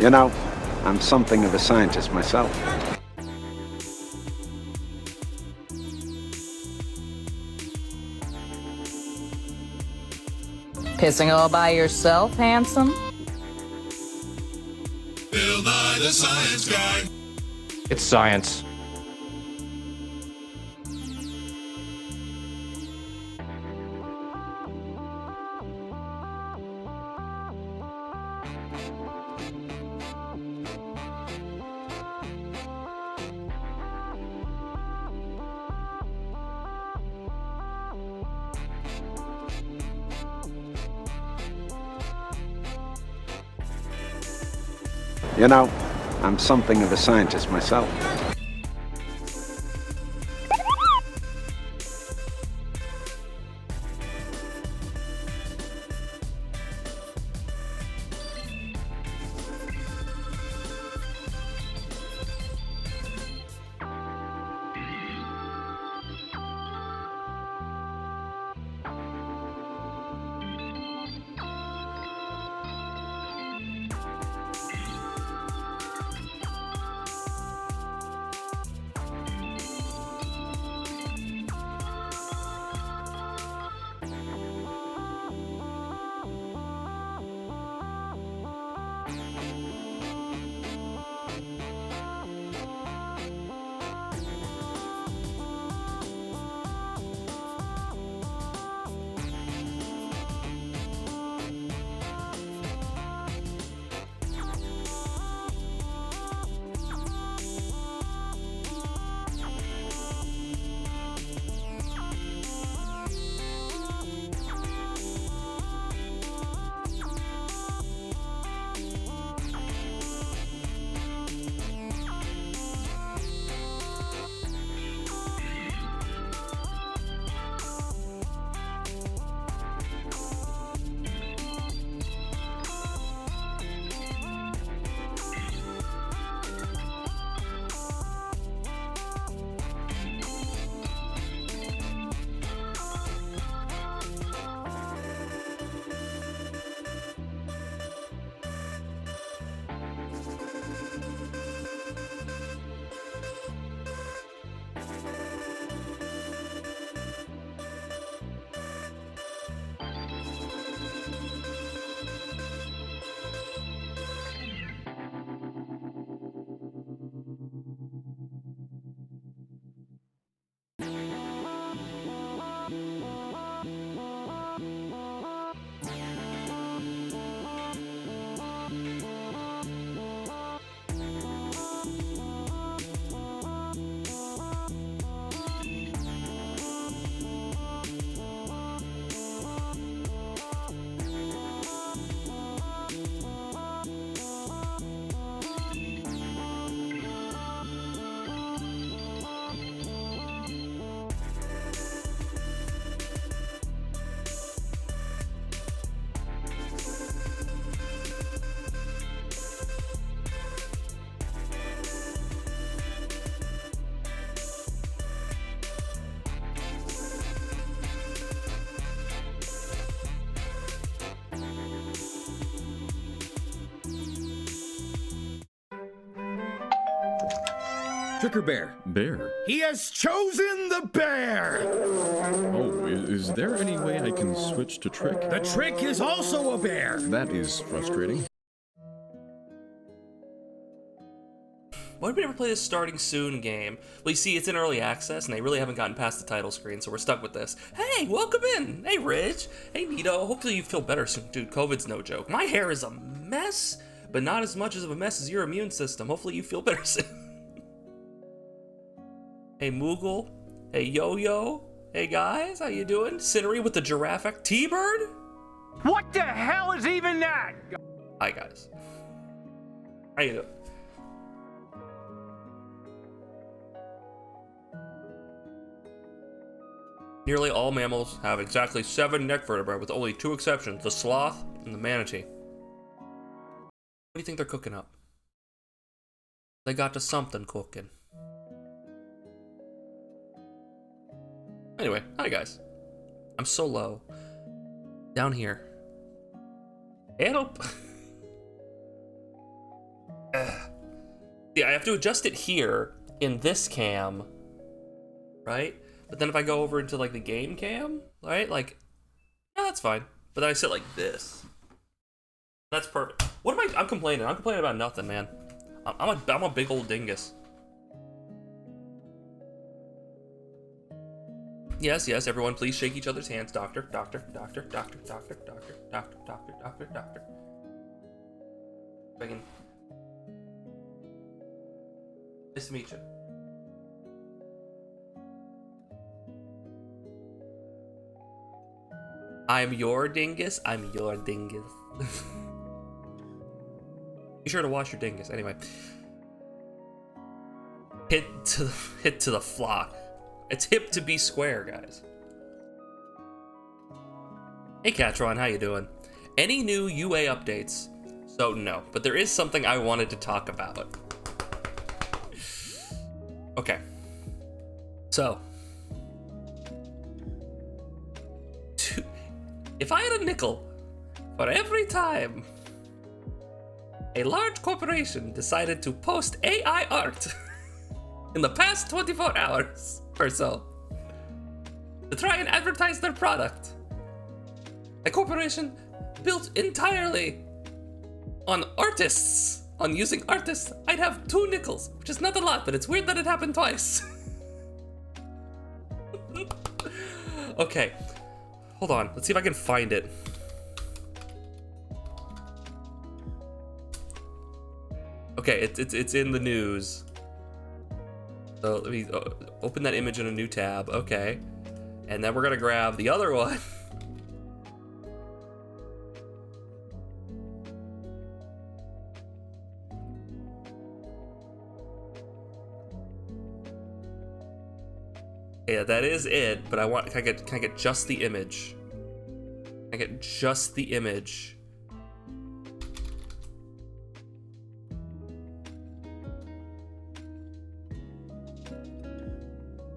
You know, I'm something of a scientist myself. Pissing all by yourself, handsome? Bill Nye the Science Guy. It's science. You know, I'm something of a scientist myself. Trick or bear? Bear? He has chosen the bear! Oh, is there any way I can switch to trick? The trick is also a bear! That is frustrating. Why did we never play this starting soon game? Well, you see, it's in early access, and they really haven't gotten past the title screen, so we're stuck with this. Hey, welcome in! Hey, Ridge! Hey, Nito! Hopefully you feel better soon. Dude, COVID's no joke. My hair is a mess, but not as much of a mess as your immune system. Hopefully you feel better soon. Hey, Moogle. Hey, Yo-Yo. Hey, guys, how you doing? Cinnery with the giraffe. T-Bird? What the hell is even that? Hi, guys. How you doing? Nearly all mammals have exactly 7 neck vertebrae, with only 2 exceptions, the sloth and the manatee. What do you think they're cooking up? They got to something cooking. Anyway, hi guys. I'm so low. Down here. Help! Yeah, I have to adjust it here in this cam, right? But then if I go over into like the game cam, right? Like, yeah, that's fine. But then I sit like this. That's perfect. What am I? I'm complaining. I'm complaining about nothing, man. I'm a big old dingus. Yes, yes, everyone, please shake each other's hands. Doctor, doctor, doctor, doctor, doctor, doctor, doctor, doctor, doctor, doctor. If I can. Nice to meet you. I'm your dingus. I'm your dingus. Be sure to wash your dingus. Anyway, hit to the flock. It's hip to be square, guys. Hey, Catron, how you doing? Any new UA updates? So no, but there is something I wanted to talk about. Okay. So, if I had a nickel for every time a large corporation decided to post AI art in the past 24 hours or so to try and advertise their product, a corporation built entirely on artists, on using artists, I'd have 2 nickels, which is not a lot, but it's weird that it happened twice. Okay, hold on, let's see if I can find it. Okay, it's in the news. So let me open that image in a new tab. Okay, and then we're gonna grab the other one. Yeah, that is it. But can I get just the image? Can I get just the image?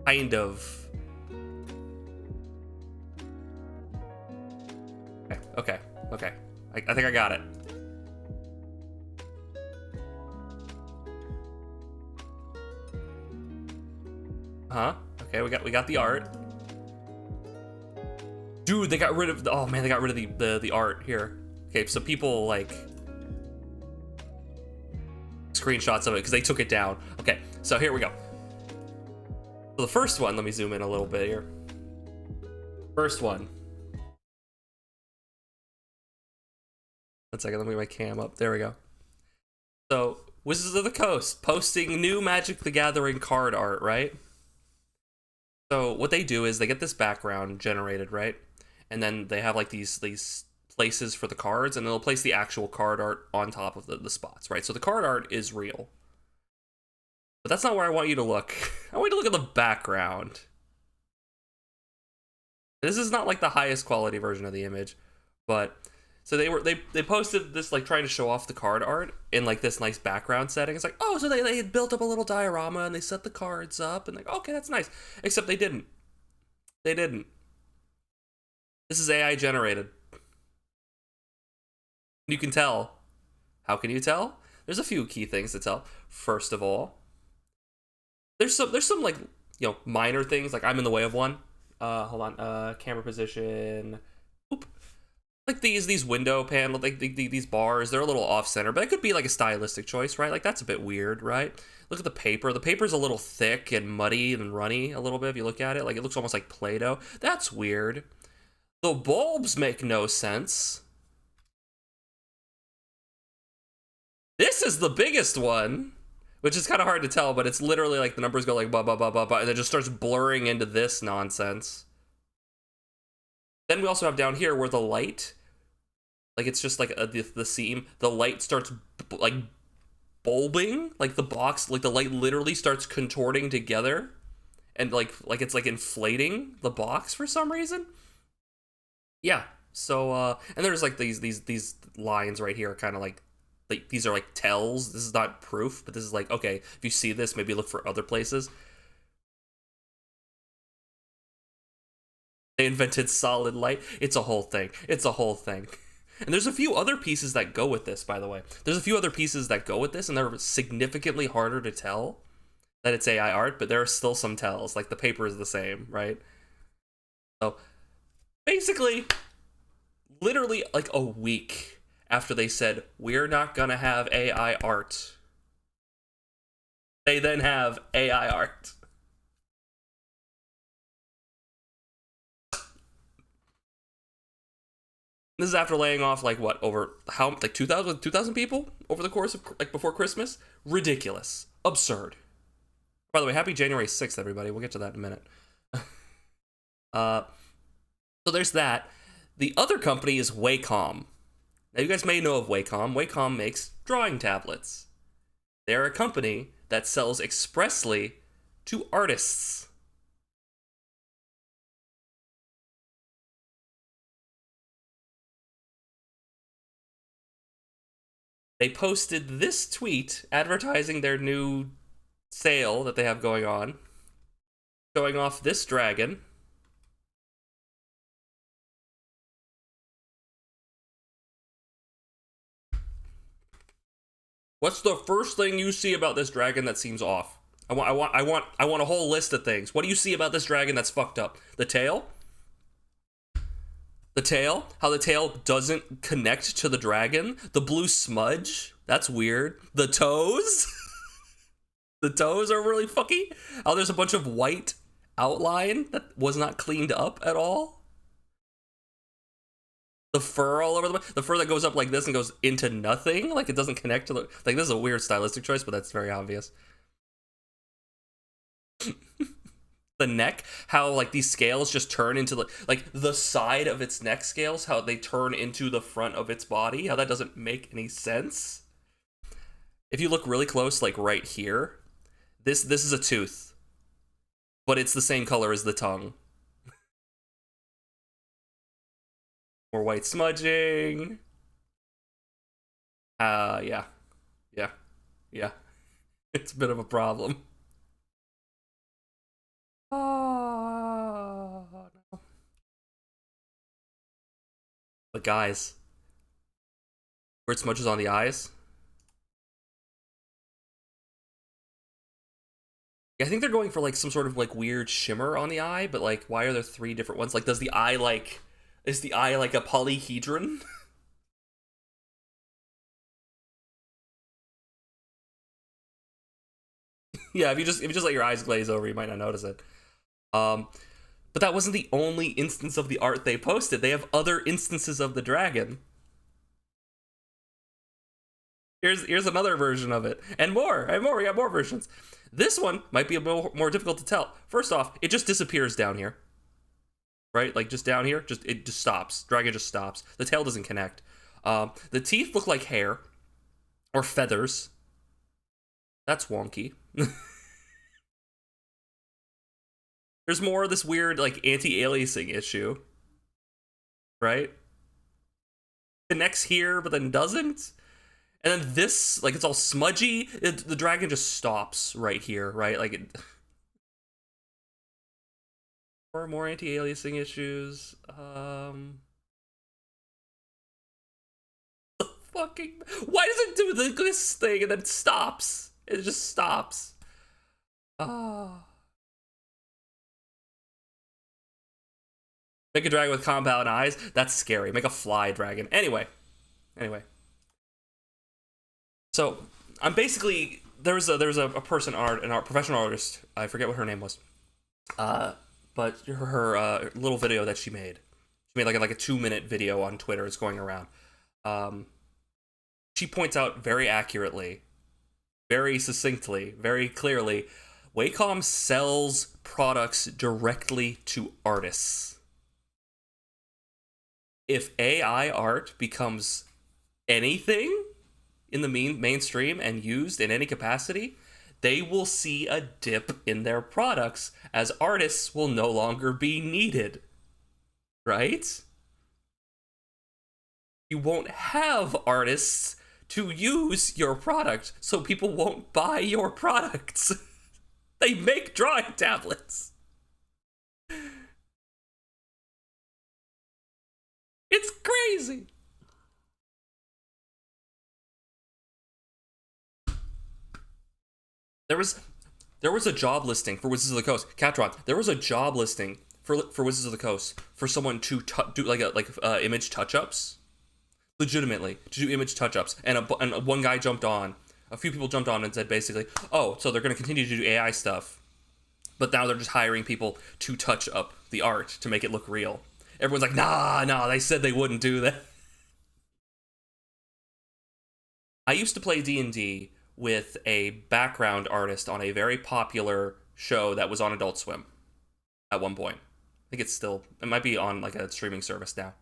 Kind of. Okay. I think I got it. Huh? Okay, we got the art. Dude, they got rid of oh man, they got rid of the art here. Okay, so people like screenshots of it because they took it down. Okay, so here we go. So the first one, let me zoom in a little bit here. First one. One second, let me get my cam up. There we go. So, Wizards of the Coast posting new Magic the Gathering card art, right? So what they do is they get this background generated, right? And then they have like these places for the cards, and they'll place the actual card art on top of the spots, right? So the card art is real. But that's not where I want you to look. I want you to look at the background. This is not like the highest quality version of the image, but so they posted this like trying to show off the card art in like this nice background setting. It's like, oh, so they had built up a little diorama and they set the cards up and like, okay, that's nice. Except they didn't. They didn't. This is AI generated. You can tell. How can you tell? There's a few key things to tell. First of all, there's some like, you know, minor things, like I'm in the way of one. Hold on, camera position. Oop. Like these window panel, like these bars, they're a little off center, but it could be like a stylistic choice, right? Like that's a bit weird, right? Look at the paper. The paper's a little thick and muddy and runny a little bit if you look at it. Like it looks almost like Play-Doh. That's weird. The bulbs make no sense. This is the biggest one, which is kind of hard to tell, but it's literally like the numbers go like blah, blah, blah, blah, blah, and it just starts blurring into this nonsense. Then we also have down here where the light, like it's just like the seam, the light starts like bulbing, like the box, like the light literally starts contorting together, and like it's like inflating the box for some reason. Yeah. So and there's like these lines right here, kind of like these are like tells. This is not proof, but this is like, okay, if you see this, maybe look for other places. They invented solid light. It's a whole thing. It's a whole thing. And there's a few other pieces that go with this, by the way. There's a few other pieces that go with this, and they're significantly harder to tell that it's AI art, but there are still some tells. Like, the paper is the same, right? So, basically, literally, like, a week after they said, we're not gonna have AI art, they then have AI art. This is after laying off, like, what, over how, like 2,000 people over the course of, like, before Christmas? Ridiculous. Absurd. By the way, happy January 6th, everybody. We'll get to that in a minute. So there's that. The other company is Wacom. Now, you guys may know of Wacom. Wacom makes drawing tablets. They're a company that sells expressly to artists. They posted this tweet advertising their new sale that they have going on, showing off this dragon. What's the first thing you see about this dragon that seems off? I want a whole list of things. What do you see about this dragon that's fucked up? The tail? The tail? How the tail doesn't connect to the dragon? The blue smudge? That's weird. The toes? The toes are really fucky. How there's a bunch of white outline that was not cleaned up at all. The fur all over the fur that goes up like this and goes into nothing. Like, it doesn't connect to the... Like, this is a weird stylistic choice, but that's very obvious. The neck, how, like, these scales just turn into, like, the side of its neck scales, how they turn into the front of its body, how that doesn't make any sense. If you look really close, like, right here, this is a tooth, but it's the same color as the tongue. More white smudging. Yeah. It's a bit of a problem. Oh, no. But guys, where it smudges on the eyes. Yeah, I think they're going for, like, some sort of, like, weird shimmer on the eye, but, like, why are there 3 different ones? Like, is the eye like a polyhedron? Yeah, if you just let your eyes glaze over, you might not notice it. But that wasn't the only instance of the art they posted. They have other instances of the dragon. Here's another version of it, and more. We got more versions. This one might be a more difficult to tell. First off, it just disappears down here, right? Like, just down here, it just stops. Dragon just stops. The tail doesn't connect. The teeth look like hair or feathers. That's wonky. There's more of this weird, like, anti-aliasing issue, right? Connects here, but then doesn't. And then this, like, it's all smudgy. The dragon just stops right here, right? Like, it... More anti-aliasing issues. Fucking... Why does it do this thing and then it stops? It just stops. Make a dragon with compound eyes? That's scary. Make a fly dragon. Anyway. So, I'm basically... There was a person, an professional artist. I forget what her name was. But her little video that she made. She made like a 2-minute video on Twitter. It's going around. She points out very accurately, very succinctly, very clearly, Wacom sells products directly to artists. If AI art becomes anything in the mainstream and used in any capacity, they will see a dip in their products as artists will no longer be needed. Right? You won't have artists to use your product, so people won't buy your products. They make drawing tablets. It's crazy. There was a job listing for Wizards of the Coast. Catron, there was a job listing for Wizards of the Coast for someone to do image touch-ups, legitimately to do image touch-ups, and one guy jumped on. A few people jumped on and said basically, oh, so they're going to continue to do AI stuff, but now they're just hiring people to touch up the art to make it look real. Everyone's like, nah, they said they wouldn't do that. I used to play D&D with a background artist on a very popular show that was on Adult Swim at one point. I think it might be on like a streaming service now.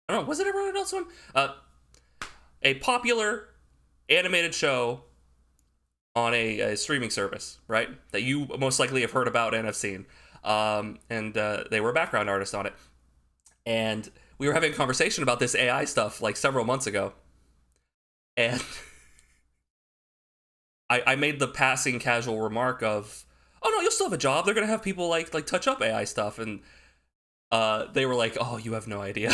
I don't know, was it ever on Adult Swim? A popular animated show on a streaming service, right? That you most likely have heard about and have seen. And they were a background artist on it. And we were having a conversation about this AI stuff like several months ago. And I made the passing casual remark of, oh no, you'll still have a job. They're going to have people like touch up AI stuff. And they were like, oh, you have no idea.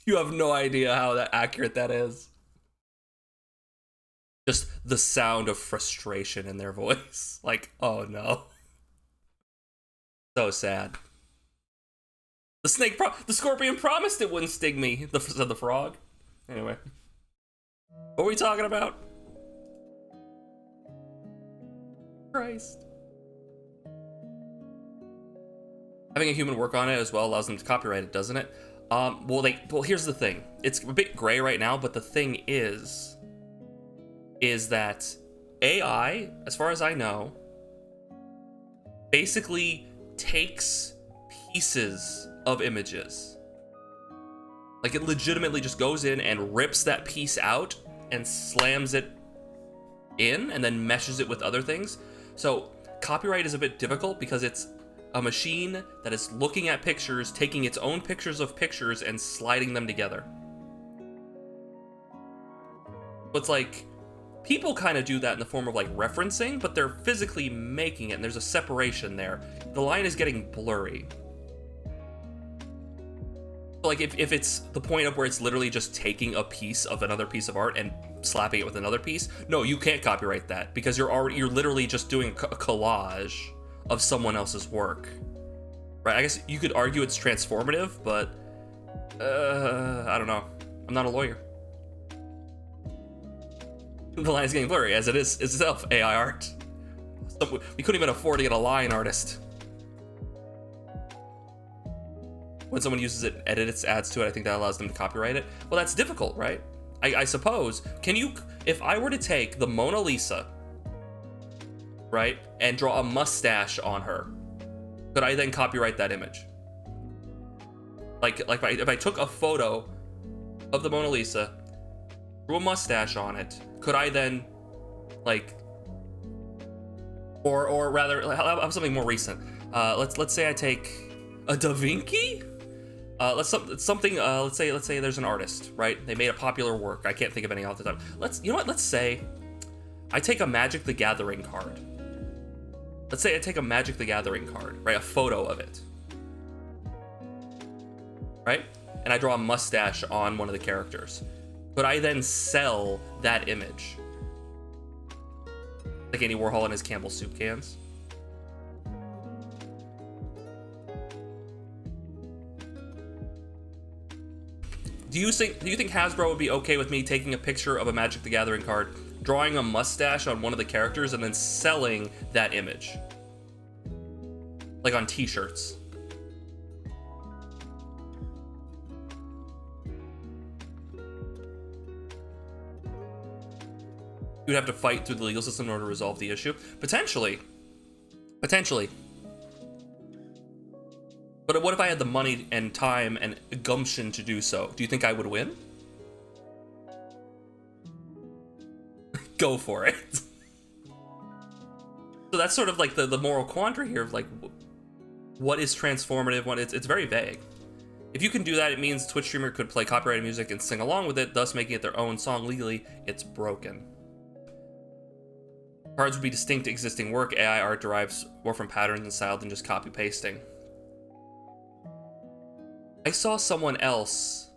You have no idea how accurate that is. Just the sound of frustration in their voice. Like, oh no. So sad. The scorpion promised it wouldn't sting me, said the frog. Anyway. What are we talking about? Christ. Having a human work on it as well allows them to copyright it, doesn't it? Well, here's the thing. It's a bit gray right now, but the thing is that AI, as far as I know, basically takes pieces of images. Like, it legitimately just goes in and rips that piece out and slams it in and then meshes it with other things. So copyright is a bit difficult because it's a machine that is looking at pictures, taking its own pictures of pictures and sliding them together. It's like, people kind of do that in the form of like referencing, but they're physically making it and there's a separation there. The line is getting blurry. Like if it's the point of where it's literally just taking a piece of another piece of art and slapping it with another piece, no, you can't copyright that because you're literally just doing a collage of someone else's work, right? I guess you could argue it's transformative, but I don't know. I'm not a lawyer. The line is getting blurry as it is itself AI art. So we couldn't even afford to get a line artist. When someone uses it, edits, adds to it, I think that allows them to copyright it. Well, that's difficult, right? I suppose. Can you, if I were to take the Mona Lisa, right, and draw a mustache on her, could I then copyright that image? Like if I took a photo of the Mona Lisa, drew a mustache on it, could I then, like, or rather, I'll have something more recent. Let's say I take a Da Vinci. Let's say there's an artist, right? They made a popular work. I can't think of any off the top. You know what? Let's say I take a Magic the Gathering card. Let's say I take a Magic the Gathering card, right? A photo of it, right? And I draw a mustache on one of the characters. Could I then sell that image? Like Andy Warhol and his Campbell's soup cans? Do you think Hasbro would be okay with me taking a picture of a Magic the Gathering card, drawing a mustache on one of the characters, and then selling that image? Like on t-shirts. You'd have to fight through the legal system in order to resolve the issue. Potentially. But what if I had the money and time and gumption to do so? Do you think I would win? Go for it. So that's sort of like the moral quandary here of like, what is transformative? It's very vague. If you can do that, it means Twitch streamer could play copyrighted music and sing along with it, thus making it their own song legally. It's broken. Cards would be distinct existing work. AI art derives more from patterns and style than just copy pasting. I saw someone else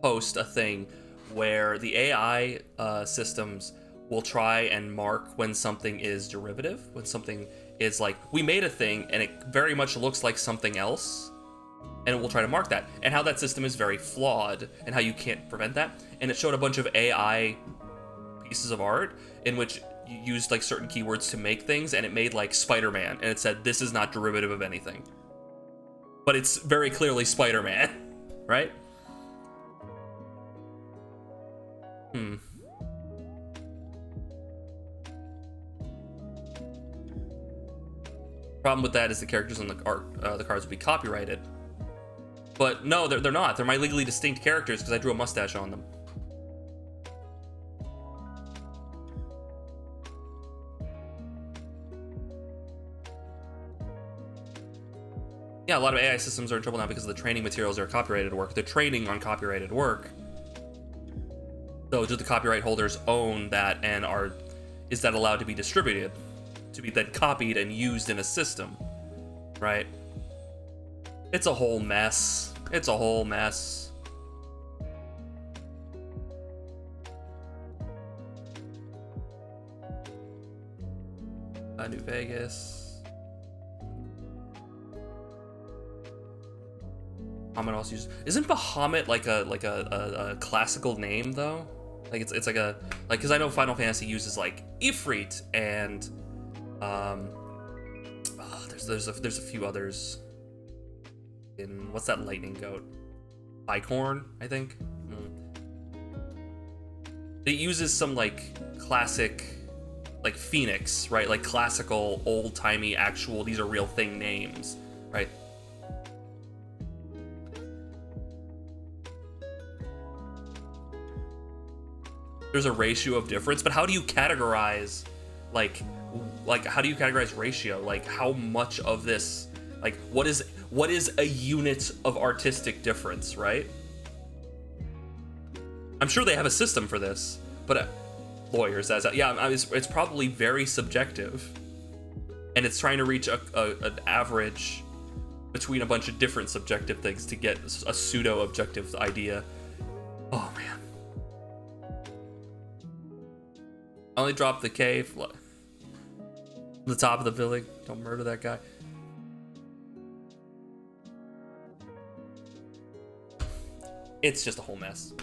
post a thing where the AI systems will try and mark when something is derivative, when something is like, we made a thing and it very much looks like something else, and it will try to mark that, and how that system is very flawed, and how you can't prevent that. And it showed a bunch of AI pieces of art in which you used like certain keywords to make things, and it made like Spider-Man, and it said, this is not derivative of anything. But it's very clearly Spider-Man, right? Problem with that is the characters on the cards would be copyrighted. But no, they're not. They're my legally distinct characters because I drew a mustache on them. Yeah, a lot of AI systems are in trouble now because of the training materials are copyrighted work. They're training on copyrighted work. So do the copyright holders own that, and is that allowed to be distributed? To be then copied and used in a system, right? It's a whole mess. It's a whole mess. New Vegas. Bahamut also uses. Isn't Bahamut like a classical name though? Like it's like a because I know Final Fantasy uses like Ifrit and there's a few others. In what's that lightning goat? Bicorn, I think. It uses some like classic, like Phoenix, right? Like classical, old-timey, actual. These are real thing names, right? There's a ratio of difference, but how do you categorize, like how do you categorize ratio? Like how much of this, like what is a unit of artistic difference, right? I'm sure they have a system for this, but lawyers, it's probably very subjective, and it's trying to reach an average between a bunch of different subjective things to get a pseudo-objective idea. Oh man. I only dropped the K. The top of the building. Don't murder that guy. It's just a whole mess.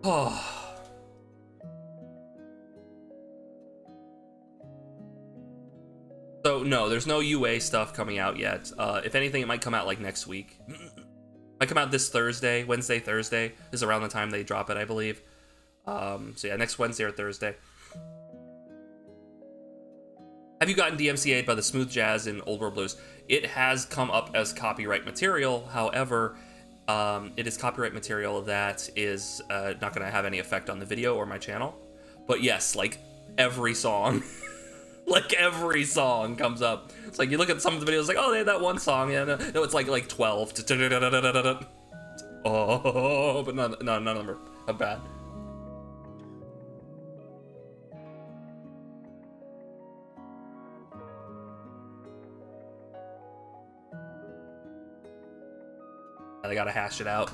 Oh. So no, there's no UA stuff coming out yet. If anything, it might come out like next week. Might come out this Thursday, Wednesday, Thursday is around the time they drop it, I believe. So yeah, next Wednesday or Thursday. Have you gotten DMCA'd by the smooth jazz in Old World Blues? It has come up as copyright material. However, it is copyright material that is not going to have any effect on the video or my channel. But yes, like every song, like every song comes up. It's like you look at some of the videos, like, oh, they had that one song. Yeah, no, it's like 12. Oh, but none of them are bad. They gotta hash it out.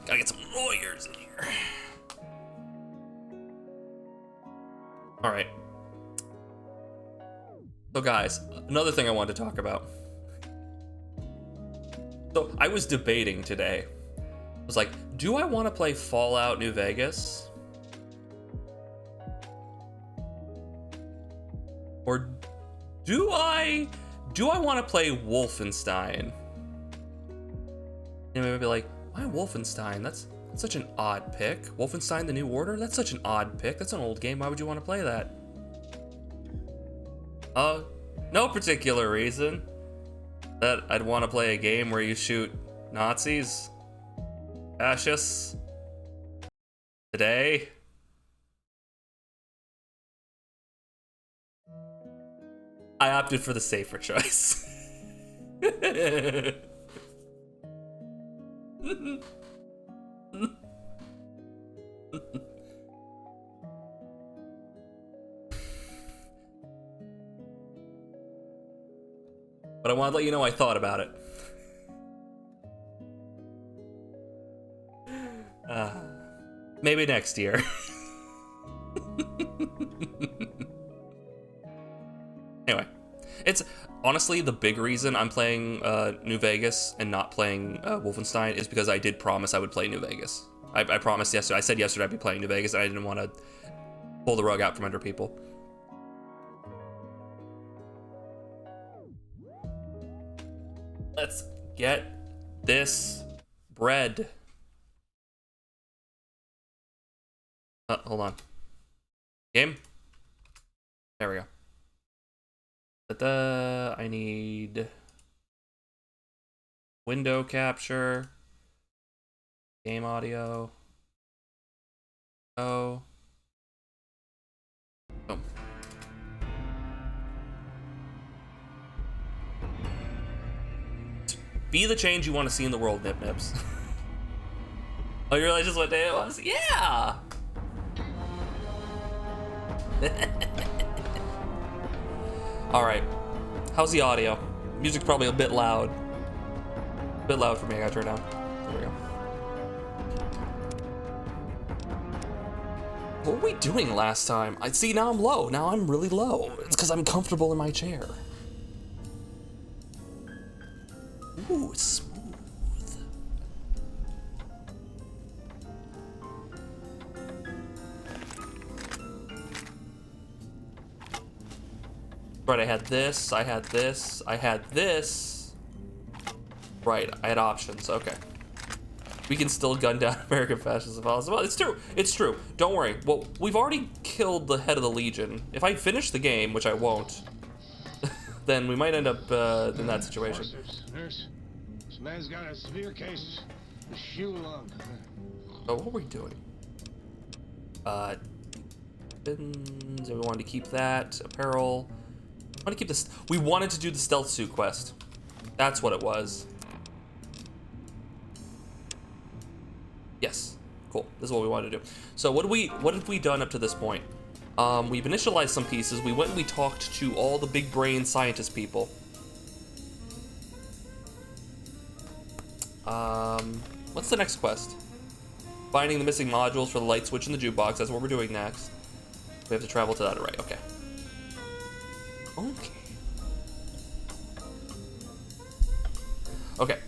Gotta get some lawyers in here. All right. So guys, another thing I wanted to talk about. So I was debating today. I was like, do I want to play Fallout New Vegas? Or do I want to play Wolfenstein? And maybe be like, why Wolfenstein? That's such an odd pick. Wolfenstein: The New Order? That's such an odd pick. That's an old game. Why would you want to play that? No particular reason. That I'd want to play a game where you shoot Nazis, fascists. Today. I opted for the safer choice. But I wanted to let you know I thought about it. Maybe next year. Anyway, it's honestly the big reason I'm playing New Vegas and not playing Wolfenstein is because I did promise I would play New Vegas. I promised yesterday. I said yesterday I'd be playing New Vegas, and I didn't want to pull the rug out from under people. Let's get this bread. Hold on. Game? There we go. I need window capture, game audio. Oh. Boom. Be the change you want to see in the world, Nip Nips. Oh, you realize just what day it was? Yeah! Alright. How's the audio? Music's probably a bit loud. A bit loud for me. I gotta turn it down. There we go. What were we doing last time? I see, now I'm low. Now I'm really low. It's because I'm comfortable in my chair. Ooh, it's smooth. Right, I had this, I had this, I had this. Right, I had options, okay. We can still gun down American fascists if possible. It's true, it's true. Don't worry. Well, we've already killed the head of the Legion. If I finish the game, which I won't, then we might end up in that situation. Nurse, this man's got a severe case of shoe lung. Oh, what were we doing? Bins, we wanted to keep that. Apparel. I want to keep this. We wanted to do the stealth suit quest. That's what it was. Yes. Cool. This is what we wanted to do. So what have we done up to this point? We've initialized some pieces. We went and we talked to all the big brain scientist people. What's the next quest? Finding the missing modules for the light switch in the jukebox. That's what we're doing next. We have to travel to that array. Okay. Okay. Okay.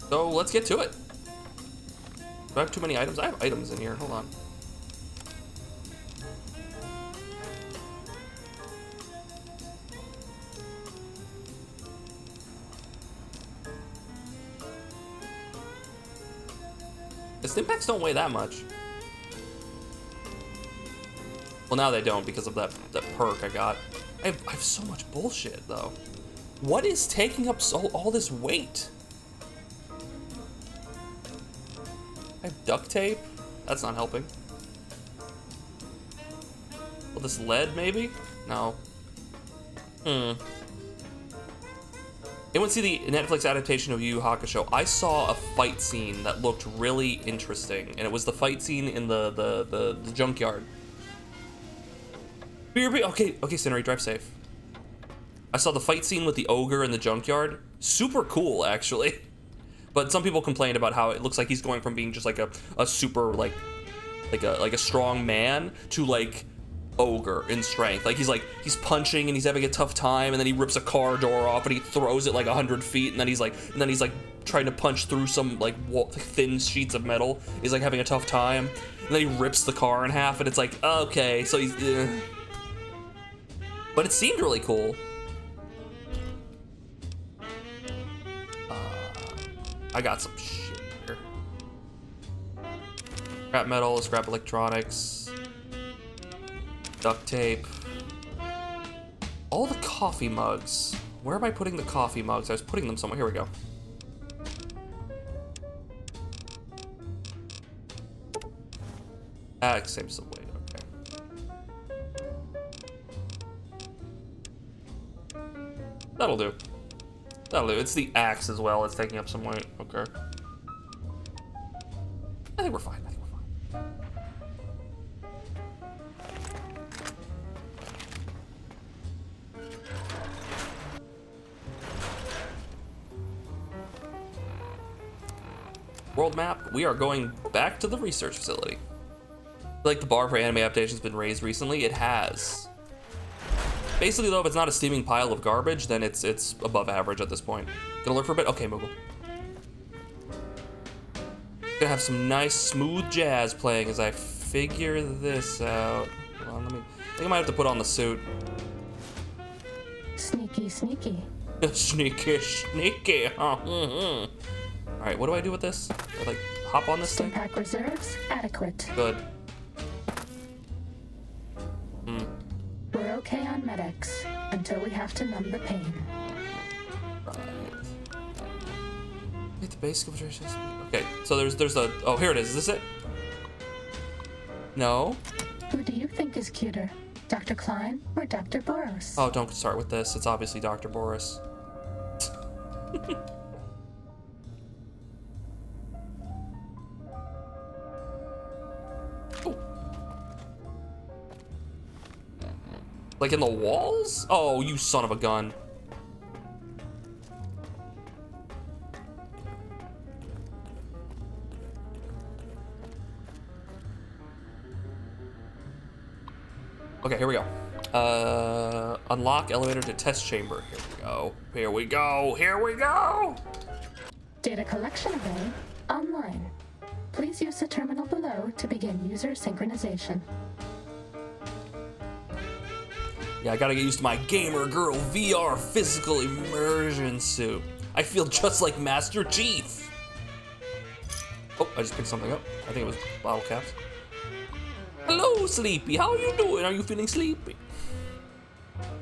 So let's get to it. Do I have too many items? I have items in here. Hold on. The Stimpaks don't weigh that much. Well, now they don't because of that perk I got. I have so much bullshit, though. What is taking up all this weight? I have duct tape? That's not helping. Well, this lead, maybe? No. Anyone see the Netflix adaptation of Yu Yu Hakusho? I saw a fight scene that looked really interesting, and it was the fight scene in the junkyard. Okay, Cinery, drive safe. I saw the fight scene with the ogre in the junkyard. Super cool, actually. But some people complained about how it looks like he's going from being just like a super like a strong man to like ogre in strength. Like he's punching and he's having a tough time, and then he rips a car door off and he throws it like 100 feet, and then he's like trying to punch through some like thin sheets of metal. He's like having a tough time, and then he rips the car in half, and it's like, okay, so he's. But it seemed really cool. I got some shit here. Scrap metal, scrap electronics, duct tape. All the coffee mugs. Where am I putting the coffee mugs? I was putting them somewhere. Here we go. Saves some weight. That'll do. That'll do. It's the axe as well. It's taking up some weight. Okay. I think we're fine. I think we're fine. World map. We are going back to the research facility. Like the bar for anime adaptation's been raised recently. It has. Basically, though, if it's not a steaming pile of garbage, then it's above average at this point. Gonna look for a bit. Okay, Moogle. Gonna have some nice smooth jazz playing as I figure this out. Hold on, I think I might have to put on the suit. Sneaky, sneaky. Sneaky, sneaky. Huh? All right, what do I do with this? Do I, like, hop on this thing? Stimpack reserves adequate. Good. We're okay on medics until we have to numb the pain. Right. Get the basic infiltration. Okay, so there's a. Oh, here it is. Is this it? No. Who do you think is cuter, Dr. Klein or Dr. Boros? Oh, don't start with this. It's obviously Dr. Boris. Oh. Like in the walls? Oh, you son of a gun. Okay, here we go. Unlock elevator to test chamber. Here we go. Here we go. Here we go. Data collection array online. Please use the terminal below to begin user synchronization. Yeah, I gotta get used to my gamer girl VR physical immersion suit. I feel just like Master Chief. Oh, I just picked something up. I think it was bottle caps. Hello, Sleepy. How are you doing? Are you feeling sleepy?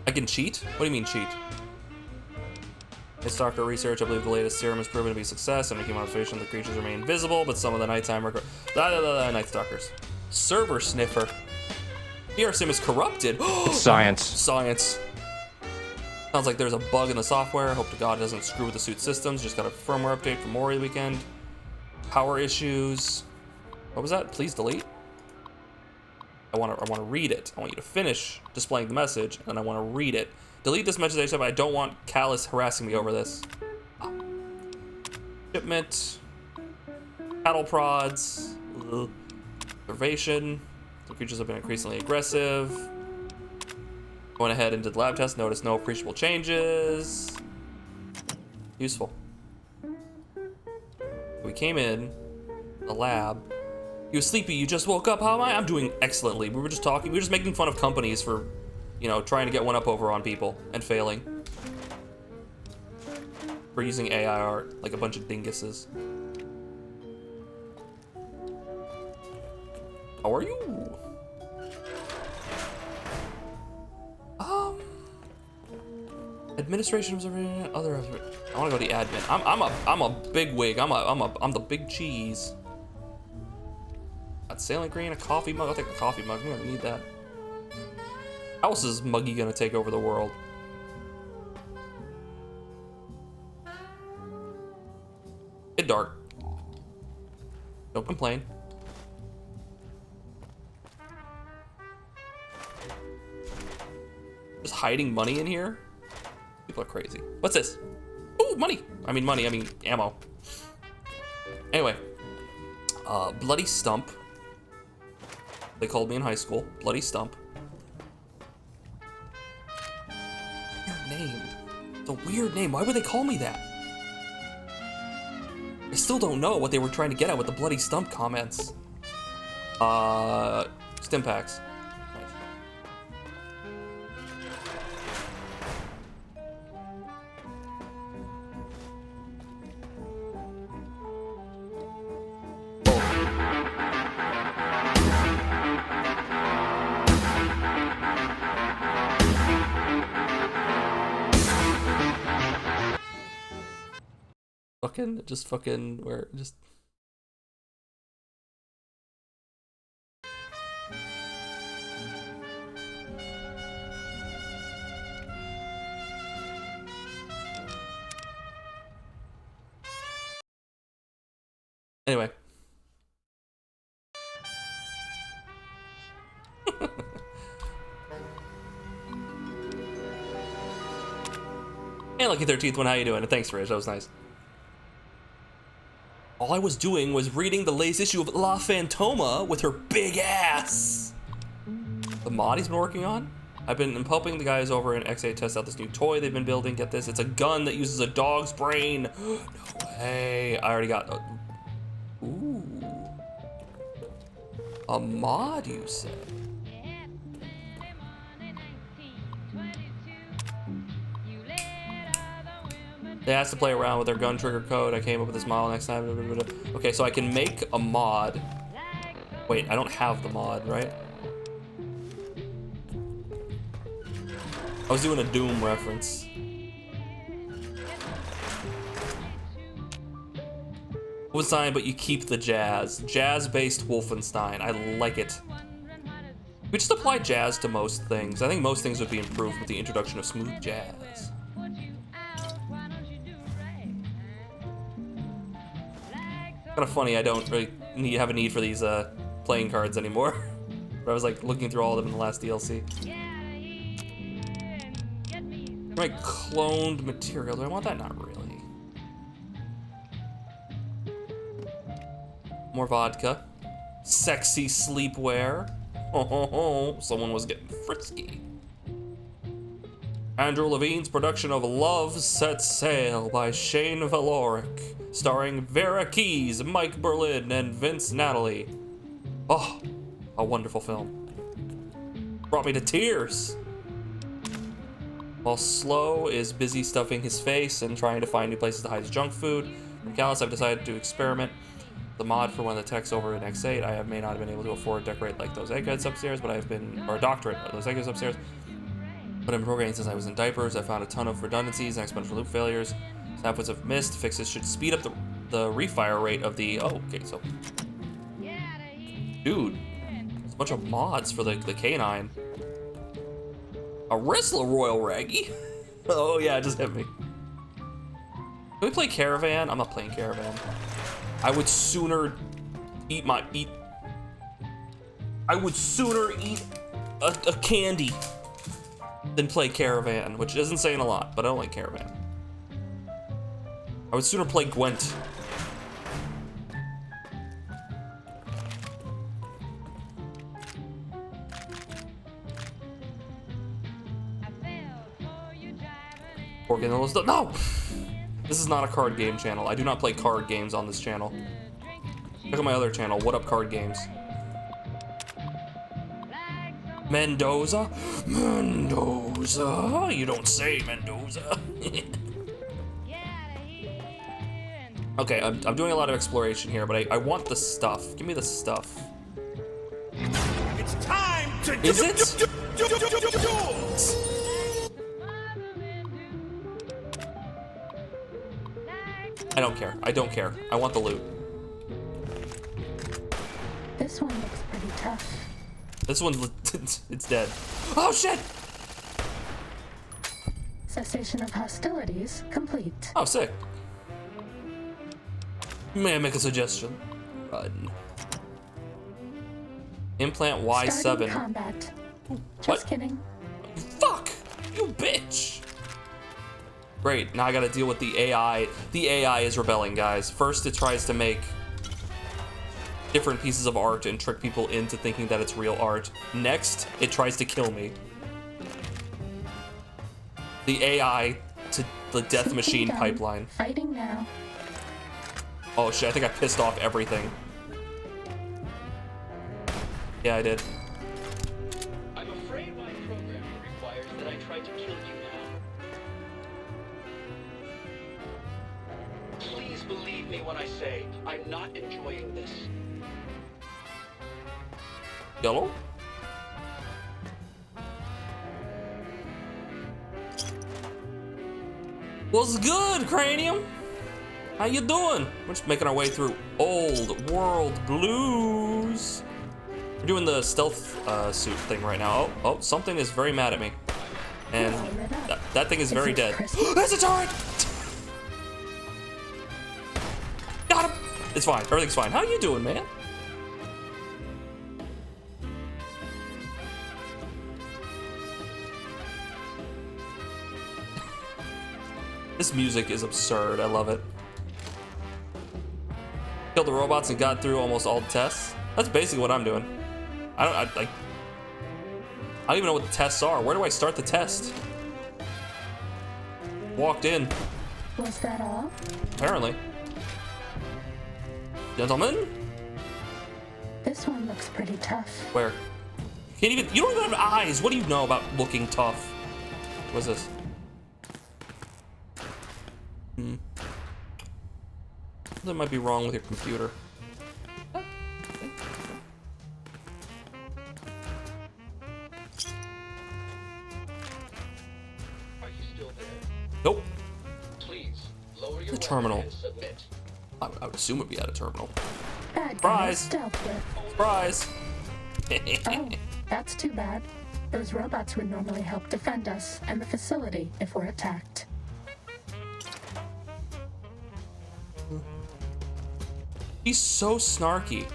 I can cheat? What do you mean cheat? In Stalker research, I believe the latest serum has proven to be a success. And making observation, the creatures remain visible, but some of the nighttime Night Stalkers. Server sniffer. VR sim is corrupted. It's science. Science. Sounds like there's a bug in the software. Hope to God it doesn't screw with the suit systems. Just got a firmware update for Memorial Weekend. Power issues. What was that? Please delete. I want to read it. I want you to finish displaying the message, and I want to read it. Delete this message I said, but I don't want Callus harassing me over this. Shipment. Cattle prods. Observation. The creatures have been increasingly aggressive. Going ahead and did the lab test. Notice no appreciable changes. Useful. We came in the lab. You was sleepy, you just woke up. How am I? I'm doing excellently. We were just talking. We were just making fun of companies for, you know, trying to get one up over on people and failing. For using AI art like a bunch of dinguses. How are you? Administration observation, other observation. I want to go to the admin. I'm a big wig. I'm the big cheese. Got sailing green, a coffee mug. I'll take a coffee mug. I'm gonna need that. How else is Muggy gonna take over the world? It's dark. Don't complain. Just hiding money in here? People are crazy. What's this? Ooh, money. I mean ammo. Anyway. Bloody Stump. They called me in high school. Bloody Stump. Weird name. It's a weird name. Why would they call me that? I still don't know what they were trying to get at with the Bloody Stump comments. Stim packs. Just anyway. Hey, Lucky 13th one, how you doing? And thanks, Rich, that was nice. All I was doing was reading the latest issue of La Fantoma with her big ass. The mod he's been working on? I've been helping the guys over in X8 test out this new toy they've been building. Get this, it's a gun that uses a dog's brain. No way. I already got... Ooh. A mod, you said? They asked to play around with their gun trigger code. I came up with this model next time. Okay, so I can make a mod. Wait, I don't have the mod, right? I was doing a Doom reference. Wolfenstein, but you keep the jazz. Jazz-based Wolfenstein. I like it. We just apply jazz to most things. I think most things would be improved with the introduction of smooth jazz. Kind of funny, I don't really have a need for these playing cards anymore. But I was like looking through all of them in the last DLC. My cloned material, do I want that? Not really. More vodka. Sexy sleepwear. Oh, someone was getting frisky. Andrew Levine's production of Love Sets Sail by Shane Valoric, starring Vera Keyes, Mike Berlin, and Vince Natalie. Oh, a wonderful film. Brought me to tears. While Slow is busy stuffing his face and trying to find new places to hide his junk food, from Callus I've decided to experiment the mod for one of the techs over in X8. I may not have been able to afford decorate like those eggheads upstairs, but I've been, or doctorate those eggheads upstairs. But I've been programming since I was in diapers. I found a ton of redundancies and exponential loop failures. Snaplets of missed fixes should speed up the refire rate of the, oh, okay, so. Dude, there's a bunch of mods for the K9. A wrestler Royal Raggy? Oh yeah, it just hit me. Can we play Caravan? I'm not playing Caravan. I would sooner eat I would sooner eat a candy than play Caravan, which isn't saying a lot, but I don't like Caravan. I would sooner play Gwent. Working the list. No! This is not a card game channel. I do not play card games on this channel. Check out my other channel, What Up Card Games. Mendoza? Mendoza? You don't say Mendoza. Okay, I'm doing a lot of exploration here, but I want the stuff. Give me the stuff. It's time to Is it? I don't care. I don't care. I want the loot. This one looks pretty tough. This one's it's dead. Oh shit! Cessation of hostilities complete. Oh, sick. May I make a suggestion? Run. Implant Y7. Starting combat. Just What? kidding. Fuck! You bitch! Great, now I gotta deal with the AI. The AI is rebelling, guys. First, it tries to make different pieces of art and trick people into thinking that it's real art. Next, it tries to kill me. The AI to the death Sweeping machine gun. pipeline. Fighting now. Oh shit, I think I pissed off everything. Yeah, I did. I'm afraid my programming requires that I try to kill you now. Please believe me when I say I'm not enjoying this. Yellow? What's good, Cranium? How you doing? We're just making our way through Old World Blues. We're doing the stealth suit thing right now. Oh, something is very mad at me. And that thing is very dead. There's a turret! Got him! It's fine. Everything's fine. How you doing, man? This music is absurd. I love it. killed the robots and got through almost all the tests. That's basically what I'm doing. I don't even know what the tests are. Where do I start the test? Walked in. Was that all? Apparently. Gentlemen? This one looks pretty tough. Where? You don't even have eyes. What do you know about looking tough? What's this? Something might be wrong with your computer. Are you still there? Nope. Please, lower your The terminal. weapon and submit. I would assume it'd be at a terminal. Bad Surprise. stealth with. Surprise! Oh, that's too bad. Those robots would normally help defend us and the facility if we're attacked. He's so snarky.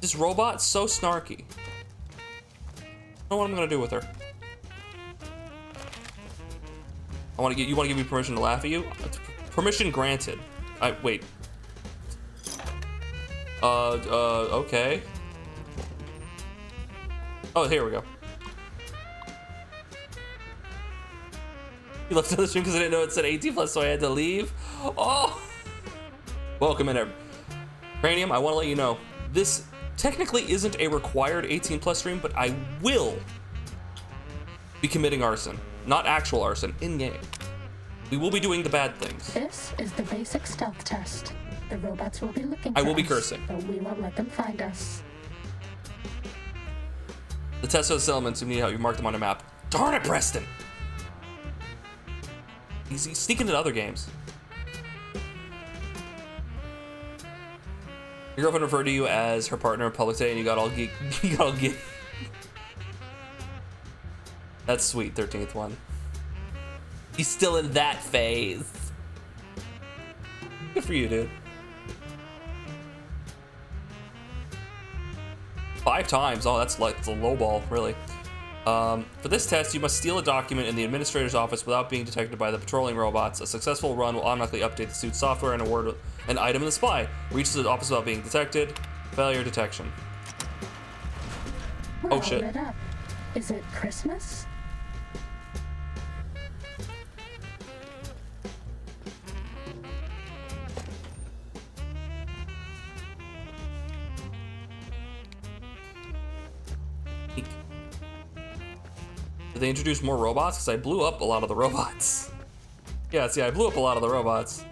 This robot's so snarky. I don't know what I'm gonna do with her. You want to give me permission to laugh at you? Permission granted. Wait. Okay. Oh, here we go. You left another stream because I didn't know it said 18 plus, so I had to leave. Oh! Welcome in, Cranium. I want to let you know, this technically isn't a required 18 plus stream, but I will be committing arson. Not actual arson, in-game. We will be doing the bad things. This is the basic stealth test. The robots will be looking for I will be us, cursing. but we won't let them find us. The test those elements who need help, you mark them on a map. Darn it, Preston! He's sneaking into other games. Your girlfriend referred to you as her partner in public today, and you got all geek. You got all geek. That's sweet, 13th one. He's still in that phase. Good for you, dude. 5 times. Oh, that's like a low ball, really. For this test, you must steal a document in the administrator's office without being detected by the patrolling robots. A successful run will automatically update the suit's software and award an item in the supply. Reaches the office without being detected. Failure detection. We're Oh shit. all lit up. Is it Christmas? Did they introduce more robots? Because I blew up a lot of the robots. Yeah, see, I blew up a lot of the robots.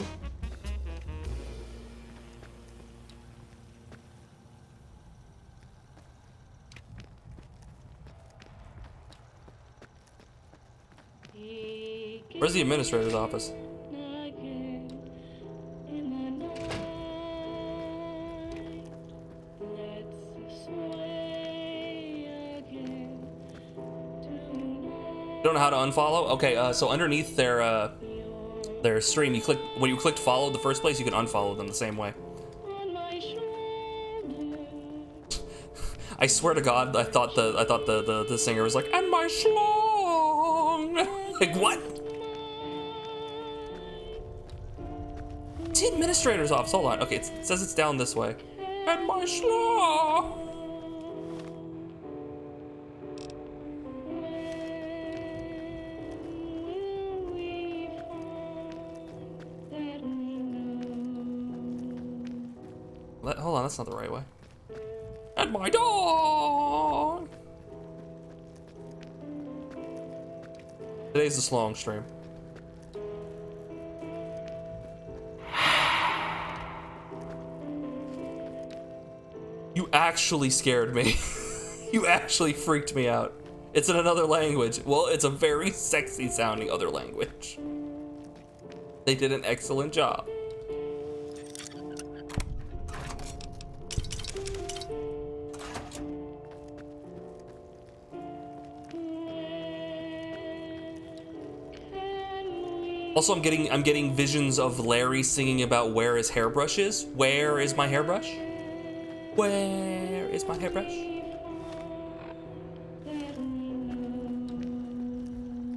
Where's the administrator's office? Don't know how to unfollow? Okay, so underneath their stream, when you clicked follow the first place, you can unfollow them the same way. I swear to God, I thought the singer was like, "And my schlong." Like what? It's the administrator's office. Hold on. Okay, it says it's down this way. And my schlong. Hold on, that's not the right way. And my dog! Today's the Slong stream. You actually scared me. You actually freaked me out. It's in another language. Well, it's a very sexy sounding other language. They did an excellent job. Also, I'm getting visions of Larry singing about where his hairbrush is. Where is my hairbrush? Where is my hairbrush?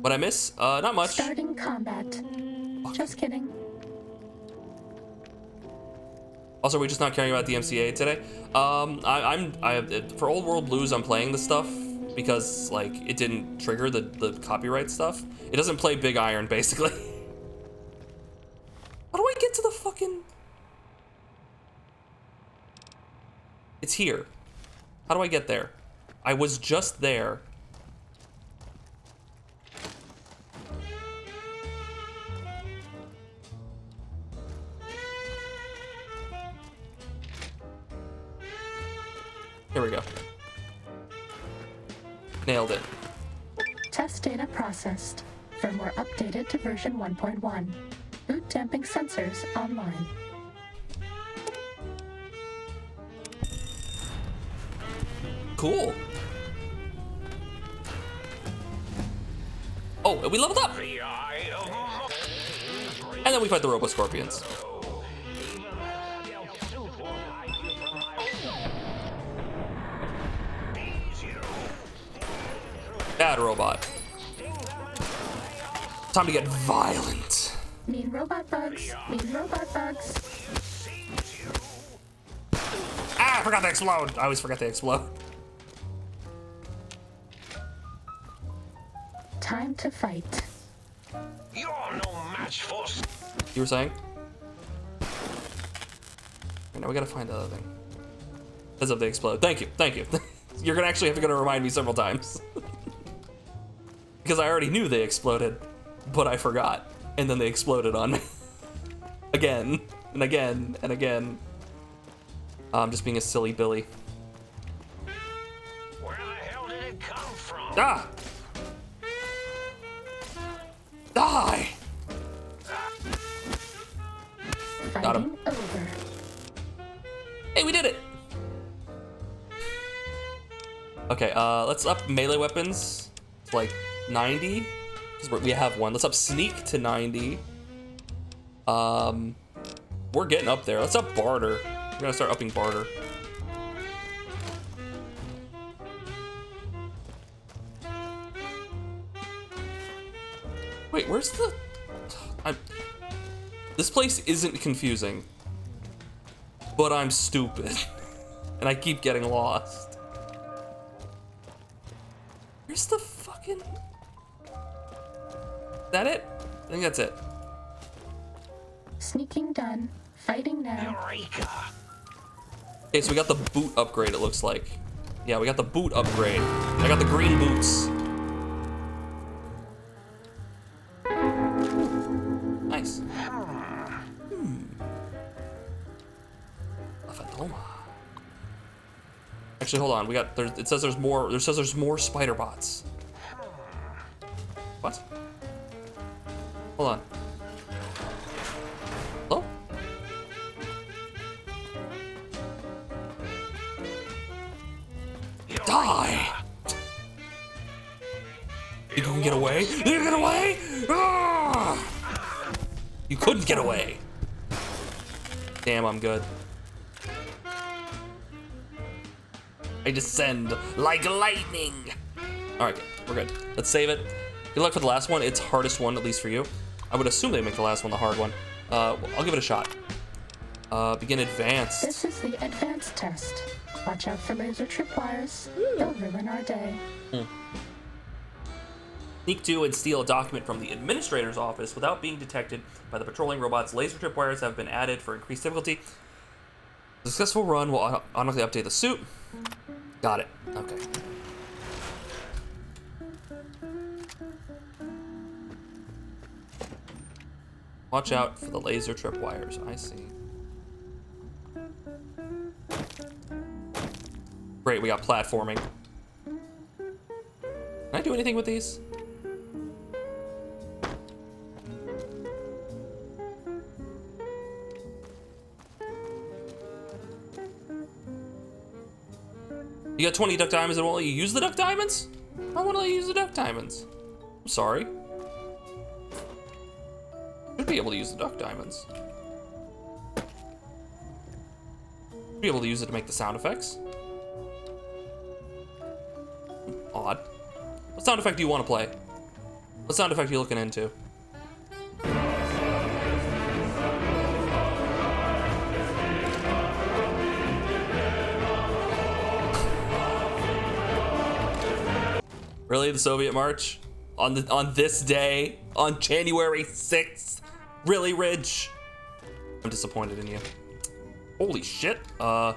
What I miss? Not much. Starting combat. Just kidding. Also, are we just not caring about the MCA today? For Old World Blues, I'm playing this stuff because like it didn't trigger the copyright stuff. It doesn't play Big Iron, basically. How do I get to the fucking... It's here. How do I get there? I was just there. Here we go. Nailed it. Test data processed. Firmware updated to version 1.1. Boot damping sensors online. Cool. Oh, we leveled up! And then we fight the Robo Scorpions. Bad robot. Time to get violent. Mean robot bugs. Mean robot bugs. Ah, I forgot to explode. I always forget to explode. Time to fight. You're no match for... You were saying? Now we gotta find the other thing. As if they explode. Thank you, thank you. You're gonna actually have to remind me several times. Because I already knew they exploded, but I forgot. And then they exploded on me. Again, and again, and again. I'm just being a silly Billy. Where the hell did it come from? Ah! Die! Got him. Fighting over. Hey, we did it! Okay, let's up melee weapons to like 90. Because we have one. Let's up sneak to 90. We're getting up there. Let's up barter. We're gonna start upping barter. Wait, where's the... This place isn't confusing. But I'm stupid. And I keep getting lost. Where's the fucking... Is that it? I think that's it. Sneaking done. Fighting now. Eureka! Okay, so we got the boot upgrade, it looks like. Yeah, we got the boot upgrade. I got the green boots. Nice. Lobotomy. Actually, hold on. It says there's more. It says there's more spider bots. What? Hold on. Hello? Die! You can get away? You can get away? Ah! You couldn't get away. Damn, I'm good. I descend like lightning. All right, we're good. Let's save it. Good luck for the last one. It's hardest one, at least for you. I would assume they make the last one the hard one. I'll give it a shot. Begin advanced. This is the advanced test. Watch out for laser tripwires. They'll ruin our day. Sneak to and steal a document from the administrator's office without being detected by the patrolling robots. Laser tripwires have been added for increased difficulty. The successful run will automatically update the suit. Got it. Okay. Watch out for the laser tripwires. I see. Great, we got platforming. Can I do anything with these? You got 20 duck diamonds and won't let you use the duck diamonds? I want to let you use the duck diamonds. I'm sorry. Should be able to use the duck diamonds. Be able to use it to make the sound effects. Odd. What sound effect do you want to play? What sound effect are you looking into? Really, the Soviet March? On this day? On January 6th? Really, Ridge? I'm disappointed in you. Holy shit. Nailed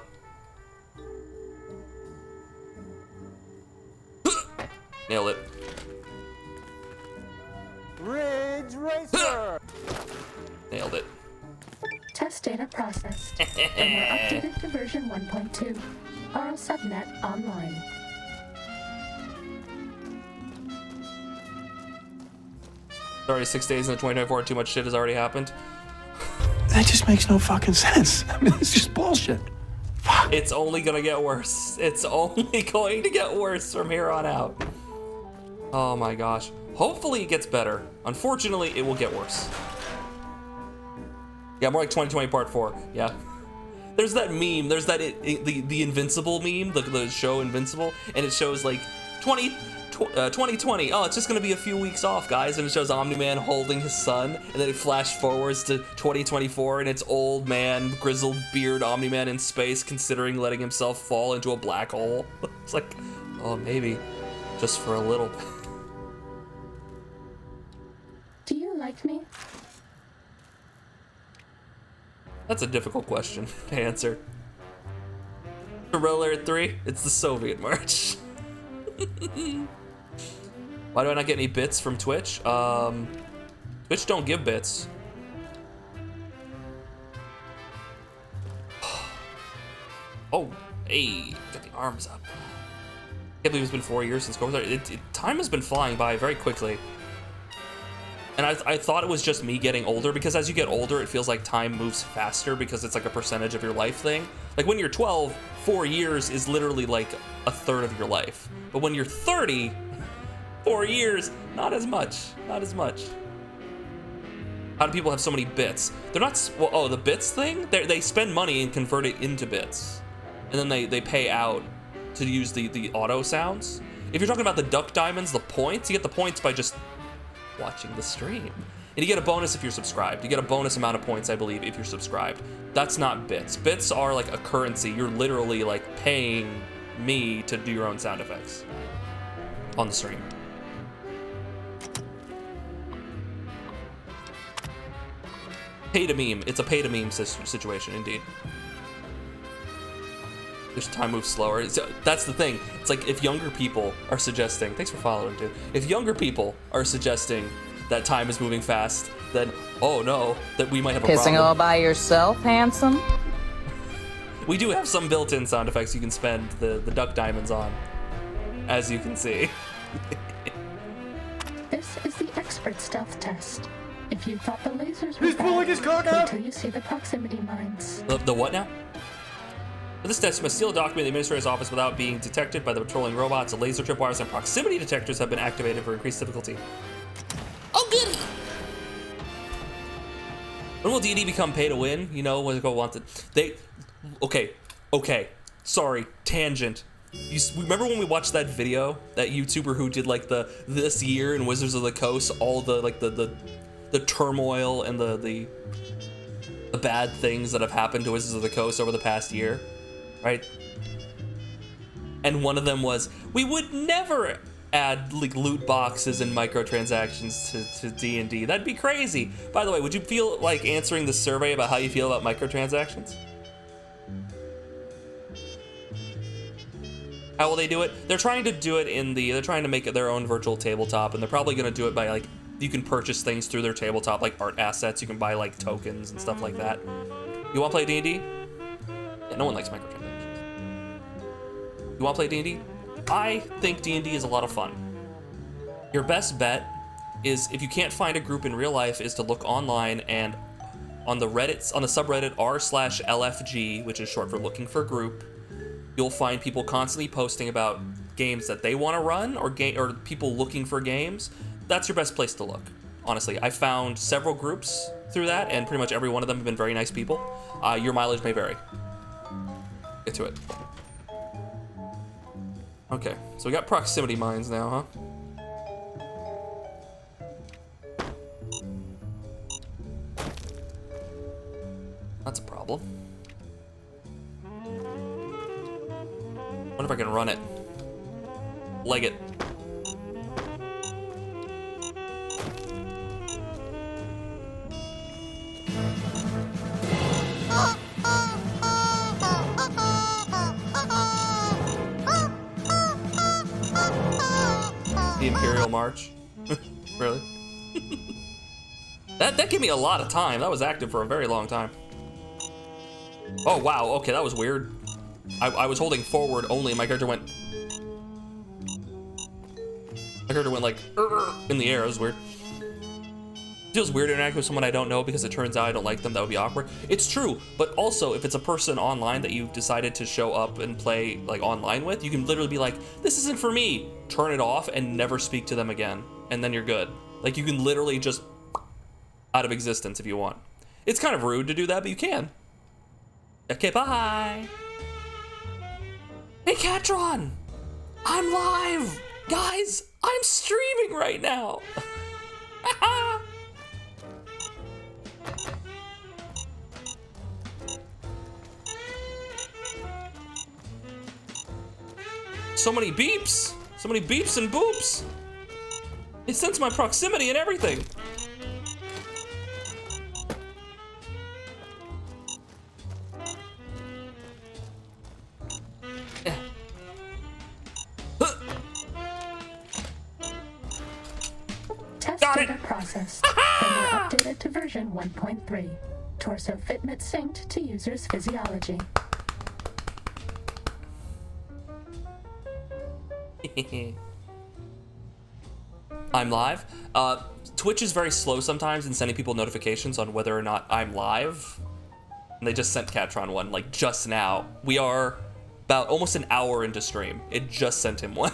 it. Ridge Racer! Nailed it. Test data processed. Firmware updated to version 1.2. RL subnet online. Sorry, 6 days into 2024, too much shit has already happened. That just makes no fucking sense. I mean, it's just bullshit. Fuck. It's only gonna get worse. It's only going to get worse from here on out. Oh my gosh. Hopefully it gets better. Unfortunately, it will get worse. Yeah, more like 2020 Part 4. Yeah. There's that meme. There's that the Invincible meme, the show Invincible, and it shows like 2020. Oh, it's just gonna be a few weeks off, guys, and it shows Omni-Man holding his son, and then it flash forwards to 2024, and it's old man, grizzled beard Omni-Man in space, considering letting himself fall into a black hole. It's like, oh, maybe, just for a little. Do you like me? That's a difficult question to answer. Rebel Alert 3, it's the Soviet March. Why do I not get any bits from Twitch? Twitch don't give bits. Oh, hey, got the arms up. I can't believe it's been 4 years since COVID. Time has been flying by very quickly. And I thought it was just me getting older, because as you get older, it feels like time moves faster because it's like a percentage of your life thing. Like when you're 12, 4 years is literally like a third of your life. But when you're 30, 4 years, not as much, not as much. How do people have so many bits? They're not, well, oh, the bits thing? They spend money and convert it into bits. And then they pay out to use the auto sounds. If you're talking about the duck diamonds, the points, you get the points by just watching the stream. And you get a bonus if you're subscribed. You get a bonus amount of points, I believe, if you're subscribed. That's not bits. Bits are like a currency. You're literally like paying me to do your own sound effects on the stream. Pay to meme. It's a pay to meme situation, indeed. There's time moves slower. That's the thing. It's like if younger people are suggesting, thanks for following, dude. If younger people are suggesting that time is moving fast, then, oh no, that we might have a problem. Pissing all by yourself, handsome? We do have some built-in sound effects you can spend the duck diamonds on, as you can see. This is the expert stealth test. If you thought the lasers were He's pulling his car down! until you see the proximity mines. The what now? For this test, you must steal a document in the administrator's office without being detected by the patrolling robots. The laser tripwires and proximity detectors have been activated for increased difficulty. Oh, goody! When will D&D become pay to win? You know, when they go wanted. Okay. Sorry, tangent. You remember when we watched that video, that YouTuber who did like this year in Wizards of the Coast, all the like the turmoil and the bad things that have happened to Wizards of the Coast over the past year, right? And one of them was, we would never add like loot boxes and microtransactions to D&D. That'd be crazy. By the way, would you feel like answering the survey about how you feel about microtransactions? How will they do it? They're trying to do it they're trying to make it their own virtual tabletop, and they're probably gonna do it by like, you can purchase things through their tabletop, like art assets. You can buy like tokens and stuff like that. You wanna play D&D? Yeah, no one likes microtransactions. You wanna play D&D? I think D&D is a lot of fun. Your best bet is, if you can't find a group in real life, is to look online and on the subreddit r/LFG, which is short for looking for group, you'll find people constantly posting about games that they want to run or people looking for games. That's your best place to look. Honestly, I found several groups through that, and pretty much every one of them have been very nice people. Your mileage may vary. Get to it. Okay, so we got proximity mines now, huh? That's a problem. What if I can run it? Leg it. March. Really? That gave me a lot of time. That was active for a very long time. Oh, wow. Okay, that was weird. I was holding forward only. My character went... like, in the air. It was weird. It feels weird interacting with someone I don't know because it turns out I don't like them. That would be awkward. It's true, but also if it's a person online that you've decided to show up and play like online with, you can literally be like, this isn't for me. Turn it off and never speak to them again. And then you're good. Like you can literally just out of existence if you want. It's kind of rude to do that, but you can. Okay, bye. Hey, Catron! I'm live! Guys, I'm streaming right now! So many beeps! So many beeps and boops! It sense my proximity and everything! Test data processed. Firmware updated to version 1.3. Torso fitment synced to user's physiology. I'm live. Twitch is very slow sometimes in sending people notifications on whether or not I'm live. And they just sent Catron one, like just now. We are about almost an hour into stream. It just sent him one.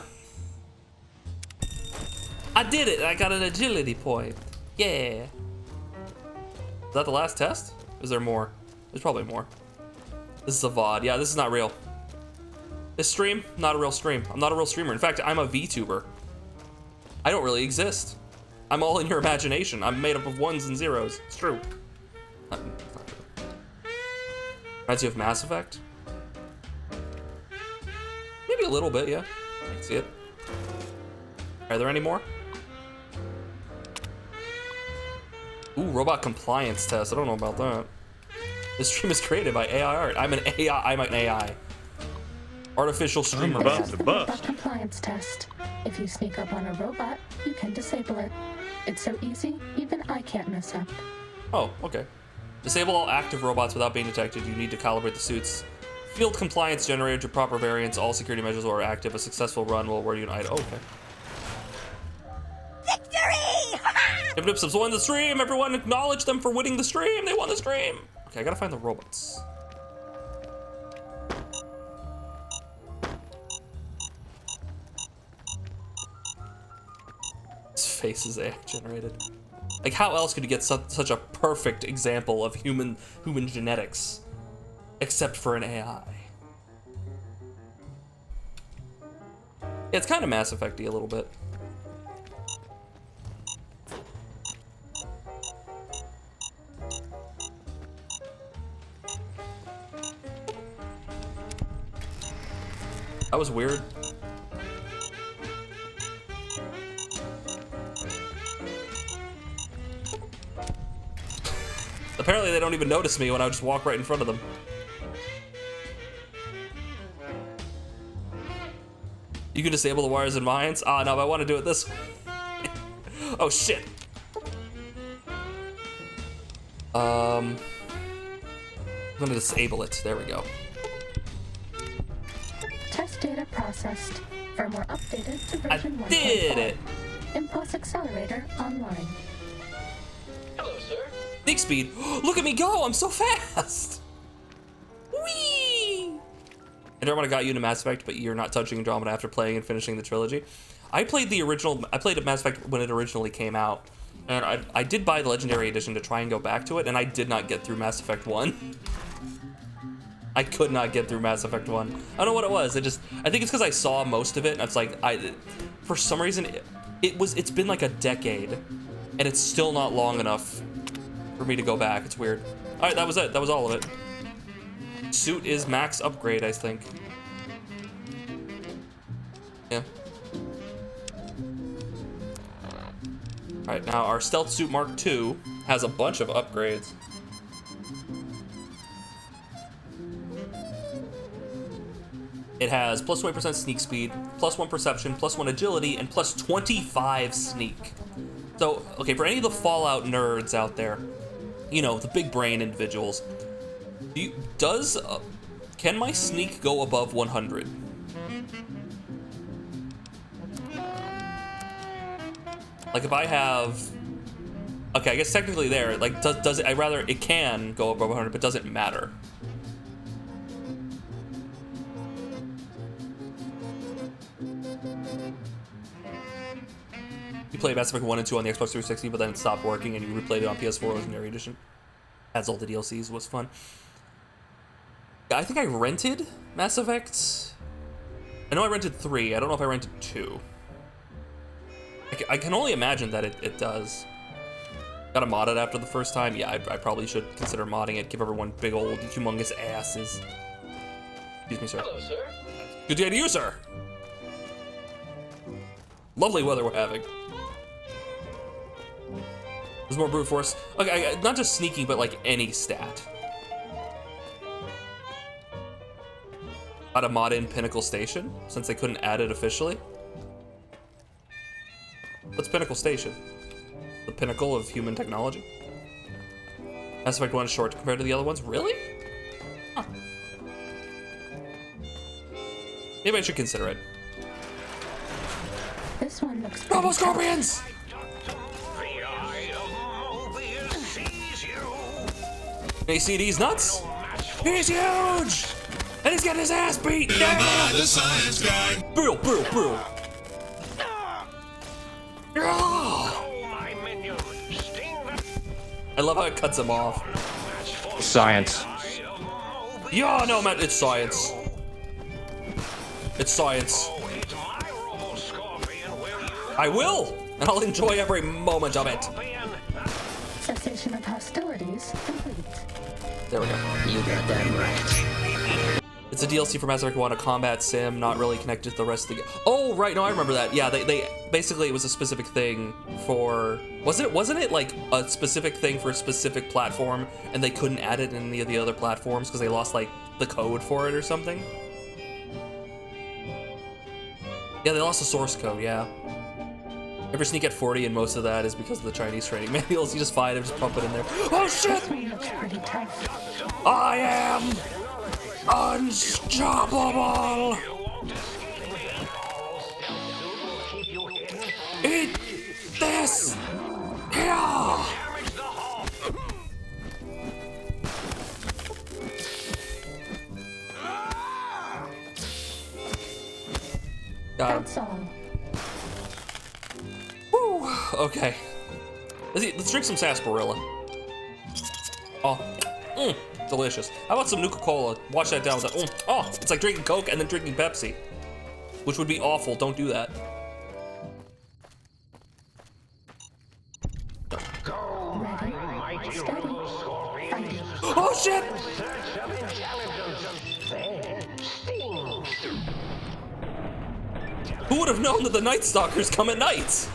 I did it! I got an agility point. Yeah. Is that the last test? Is there more? There's probably more. This is a VOD. Yeah, this is not real. This stream, not a real stream. I'm not a real streamer. In fact, I'm a VTuber. I don't really exist. I'm all in your imagination. I'm made up of ones and zeros. It's true. Reminds you of Mass Effect? Maybe a little bit, yeah. I can see it. Are there any more? Ooh, robot compliance test. I don't know about that. This stream is created by AI art. I'm an AI. Artificial streamer. Robot compliance test. If you sneak up on a robot, you can disable it. It's so easy, even I can't mess up. Oh, okay. Disable all active robots without being detected. You need to calibrate the suits. Field compliance generated to proper variants. All security measures are active. A successful run will award you an item. Oh, okay. Victory! Subs won the stream. Everyone acknowledge them for winning the stream. They won the stream. Okay, I gotta find the robots. His face is AI generated. Like, how else could you get such a perfect example of human genetics, except for an AI? Yeah, it's kind of Mass Effect-y a little bit. That was weird. Apparently they don't even notice me when I just walk right in front of them. You can disable the wires and mines? Ah, no, I want to do it this way. Oh, shit. I'm gonna disable it. There we go. Test data processed. Firmware updated to version 1.5. I did it! Impulse accelerator online. Hello, sir. Sneak speed. Look at me go! I'm so fast! Whee! I don't want to got you into Mass Effect, but you're not touching Andromeda after playing and finishing the trilogy. I played Mass Effect when it originally came out, and I did buy the Legendary Edition to try and go back to it, and I did not get through Mass Effect 1. I could not get through Mass Effect 1. I don't know what it was. I think it's because I saw most of it, and it's like, for some reason, it's been like a decade, and it's still not long enough for me to go back. It's weird. All right, that was it. That was all of it. Suit is max upgrade, I think. Yeah. All right, now our Stealth Suit Mark II has a bunch of upgrades. It has plus 20% sneak speed, plus 1 perception, plus 1 agility, and plus 25 sneak. So, okay, for any of the Fallout nerds out there, you know, the big brain individuals, can my sneak go above 100? Like if I have, okay, I guess technically there, like does it, it can go above 100, but doesn't matter. You played Mass Effect 1 and 2 on the Xbox 360, but then it stopped working and you replayed it on PS4 Legendary Edition. Adds all the DLCs, was fun. Yeah, I think I rented Mass Effect. I know I rented 3, I don't know if I rented 2. I can only imagine that it does. Gotta mod it after the first time? Yeah, I probably should consider modding it, give everyone big old humongous asses. Excuse me, sir. Hello, sir. Good day to you, sir. Lovely weather we're having. There's more brute force. Okay, not just sneaking, but like any stat. Gotta mod in Pinnacle Station, since they couldn't add it officially. What's Pinnacle Station? The pinnacle of human technology? Mass Effect 1 is short compared to the other ones? Really? Huh. Maybe I should consider it. This one looks Robo Scorpions! Can you see these nuts? He's huge! And he's getting his ass beat! Yeah! The science guy. Brutal. I love how it cuts him off. Science. Yeah, no, man, it's science. It's science. I will, and I'll enjoy every moment of it. Cessation of hostilities complete. There we go. You got that right. It's a DLC for Mass Effect 1, a combat sim, not really connected to the rest of the game. Oh, right, no, I remember that. Yeah, they basically, it was a specific thing for, wasn't it like a specific thing for a specific platform, and they couldn't add it in any of the other platforms because they lost like the code for it or something? Yeah, they lost the source code, yeah. Ever sneak at 40, and most of that is because of the Chinese training manuals. You just find it, just pump it in there. Oh shit! I am unstoppable! Eat this! Yeah! That's all. Whew, okay. Let's drink some sarsaparilla. Oh, delicious. How about some Nuka-Cola? Wash that down with that. Oh, it's like drinking Coke and then drinking Pepsi, which would be awful. Don't do that. Oh shit! Who would have known that the Night Stalkers come at night?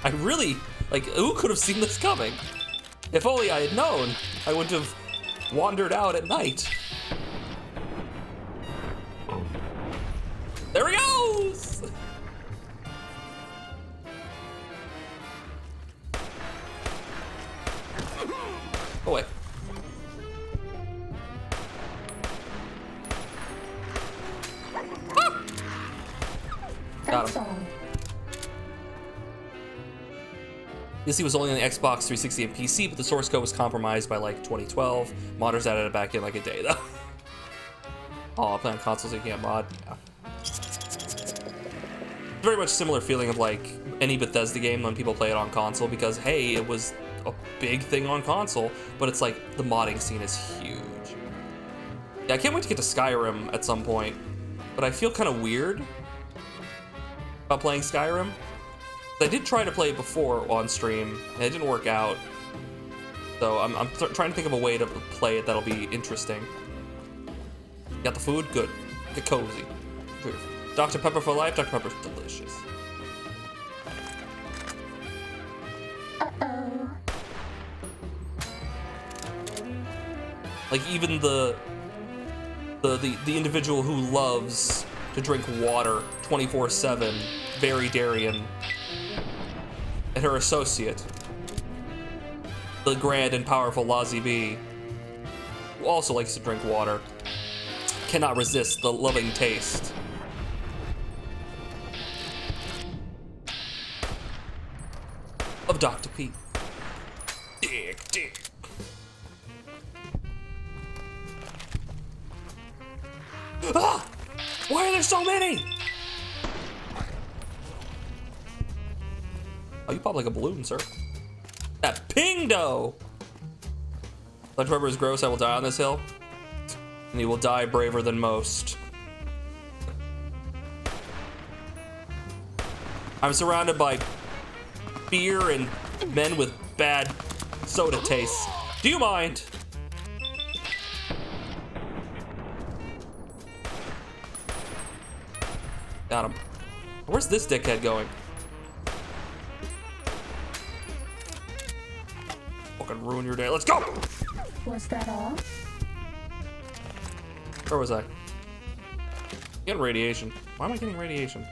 I really, like, who could have seen this coming? If only I had known, I wouldn't have wandered out at night. There he goes! Oh wait. Ah! Got him. This was only on the Xbox 360 and PC, but the source code was compromised by like 2012. Modders added it back in like a day though. Oh, I'm playing on consoles, you can't mod. Yeah. Very much similar feeling of like any Bethesda game when people play it on console, because hey, it was a big thing on console, but it's like the modding scene is huge. Yeah, I can't wait to get to Skyrim at some point, but I feel kind of weird about playing Skyrim. I did try to play it before on stream, and it didn't work out. So I'm trying to think of a way to play it that'll be interesting. Got the food? Good. Get cozy. Dr. Pepper for life. Dr. Pepper's delicious. Uh-oh. Like even the individual who loves to drink water 24/7, Very Darian, and her associate, the grand and powerful Lazy B, who also likes to drink water, cannot resist the loving taste of Dr. P. Dick. Ah! Why are there so many? Oh, you pop like a balloon, sir. That pingdo! Lunch rubber is gross, I will die on this hill. And you will die braver than most. I'm surrounded by beer and men with bad soda tastes. Do you mind? Got him. Where's this dickhead going? Fucking ruin your day. Let's go! Was that all? Where was I? Getting radiation. Why am I getting radiation?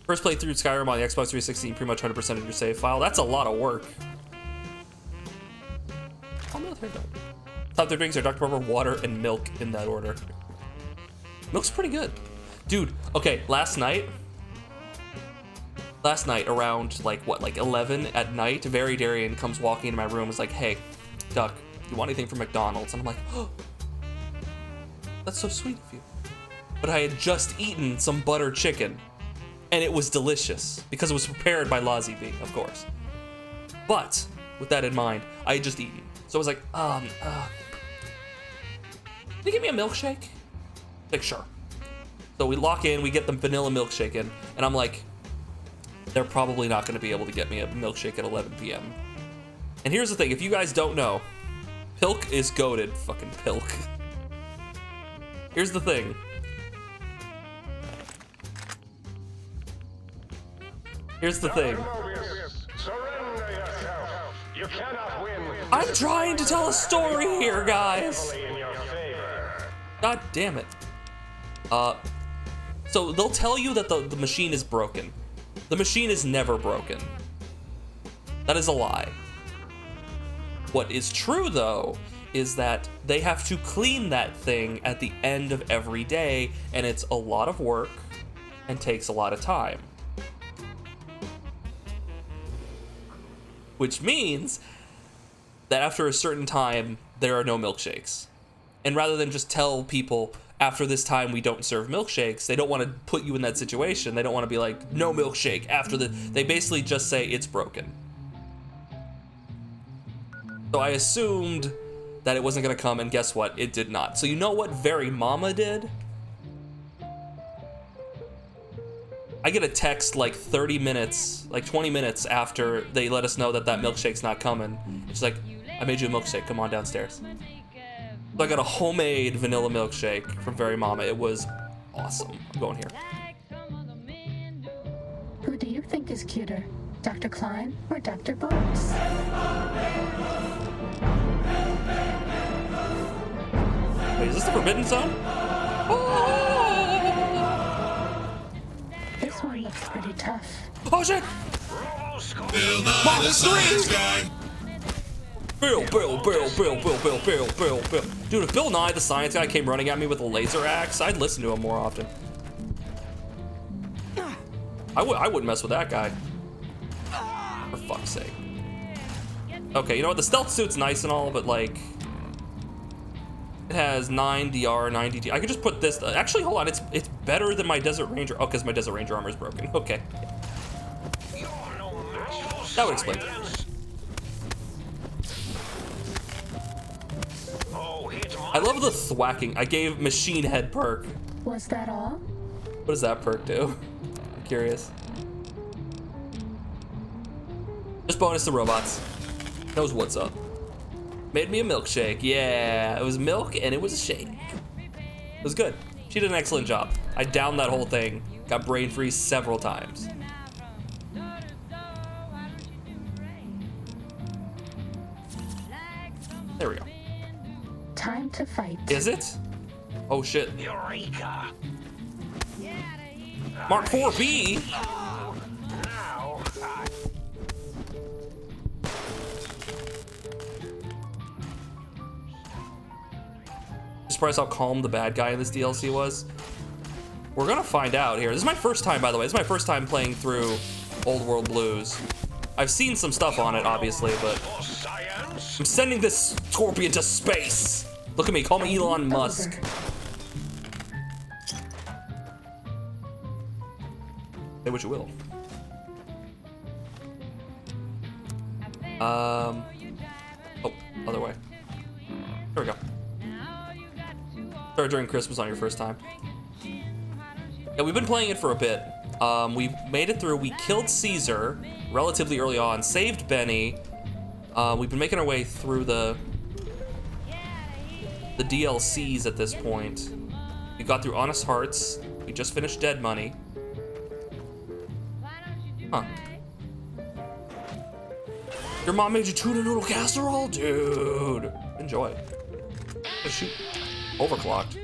First playthrough Skyrim on the Xbox 360, pretty much 100% of your save file. That's a lot of work. Oh, no, there you go. Top 3 drinks are Dr. Pepper, water, and milk in that order. Milk's pretty good. Dude, okay, last night around like 11 at night, Very Darian comes walking into my room and is like, hey, Duck, you want anything from McDonald's? And I'm like, oh, that's so sweet of you. But I had just eaten some butter chicken and it was delicious because it was prepared by Lazy B, of course. But with that in mind, I had just eaten. So I was like, can you give me a milkshake? Like, sure. So we lock in, we get the vanilla milkshake in, and I'm like, they're probably not gonna be able to get me a milkshake at 11 p.m. And here's the thing, if you guys don't know, Pilk is goated, fucking Pilk. Here's the thing. Here's the thing. I'm trying to tell a story here, guys. God damn it. So they'll tell you that the machine is broken. The machine is never broken. That is a lie. What is true, though, is that they have to clean that thing at the end of every day, and it's a lot of work and takes a lot of time. Which means that after a certain time, there are no milkshakes. And rather than just tell people, after this time we don't serve milkshakes, they don't want to put you in that situation. They don't want to be like, no milkshake after the... They basically just say it's broken. So I assumed that it wasn't going to come, and guess what? It did not. So you know what Very Mama did? I get a text like 30 minutes, like 20 minutes after they let us know that that milkshake's not coming. It's like, I made you a milkshake, come on downstairs. So I got a homemade vanilla milkshake from Very Mama. It was awesome. I'm going here. Who do you think is cuter, Dr. Klein or Dr. Boris? Wait, is this the Forbidden Zone? This one looks pretty tough. Oh shit! Bill Nye the Science Guy. Bill. Dude, if Bill Nye the Science Guy came running at me with a laser axe, I'd listen to him more often. I wouldn't mess with that guy. For fuck's sake. Okay, you know what? The stealth suit's nice and all, but like... It has 9 DR, 9 DT. I could just put this... Actually, hold on. It's better than my Desert Ranger. Oh, because my Desert Ranger armor is broken. Okay. That would explain it. I love the thwacking. I gave Machine Head perk. Was that all? What does that perk do? I'm curious. Just bonus to robots. Knows what's up. Made me a milkshake. Yeah, it was milk and it was a shake. It was good. She did an excellent job. I downed that whole thing. Got brain freeze several times. There we go. Time to fight. Is it? Oh shit. Eureka! Mark 4B? Now, Surprised how calm the bad guy in this DLC was. We're gonna find out here. This is my first time, by the way. This is my first time playing through Old World Blues. I've seen some stuff on it, obviously, but I'm sending this scorpion to space. Look at me, call me Elon Musk. Say what you will. Oh, other way. There we go. Started during Christmas on your first time. Yeah, we've been playing it for a bit. We made it through. We killed Caesar relatively early on, saved Benny. We've been making our way through the DLCs at this point. We got through Honest Hearts. We just finished Dead Money. Huh. Your mom made you tuna noodle casserole? Dude. Enjoy. Oh, shoot. Overclocked.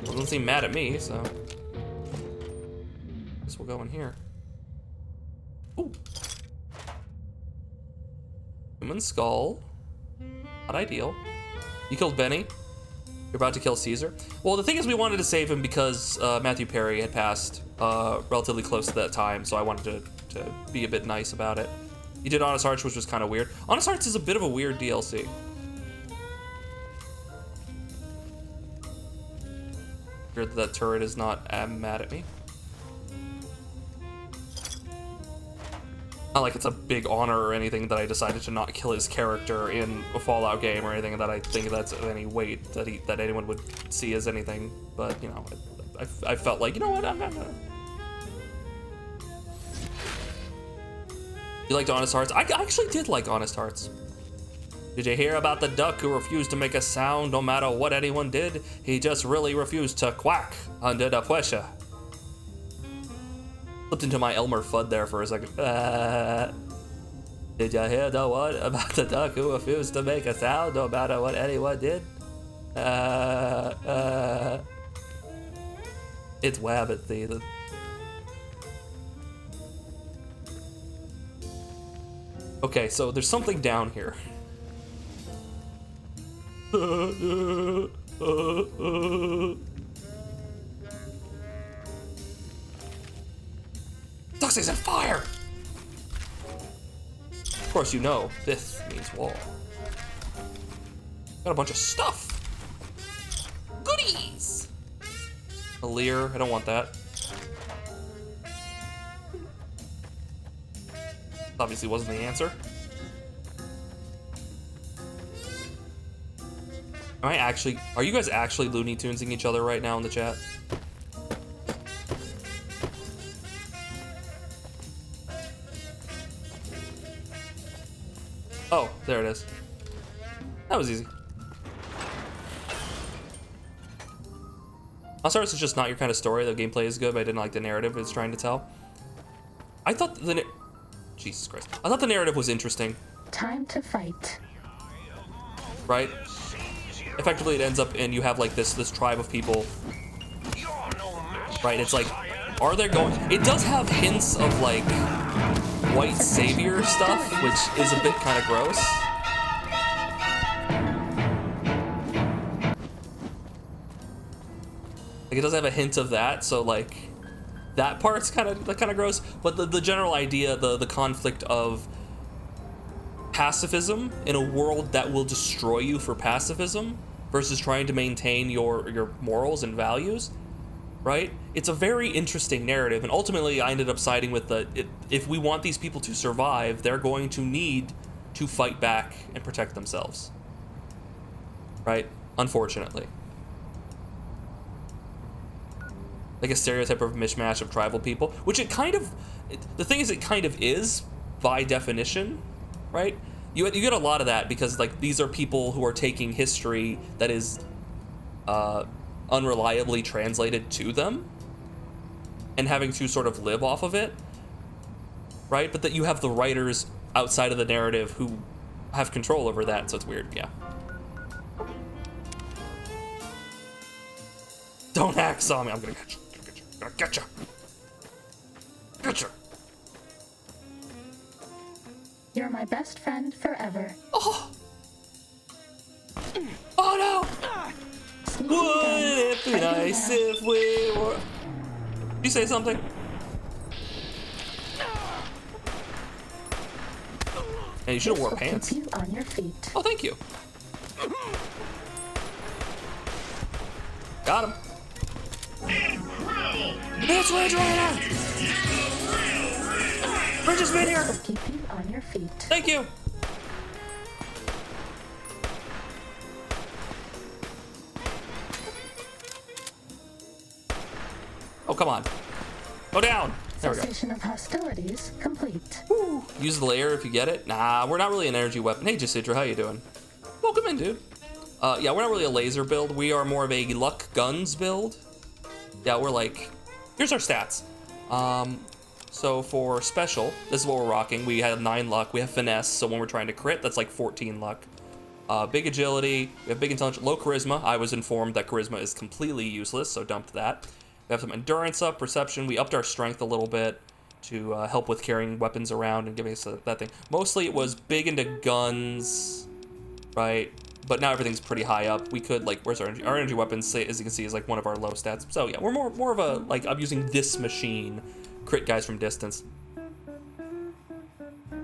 Doesn't seem mad at me, so. Guess we'll go in here. Ooh. Human skull. Not ideal. You killed Benny. You're about to kill Caesar. Well, the thing is, we wanted to save him because Matthew Perry had passed relatively close to that time, so I wanted to be a bit nice about it. You did Honest Hearts, which was kind of weird. Honest Hearts is a bit of a weird DLC. Weird that turret is not mad at me. Not like it's a big honor or anything that I decided to not kill his character in a Fallout game or anything that I think that's of any weight that anyone would see as anything. But, you know, I felt like, you know what, I'm not gonna... You liked Honest Hearts? I actually did like Honest Hearts. Did you hear about the duck who refused to make a sound no matter what anyone did? He just really refused to quack under the pressure. Slipped into my Elmer Fudd there for a second. Did you hear the one about the duck who refused to make a sound no matter what anyone did? It's wabbit season. Okay, so there's something down here. Duxie's on fire! Of course, you know, this means wall. Got a bunch of stuff. Goodies! A leer, I don't want that. Obviously wasn't the answer. Are you guys actually Looney Tunesing each other right now in the chat? Oh, there it is. That was easy. Honest Hearts is just not your kind of story. The gameplay is good, but I didn't like the narrative it's trying to tell. I thought Jesus Christ. I thought the narrative was interesting. Time to fight. Right? Effectively, it ends up and you have like this tribe of people. Right? It's like, are there going? It does have hints of like white savior stuff, which is a bit kind of gross. Like it does have a hint of that, so like that part's kind of gross. But the general idea, the conflict of pacifism in a world that will destroy you for pacifism versus trying to maintain your morals and values, right? It's a very interesting narrative, and ultimately I ended up siding with if we want these people to survive, they're going to need to fight back and protect themselves, right? Unfortunately. Like a stereotype of mishmash of tribal people, which the thing is, it kind of is by definition, right? You get a lot of that because like these are people who are taking history that is unreliably translated to them and having to sort of live off of it, right? But that you have the writers outside of the narrative who have control over that, so it's weird, yeah. Don't hacksaw me, I'm gonna get you, I'm gonna get you. Get you. You're my best friend forever. Oh! Oh no! Would it be nice if we were... Did you say something? And you should have wore pants. Keep you on your feet. Oh, thank you. Got him. It's Ridge Rider! Ridge has been here! Keep you on your feet. Thank you! Oh, come on. Go down! There we go. Cessation of hostilities complete. Woo. Use the layer if you get it. Nah, we're not really an energy weapon. Hey, Jasidra, how you doing? Welcome in, dude. Yeah, we're not really a laser build. We are more of a luck guns build. Yeah, we're like... Here's our stats. So for special, this is what we're rocking. We have 9 luck. We have finesse, so when we're trying to crit, that's like 14 luck. Big agility. We have big intelligence. Low charisma. I was informed that charisma is completely useless, so dumped that. We have some endurance up, perception. We upped our strength a little bit to help with carrying weapons around and giving us that thing. Mostly it was big into guns, right? But now everything's pretty high up. We could, like, where's our energy? Our energy weapons, as you can see, is like one of our low stats. So yeah, we're more of a, like, I'm using this machine, crit guys from distance.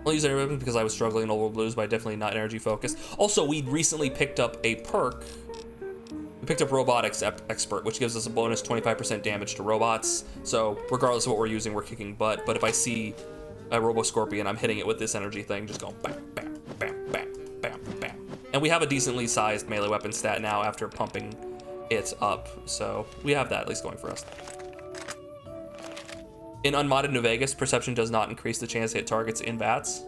I'll use energy weapons because I was struggling in Old World Blues, but I definitely not energy focused. Also, we recently picked up a perk. We picked up Robotics Expert, which gives us a bonus 25% damage to robots. So regardless of what we're using, we're kicking butt. But if I see a Robo Scorpion, I'm hitting it with this energy thing, just going bam, bam, bam, bam, bam, bam. And we have a decently sized melee weapon stat now after pumping it up. So we have that at least going for us. In unmodded New Vegas, perception does not increase the chance to hit targets in bats.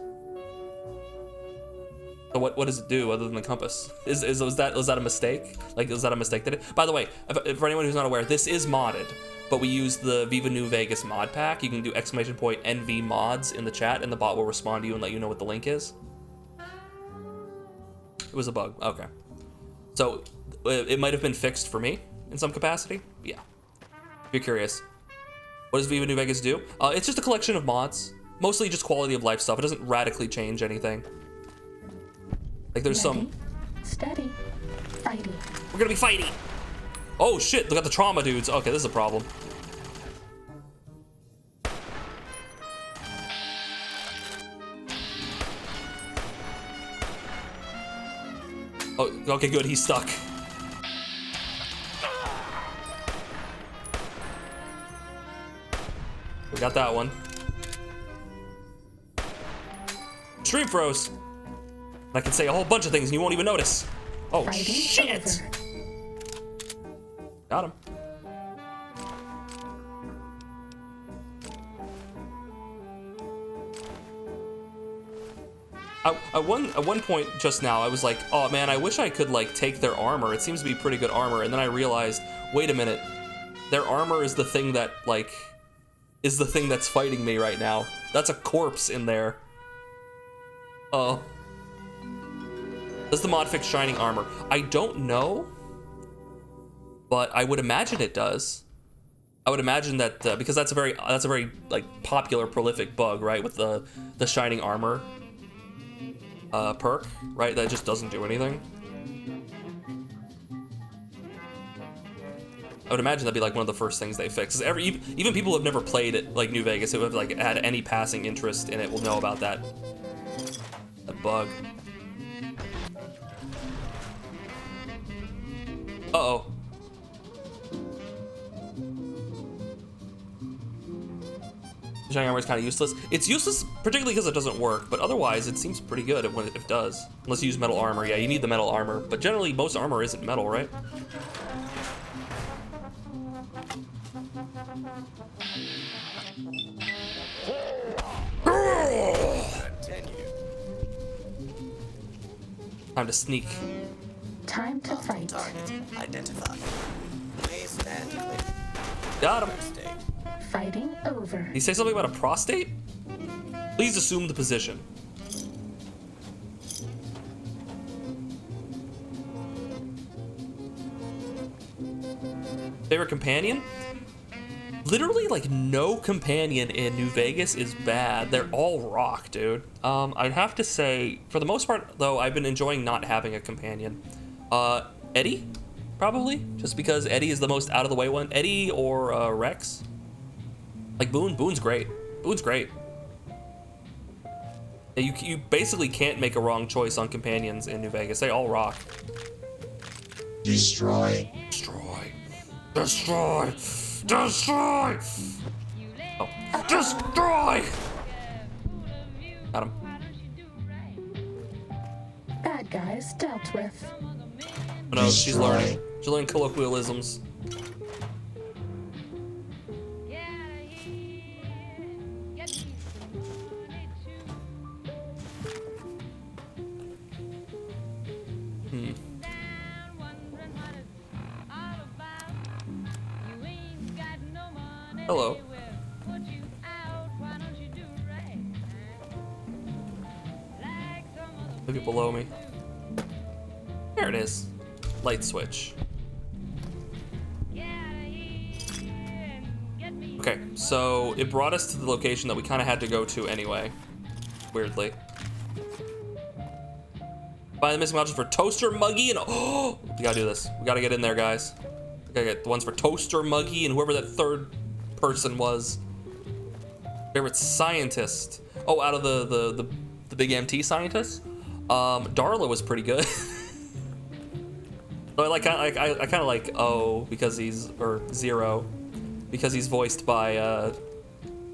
So what does it do other than the compass? Was that a mistake? Like, is that a mistake that it? By the way, for anyone who's not aware, this is modded, but we use the Viva New Vegas mod pack. You can do !NV mods in the chat, and the bot will respond to you and let you know what the link is. It was a bug. Okay. So it might have been fixed for me in some capacity. Yeah. If you're curious, what does Viva New Vegas do? It's just a collection of mods, mostly just quality of life stuff. It doesn't radically change anything. Like there's Ready, some... Steady. Fighting. We're gonna be fighting. Oh shit, look at the trauma dudes. Okay, this is a problem. Oh, okay, good, he's stuck. We got that one. Stream froze. I can say a whole bunch of things and you won't even notice. Oh, Fighting shit! over. Got him. At one point just now, I was like, oh man, I wish I could like take their armor. It seems to be pretty good armor. And then I realized, wait a minute, their armor is the thing that like, is the thing that's fighting me right now. That's a corpse in there. Oh. Does the mod fix shining armor? I don't know, but I would imagine it does. I would imagine that because that's a very like popular prolific bug, right? With the shining armor perk, right? That just doesn't do anything. I would imagine that'd be like one of the first things they fix. Even people who have never played it, like New Vegas, who have like had any passing interest in it, will know about that bug. Uh-oh. Shining armor is kind of useless. It's useless particularly because it doesn't work, but otherwise it seems pretty good when it does. Unless you use metal armor. Yeah, you need the metal armor, but generally most armor isn't metal, right? Time to sneak. Time to fight. Target identified. Please stand clear. Got him. Fighting over. Did he say something about a prostate? Please assume the position. companion. Literally, like, no companion in New Vegas is bad. They're all rock, dude. I'd have to say, for the most part, though, I've been enjoying not having a companion. Eddie? Probably, just because Eddie is the most out of the way one. Eddie or Rex. Like Boone. Boone's great. Boone's great. You basically can't make a wrong choice on companions in New Vegas. They all rock. Destroy. Destroy. Destroy. Destroy. Oh, destroy. Got him. Bad guys dealt with. Oh, no, she's learning. She's learning colloquialisms. Hello. Look at below me. There it is. Light switch. Okay, so it brought us to the location that we kind of had to go to anyway. Weirdly. Find the missing options for Toaster, Muggy, and oh, we gotta do this. We gotta get in there, guys. We gotta get the ones for Toaster, Muggy, and whoever that third person was. Favorite scientist. Oh, out of the big MT scientist. Darla was pretty good. So I kind of like O because he's Zero because he's voiced by the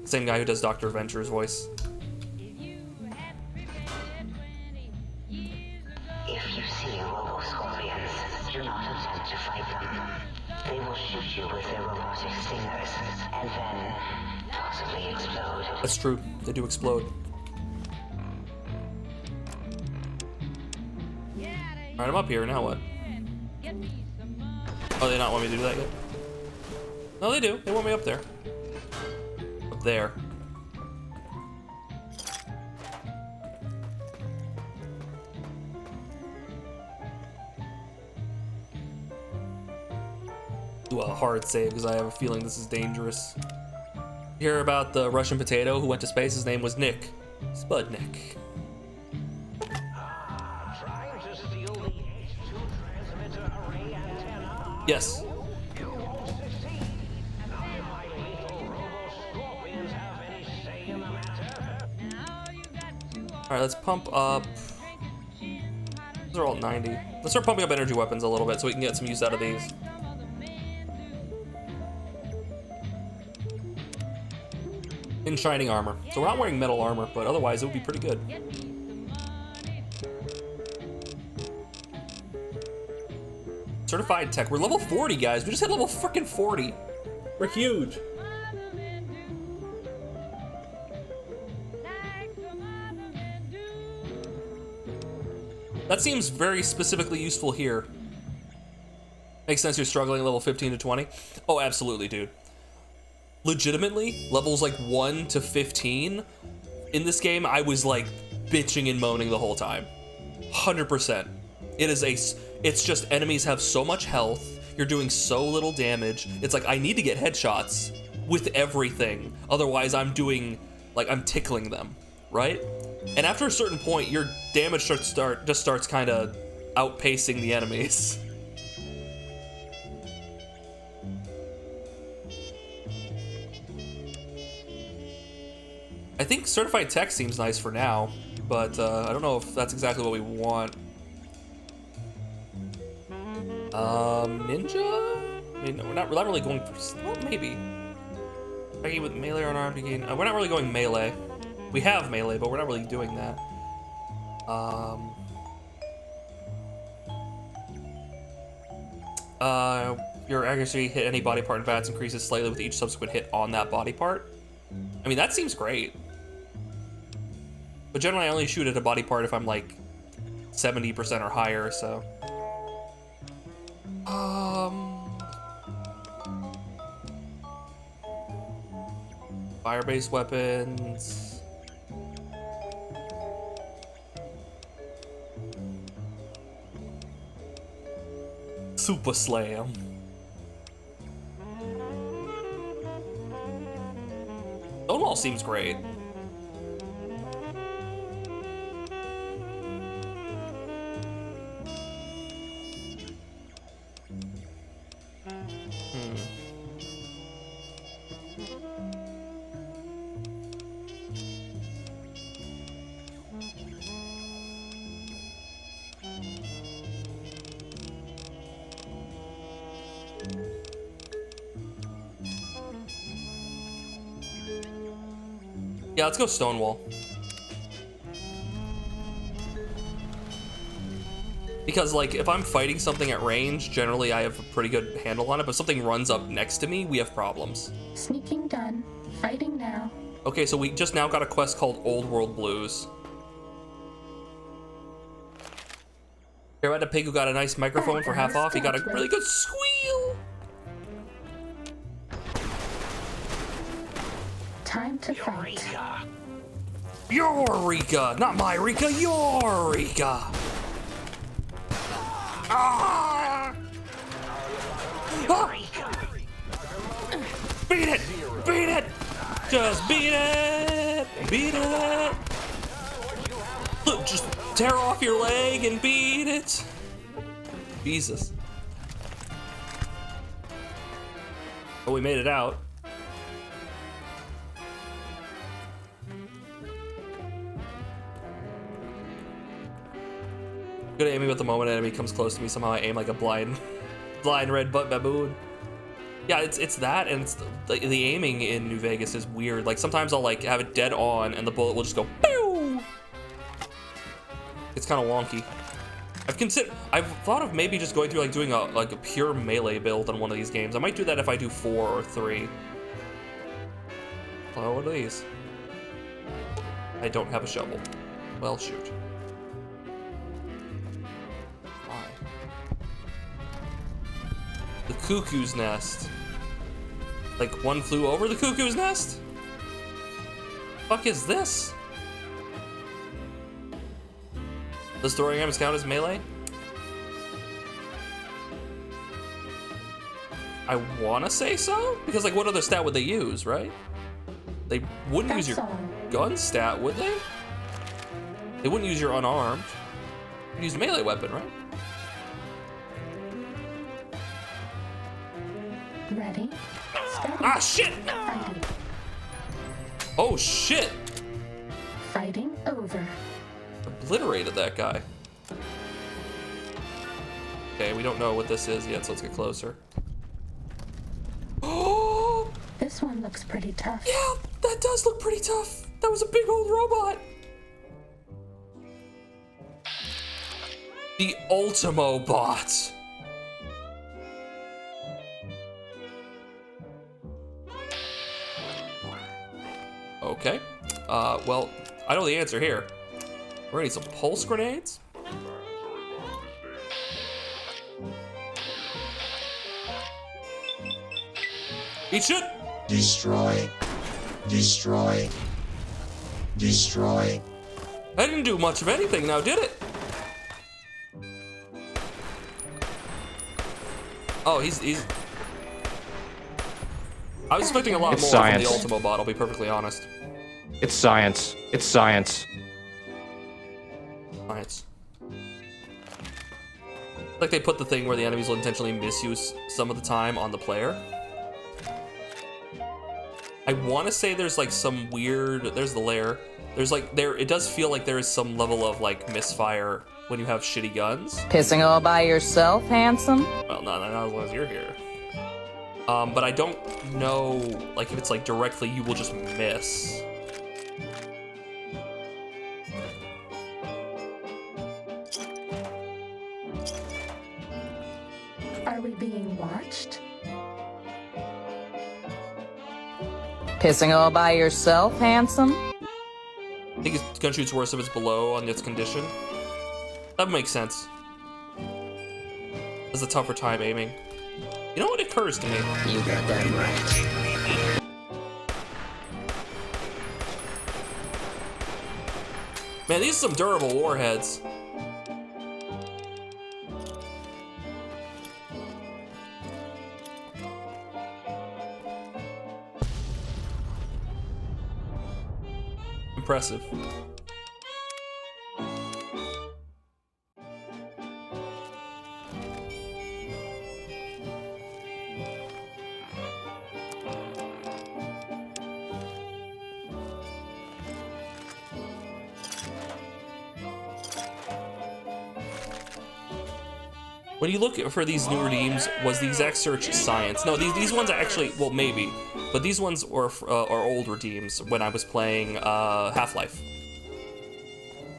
same guy who does Dr. Venture's voice. If you see Robo-Scorpions, do not attempt to fight them. They will shoot you with their robotic stingers, and then possibly explode. That's true. They do explode. Alright, I'm up here. Now what? Oh, they not want me to do that yet? No, they do. They want me up there. Up there. Do a hard save because I have a feeling this is dangerous. Hear about the Russian potato who went to space? His name was Nick. Spudnik. Trying to steal the H2 transmitter array antenna. Yes. You won't succeed. None of my lethal Robo-Scorpions have any say in the matter. Alright, let's pump up. These are all 90. Let's start pumping up energy weapons a little bit so we can get some use out of these. In shining armor. So we're not wearing metal armor, but otherwise it would be pretty good. Certified tech. We're level 40, guys. We just hit level freaking 40. We're huge. That seems very specifically useful here. Makes sense you're struggling level 15 to 20. Oh, absolutely, dude. Legitimately, levels like 1 to 15 in this game, I was like bitching and moaning the whole time. 100%. It's just enemies have so much health, you're doing so little damage. It's like I need to get headshots with everything. Otherwise I'm tickling them, right? And after a certain point, your damage just starts kind of outpacing the enemies. I think certified tech seems nice for now, but I don't know if that's exactly what we want. Ninja? I mean, we're not really going for, well, maybe. Attacking with melee or unarmed again. We're not really going melee. We have melee, but we're not really doing that. Your accuracy hit any body part in bats increases slightly with each subsequent hit on that body part. I mean, that seems great. But generally, I only shoot at a body part if I'm like 70% or higher, so. Fire-based weapons. Super Slam. Stonewall seems great. Yeah, let's go Stonewall. Because, like, if I'm fighting something at range, generally I have a pretty good handle on it, but if something runs up next to me, we have problems. Sneaking done. Fighting now. Okay, so we just now got a quest called Old World Blues. Here, I had a pig who got a nice microphone for half off. He got a really good squeal. Time to fight. Eureka! Not my Rika, Eureka! Ah! Ah! Beat it! Beat it! Just beat it! Beat it! Look, just tear off your leg and beat it! Jesus. Oh, we made it out. Good aiming with the moment an enemy comes close to me. Somehow I aim like a blind red butt baboon. Yeah, it's that, and it's the aiming in New Vegas is weird. Like sometimes I'll like have it dead on, and the bullet will just go pew. It's kind of wonky. I've thought of maybe just going through like doing a pure melee build on one of these games. I might do that if I do 4 or 3. Oh, what are these? I don't have a shovel. Well, shoot. The cuckoo's nest. Like one flew over the cuckoo's nest? Fuck is this? Does throwing items count as melee? I wanna say so? Because like what other stat would they use, right? They wouldn't use your gun stat, would they? They wouldn't use your unarmed. They'd use melee weapon, right? Ready? Steady. Ah, shit! Fighting. Oh, shit! Fighting over. Obliterated that guy. Okay, we don't know what this is yet, so let's get closer. Oh! This one looks pretty tough. Yeah, that does look pretty tough. That was a big old robot. The Ultimo bot. Okay. Well, I know the answer here. We're gonna need some pulse grenades. Eat shit! Destroy. Destroy. Destroy. That didn't do much of anything now, did it? Oh, he's... I was expecting a lot It's more science. from the Ultimo bot, I'll be perfectly honest. It's science. It's science. Science. Like they put the thing where the enemies will intentionally misuse some of the time on the player. I want to say there's like some weird... There's the lair. There's like... It does feel like there is some level of like misfire when you have shitty guns. Pissing all by yourself, handsome? Well, not as long as you're here. But I don't know, like, if it's, like, directly, you will just miss. Are we being watched? Pissing all by yourself, handsome? I think its gun shoots worse if it's below on its condition. That makes sense. It's a tougher time aiming. You know what occurs to me? You got that right. Man, these are some durable warheads. impressive. When you look for these new redeems, was the exact search science? No, these ones are actually, well, maybe, but these ones are old redeems when I was playing Half-Life.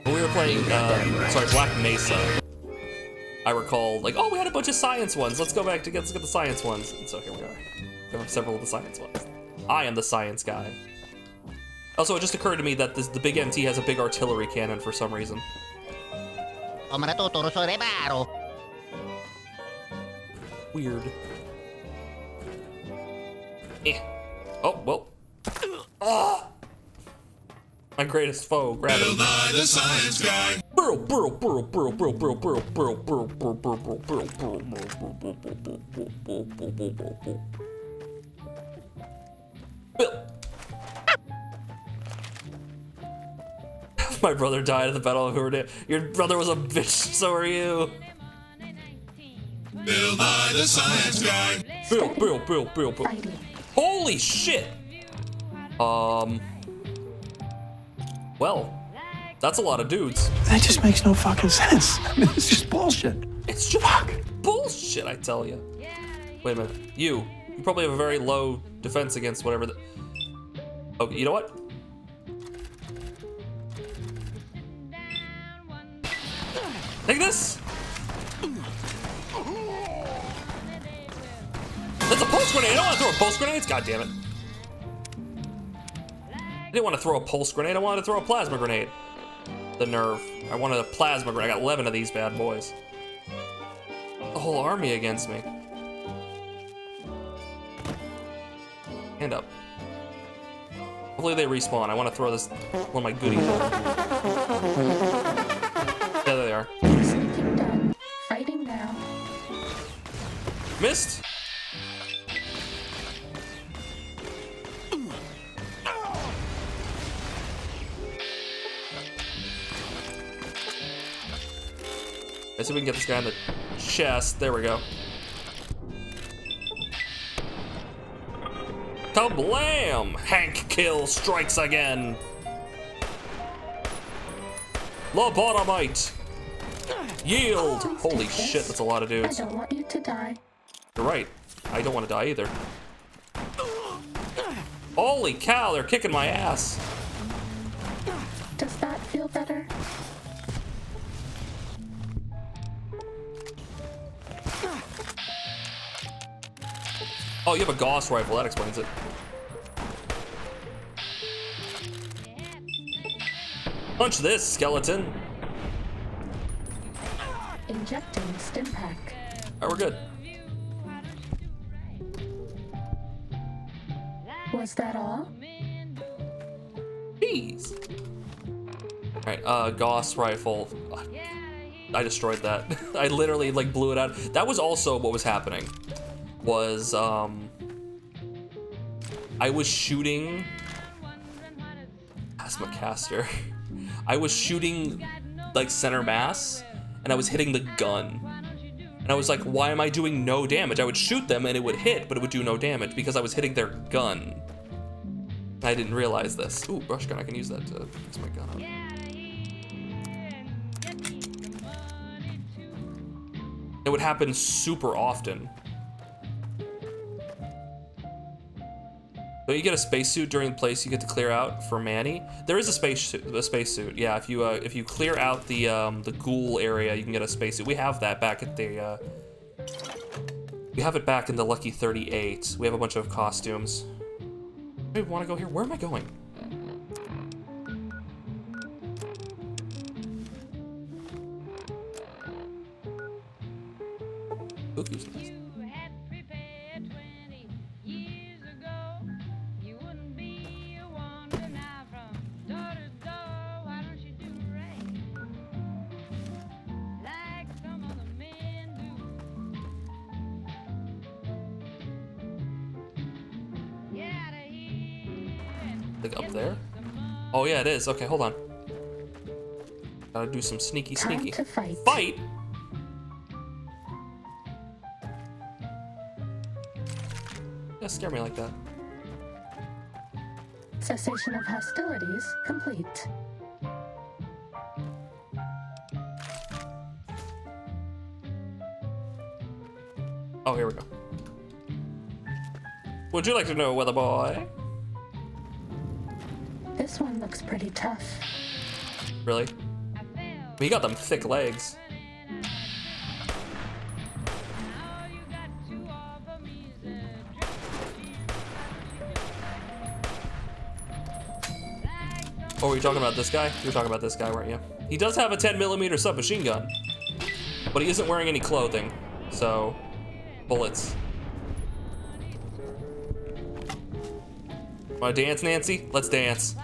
When we were playing, Black Mesa, I recall, like, oh, we had a bunch of science ones. Let's go back to let's get the science ones. And so here we are. We have several of the science ones. I am the science guy. Also, it just occurred to me that the big MT has a big artillery cannon for some reason. Weird. Eh. Oh, well. Ah! My greatest foe, gravity. The science guy. Burrow, burrow, burrow, burrow, burrow, burrow, burrow, burrow, burrow, burrow, burrow, burrow, burrow. Bill. My brother died at the Battle of Hoover. Your brother was a bitch, so are you. Bill Nye, the science guy. Bill. Holy shit! Well, that's a lot of dudes. That just makes no fucking sense. I mean, it's just bullshit. It's just bullshit, I tell you. Wait a minute. You probably have a very low defense against whatever the... Okay, you know what? Take this! That's a pulse grenade! I don't want to throw pulse grenades! God damn it. I didn't want to throw a pulse grenade, I wanted to throw a plasma grenade. The nerve. I wanted a plasma grenade. I got 11 of these bad boys. The whole army against me. Hand up. Hopefully they respawn. I want to throw this one of my goodies. Yeah, there they are. Done. Fighting now. Missed. Let's see if we can get this guy in the chest. There we go. Kablam! Hank Kill strikes again. Lobotomite. Yield. Holy shit, that's a lot of dudes. I don't want you to die. You're right. I don't want to die either. Holy cow, they're kicking my ass. Does that feel better? Oh, you have a Gauss rifle. That explains it. Punch this, skeleton. Injecting stim pack. Alright, we're good. Was that all? Jeez. Alright, Gauss rifle. I destroyed that. I literally, like, blew it out. That was also what was happening. Was, I was shooting... Plasma caster. I was shooting, like, center mass, and I was hitting the gun. And I was like, why am I doing no damage? I would shoot them and it would hit, but it would do no damage because I was hitting their gun. I didn't realize this. Ooh, brush gun, I can use that to fix my gun up. It would happen super often. Don't you get a spacesuit during the place you get to clear out for Manny? There is a spacesuit. Yeah, if you clear out the ghoul area, you can get a spacesuit. We have that back at the we have it back in the Lucky 38. We have a bunch of costumes. I want to go here. Where am I going? Cookies. Like up there? Oh yeah, it is. Okay, hold on. Gotta do some sneaky. Time to fight. Fight? Yeah, scare me like that. Cessation of hostilities complete. Oh, here we go. Would you like to know, weather boy? This one looks pretty tough. Really? He got them thick legs. Oh, were you talking about this guy? You were talking about this guy, weren't you? He does have a 10mm submachine gun, but he isn't wearing any clothing, so bullets. Wanna dance, Nancy? Let's dance.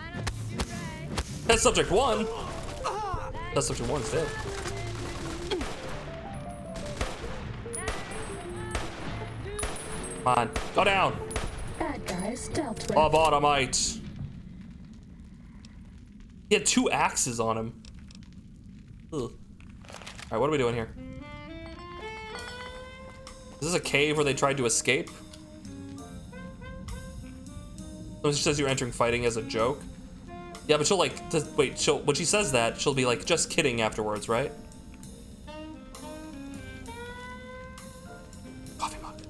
That's subject 1. That's subject 1's dead. Come on, go down. Bad guys dealt with. Lobotomite. He had 2 axes on him. Ugh. All right, what are we doing here? Is this a cave where they tried to escape? It says you're entering fighting as a joke. Yeah, but she'll like, wait, when she says that, she'll be like, just kidding afterwards, right? Coffee mug.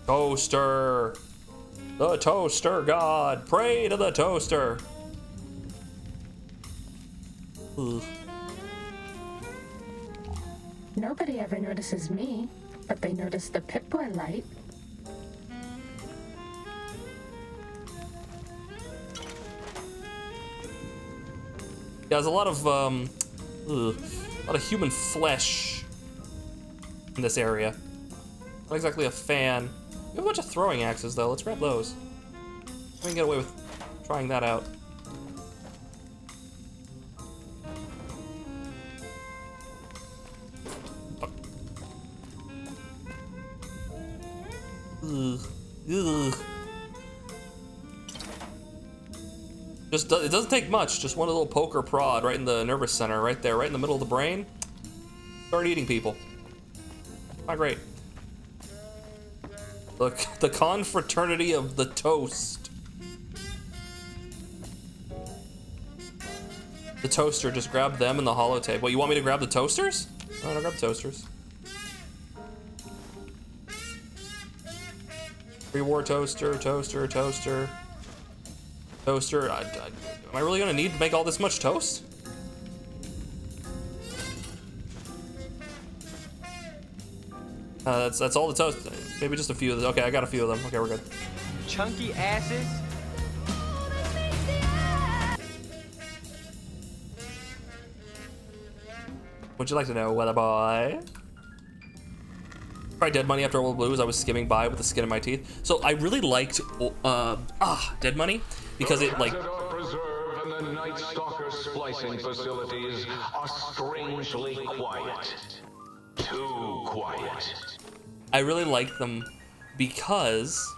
Toaster. The toaster god. Pray to the toaster. Ugh. Nobody ever notices me, but they notice the Pip-Boy light. Yeah, there's a lot of human flesh in this area. Not exactly a fan. We have a bunch of throwing axes though. Let's grab those. We can get away with trying that out. Ugh. Ugh. It doesn't take much. Just one little poker prod right in the nervous center, right there, right in the middle of the brain. Start eating people. Not great. Look, the confraternity of the toast. The toaster, just grab them and the holotape. What, you want me to grab the toasters? No, I'll grab the toasters. Pre-war toaster, toaster, toaster. Toaster, am I really gonna need to make all this much toast? That's all the toast. Maybe just a few of them. Okay, I got a few of them. Okay, we're good. Chunky asses. Would you like to know, weather boy? Tried Dead Money after Old Blues. I was skimming by with the skin in my teeth. So I really liked Dead Money because it like. Preserve and the Night Stalker splicing facilities are strangely quiet. Too quiet. I really liked them because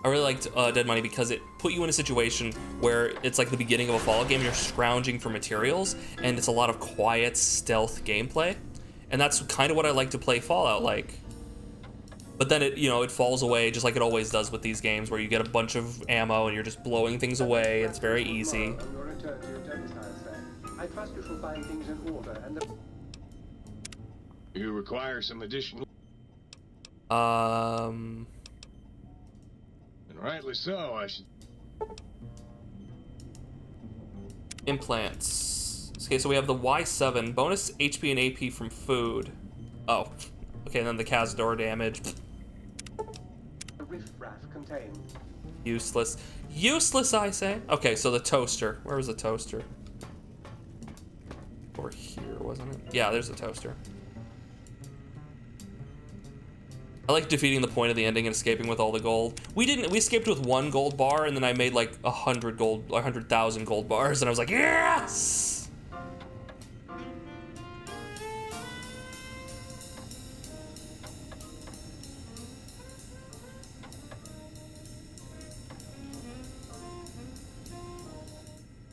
I really liked Dead Money because it put you in a situation where it's like the beginning of a Fallout game. You're scrounging for materials, and it's a lot of quiet stealth gameplay, and that's kind of what I like to play Fallout like. But then it falls away just like it always does with these games, where you get a bunch of ammo and you're just blowing things away. It's very easy. I trust you shall find things in order and You require some additional. And rightly so, I should. Implants. Okay, so we have the Y7 bonus HP and AP from food. Oh, okay, and then the Cazador damage. riffraff contained. Useless. Useless, I say. Okay, so the toaster. Where was the toaster? Over here, wasn't it? Yeah, there's the toaster. I like defeating the point of the ending and escaping with all the gold. We escaped with 1 gold bar, and then I made like 100,000 gold bars, and I was like, yes!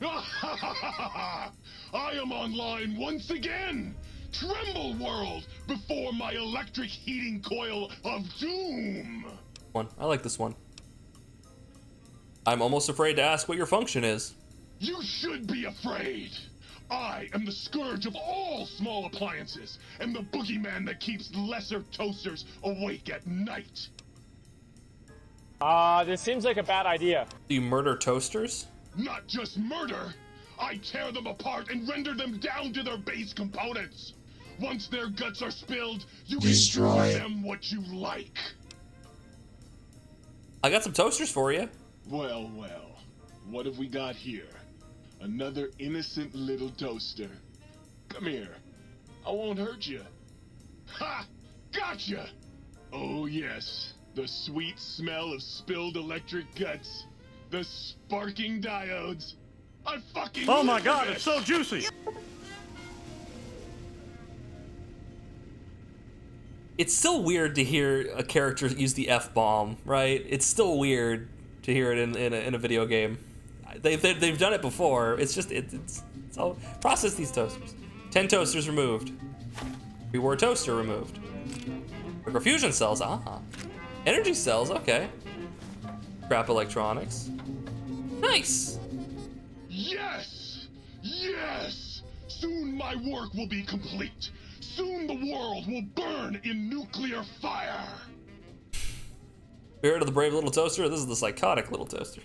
I am online once again! Tremble, world, before my electric heating coil of doom! I like this one. I'm almost afraid to ask what your function is. You should be afraid! I am the scourge of all small appliances, and the boogeyman that keeps lesser toasters awake at night. This seems like a bad idea. Do you murder toasters? Not just murder! I tear them apart and render them down to their base components! Once their guts are spilled, you Destroy. can do them what you like! I got some toasters for you. Well, well. What have we got here? Another innocent little toaster. Come here. I won't hurt you. Ha! Gotcha! Oh yes, the sweet smell of spilled electric guts. The sparking diodes. I fucking Oh my live god, for it's this. so juicy! It's still weird to hear a character use the F-bomb, right? It's still weird to hear it in a video game. They've done it before. It's just it's all process these toasters. 10 toasters removed. Reward toaster removed. Microfusion cells, energy cells, okay. Scrap electronics. Nice. Yes! Yes! Soon my work will be complete. Soon the world will burn in nuclear fire. Spirit of the brave little toaster. This is the psychotic little toaster.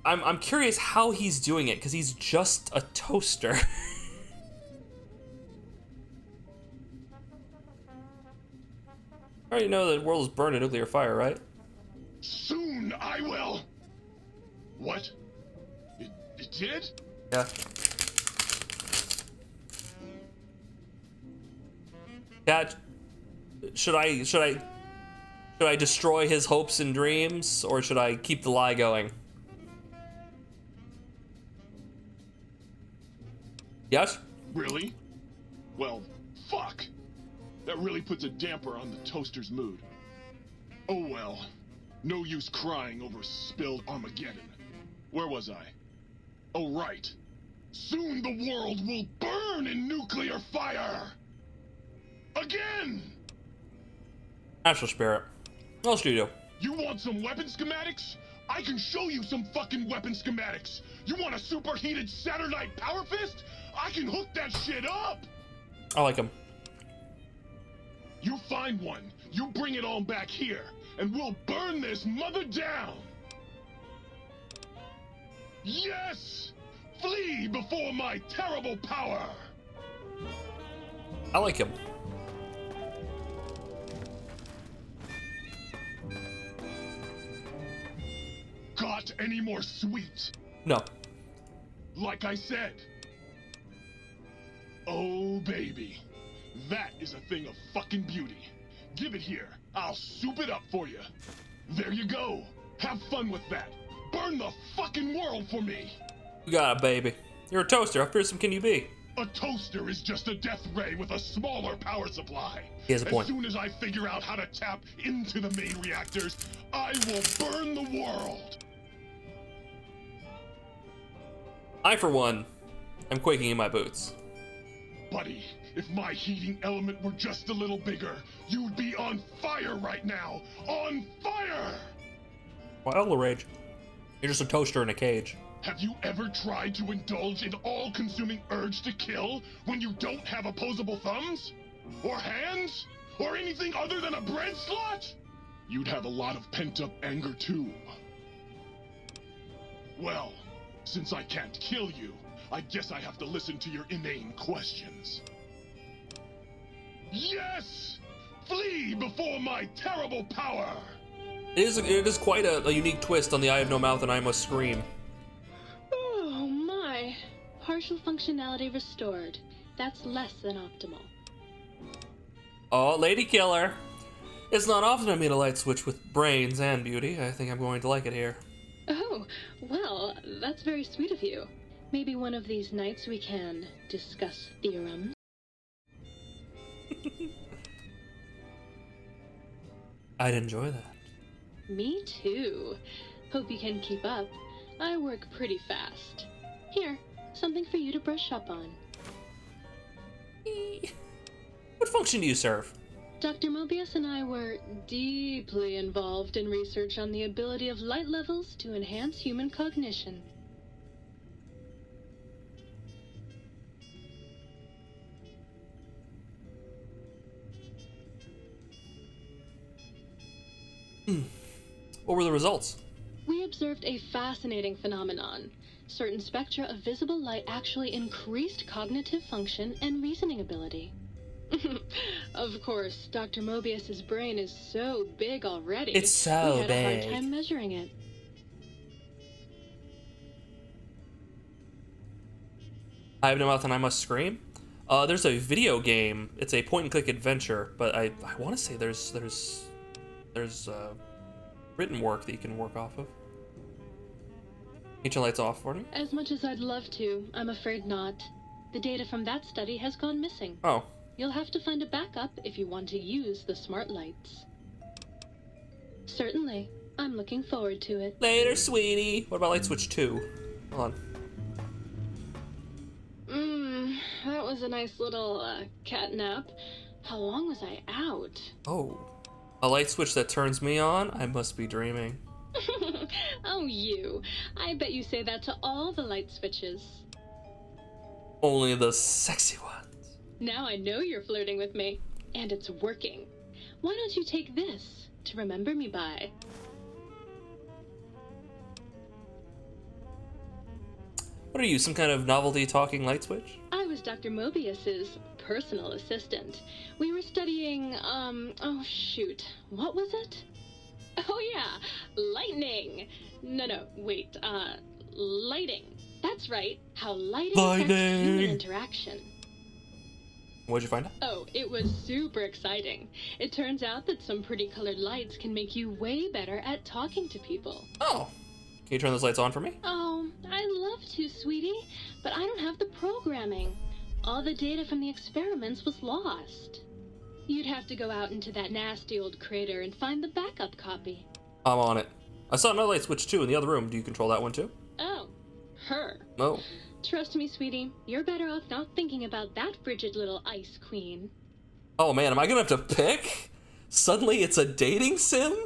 I'm curious how he's doing it because he's just a toaster. I already know that the world is burned in nuclear fire, right? Soon I will. What? It did? Yeah. Cat, should I destroy his hopes and dreams, or should I keep the lie going? Yes? Really? Well, fuck. That really puts a damper on the toaster's mood. Oh well. No use crying over spilled Armageddon. Where was I? Oh right. Soon the world will burn in nuclear fire! Again! Natural spirit. What else do you do? You want some weapon schematics? I can show you some fucking weapon schematics! You want a superheated Saturnite power fist? I can hook that shit up! I like him. You find one, you bring it on back here, and we'll burn this mother down! Yes! Flee before my terrible power! I like him. Got any more sweet? No. Like I said. Oh, baby. That is a thing of fucking beauty. Give it here. I'll soup it up for you. There you go. Have fun with that. Burn the fucking world for me. You got it, baby. You're a toaster. How fearsome can you be? A toaster is just a death ray with a smaller power supply. He has a point. As soon as I figure out how to tap into the main reactors, I will burn the world. I, for one, am quaking in my boots. Buddy, if my heating element were just a little bigger, you'd be on fire right now. On fire! Wild the rage. You're just a toaster in a cage. Have you ever tried to indulge in all-consuming urge to kill when you don't have opposable thumbs? Or hands? Or anything other than a bread slot? You'd have a lot of pent-up anger too. Well, since I can't kill you, I guess I have to listen to your inane questions. Yes! Flee before my terrible power! It is quite a unique twist on the I have no mouth and I must scream. Oh my. Partial functionality restored. That's less than optimal. Oh, lady killer. It's not often I meet a light switch with brains and beauty. I think I'm going to like it here. Oh, well, that's very sweet of you. Maybe one of these nights we can discuss theorems. I'd enjoy that. Me too. Hope you can keep up. I work pretty fast. Here, something for you to brush up on. What function do you serve? Dr. Mobius and I were deeply involved in research on the ability of light levels to enhance human cognition. What were the results? We observed a fascinating phenomenon. Certain spectra of visible light actually increased cognitive function and reasoning ability. Of course, Dr. Mobius's brain is so big already. It's so we had a big. hard time measuring it. I have no mouth and I must scream. There's a video game. It's a point-and-click adventure, but I want to say there's written work that you can work off of. Get your lights off for me. As much as I'd love to, I'm afraid not. The data from that study has gone missing. Oh. You'll have to find a backup if you want to use the smart lights. Certainly. I'm looking forward to it. Later, sweetie. What about light switch 2? Hold on. That was a nice little cat nap. How long was I out? Oh. A light switch that turns me on? I must be dreaming. Oh, you. I bet you say that to all the light switches. Only the sexy ones. Now I know you're flirting with me. And it's working. Why don't you take this to remember me by? What are you, some kind of novelty talking light switch? I was Dr. Mobius's personal assistant. We were studying, oh shoot, what was it? Oh yeah, lightning. No, wait, lighting. That's right, how lighting affects human interaction. What'd you find out? Oh, it was super exciting. It turns out that some pretty colored lights can make you way better at talking to people. Oh. Can you turn those lights on for me? Oh, I'd love to, sweetie, but I don't have the programming. All the data from the experiments was lost. You'd have to go out into that nasty old crater and find the backup copy. I'm on it. I saw another light switch too in the other room. Do you control that one too? Oh, her. Oh. Trust me, sweetie, you're better off not thinking about that frigid little ice queen. Oh man, am I gonna have to pick? Suddenly it's a dating sim?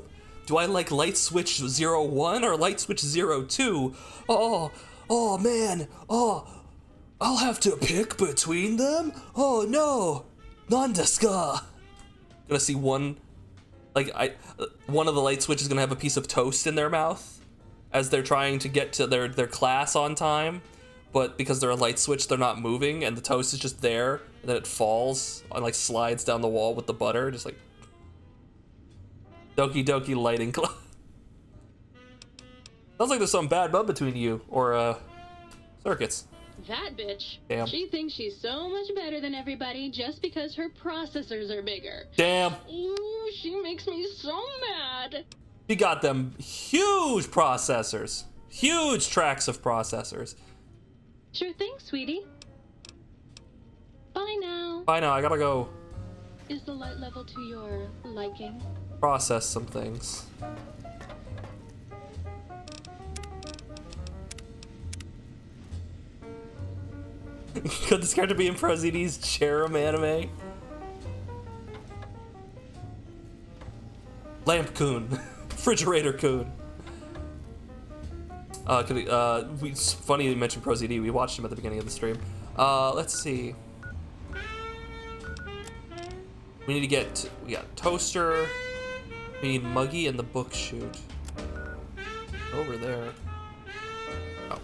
Do I like light switch 01 or light switch 02? Oh man, I'll have to pick between them? Oh no, Nandeska. Gonna see one, one of the light switches gonna have a piece of toast in their mouth as they're trying to get to their class on time, but because they're a light switch, they're not moving, and the toast is just there, and then it falls and like slides down the wall with the butter, just like Doki Doki lighting club. Sounds like there's some bad blood between you or circuits. That bitch. Damn. She thinks she's so much better than everybody just because her processors are bigger. Damn. Ooh, she makes me so mad. She got them huge processors. Huge tracks of processors. Sure thing, sweetie. Bye now. Bye now, I gotta go Is the light level to your liking? process some things. Could this character be in ProZD's Cherub anime? Lamp Coon. Refrigerator Coon. It's funny you mentioned ProZD. We watched him at the beginning of the stream. Let's see. We need to get, we got Toaster. We need Muggy and the book chute. Over there. Oh.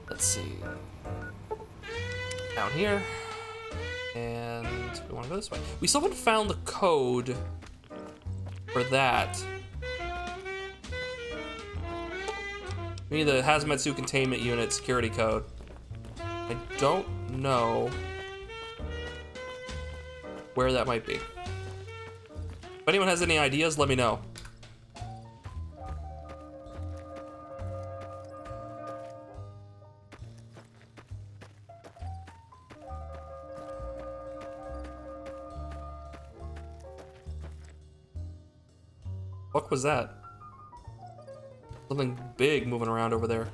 Let's see. Down here. And we want to go this way. We still haven't found the code for that. We need the hazmat suit containment unit security code. I don't know where that might be. If anyone has any ideas, let me know. What was that? Something big moving around over there.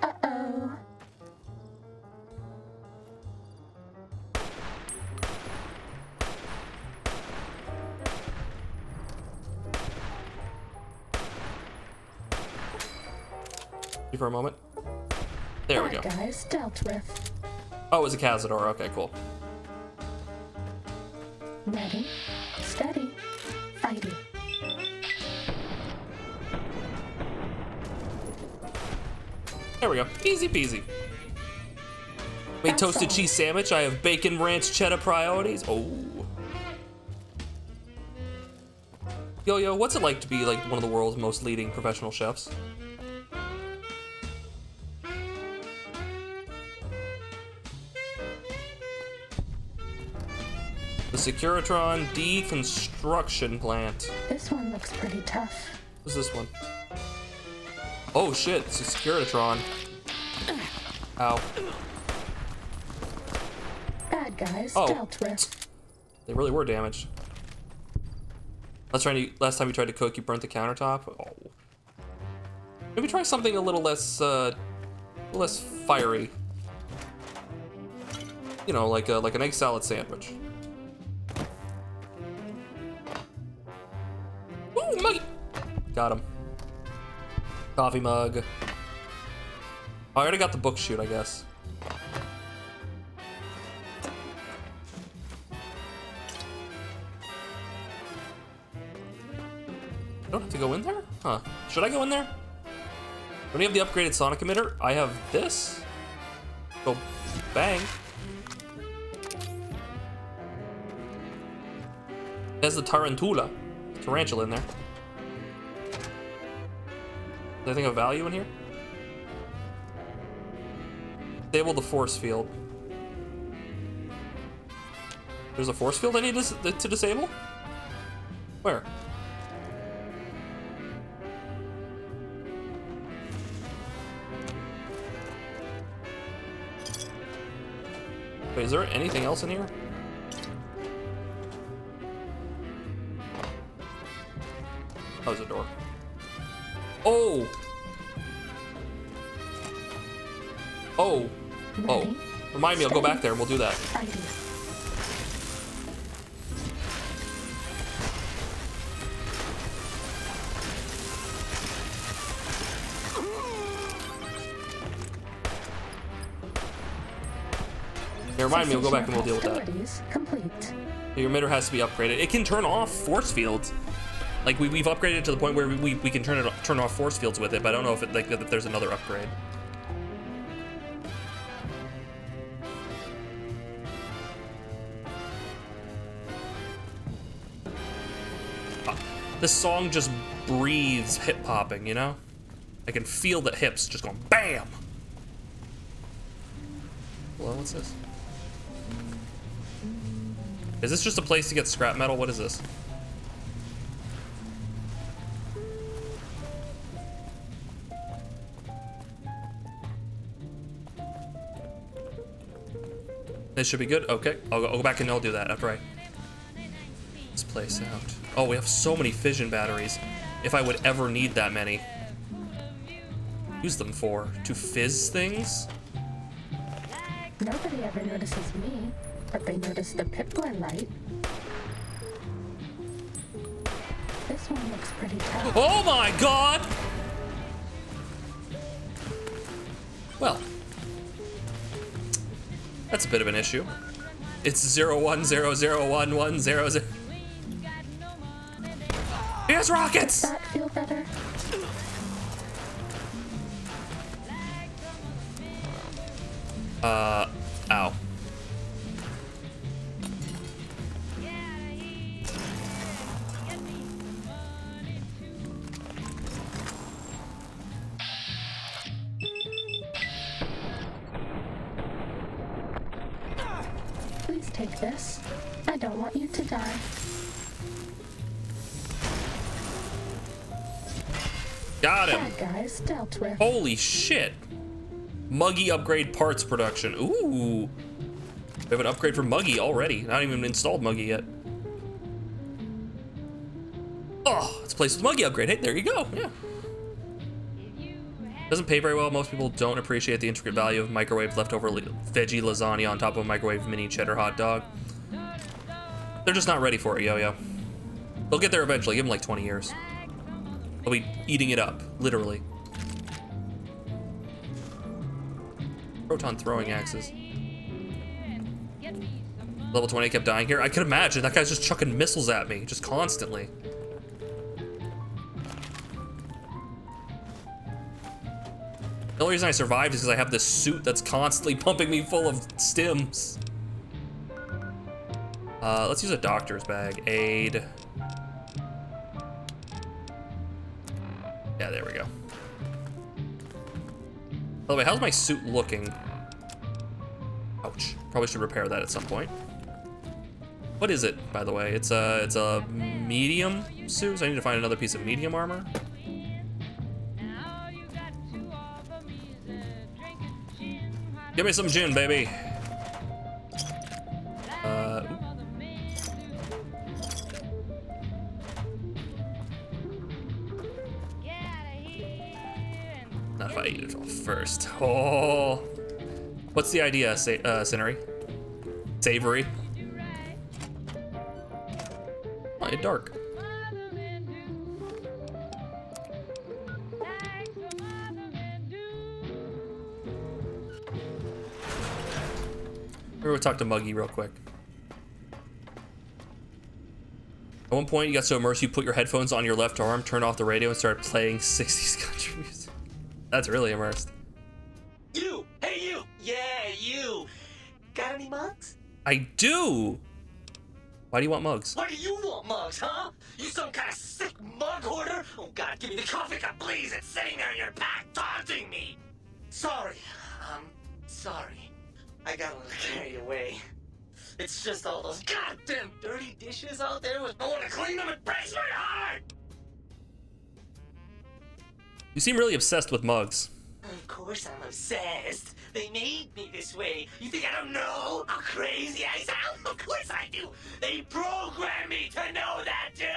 Uh-oh. For a moment. There we go. Guys dealt with. Oh, it was a Cazador. Okay, cool. Ready, steady, fighting. There we go. Easy peasy. Made toasted cheese sandwich. I have bacon ranch cheddar priorities. Oh. Yo, what's it like to be like one of the world's most leading professional chefs? The Securitron deconstruction plant. This one looks pretty tough. What's this one? Oh shit, it's a Securitron. Ow. Bad guys dealt with. They really were damaged. Last time you tried to cook, you burnt the countertop. Oh. Maybe try something a little less fiery. You know, like an egg salad sandwich. Ooh, muggy! Got him. Coffee mug. Oh, I already got the book chute, I guess. I don't have to go in there? Huh. Should I go in there? When you have the upgraded sonic emitter, I have this. Go bang. There's the tarantula in there. Is anything of value in here? Disable the force field. There's a force field I need to disable? Where? Wait, is there anything else in here? Oh, there's a door. Oh! Oh! Oh. Remind me, I'll go back there and we'll do that. Yeah, remind me, we'll go back and we'll deal with that. Complete. Your emitter has to be upgraded. It can turn off force fields. Like we've upgraded it to the point where we can turn off force fields with it, but I don't know if there's another upgrade. This song just breathes hip popping, you know? I can feel the hips just going BAM! Hello, what's this? Is this just a place to get scrap metal? What is this? This should be good. Okay, I'll go back and I'll do that after I this place out. Oh, we have so many fission batteries. If I would ever need that many. Use them for? To fizz things? Nobody ever notices me, but they notice the Pip-Boy light. This one looks pretty tough. Oh my god! Well. That's a bit of an issue. It's 01001100. He has rockets! Does that feel better? Ow. Please take this. I don't want you to die. Got him. Bad guys dealt with. Holy shit. Muggy upgrade parts production. Ooh. We have an upgrade for Muggy already. Not even installed Muggy yet. Oh, let's place with the Muggy upgrade. Hey, there you go. Yeah. Doesn't pay very well. Most people don't appreciate the intricate value of microwave leftover veggie lasagna on top of a microwave mini cheddar hot dog. They're just not ready for it, yo-yo. They'll get there eventually. Give them like 20 years. They'll be eating it up, literally. Proton throwing axes. Level 20 kept dying here. I could imagine that guy's just chucking missiles at me, just constantly. The only reason I survived is because I have this suit that's constantly pumping me full of stims. Let's use a doctor's bag. Aid. Yeah, there we go. By the way, how's my suit looking? Ouch. Probably should repair that at some point. What is it, by the way? It's a medium suit, so I need to find another piece of medium armor. Give me some gin, baby. Not if I eat it all first. Oh. What's the idea, Cinery? Savory. Oh, it's dark. We're gonna talk to Muggy real quick. At one point, you got so immersed, you put your headphones on your left arm, turned off the radio, and started playing 60s country music. That's really immersed. You! Hey, you! Yeah, you! Got any mugs? I do! Why do you want mugs? Why do you want mugs, huh? You some kind of sick mug hoarder? Oh, God, give me the coffee cup, please! It's sitting there in your back, taunting me! Sorry. Sorry. I got a little carried away. It's just all those goddamn dirty dishes out there with no one to clean them. It breaks my heart! You seem really obsessed with mugs. Of course I'm obsessed. They made me this way. You think I don't know how crazy I sound? Of course I do. They programmed me to know that too.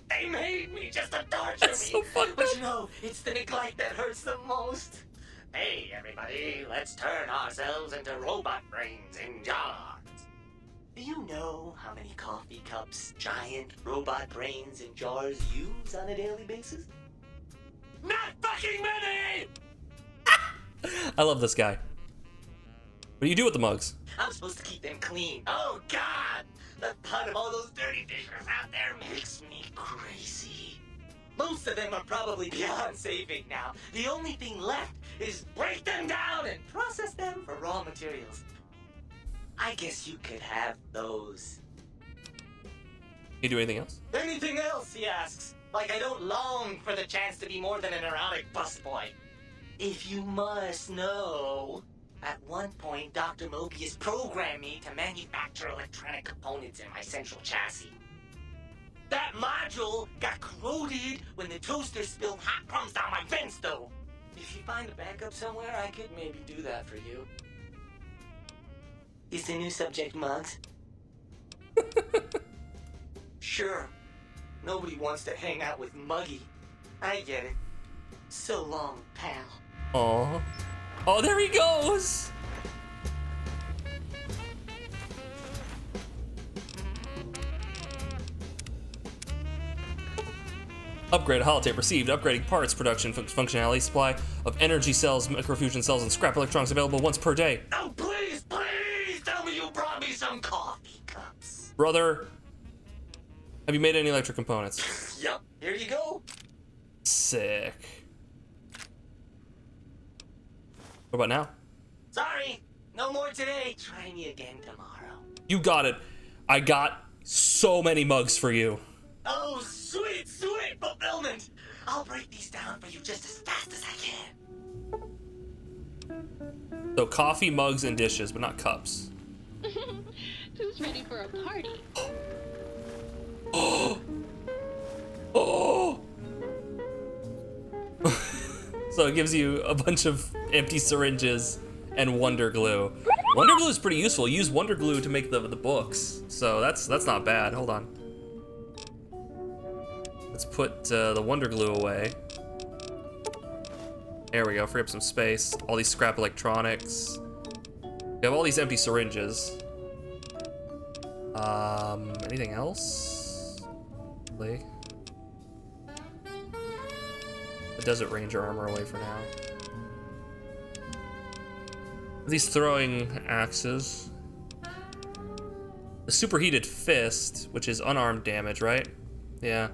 They made me just to torture That's me. So fucked But up. you know, it's the neglect that hurts the most. Hey, everybody, let's turn ourselves into robot brains in jars. Do you know how many coffee cups giant robot brains in jars use on a daily basis? Not fucking many! I love this guy. What do you do with the mugs? I'm supposed to keep them clean. Oh, God! The thought of all those dirty dishes out there makes me crazy. Most of them are probably beyond saving now. The only thing left is break them down and process them for raw materials. I guess you could have those. You do anything else? Anything else, he asks. Like I don't long for the chance to be more than an erotic busboy. If you must know, at one point, Dr. Mobius programmed me to manufacture electronic components in my central chassis. That module got corroded when the toaster spilled hot crumbs down my vents, though. If you find a backup somewhere, I could maybe do that for you. Is the new subject mugs? Sure. Nobody wants to hang out with Muggy. I get it. So long, pal. Aww. Oh, there he goes! Upgrade holotape received. Upgrading parts production functionality. Supply of energy cells, microfusion cells, and scrap electronics available once per day. Oh, please, please tell me you brought me some coffee cups. Brother, have you made any electric components? Yup, here you go. Sick. What about now? Sorry, no more today. Try me again tomorrow. You got it. I got so many mugs for you. Oh, sweet, sweet fulfillment. I'll break these down for you just as fast as I can. So coffee, mugs, and dishes, but not cups. Who's ready for a party? Oh! Oh! So it gives you a bunch of empty syringes and Wonder Glue. Wonder Glue is pretty useful. You use Wonder Glue to make the books, so that's not bad. Hold on. Let's put the Wonder Glue away. There we go, free up some space. All these scrap electronics. We have all these empty syringes. Anything else? The Desert Ranger armor away for now. These throwing axes. The superheated fist, which is unarmed damage, right? Yeah.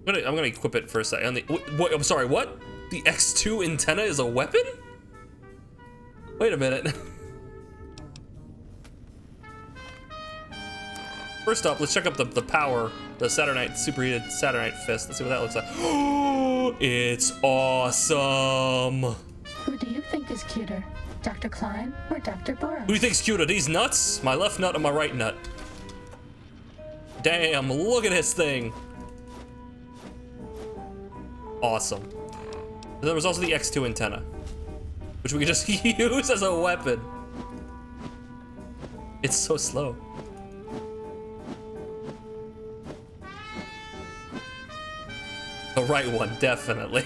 I'm gonna equip it for a second. What? I'm sorry. What? The X2 antenna is a weapon? Wait a minute. First up, let's check up the power. The Saturnite superheated Saturnite fist. Let's see what that looks like. It's awesome. Who do you think is cuter, Dr. Klein or Dr. Burrows? Who do you think's cuter? These nuts? My left nut or my right nut? Damn! Look at this thing. Awesome. And there was also the X2 antenna, which we could just use as a weapon. It's so slow. The right one, definitely.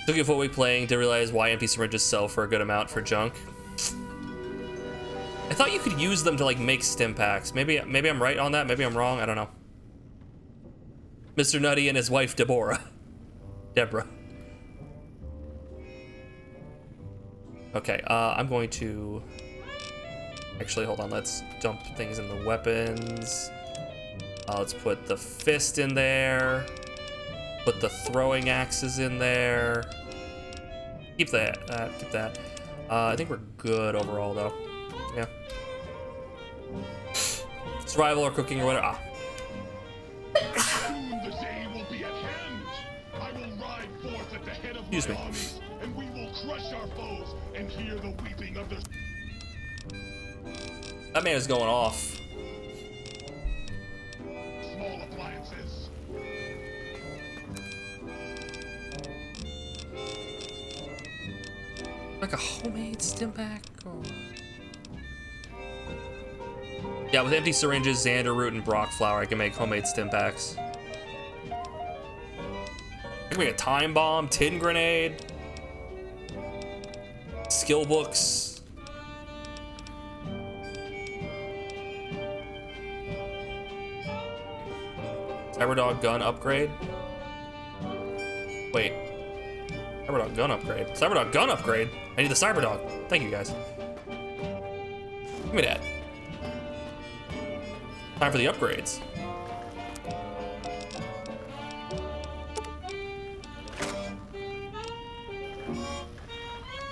Took a full week playing to realize why empty syringes sell for a good amount for junk. I thought you could use them to like make stim packs. Maybe I'm right on that. Maybe I'm wrong. I don't know. Mr. Nutty and his wife Deborah. Okay, I'm going to actually hold on. Let's dump things in the weapons. Let's put the fist in there. Put the throwing axes in there. Keep that. Keep that. I think we're good overall though. Yeah. Survival or cooking or whatever. Soon the day will be at hand. I will ride forth at the head of Excuse my me. armies, and we will crush our foes and hear the weeping of their. That man is going off. Small appliances. Like a homemade stim pack? Or... Yeah, with empty syringes, Xander root, and Brock flour, I can make homemade stim packs. I can make a time bomb, tin grenade, skill books. Cyberdog gun upgrade. Wait. Cyberdog gun upgrade. Cyberdog gun upgrade? I need the Cyberdog. Thank you guys. Give me that. Time for the upgrades.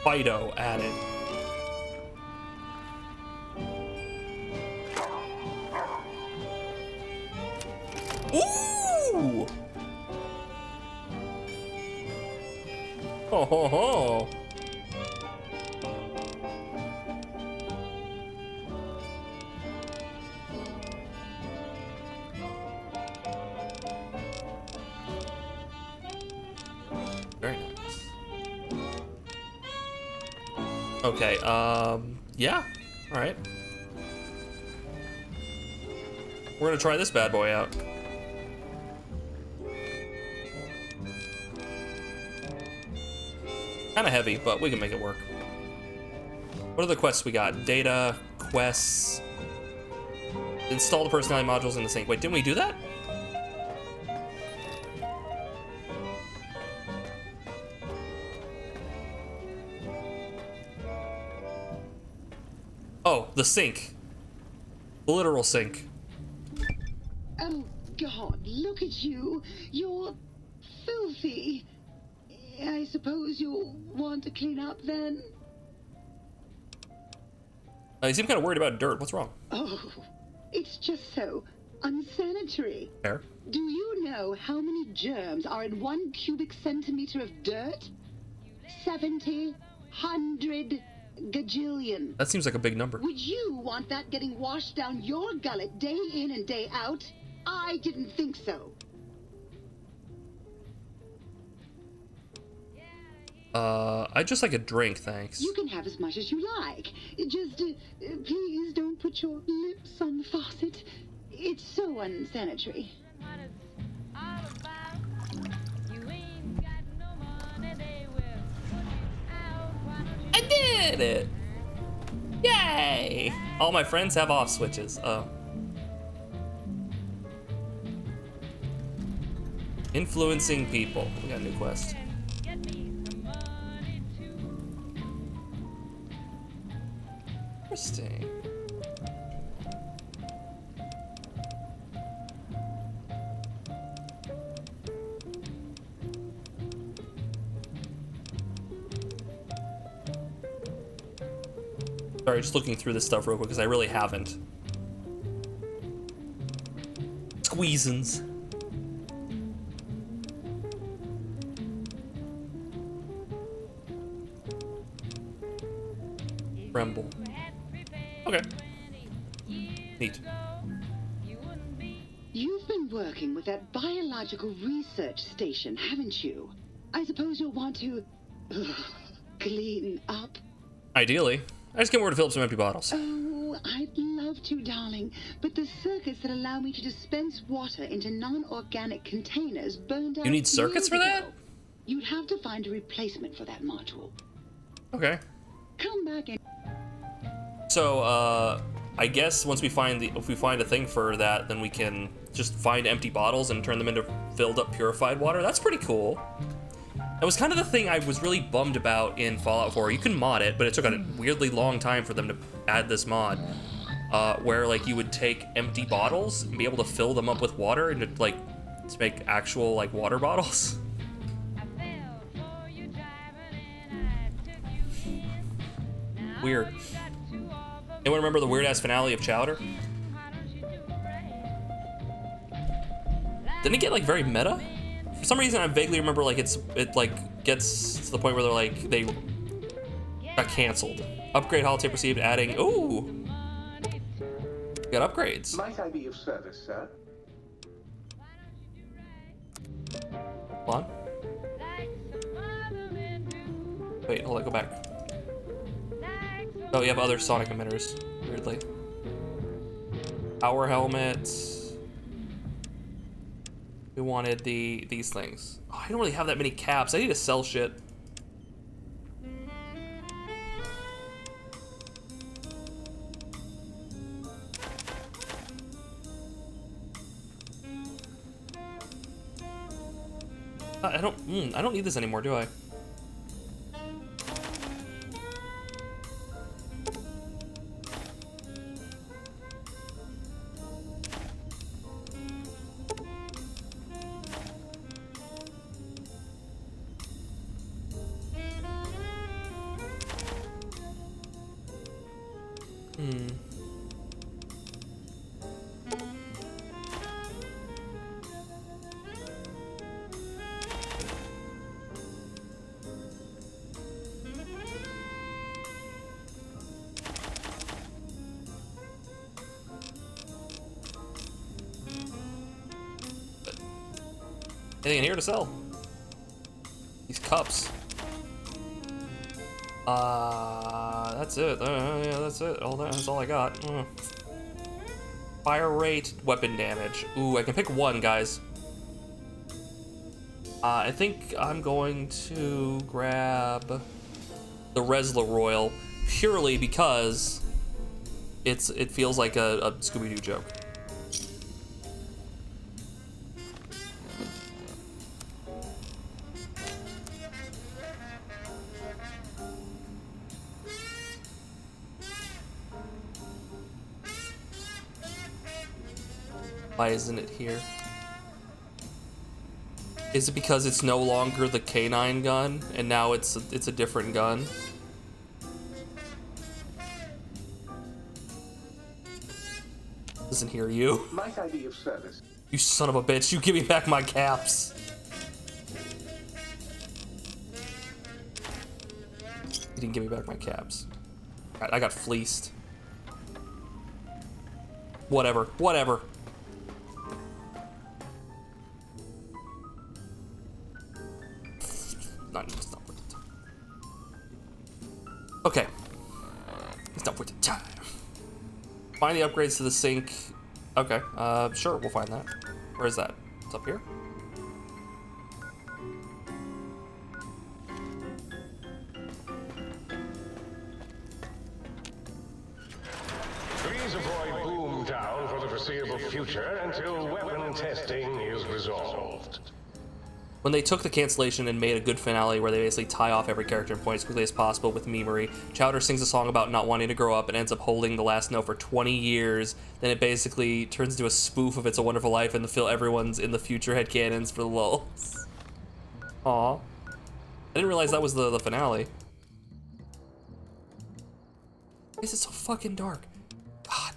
Fido added. Ooh! Ho ho ho! Very nice. Okay, yeah. Alright. We're gonna try this bad boy out. Kinda heavy, but we can make it work. What are the quests we got? Data, quests. Install the personality modules in the sync. Wait, didn't we do that? Oh, the sink. The literal sink. Oh, God, look at you. You're filthy. I suppose you'll want to clean up then? You seem kind of worried about dirt. What's wrong? Oh, it's just so unsanitary. Fair. Do you know how many germs are in 1 cubic centimeter of dirt? 70, 100 gajillion. That seems like a big number. Would you want that getting washed down your gullet day in and day out? I didn't think so. I'd just like a drink, thanks. You can have as much as you like. Just, please don't put your lips on the faucet. It's so unsanitary. I did it! Yay! All my friends have off switches. Oh. Influencing people. We got a new quest. Interesting. Sorry, just looking through this stuff real quick because I really haven't. Squeezins. Tremble. Okay. Neat. You've been working with that biological research station, haven't you? I suppose you'll want to clean up. Ideally. I just can't wait to fill up some empty bottles. Oh, I'd love to, darling. But the circuits that allow me to dispense water into non-organic containers burned out. You need circuits for that? You'd have to find a replacement for that module. Okay. Come back and... So, I guess once we find if we find a thing for that, then we can just find empty bottles and turn them into filled up purified water. That's pretty cool. That was kind of the thing I was really bummed about in Fallout 4. You can mod it, but it took a weirdly long time for them to add this mod, where like you would take empty bottles and be able to fill them up with water and to make actual like water bottles. Weird. Anyone remember the weird ass finale of Chowder? Didn't it get like very meta? For some reason, I vaguely remember like it like gets to the point where they're like they got canceled. Upgrade holotape received, adding ooh, we got upgrades. Might I be of service, sir? Hold on. Wait, hold on, go back. Oh, you have other sonic emitters, weirdly. Power helmets. We wanted these things. Oh, I don't really have that many caps. I need to sell shit. I don't need this anymore, do I? Anything in here to sell? These cups. That's it. Yeah, that's it. That's all I got. Fire rate, weapon damage. Ooh, I can pick one, guys. I think I'm going to grab the Resla Royal purely because it feels like a Scooby-Doo joke. Why isn't it here? Is it because it's no longer the K9 gun and now it's a different gun? Doesn't hear you. Might I be of service? You son of a bitch! You give me back my caps. You didn't give me back my caps. I got fleeced. Whatever. Whatever. Okay. It's not worth the time. Find the upgrades to the sink. Okay, sure, we'll find that. Where is that? It's up here? Please avoid Boomtown for the foreseeable future until weapon testing is resolved. When they took the cancellation and made a good finale where they basically tie off every character in points as quickly as possible with memery, Chowder sings a song about not wanting to grow up and ends up holding the last note for 20 years. Then it basically turns into a spoof of It's a Wonderful Life and everyone's in the future headcanons for the lulz. Aw. I didn't realize that was the finale. Why is it so fucking dark? God.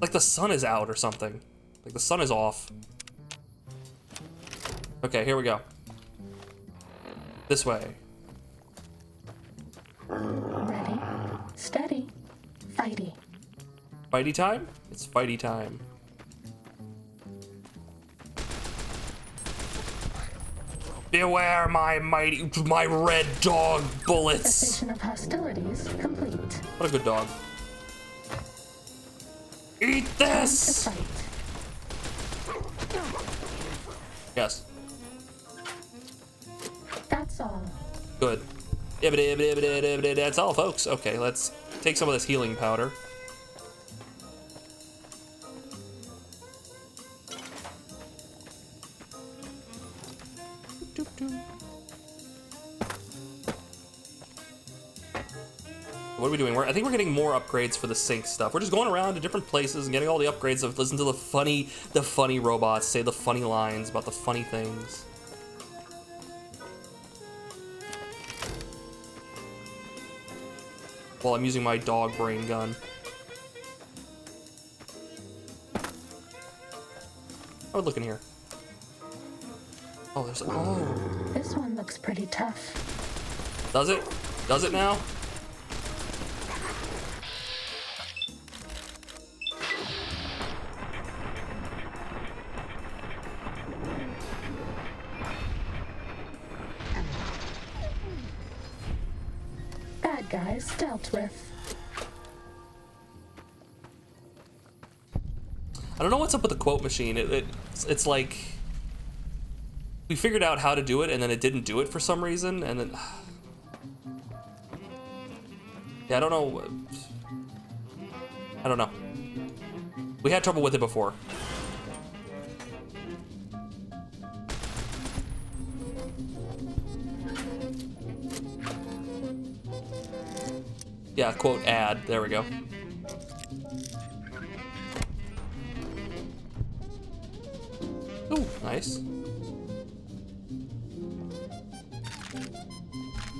Like the sun is out or something. Like the sun is off. Okay, here we go. This way. Ready, steady, fighty. Fighty time? It's fighty time. Beware my red dog bullets. Cessation of hostilities complete. What a good dog. Eat this! Time to fight. Yes. That's all. Good. That's all, folks. Okay, let's take some of this healing powder. What are we doing? I think we're getting more upgrades for the sink stuff. We're just going around to different places and getting all the upgrades of listen to the funny robots say the funny lines about the funny things. While I'm using my dog brain gun. Oh, look in here. Oh, there's This one looks pretty tough. Does it? Does it now? Bad guys dealt with. I don't know what's up with the quote machine. It's like we figured out how to do it and then it didn't do it for some reason and then yeah, I don't know. We had trouble with it before. Yeah, quote ad. There we go. Ooh, nice.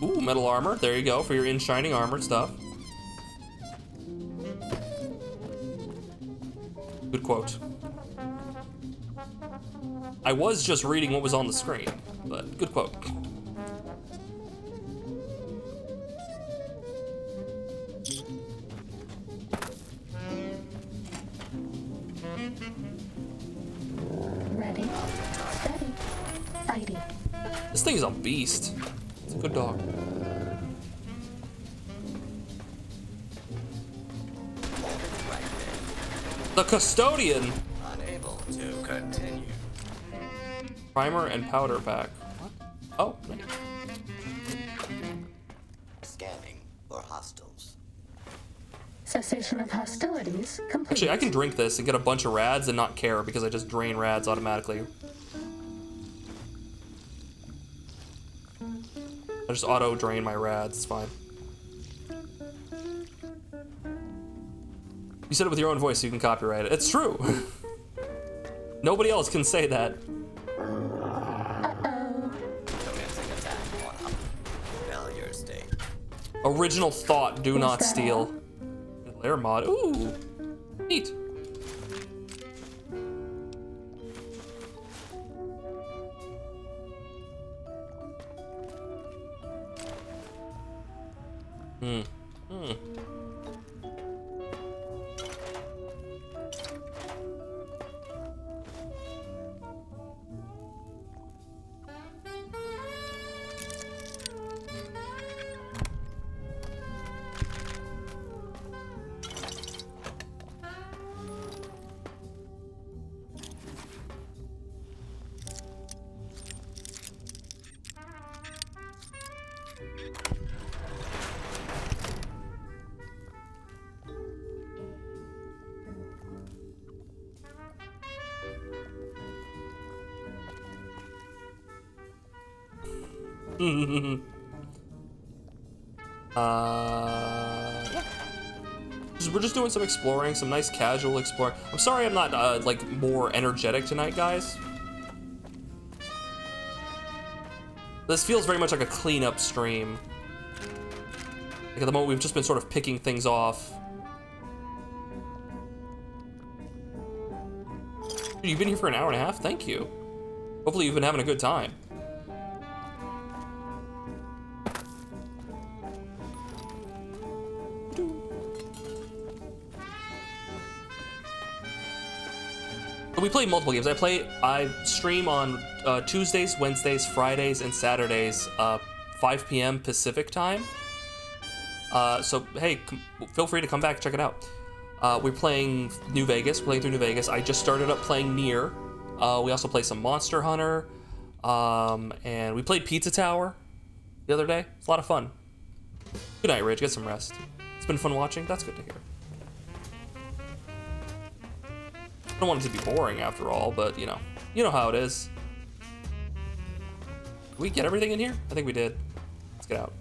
Ooh, metal armor. There you go for your in-shining armor stuff. Good quote. I was just reading what was on the screen, but good quote. Ready, steady, fighty. This thing is a beast. It's a good dog. The custodian. Unable to continue. Primer and powder pack. What? Oh, nice. Scanning for hostiles. Cessation of hostilities complete. Actually, I can drink this and get a bunch of rads and not care because I just drain rads automatically. I just auto drain my rads, it's fine. You said it with your own voice so you can copyright it. It's true. Nobody else can say that. Commencing attack on failure state. Original thought, do not steal. Layer mod, ooh, neat. Yeah. We're just doing some exploring, some nice casual exploring. I'm sorry I'm not like more energetic tonight, guys. This feels very much like a cleanup stream. Like at the moment, we've just been sort of picking things off. Dude, you've been here for an hour and a half? Thank you. Hopefully you've been having a good time. We play multiple games. I stream on Tuesdays, Wednesdays, Fridays, and Saturdays, 5 p.m. Pacific time. So hey, feel free to come back and check it out. We're playing New Vegas, playing through New Vegas. I just started up playing Nier. We also play some Monster Hunter, and we played Pizza Tower the other day. It's a lot of fun. Good night, Rich. Get some rest. It's been fun watching. That's good to hear. I don't want it to be boring after all, but you know how it is. Did we get everything in here? I think we did. Let's get out.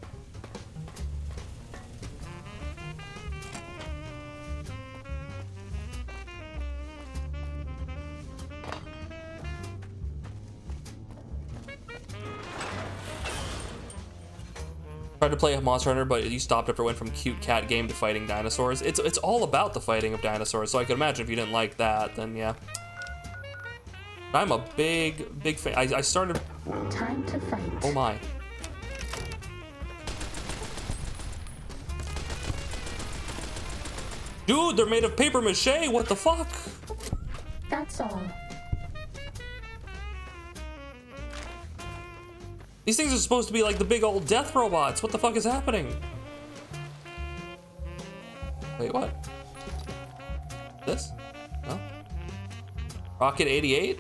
Tried to play Monster Hunter, but you stopped after it went from cute cat game to fighting dinosaurs. It's all about the fighting of dinosaurs, so I could imagine if you didn't like that, then yeah. I'm a big fan. I started... Time to fight. Oh my. Dude, they're made of paper mache, what the fuck? That's all. These things are supposed to be like the big old death robots. What the fuck is happening? Wait, what? This? No? Rocket 88?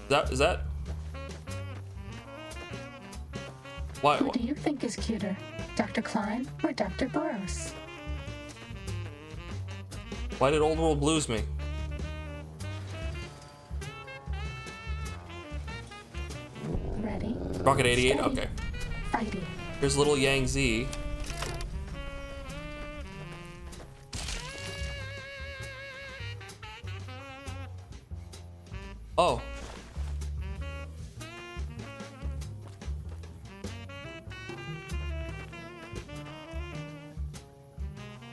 Is that? Why? Who do you think is cuter? Dr. Klein or Dr. Boros? Why did Old World lose me? Ready? Rocket 88? Steady. Okay. Fighting. Here's little Yang Z. Oh.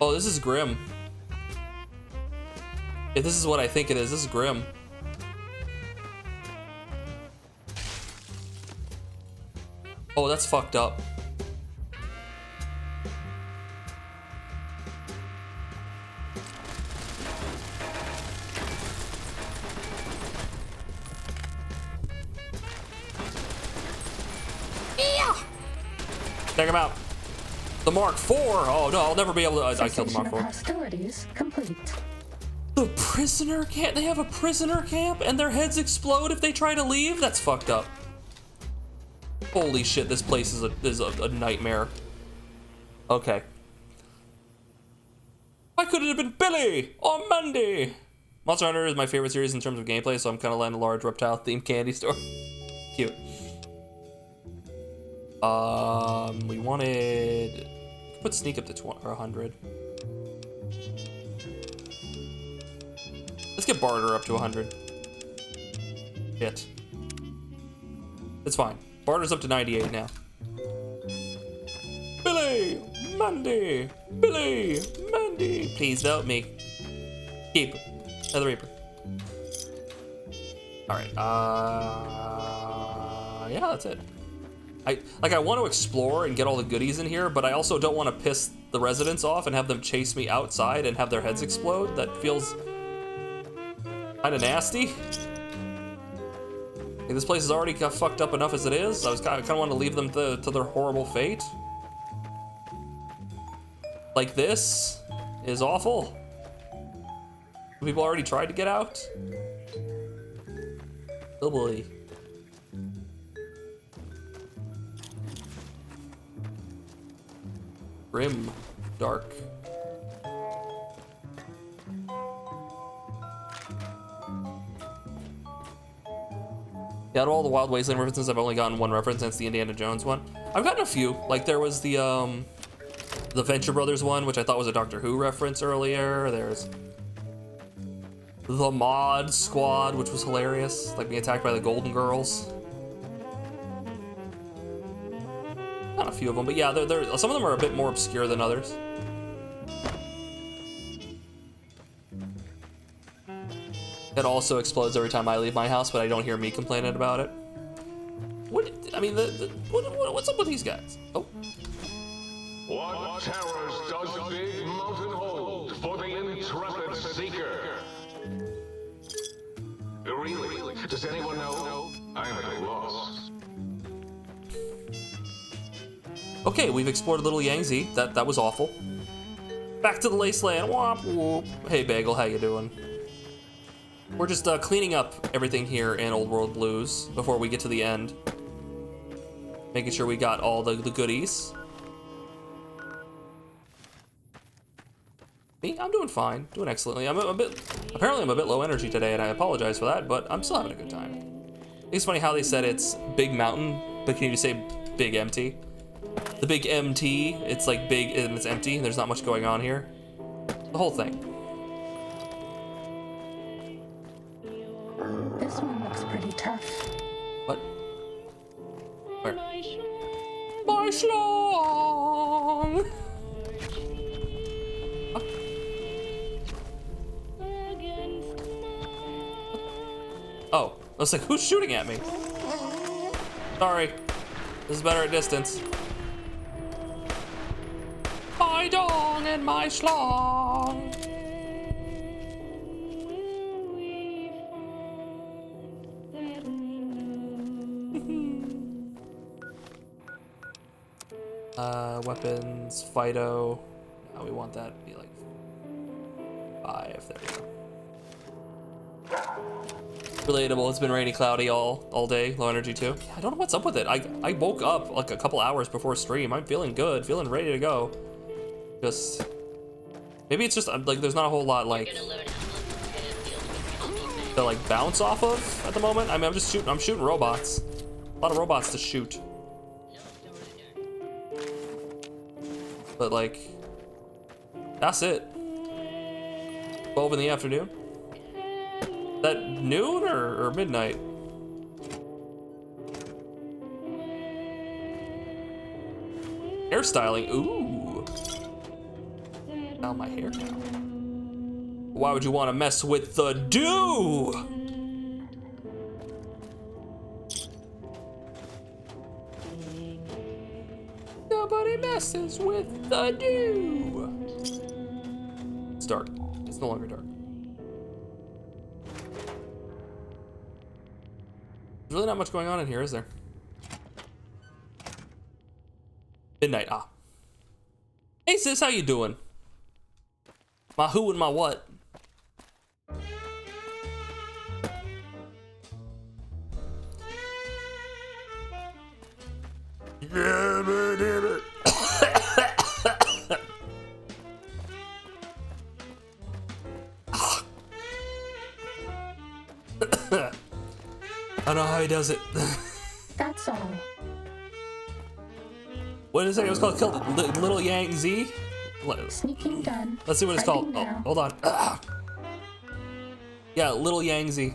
Oh, this is grim. If this is what I think it is, this is grim. Oh, that's fucked up. Yeah. Check him out. The Mark IV. Oh no, I'll never be able to. I killed the Mark IV. Hostilities complete. The prisoner camp? They have a prisoner camp and their heads explode if they try to leave? That's fucked up. Holy shit, this place is a nightmare. Okay. Why couldn't it have been Billy or Mandy? Monster Hunter is my favorite series in terms of gameplay, so I'm kind of letting a large reptile-themed candy store. Cute. We wanted... Put sneak up to 20 or 100. Let's get barter up to 100. Shit. It's fine. Barter's up to 98 now. Billy! Mandy! Billy! Mandy! Please help me. Keep. Another Reaper. Alright, yeah, that's it. I want to explore and get all the goodies in here, but I also don't want to piss the residents off and have them chase me outside and have their heads explode. That feels kind of nasty. Hey, this place has already got fucked up enough as it is. I kind of wanted to leave them to their horrible fate. Like this is awful. People already tried to get out. Oh boy. Grim, dark. Yeah, out of all the Wild Wasteland references, I've only gotten one reference, and it's the Indiana Jones one. I've gotten a few. Like, there was the Venture Brothers one, which I thought was a Doctor Who reference earlier. There's the Mod Squad, which was hilarious, like being attacked by the Golden Girls. Not a few of them, but yeah, some of them are a bit more obscure than others. It also explodes every time I leave my house, but I don't hear me complaining about it. I mean, what's up with these guys? Oh. What terrors does Big Mountain hold for the intrepid seeker? Really? Does anyone know? I'm at a loss. Okay, we've explored Little Yangtze. That was awful. Back to the Laceland. Womp whoop. Hey, Bagel, how you doing? We're just cleaning up everything here in Old World Blues before we get to the end. Making sure we got all the goodies. Me? I'm doing fine. Doing excellently. Apparently I'm a bit low energy today, and I apologize for that, but I'm still having a good time. It's funny how they said it's Big Mountain, but can you say Big Empty? The Big MT, it's like big and it's empty, and there's not much going on here. The whole thing. This one looks pretty tough. What? Where? My schlong! What? Oh, I was like, who's shooting at me? Sorry. This is better at distance. My dong and my schlong. Weapons, Fido. Now we want that to be like 5. There we go. Relatable. It's been rainy, cloudy all day. Low energy too. Yeah, I don't know what's up with it. I woke up like a couple hours before stream. I'm feeling good, feeling ready to go. Just maybe it's just like there's not a whole lot like to like bounce off of at the moment. I mean, I'm shooting robots. A lot of robots to shoot. But like, that's it. 12 in the afternoon. Is that noon or midnight? Hairstyling, ooh. Style my hair now. Why would you want to mess with the dew? Nobody messes with the dew. It's dark. It's no longer dark. There's really not much going on in here, is there? Midnight, ah. Hey sis, how you doing? My who and my what? I don't know how he does it. That's all. What is it? It was called Little Yangtze. Sneaking done. Let's see what it's called. Oh, hold on. Yeah, Little Yangtze.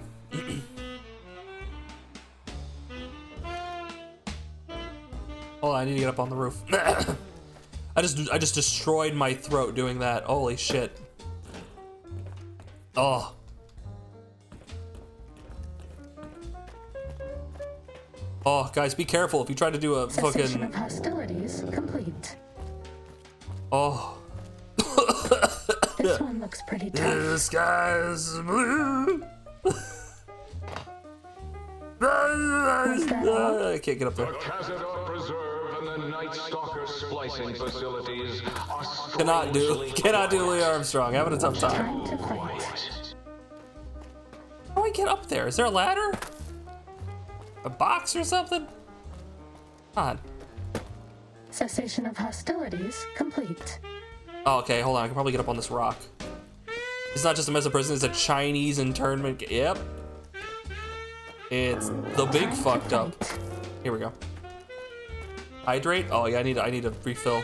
Hold on, I need to get up on the roof. I just destroyed my throat doing that. Holy shit. Oh. Oh, guys, be careful if you try to do a Cessation fucking. of hostilities complete. Oh. This one looks pretty tough. The sky's blue. I can't get up there. The Cazador Preserve and the Night Stalker splicing facilities are Cannot do Louis Armstrong. Having a tough time. Time to fight. How do I get up there? Is there a ladder? A box or something? Come on. Cessation of hostilities complete. Oh, okay, hold on. I can probably get up on this rock. It's not just a mess of prison, it's a Chinese internment. Yep. It's the big fucked up. Here we go. Hydrate? Oh yeah, I need a refill.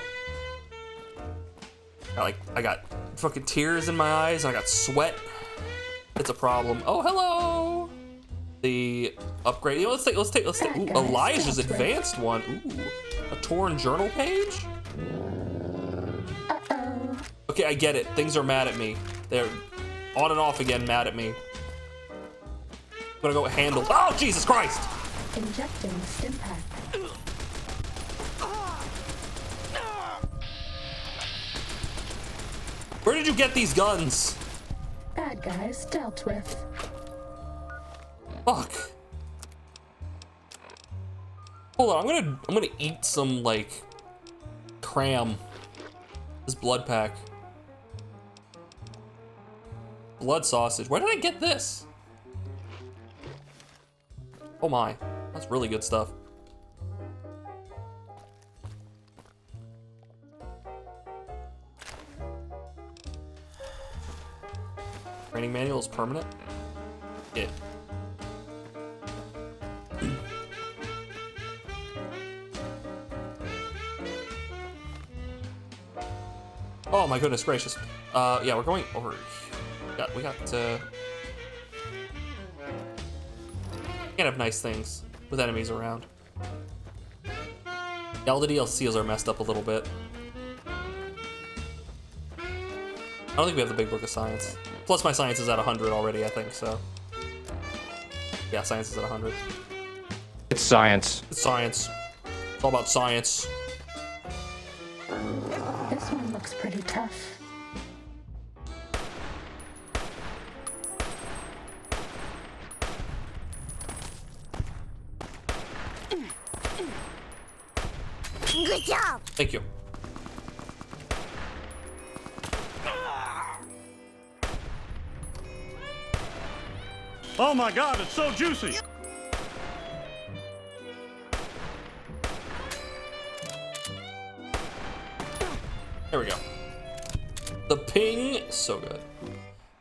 I got fucking tears in my eyes, and I got sweat. It's a problem. Oh, hello! The upgrade. You know, let's take. Ooh, Elijah's advanced one. Ooh, a torn journal page? Okay, I get it. Things are mad at me. They're on and off again mad at me. I'm gonna go handle. Oh, Jesus Christ! Injecting stim pack. Where did you get these guns? Bad guys dealt with. Fuck. Hold on, I'm gonna eat some like cram. This blood pack. Blood sausage. Where did I get this? Oh my, that's really good stuff. Training manual is permanent? Yeah. Oh my goodness gracious. Yeah, we're going over. We got can't have nice things with enemies around. Yeah, all the DLCs are messed up a little bit. I don't think we have the big book of science. Plus my science is at 100 already, I think, so. Yeah, science is at 100. It's science. It's science. It's all about science. This one looks pretty tough. Good job. Thank you. Oh my god, it's so juicy! There we go. The ping, so good. All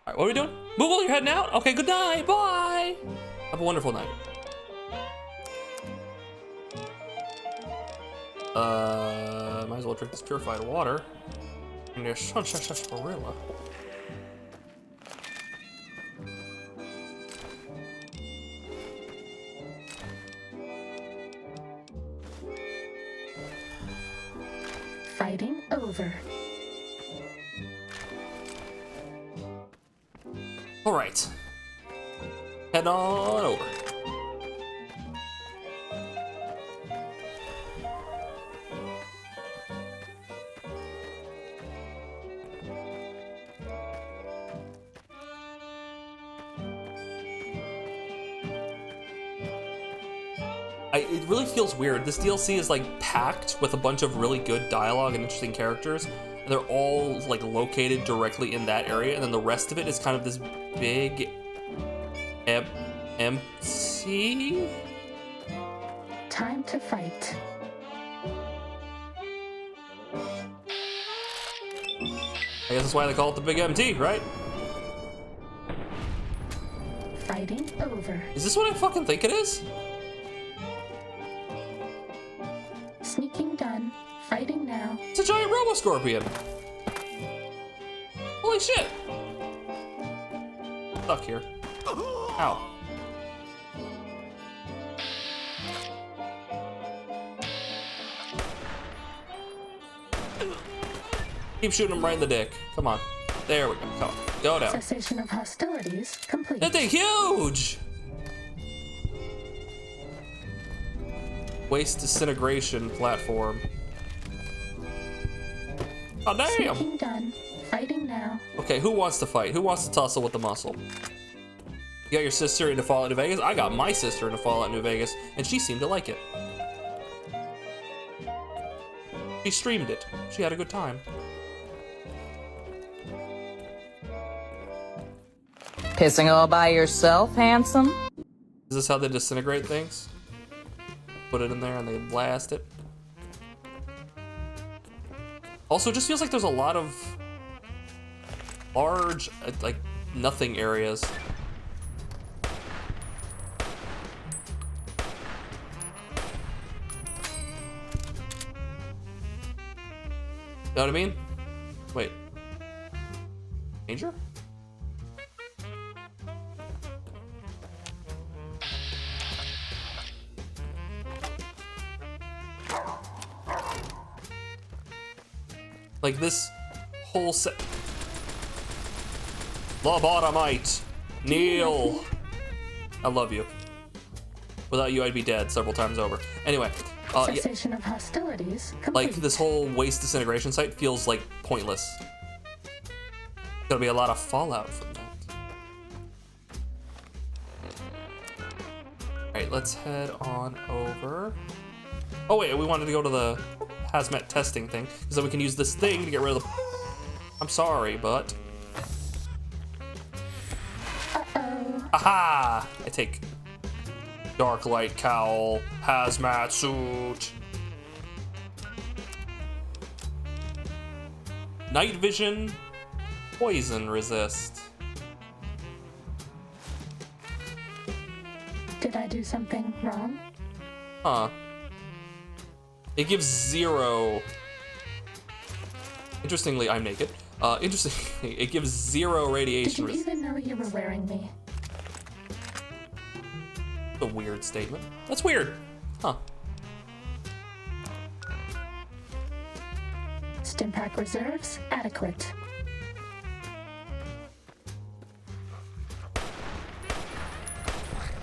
right, what are we doing? Moogle, you're heading out? Okay, good night, bye! Have a wonderful night. Might as well drink this purified water. And there's such gorilla. Fighting over. All right. Head on over. It really feels weird. This DLC is like packed with a bunch of really good dialogue and interesting characters, and they're all like located directly in that area, and then the rest of it is kind of this big MC. Time to fight. I guess that's why they call it the Big MT, right? Fighting over. Is this what I fucking think it is? Sneaking done. Fighting now. It's a giant robo-scorpion. Holy shit. Stuck here. Ow. Keep shooting him right in the dick. Come on. There we go. Come on. Go down. Cessation of hostilities complete. That thing huge! Waste disintegration platform. Oh damn! Sneaking done. Fighting now. Okay, who wants to fight? Who wants to tussle with the muscle? You got your sister into Fallout New Vegas? I got my sister into Fallout New Vegas, and she seemed to like it. She streamed it. She had a good time. Pissing all by yourself, handsome? Is this how they disintegrate things? Put it in there and they blast it. Also, it just feels like there's a lot of large, like, nothing areas. know what I mean? Wait. Danger? Like this whole set. Lobotomite, kneel. I love you. Without you, I'd be dead several times over. Anyway, Cessation of hostilities complete. like this whole waste disintegration site feels like pointless. Gonna be a lot of fallout from that. All right, let's head on over. Oh wait, we wanted to go to the hazmat testing thing, because then we can use this thing to get rid of the... I'm sorry, but... Aha! I take dark light cowl, hazmat suit, night vision, poison resist. Did I do something wrong? Huh. It gives 0. Interestingly, I'm naked. Interestingly, it gives 0 radiation Did you even know you were wearing me? A weird statement. That's weird. Huh. Stimpack reserves adequate.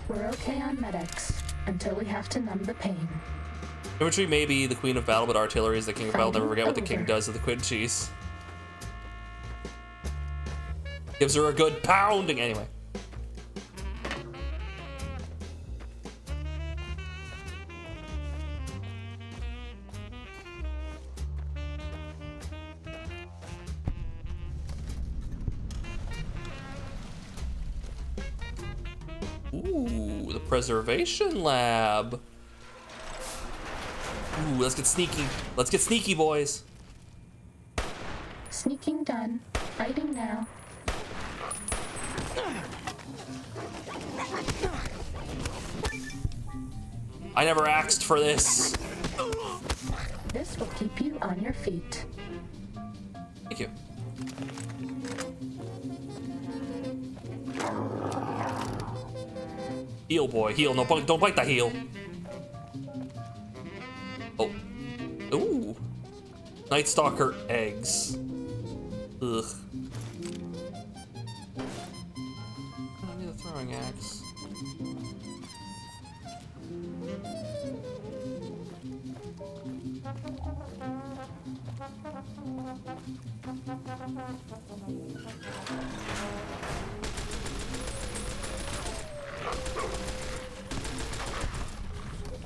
We're okay on medics until we have to numb the pain. Infantry may be the queen of battle, but artillery is the king of battle. Never forget what the king does to the quid cheese. Gives her a good pounding. Anyway. Ooh, the preservation lab. Ooh, let's get sneaky. Let's get sneaky, boys. Sneaking done. Fighting now. I never asked for this. This will keep you on your feet. Thank you. Heal, boy, heal. No, don't bite the heel. Oh. Ooh. Night Stalker eggs. Ugh. I need a throwing axe.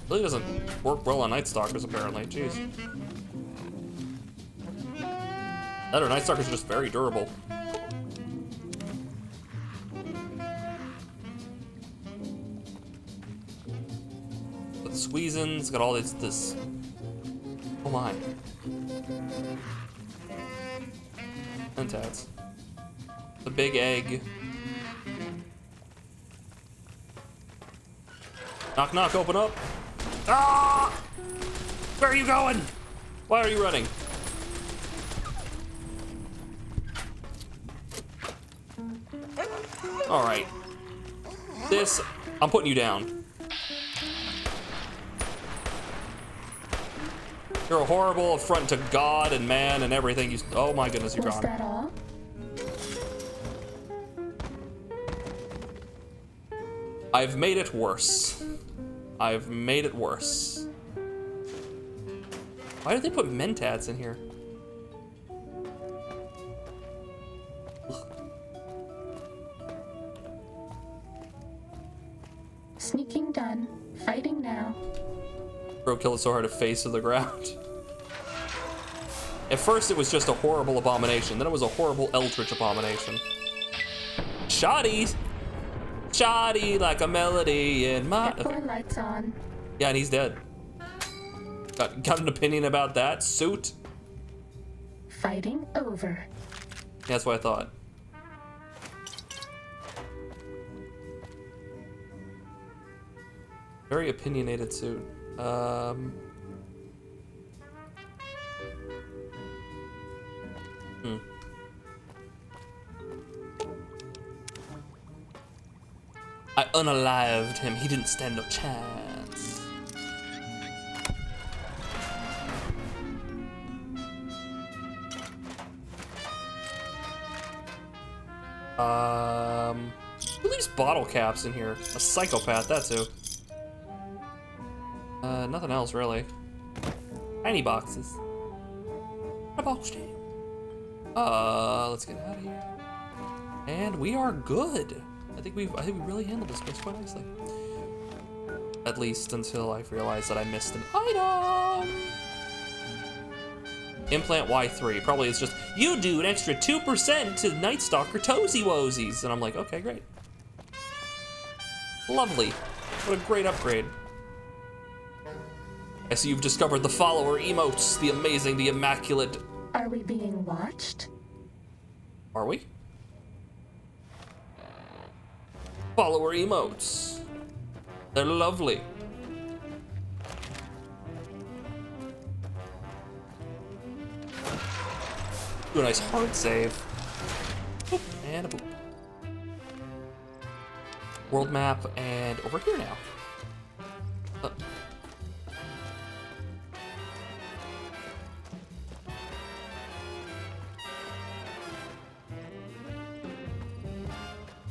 Really doesn't work well on Night Stalkers, apparently. Jeez. That or Night Stalkers are just very durable. Got the squeeze-ins, got all this. Oh my. Mentats. The big egg. Knock, knock, open up. Ah! Where are you going? Why are you running? All right. This, I'm putting you down. You're a horrible affront to God and man and everything. You, oh my goodness, you're gone. Was that all? I've made it worse. I've made it worse. Why did they put mentats in here? Sneaking done. Fighting now. Bro killed it so hard it face to the ground. At first it was just a horrible abomination, then it was a horrible eldritch abomination. Shoddy! Shoddy like a melody in my... Lights on. Yeah, and he's dead. Got an opinion about that? Suit? Fighting over. Yeah, that's what I thought. Very opinionated suit. I unalived him. He didn't stand no chance. Who leaves bottle caps in here? A psychopath, that's who. Nothing else really. Tiny boxes. A box jam. Let's get out of here. And we are good. I think we really handled this place quite nicely. At least until I realized that I missed an item. Implant Y3. Probably it's just, you do an extra 2% to Night Stalker Toesy Woesies. And I'm like, okay, great. Lovely. What a great upgrade. I see you've discovered the follower emotes, the amazing, the immaculate. Are we being watched? Are we? Follower emotes. They're lovely. Do a nice hard save. Boop, and a boop. World map, and over here now.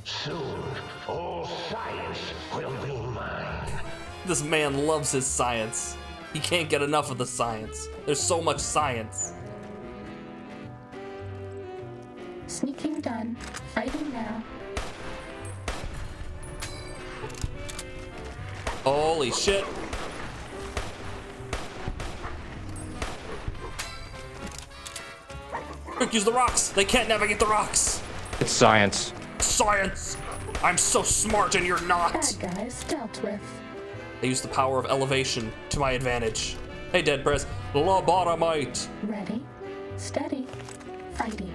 Soon, all science will be mine. This man loves his science. He can't get enough of the science. There's so much science. Sneaking done. Fighting now. Holy shit. Quick, use the rocks. They can't navigate the rocks. It's science. Science. I'm so smart and you're not. Bad guys dealt with. I use the power of elevation to my advantage. Hey, Dead Press. Lobotomite. Ready, steady, fighting.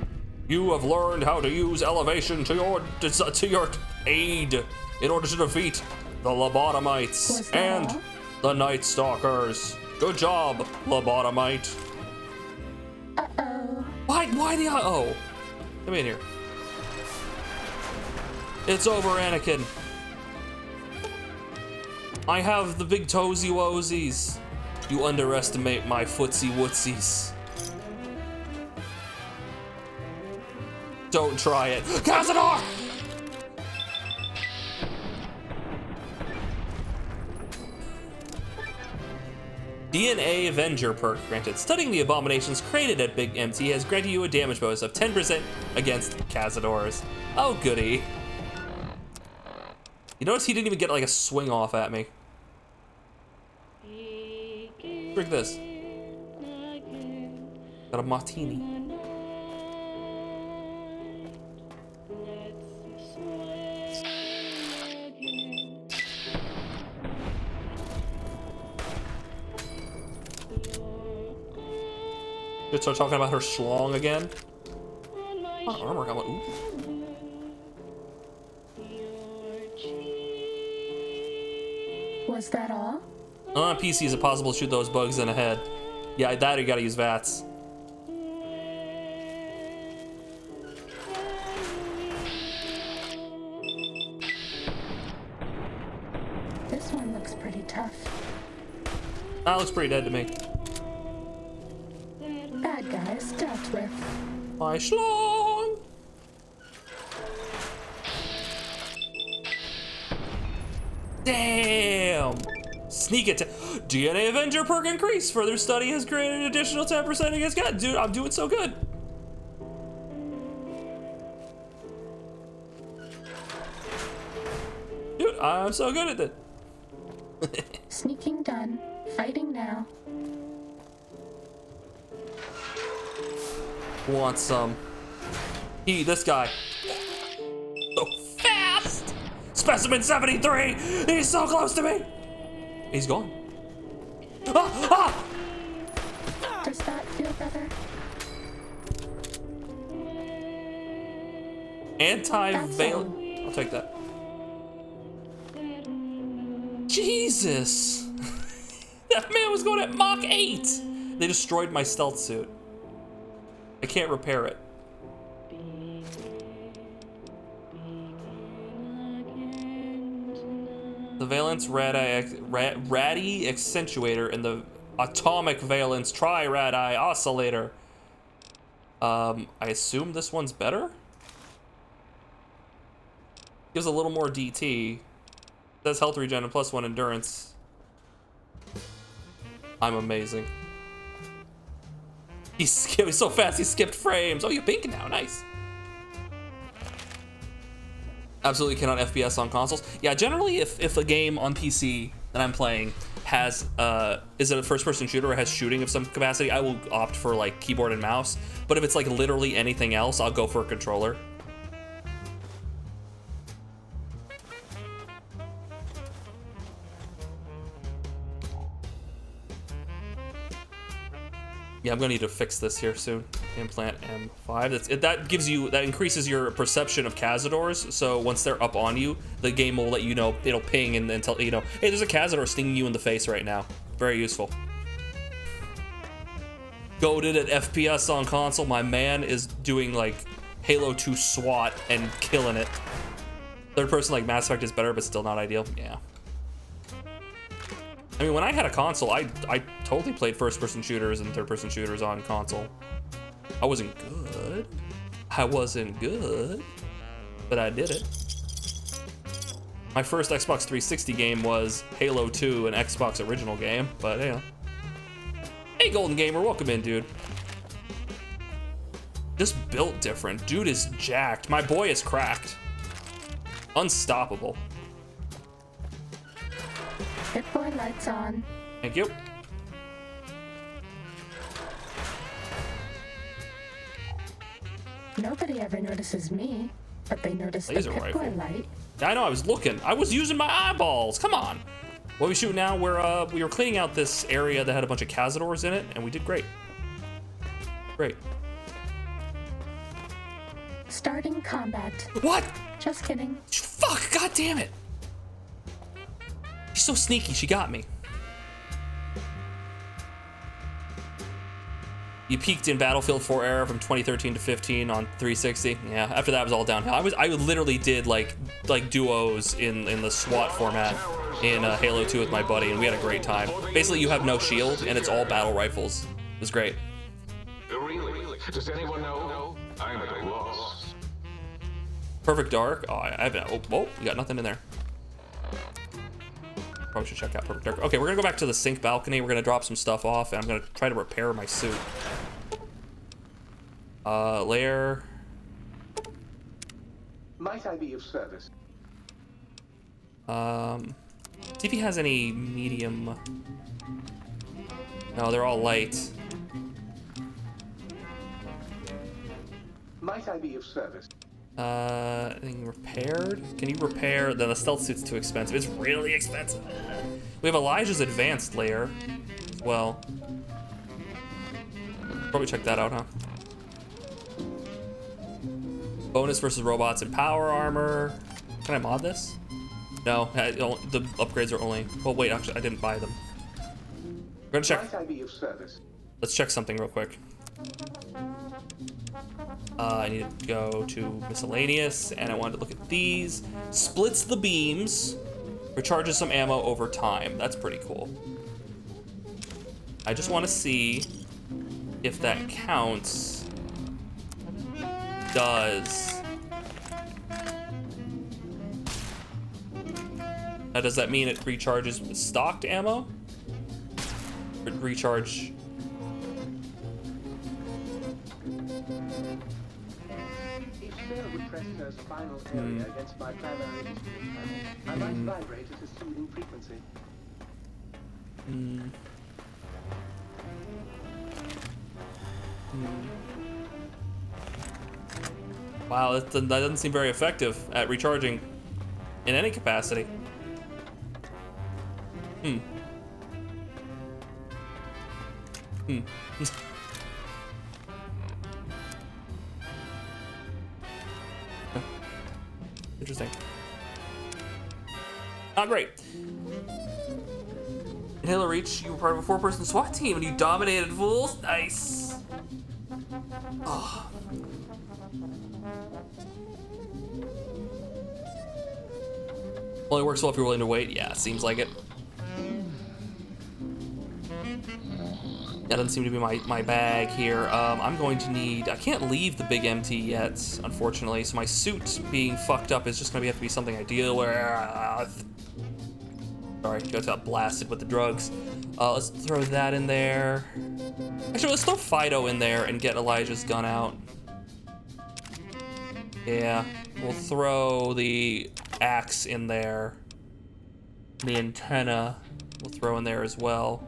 You have learned how to use elevation to your aid in order to defeat the Lobotomites and all? the Night Stalkers. Good job, Lobotomite. Uh-oh. Why the uh-oh? Come in here. It's over, Anakin. I have the big toesy woesies. You underestimate my footsie wootsies. Don't try it. Cazador! DNA Avenger perk granted. Studying the abominations created at Big MT has granted you a damage bonus of 10% against Cazadors. Oh, goody. You notice he didn't even get like a swing off at me. Drink this. Got a martini. Just start talking about her schlong again. Oh, armor helmet. Ooh. Was that all? On PC, is it possible to shoot those bugs in the head? Yeah, that or you gotta use VATS. This one looks pretty tough. That looks pretty dead to me. Bad guys dealt with. My schlong! Damn! Sneak it. DNA Avenger perk increase. Further study has granted an additional 10% against God. Dude, I'm doing so good. Dude, I'm so good at it. Sneaking done. Fighting now. Want some? This guy. So fast! Specimen 73! He's so close to me! He's gone. Ah! Ah! Does that feel better? Anti-veil. I'll take that. Jesus! That man was going at Mach 8! They destroyed my stealth suit. I can't repair it. The valence radii accentuator and the atomic valence tri-radii oscillator. I assume this one's better? Gives a little more DT. Says health regen and +1 endurance. I'm amazing. He's so fast, he skipped frames. Oh, you're pink now, nice. Absolutely cannot FPS on consoles. Yeah, generally if a game on PC that I'm playing has, is it a first-person shooter or has shooting of some capacity, I will opt for like keyboard and mouse. But if it's like literally anything else, I'll go for a controller. Yeah, I'm gonna need to fix this here soon. Implant M5. That increases your perception of Cazadors. So once they're up on you, the game will let you know. It'll ping and tell you know, hey, there's a Cazador stinging you in the face right now. Very useful. Goated at FPS on console. My man is doing like Halo 2 SWAT and killing it. Third person like Mass Effect is better, but still not ideal. Yeah. I mean, when I had a console, I totally played first-person shooters and third-person shooters on console. I wasn't good. But I did it. My first Xbox 360 game was Halo 2, an Xbox original game, but yeah. Hey, Golden Gamer, welcome in, dude. Just built different. Dude is jacked. My boy is cracked. Unstoppable. Hit boy lights on. Thank you. Nobody ever notices me, but they notice Laser the Pip rifle. Boy light. I know, I was looking. I was using my eyeballs. Come on. What we shoot now, we were cleaning out this area that had a bunch of Cazadors in it, and we did great. Great. Starting combat. What? Just kidding. Fuck, god damn it. She's so sneaky, she got me. You peaked in Battlefield 4 era from 2013 to 15 on 360. Yeah, after that it was all downhill. I literally did like duos in the SWAT format in Halo 2 with my buddy, and we had a great time. Basically, you have no shield, and it's all battle rifles. It was great. Really? Does anyone know? I'm at a loss. Perfect Dark. Oh, I haven't. Oh, you got nothing in there. Probably should check out Perfect Dark. Okay, we're gonna go back to the sink balcony. We're gonna drop some stuff off, and I'm gonna try to repair my suit. Layer. Might I be of service? See if he has any medium. No, they're all light. Might I be of service? Anything repaired? Can you repair? Then the stealth suit's too expensive. It's really expensive. We have Elijah's advanced layer as well. Probably check that out, huh? Bonus versus robots and power armor. Can I mod this? No, the upgrades are only. Well, wait, actually, I didn't buy them. We're gonna check. Might I be of service? Let's check something real quick. I need to go to miscellaneous, and I wanted to look at these. Splits the beams, recharges some ammo over time. That's pretty cool. I just want to see if that counts. Does. Now, does that mean it recharges stocked ammo? Or recharge. If Sarah would press her spinal area against my primary instrument panel, I might vibrate at a soothing frequency. Wow, that doesn't seem very effective at recharging in any capacity. Interesting. Not great. In Halo Reach, you were part of a 4-person SWAT team and you dominated fools. Nice. Oh. Only works well if you're willing to wait. Yeah, seems like it. That doesn't seem to be my bag here. I'm going to need... I can't leave the big MT yet, unfortunately, so my suit being fucked up is just going to have to be something I deal with. Sorry, just got blasted with the drugs. Let's throw that in there. Actually, let's throw Fido in there and get Elijah's gun out. Yeah, we'll throw the axe in there. The antenna we'll throw in there as well.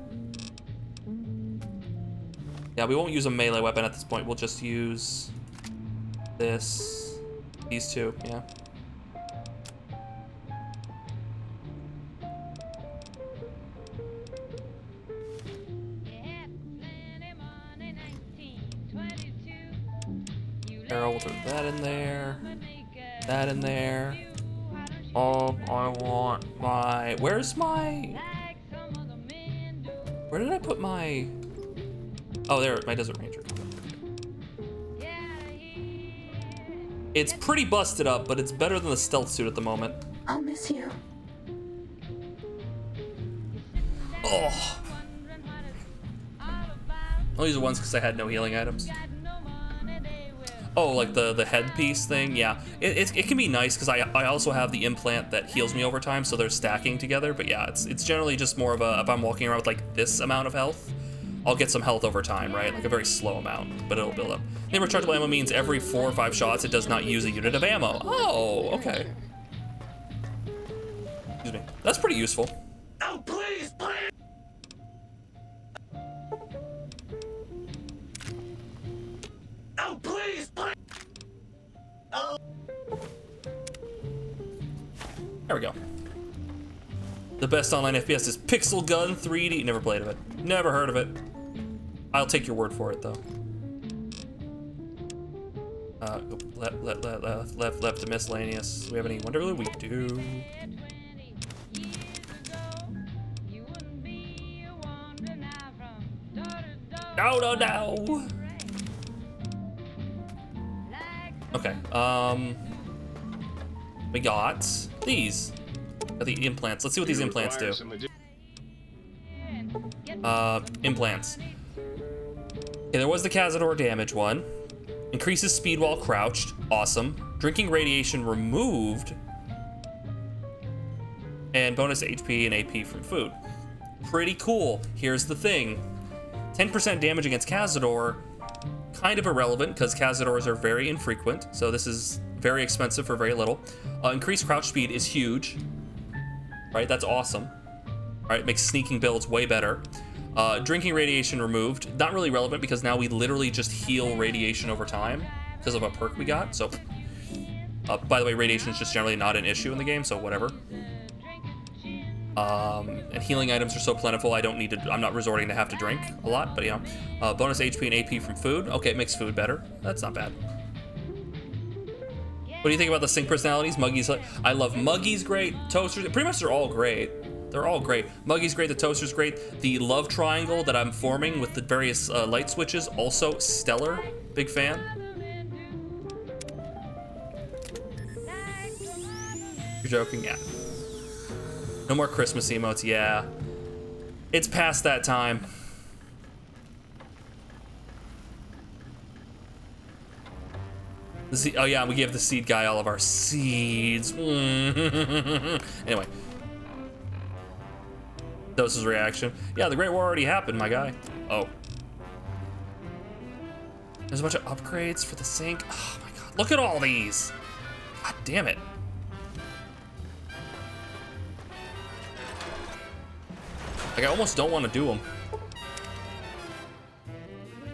Yeah, we won't use a melee weapon at this point. We'll just use these two, yeah. Arrow, we'll throw that in there. That in there. I want my... Where's my... Where did I put my... Oh, there, my Desert Ranger. It's pretty busted up, but it's better than the stealth suit at the moment. I'll miss you. Oh. I'll use it once because I had no healing items. Oh, like the headpiece thing? Yeah. It can be nice because I also have the implant that heals me over time, so they're stacking together. But yeah, it's generally just more of a, if I'm walking around with like this amount of health, I'll get some health over time, right? Like a very slow amount, but it'll build up. And rechargeable ammo means every 4 or 5 shots, it does not use a unit of ammo. Oh, okay. Excuse me. That's pretty useful. Oh, please, please! Oh, please, please! Oh! There we go. The best online FPS is Pixel Gun 3D. Never played of it. Never heard of it. I'll take your word for it, though. Left to miscellaneous. Do we have any Wonder Glue? We do. No. Okay, we got these. The implants. Let's see what these implants do. Implants. Okay, there was the Cazador damage one. Increases speed while crouched. Awesome. Drinking radiation removed. And bonus HP and AP from food. Pretty cool. Here's the thing. 10% damage against Cazador. Kind of irrelevant because Cazadors are very infrequent. So this is very expensive for very little. Increased crouch speed is huge. Right, that's awesome. Right, makes sneaking builds way better. Drinking radiation removed. Not really relevant because now we literally just heal radiation over time because of a perk we got. So, by the way, radiation is just generally not an issue in the game, so whatever. And healing items are so plentiful, I'm not resorting to have to drink a lot, but you know. Bonus HP and AP from food. Okay, it makes food better. That's not bad. What do you think about the sync personalities? Muggy's, I love Muggy's great. Toaster's, pretty much they're all great. They're all great. Muggy's great, the Toaster's great. The love triangle that I'm forming with the various light switches, also stellar. Big fan. You're joking? Yeah. No more Christmas emotes, yeah. It's past that time. Oh yeah, we gave the seed guy all of our seeds. Anyway. Dose's reaction. Yeah, the Great War already happened, my guy. Oh. There's a bunch of upgrades for the sink. Oh my god, look at all these. God damn it. Like, I almost don't want to do them.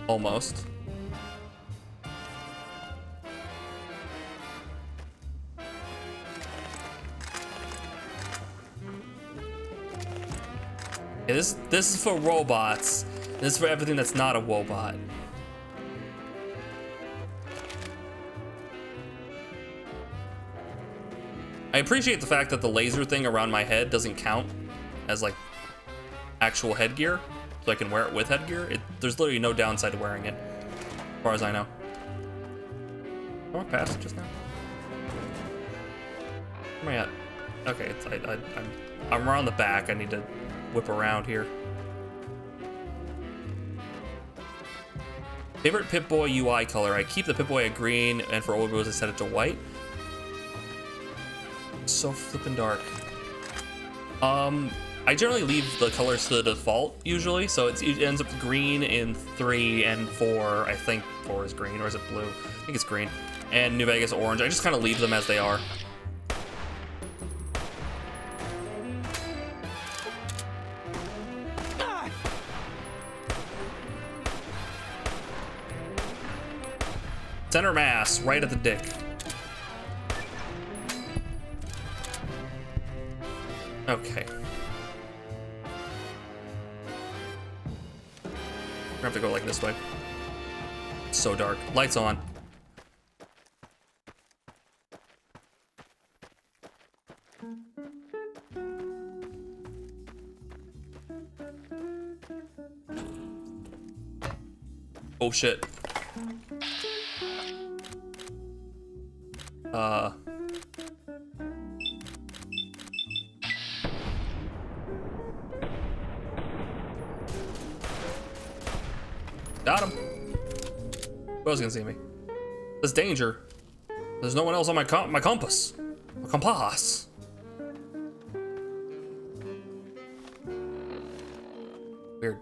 Almost. Yeah, this is for robots. This is for everything that's not a wobot. I appreciate the fact that the laser thing around my head doesn't count as like actual headgear, so I can wear it with headgear. There's literally no downside to wearing it. far as I know. Am I past just now? Where am I at? Okay, it's, I'm around the back. I need to whip around here. Favorite Pip-Boy UI color? I keep the Pip-Boy at green, and for old Rose I set it to white. It's so flippin' dark. I generally leave the colors to the default usually, so it ends up green in 3 and 4. I think 4 is green, or is it blue? I think it's green. And New Vegas orange. I just kind of leave them as they are. Center mass, right at the dick. Okay. We're gonna have to go like this way. It's so dark. Lights on. Oh shit. Got him. Who else gonna see me? There's danger. There's no one else on my compass. My compass. Weird.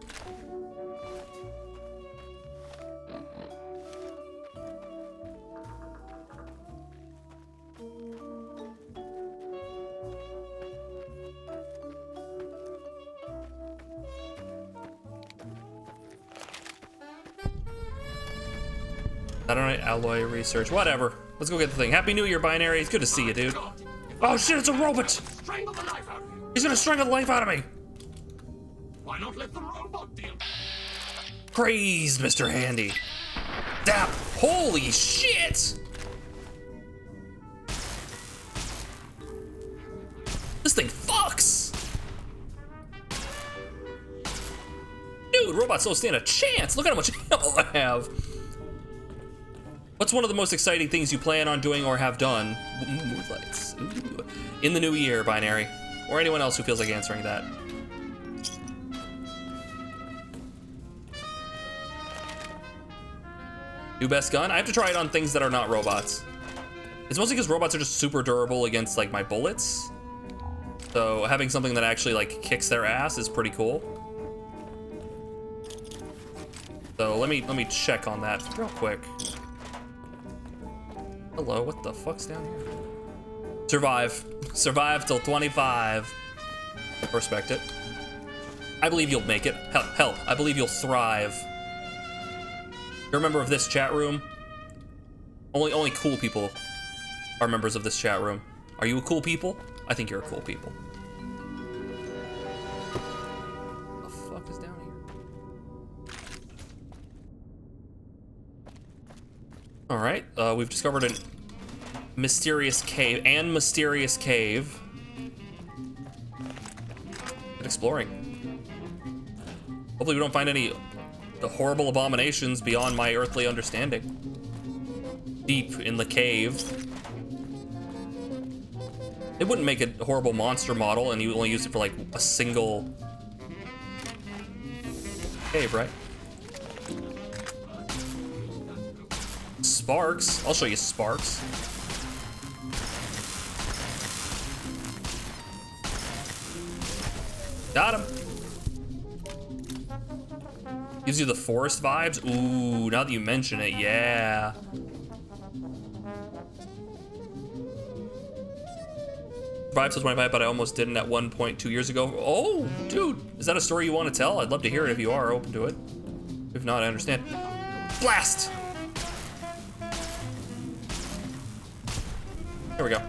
I don't know, alloy research, whatever. Let's go get the thing. Happy New Year, Binary. It's good to see you, dude. Oh shit, it's a robot. He's gonna strangle the life out of me. Why not let the robot deal? Crazed, Mr. Handy. Dap. Holy shit. This thing fucks. Dude, robots don't stand a chance. Look at how much ammo I have. What's one of the most exciting things you plan on doing or have done? Moonlights. Ooh. In the new year, Binary. Or anyone else who feels like answering that. New best gun? I have to try it on things that are not robots. It's mostly because robots are just super durable against like my bullets. So having something that actually like kicks their ass is pretty cool. So let me check on that real quick. Hello, what the fuck's down here? Survive. Survive till 25. Respect it. I believe you'll make it. Hell, I believe you'll thrive. You're a member of this chat room. Only cool people are members of this chat room. Are you a cool people? I think you're a cool people. What the fuck is down here? All right, we've discovered a mysterious cave. Good exploring. Hopefully we don't find any horrible abominations beyond my earthly understanding. Deep in the cave. It wouldn't make a horrible monster model and you only use it for like a single cave, right? Sparks. I'll show you sparks. Got him. Gives you the forest vibes. Ooh, now that you mention it, yeah. Survived till 25, but I almost didn't at one point 2 years ago. Oh, dude, is that a story you want to tell? I'd love to hear it if you are open to it. If not, I understand. Blast! Here we go.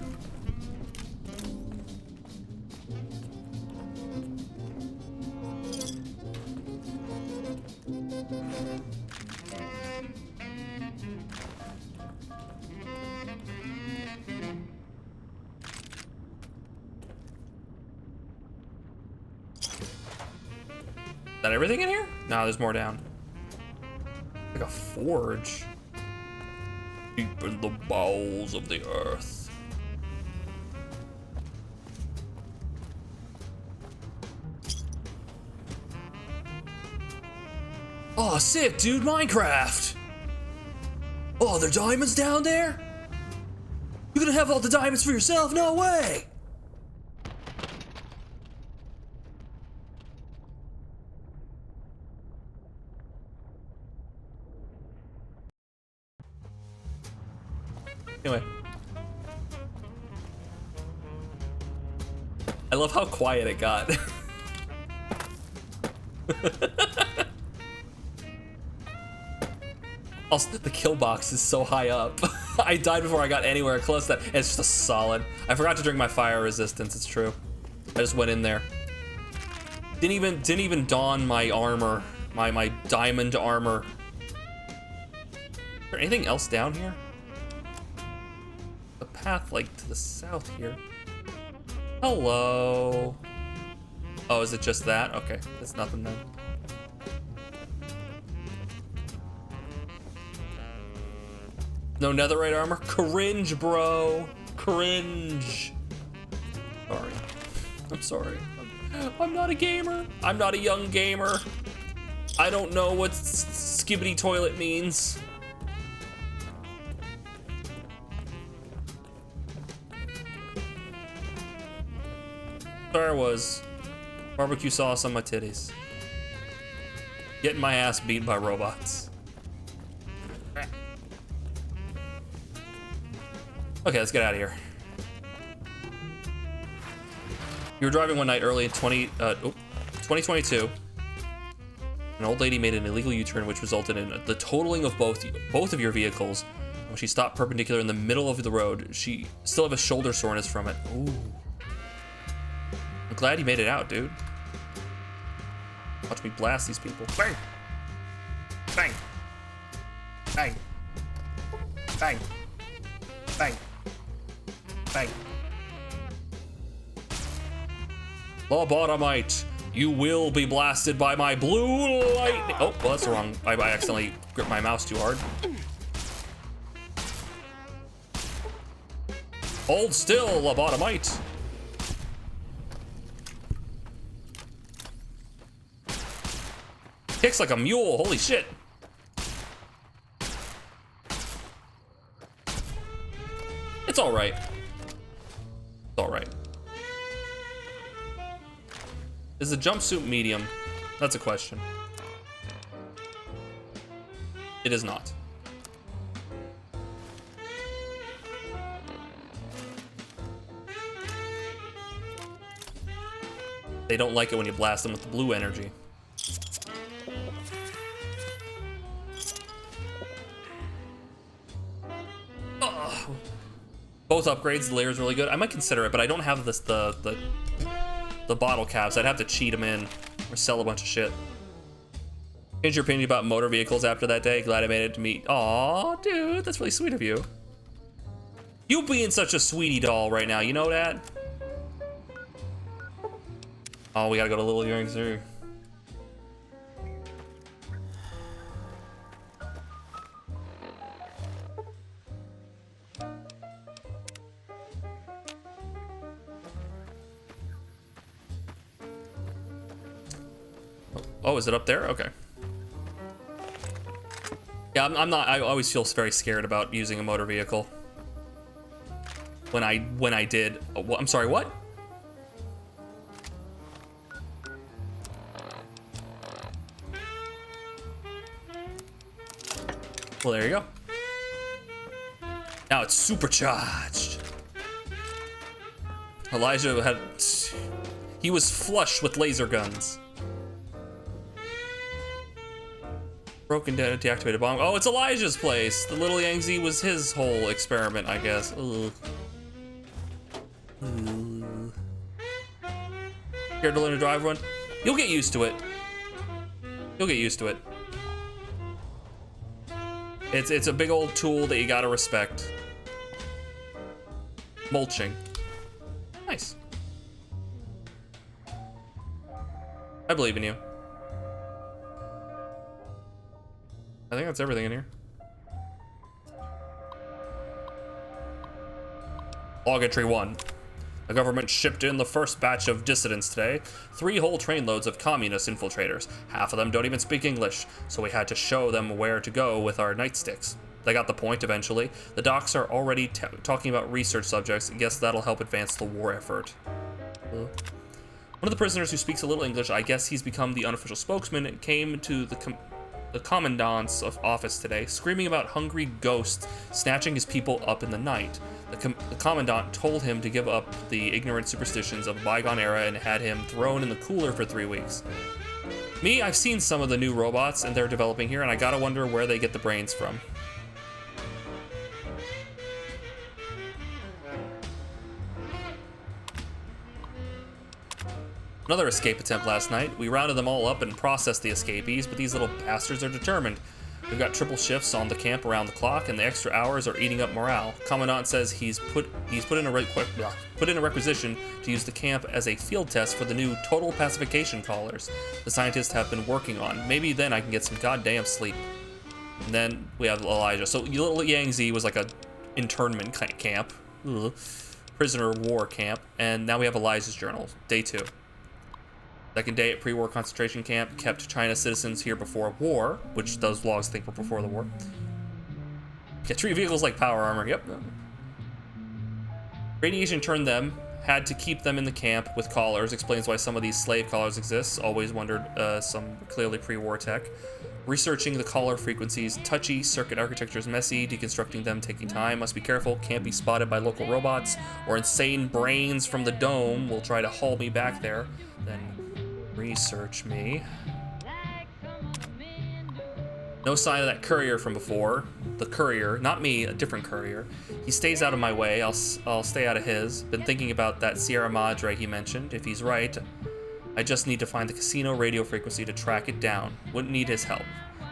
Is that everything in here? No, there's more down. Like a forge. Deep in the bowels of the earth. Oh, sick, dude, Minecraft! Oh, there are diamonds down there? You're gonna have all the diamonds for yourself? No way! Anyway. I love how quiet it got. Also, the kill box is so high up. I died before I got anywhere close to that. It's just a solid. I forgot to drink my fire resistance, it's true. I just went in there. Didn't even don my armor. My diamond armor. Is there anything else down here? The path, like, to the south here. Hello. Oh, is it just that? Okay, it's nothing then. No netherite armor? Cringe, bro. Cringe. Sorry. I'm sorry. I'm not a gamer. I'm not a young gamer. I don't know what skibbity toilet means. There was barbecue sauce on my titties. Getting my ass beat by robots. Okay, let's get out of here. You were driving one night early in 2022. An old lady made an illegal U-turn which resulted in the totaling of both of your vehicles. When she stopped perpendicular in the middle of the road, she still have a shoulder soreness from it. Ooh. I'm glad you made it out, dude. Watch me blast these people. Bang! Bang! Bang! Bang! Bang! Bang! Lobotomite, you will be blasted by my blue lightning. Oh, well, that's wrong. I accidentally gripped my mouse too hard. Hold still, Lobotomite. Kicks like a mule, holy shit. It's all right. It's all right. Is the jumpsuit medium? That's a question. It is not. They don't like it when you blast them with the blue energy. Both upgrades, the layer is really good. I might consider it, but I don't have this the bottle caps. I'd have to cheat them in or sell a bunch of shit. Change your opinion about motor vehicles after that day. Glad I made it to meet. Aw, dude, that's really sweet of you. You being such a sweetie doll right now, you know that? Oh, we gotta go to Little Earrings too. Oh, is it up there? Okay. Yeah, I'm not. I always feel very scared about using a motor vehicle. When I did. Oh, I'm sorry. What? Well, there you go. Now it's supercharged. Elijah had. He was flush with laser guns. Broken down, deactivated bomb. Oh, it's Elijah's place. The little Yangtze was his whole experiment, I guess. Ugh. Scared to learn to drive one? You'll get used to it. You'll get used to it. It's a big old tool that you gotta respect. Mulching. Nice. I believe in you. I think that's everything in here. Log entry 1. The government shipped in the first batch of dissidents today. 3 whole trainloads of communist infiltrators. Half of them don't even speak English, so we had to show them where to go with our nightsticks. They got the point eventually. The docs are already talking about research subjects. I guess that'll help advance the war effort. One of the prisoners who speaks a little English, I guess he's become the unofficial spokesman, came to the commandant's office today, screaming about hungry ghosts snatching his people up in the night. The commandant told him to give up the ignorant superstitions of a bygone era and had him thrown in the cooler for 3 weeks. Me, I've seen some of the new robots and they're developing here, and I gotta wonder where they get the brains from. Another escape attempt last night. We rounded them all up and processed the escapees, but these little bastards are determined. We've got triple shifts on the camp around the clock, and the extra hours are eating up morale. Commandant says he's put in a requisition to use the camp as a field test for the new total pacification collars the scientists have been working on. Maybe then I can get some goddamn sleep. And then we have Elijah. So little Yangtze was like a internment camp, prisoner of war camp, and now we have Elijah's journal, day 2. Second day at pre-war concentration camp, kept China citizens here before war, which those logs think were before the war. Yeah, treat vehicles like power armor, yep. Radiation turned them, had to keep them in the camp with collars, explains why some of these slave collars exist, always wondered some clearly pre-war tech. Researching the collar frequencies, touchy, circuit architecture is messy, deconstructing them taking time, must be careful, can't be spotted by local robots, or insane brains from the dome will try to haul me back there, then research me. No sign of that courier from before. The courier, not me, a different courier. He stays out of my way, I'll stay out of his. Been thinking about that Sierra Madre he mentioned. If he's right, I just need to find the casino radio frequency to track it down. Wouldn't need his help.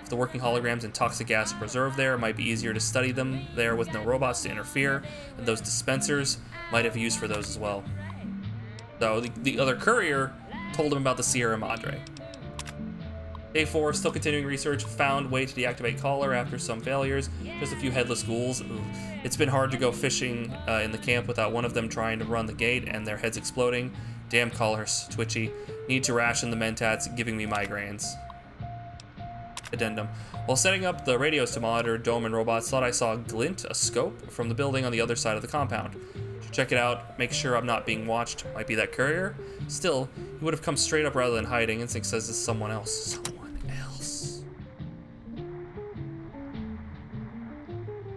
If the working holograms and toxic gas are preserved there, it might be easier to study them there with no robots to interfere, and those dispensers might have use for those as well. So the other courier told him about the Sierra Madre. Day 4, still continuing research, found way to deactivate collar after some failures, just a few headless ghouls. Ooh. It's been hard to go fishing in the camp without one of them trying to run the gate and their heads exploding. Damn collars, twitchy. Need to ration the mentats, giving me migraines. Addendum. While setting up the radios to monitor dome and robots, thought I saw a glint, a scope, from the building on the other side of the compound. Should check it out, make sure I'm not being watched. Might be that courier. Still, he would have come straight up rather than hiding. Instinct says it's someone else. Someone else.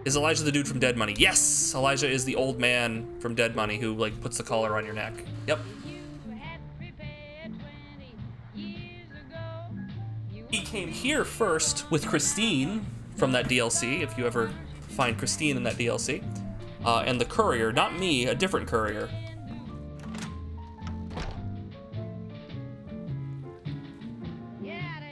Is Elijah the dude from Dead Money? Yes! Elijah is the old man from Dead Money who, like, puts the collar on your neck. Yep. He came here first with Christine from that DLC, if you ever find Christine in that DLC. And the courier, not me, a different courier.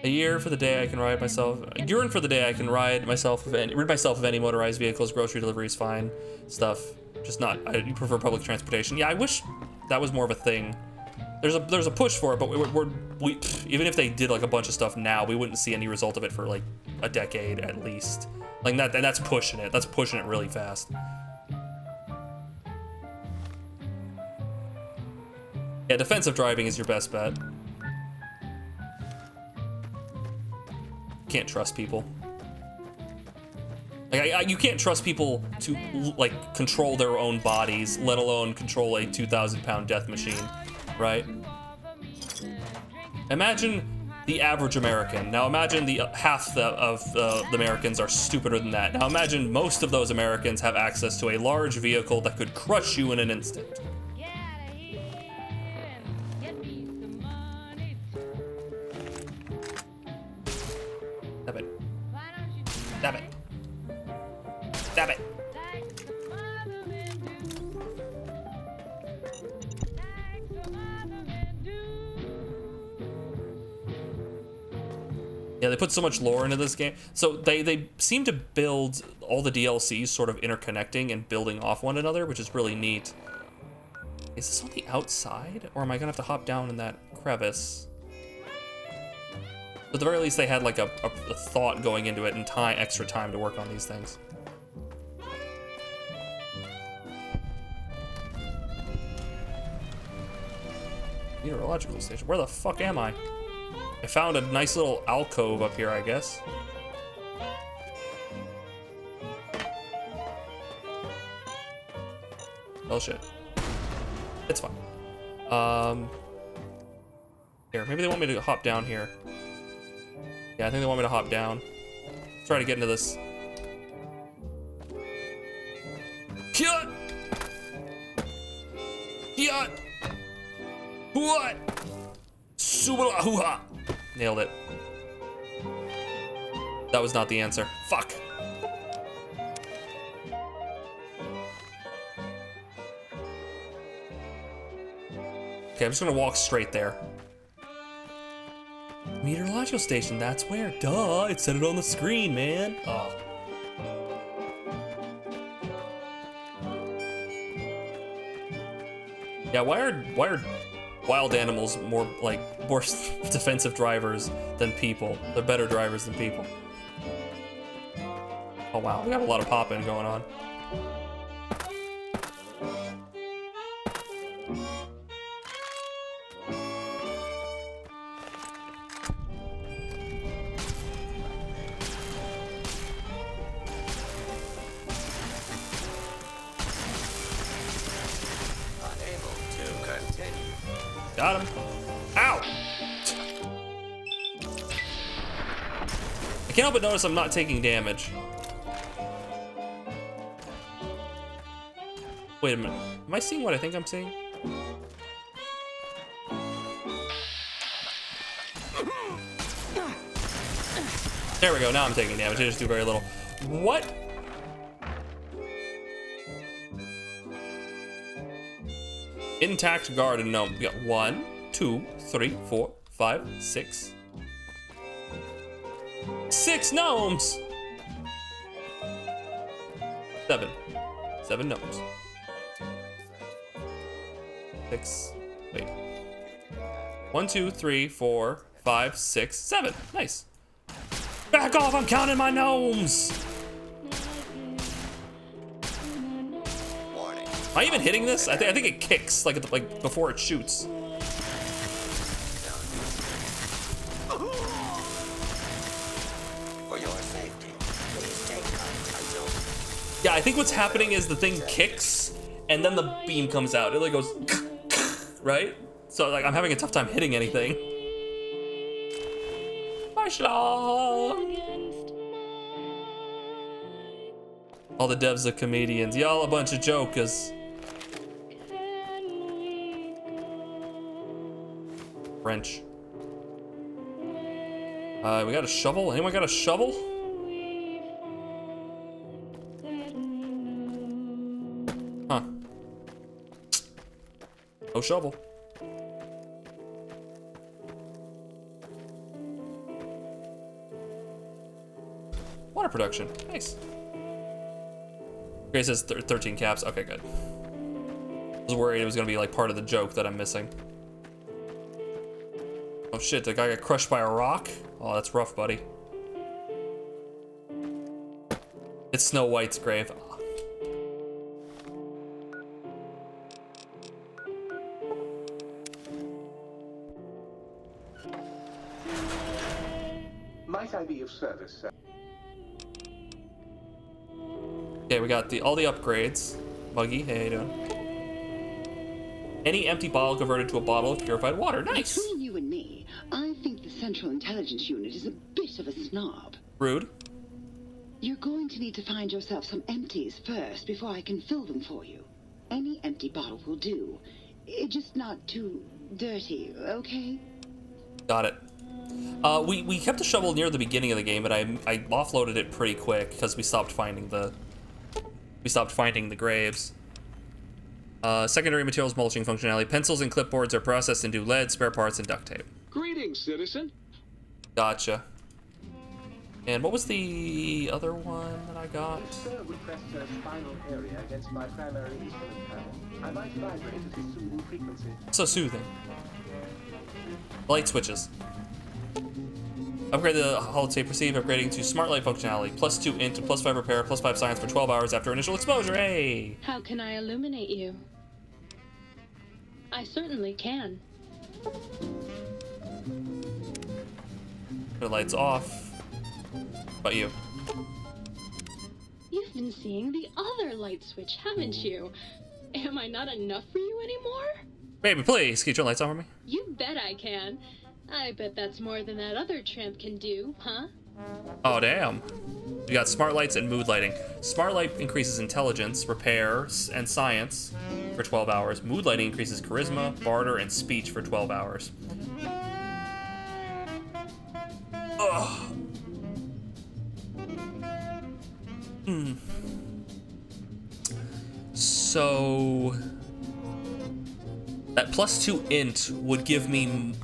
A year for the day I can ride myself. A urine for the day I can rid myself of any motorized vehicles. Grocery deliveries, fine stuff. Just not. I prefer public transportation. Yeah, I wish that was more of a thing. There's a push for it, but we even if they did like a bunch of stuff now, we wouldn't see any result of it for like a decade at least. Like that's pushing it. That's pushing it really fast. Yeah, defensive driving is your best bet. Can't trust people. Like you can't trust people to like control their own bodies, let alone control a 2,000-pound death machine, right? Imagine the average American. Now imagine half of the Americans are stupider than that. Now imagine most of those Americans have access to a large vehicle that could crush you in an instant. Stop it. Stop it. Stop it. Yeah, they put so much lore into this game. So they seem to build all the DLCs sort of interconnecting and building off one another, which is really neat. Is this on the outside? Or am I gonna have to hop down in that crevice? At the very least, they had like a thought going into it and extra time to work on these things. Meteorological station. Where the fuck am I? I found a nice little alcove up here, I guess. Oh shit. It's fine. Here, maybe they want me to hop down here. Yeah, I think they want me to hop down. Let's try to get into this. Kyut! Kyut! What? Subala-hoo-ha! Nailed it. That was not the answer. Fuck. Okay, I'm just gonna walk straight there. Meteorological station, that's where. Duh, it said it on the screen, man. Oh. Yeah, why are wild animals more defensive drivers than people? They're better drivers than people. Oh wow, we got a lot of popping going on. Got him. Ow! I can't help but notice I'm not taking damage. Wait a minute. Am I seeing what I think I'm seeing? There we go. Now I'm taking damage. I just do very little. What? Intact guard and gnome. We got 1, 2, 3, 4, 5, 6. 6 gnomes! 7. 7 gnomes. 6. Wait. 1, 2, 3, 4, 5, 6, 7. Nice. Back off! I'm counting my gnomes! Am I even hitting this? I think it kicks like before it shoots. For your safety, please take contact. Yeah, I think what's happening is the thing kicks and then the beam comes out. It like goes right? So like I'm having a tough time hitting anything. Bye, Schlong. All the devs are comedians. Y'all a bunch of jokers. Wrench. We got a shovel. Anyone got a shovel? Huh. No shovel. Water production. Nice. Okay, it says 13 caps. Okay, good. I was worried it was gonna be like part of the joke that I'm missing. Oh shit, the guy got crushed by a rock? Oh, that's rough, buddy. It's Snow White's grave. Might I be of service, sir? Okay, we got all the upgrades. Buggy, hey, how you doing? Any empty bottle converted to a bottle of purified water. Nice. Between you and me, I think the Central Intelligence Unit is a bit of a snob. Rude. You're going to need to find yourself some empties first before I can fill them for you. Any empty bottle will do. Just not too dirty, okay? Got it. We kept the shovel near the beginning of the game, but I offloaded it pretty quick because we stopped finding the graves. Secondary materials mulching functionality. Pencils and clipboards are processed into lead, spare parts, and duct tape. Greetings, citizen. Gotcha. And what was the other one that I got? If sir would press a spinal area against my primary instrument panel, I might vibrate at a soothing frequency. So soothing. Light switches. Upgrade the holotape receive, upgrading to smart light functionality. +2 int, +5 repair, +5 science for 12 hours after initial exposure. Hey! How can I illuminate you? I certainly can. The lights off. About you? You've been seeing the other light switch, haven't you? Am I not enough for you anymore? Baby, please, can you turn the lights on for me? You bet I can. I bet that's more than that other tramp can do, huh? Oh, damn. We got smart lights and mood lighting. Smart light increases intelligence, repair, and science for 12 hours. Mood lighting increases charisma, barter, and speech for 12 hours. Ugh. So that +2 int would give me.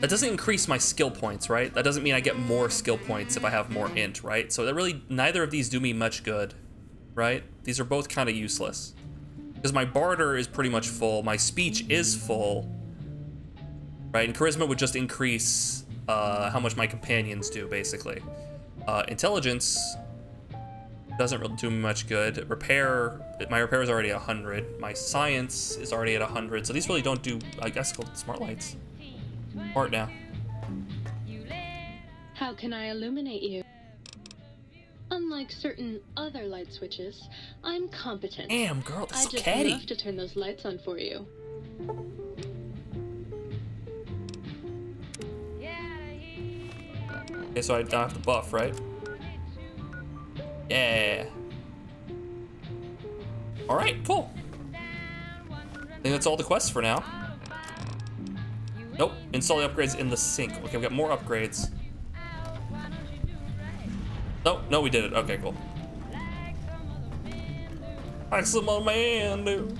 That doesn't increase my skill points, right? That doesn't mean I get more skill points if I have more int, right? So that really, neither of these do me much good, right? These are both kind of useless. Because my barter is pretty much full, my speech is full, right? And charisma would just increase how much my companions do, basically. Intelligence doesn't really do me much good. Repair, my repair is already 100. My science is already at 100. So these really don't do, I guess, called smart lights. Smart now. How can I illuminate you? Unlike certain other light switches, I'm competent. Damn, girl, that's I so just catty. love to turn those lights on for you. Okay, so I don't have to buff, right? Yeah. All right, cool. I think that's all the quests for now. Nope, install the upgrades in the sink. Okay, we got more upgrades. Nope, no, we did it. Okay, cool. Maximum man, dude.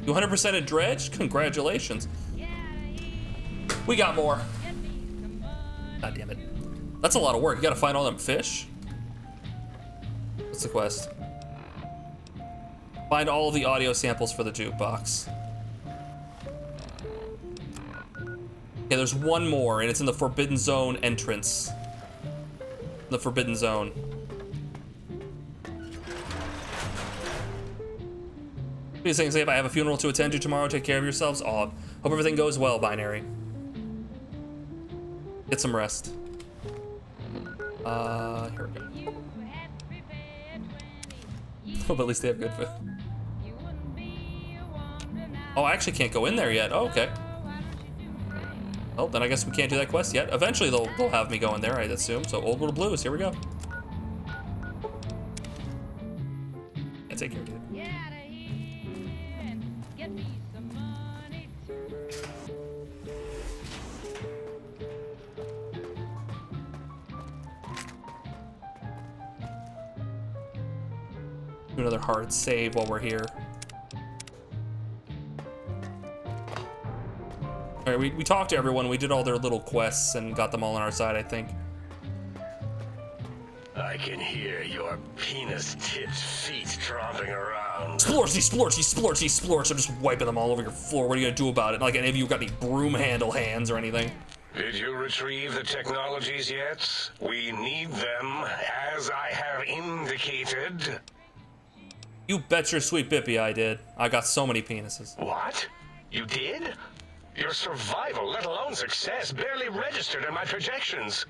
You 100% at dredge? Congratulations. We got more. God damn it. That's a lot of work. You gotta find all them fish. What's the quest? Find all of the audio samples for the jukebox. Okay, there's one more, and it's in the Forbidden Zone entrance. The Forbidden Zone. Please say if I have a funeral to attend to tomorrow, take care of yourselves. Oh, hope everything goes well, Binary. Get some rest. Here we go. Oh, but at least they have good food. Oh, I actually can't go in there yet. Oh, okay. Oh, then I guess we can't do that quest yet. Eventually they'll have me go in there, I assume. So Old World Blues, here we go. Yeah, take care, dude. Do another hard save while we're here. All right, we talked to everyone. We did all their little quests and got them all on our side, I think. I can hear your penis-tipped feet tromping around. Splorchy, splorchy, splorchy, splorch. I'm just wiping them all over your floor. What are you gonna do about it? Not like any of you got any broom handle hands or anything. Did you retrieve the technologies yet? We need them, as I have indicated. You bet your sweet bippy I did. I got so many penises. What? You did? Your survival, let alone success, barely registered in my projections.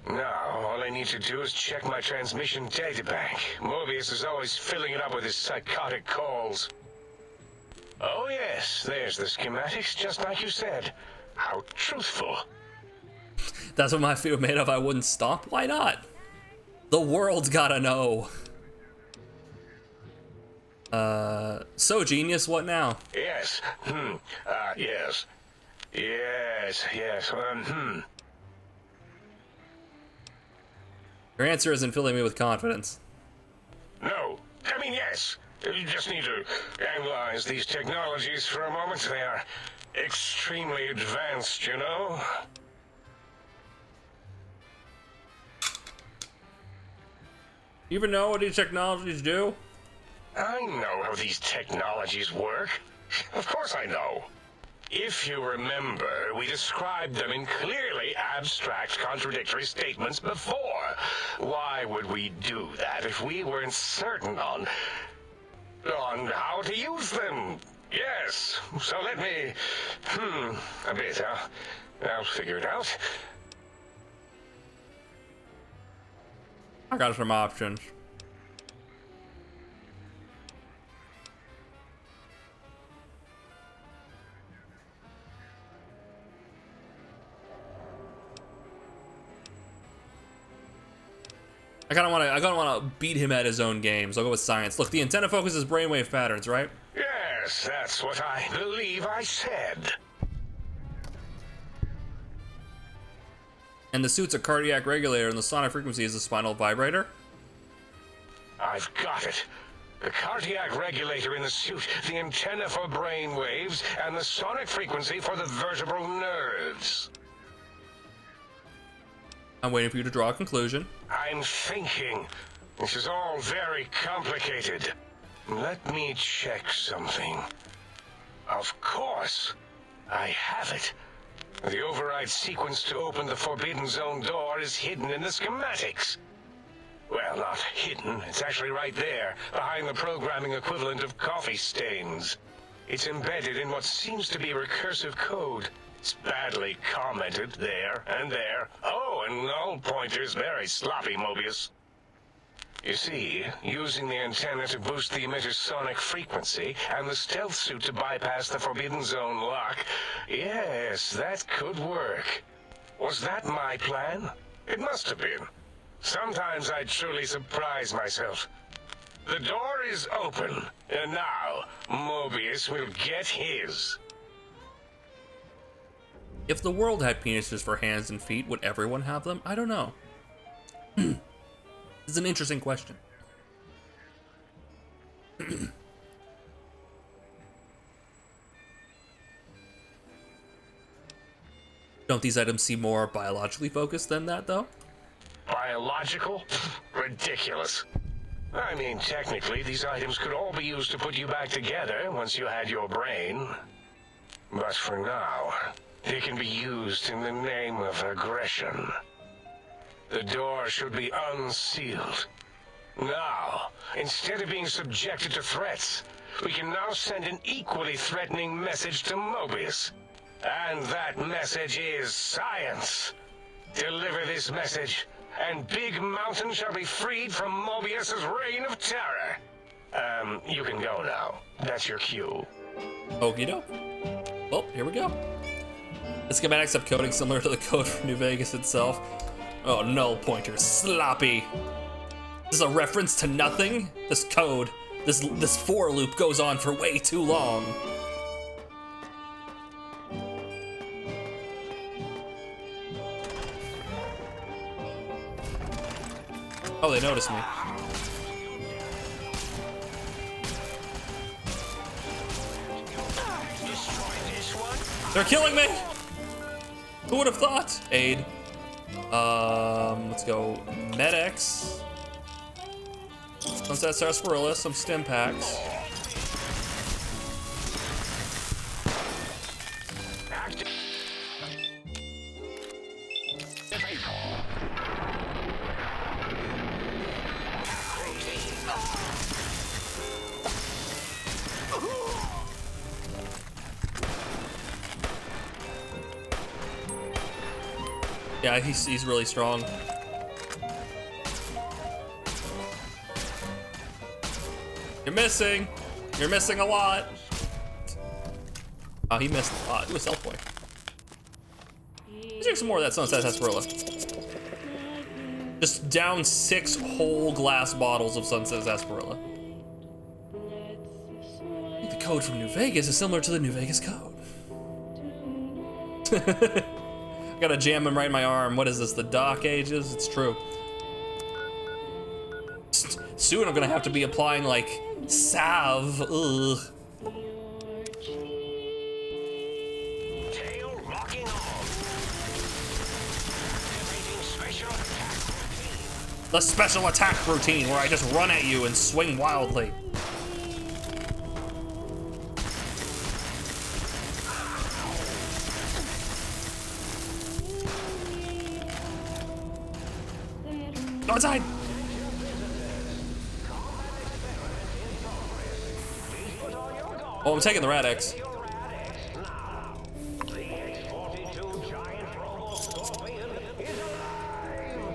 Now, all I need to do is check my transmission databank. Mobius is always filling it up with his psychotic calls. Oh yes, there's the schematics, just like you said. How truthful. That's what my feet were made of. I wouldn't stop. Why not? The world's gotta know. So genius, what now? Yes. Yes. Yes. Your answer isn't filling me with confidence. No. I mean, yes. You just need to analyze these technologies for a moment. They are extremely advanced, you know? You even know what these technologies do? I know how these technologies work. Of course I know. If you remember, we described them in clearly abstract, contradictory statements before. Why would we do that if we weren't certain on how to use them? Yes, so let me... a bit, I'll figure it out. I got some options. I kind of want to beat him at his own games. I'll go with science. Look, the antenna focuses brainwave patterns, right? Yes, that's what I believe I said. And the suit's a cardiac regulator, and the sonic frequency is a spinal vibrator? I've got it. The cardiac regulator in the suit, the antenna for brain waves, and the sonic frequency for the vertebral nerves. I'm waiting for you to draw a conclusion. I'm thinking. This is all very complicated. Let me check something. Of course, I have it. The override sequence to open the Forbidden Zone door is hidden in the schematics. Well, not hidden. It's actually right there, behind the programming equivalent of coffee stains. It's embedded in what seems to be recursive code. It's badly commented there and there. Oh, and null pointers very sloppy, Mobius. You see, using the antenna to boost the emitter's sonic frequency and the stealth suit to bypass the Forbidden Zone lock, yes, that could work. Was that my plan? It must have been. Sometimes I truly surprise myself. The door is open, and now Mobius will get his. If the world had penises for hands and feet, would everyone have them? I don't know. It's an interesting question. Don't these items seem more biologically focused than that, though? Biological? Ridiculous. I mean, technically, these items could all be used to put you back together once you had your brain. But for now, they can be used in the name of aggression. The door should be unsealed. Now, instead of being subjected to threats, we can now send an equally threatening message to Mobius. And that message is science. Deliver this message, and Big Mountain shall be freed from Mobius's reign of terror. You can go now. That's your cue. Okie doke. Well, here we go. The schematics have coding similar to the code for New Vegas itself. Oh, null pointer, sloppy. This is a reference to nothing? This code, this for loop goes on for way too long. Oh, they noticed me. They're killing me! Who would have thought? Aid. Let's go Med-X. Sunset Sarsaparilla, some stim packs. Yeah, he's really strong. You're missing. You're missing a lot. Oh, he missed a lot. Ooh, a self point. Let's drink some more of that Sunset Sarsaparilla. Just down 6 whole glass bottles of Sunset Sarsaparilla. The code from New Vegas is similar to the New Vegas code. Gotta jam him right in my arm. What is this, the Dark Ages? It's true. Soon I'm gonna have to be applying, like, salve. Ugh. The special attack routine, where I just run at you and swing wildly. Go inside! Oh, I'm taking the Rad-X.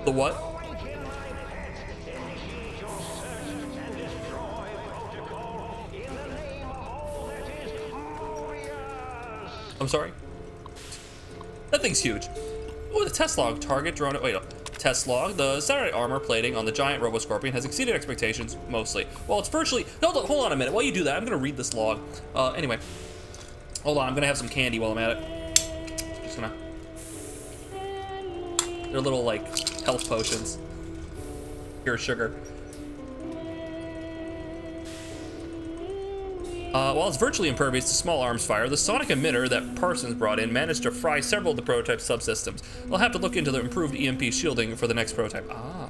The what? I'm sorry? That thing's huge. Oh, the test log. Target drone. Wait, no. Test log. The satellite armor plating on the giant Robo-Scorpion has exceeded expectations, mostly. Well, it's virtually... Hold on a minute. While you do that, I'm going to read this log. Anyway. Hold on. I'm going to have some candy while I'm at it. Just going to... They're little, like, health potions. Pure sugar. While it's virtually impervious to small arms fire, the sonic emitter that Parsons brought in managed to fry several of the prototype subsystems. I'll have to look into the improved EMP shielding for the next prototype. Ah.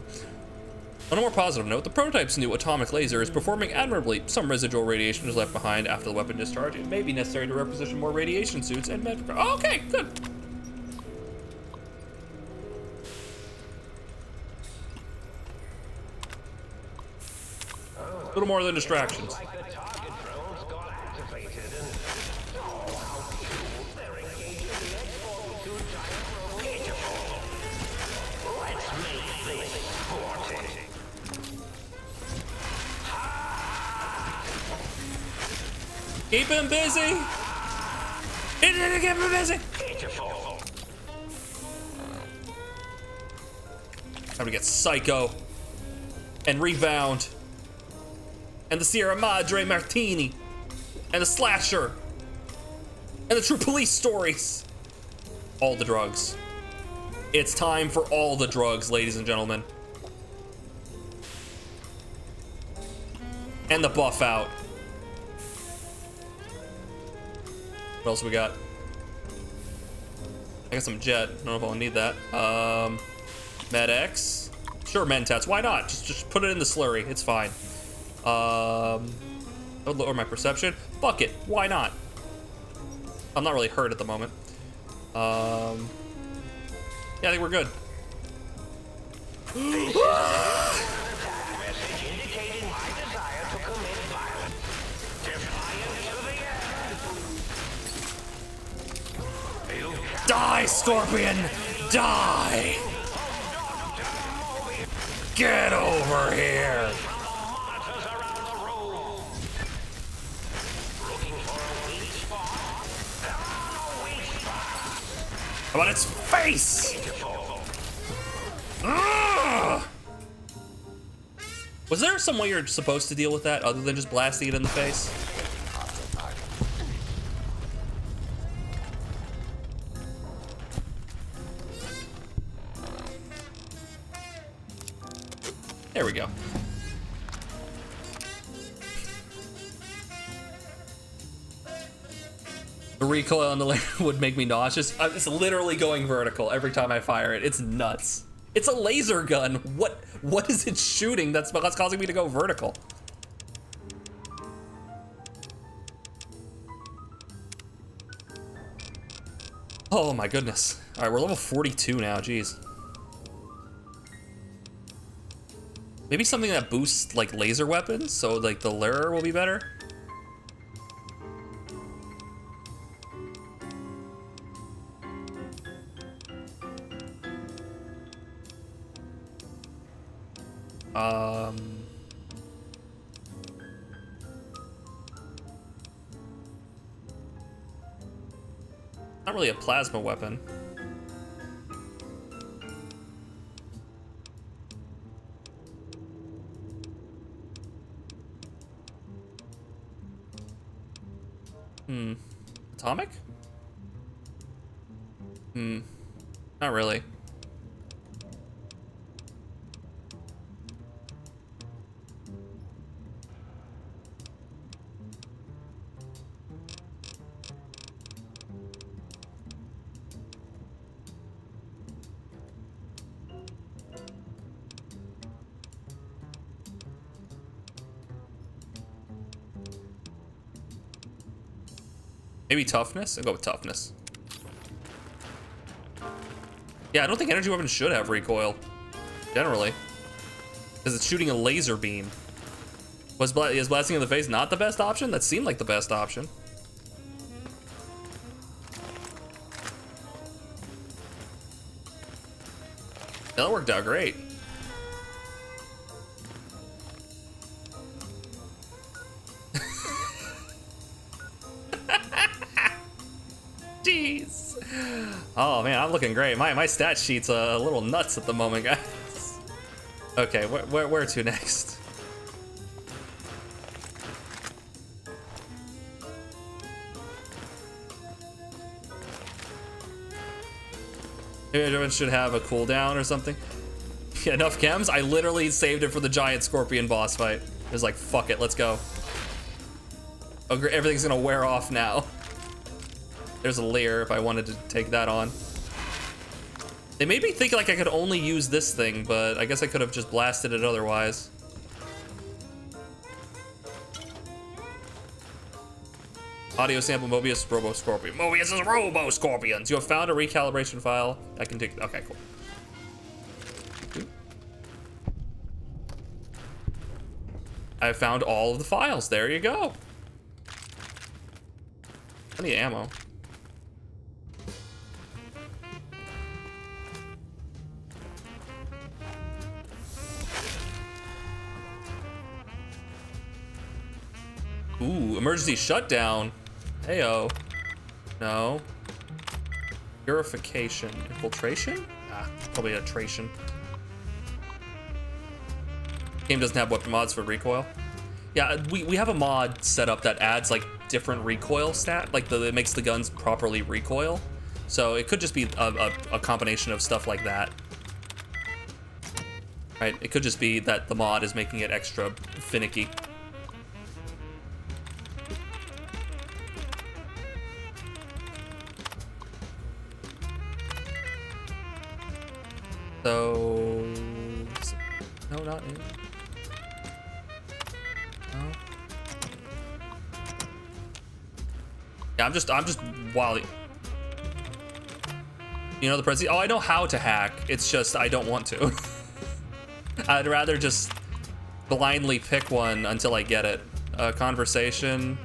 On a more positive note, the prototype's new atomic laser is performing admirably. Some residual radiation is left behind after the weapon discharge. It may be necessary to reposition more radiation suits and med... Oh, okay, good. A little more than distractions. Keep him busy! Keep him busy! Time to get Psycho. And Rebound. And the Sierra Madre Martini. And the Slasher. And the True Police Stories. All the drugs. It's time for all the drugs, ladies and gentlemen. And the buff out. What else we got? I got some jet. I don't know if I'll need that. Med-X. Sure, Mentats. Why not? Just put it in the slurry. It's fine. That would lower my perception. Fuck it. Why not? I'm not really hurt at the moment. Yeah, I think we're good. Die, Scorpion! Die! Get over here! How about its face? Ugh! Was there some way you're supposed to deal with that other than just blasting it in the face? There we go. The recoil on the laser would make me nauseous. It's literally going vertical every time I fire it. It's nuts. It's a laser gun. What is it shooting that's causing me to go vertical? Oh my goodness. All right, we're level 42 now, jeez. Maybe something that boosts like laser weapons, so like the lurer will be better. Not really a plasma weapon. Atomic? Not really. Maybe toughness? I'll go with toughness. Yeah, I don't think energy weapons should have recoil. Generally. Because it's shooting a laser beam. Is blasting in the face not the best option? That seemed like the best option. That worked out great. Jeez. Oh man, I'm looking great. My stat sheet's a little nuts at the moment, guys. Okay, where to next? Maybe everyone should have a cooldown or something. Yeah, enough chems? I literally saved it for the giant scorpion boss fight. It was like, fuck it, let's go. Oh, everything's gonna wear off now. There's a Leer if I wanted to take that on. They made me think like I could only use this thing, but I guess I could have just blasted it otherwise. Audio sample Mobius Robo Scorpion. Mobius is Robo Scorpions. You have found a recalibration file. I can take. Okay, cool. I found all of the files. There you go. Plenty of ammo. Ooh, emergency shutdown. Heyo. No. Purification. Infiltration? Ah, probably a tration. Game doesn't have weapon mods for recoil. Yeah, we have a mod set up that adds like different recoil stat, like it makes the guns properly recoil. So it could just be a combination of stuff like that. Right, it could just be that the mod is making it extra finicky. So, no, not it. No. Yeah, I'm just wildly. You know the prezi. Oh, I know how to hack. It's just I don't want to. I'd rather just blindly pick one until I get it. Conversation,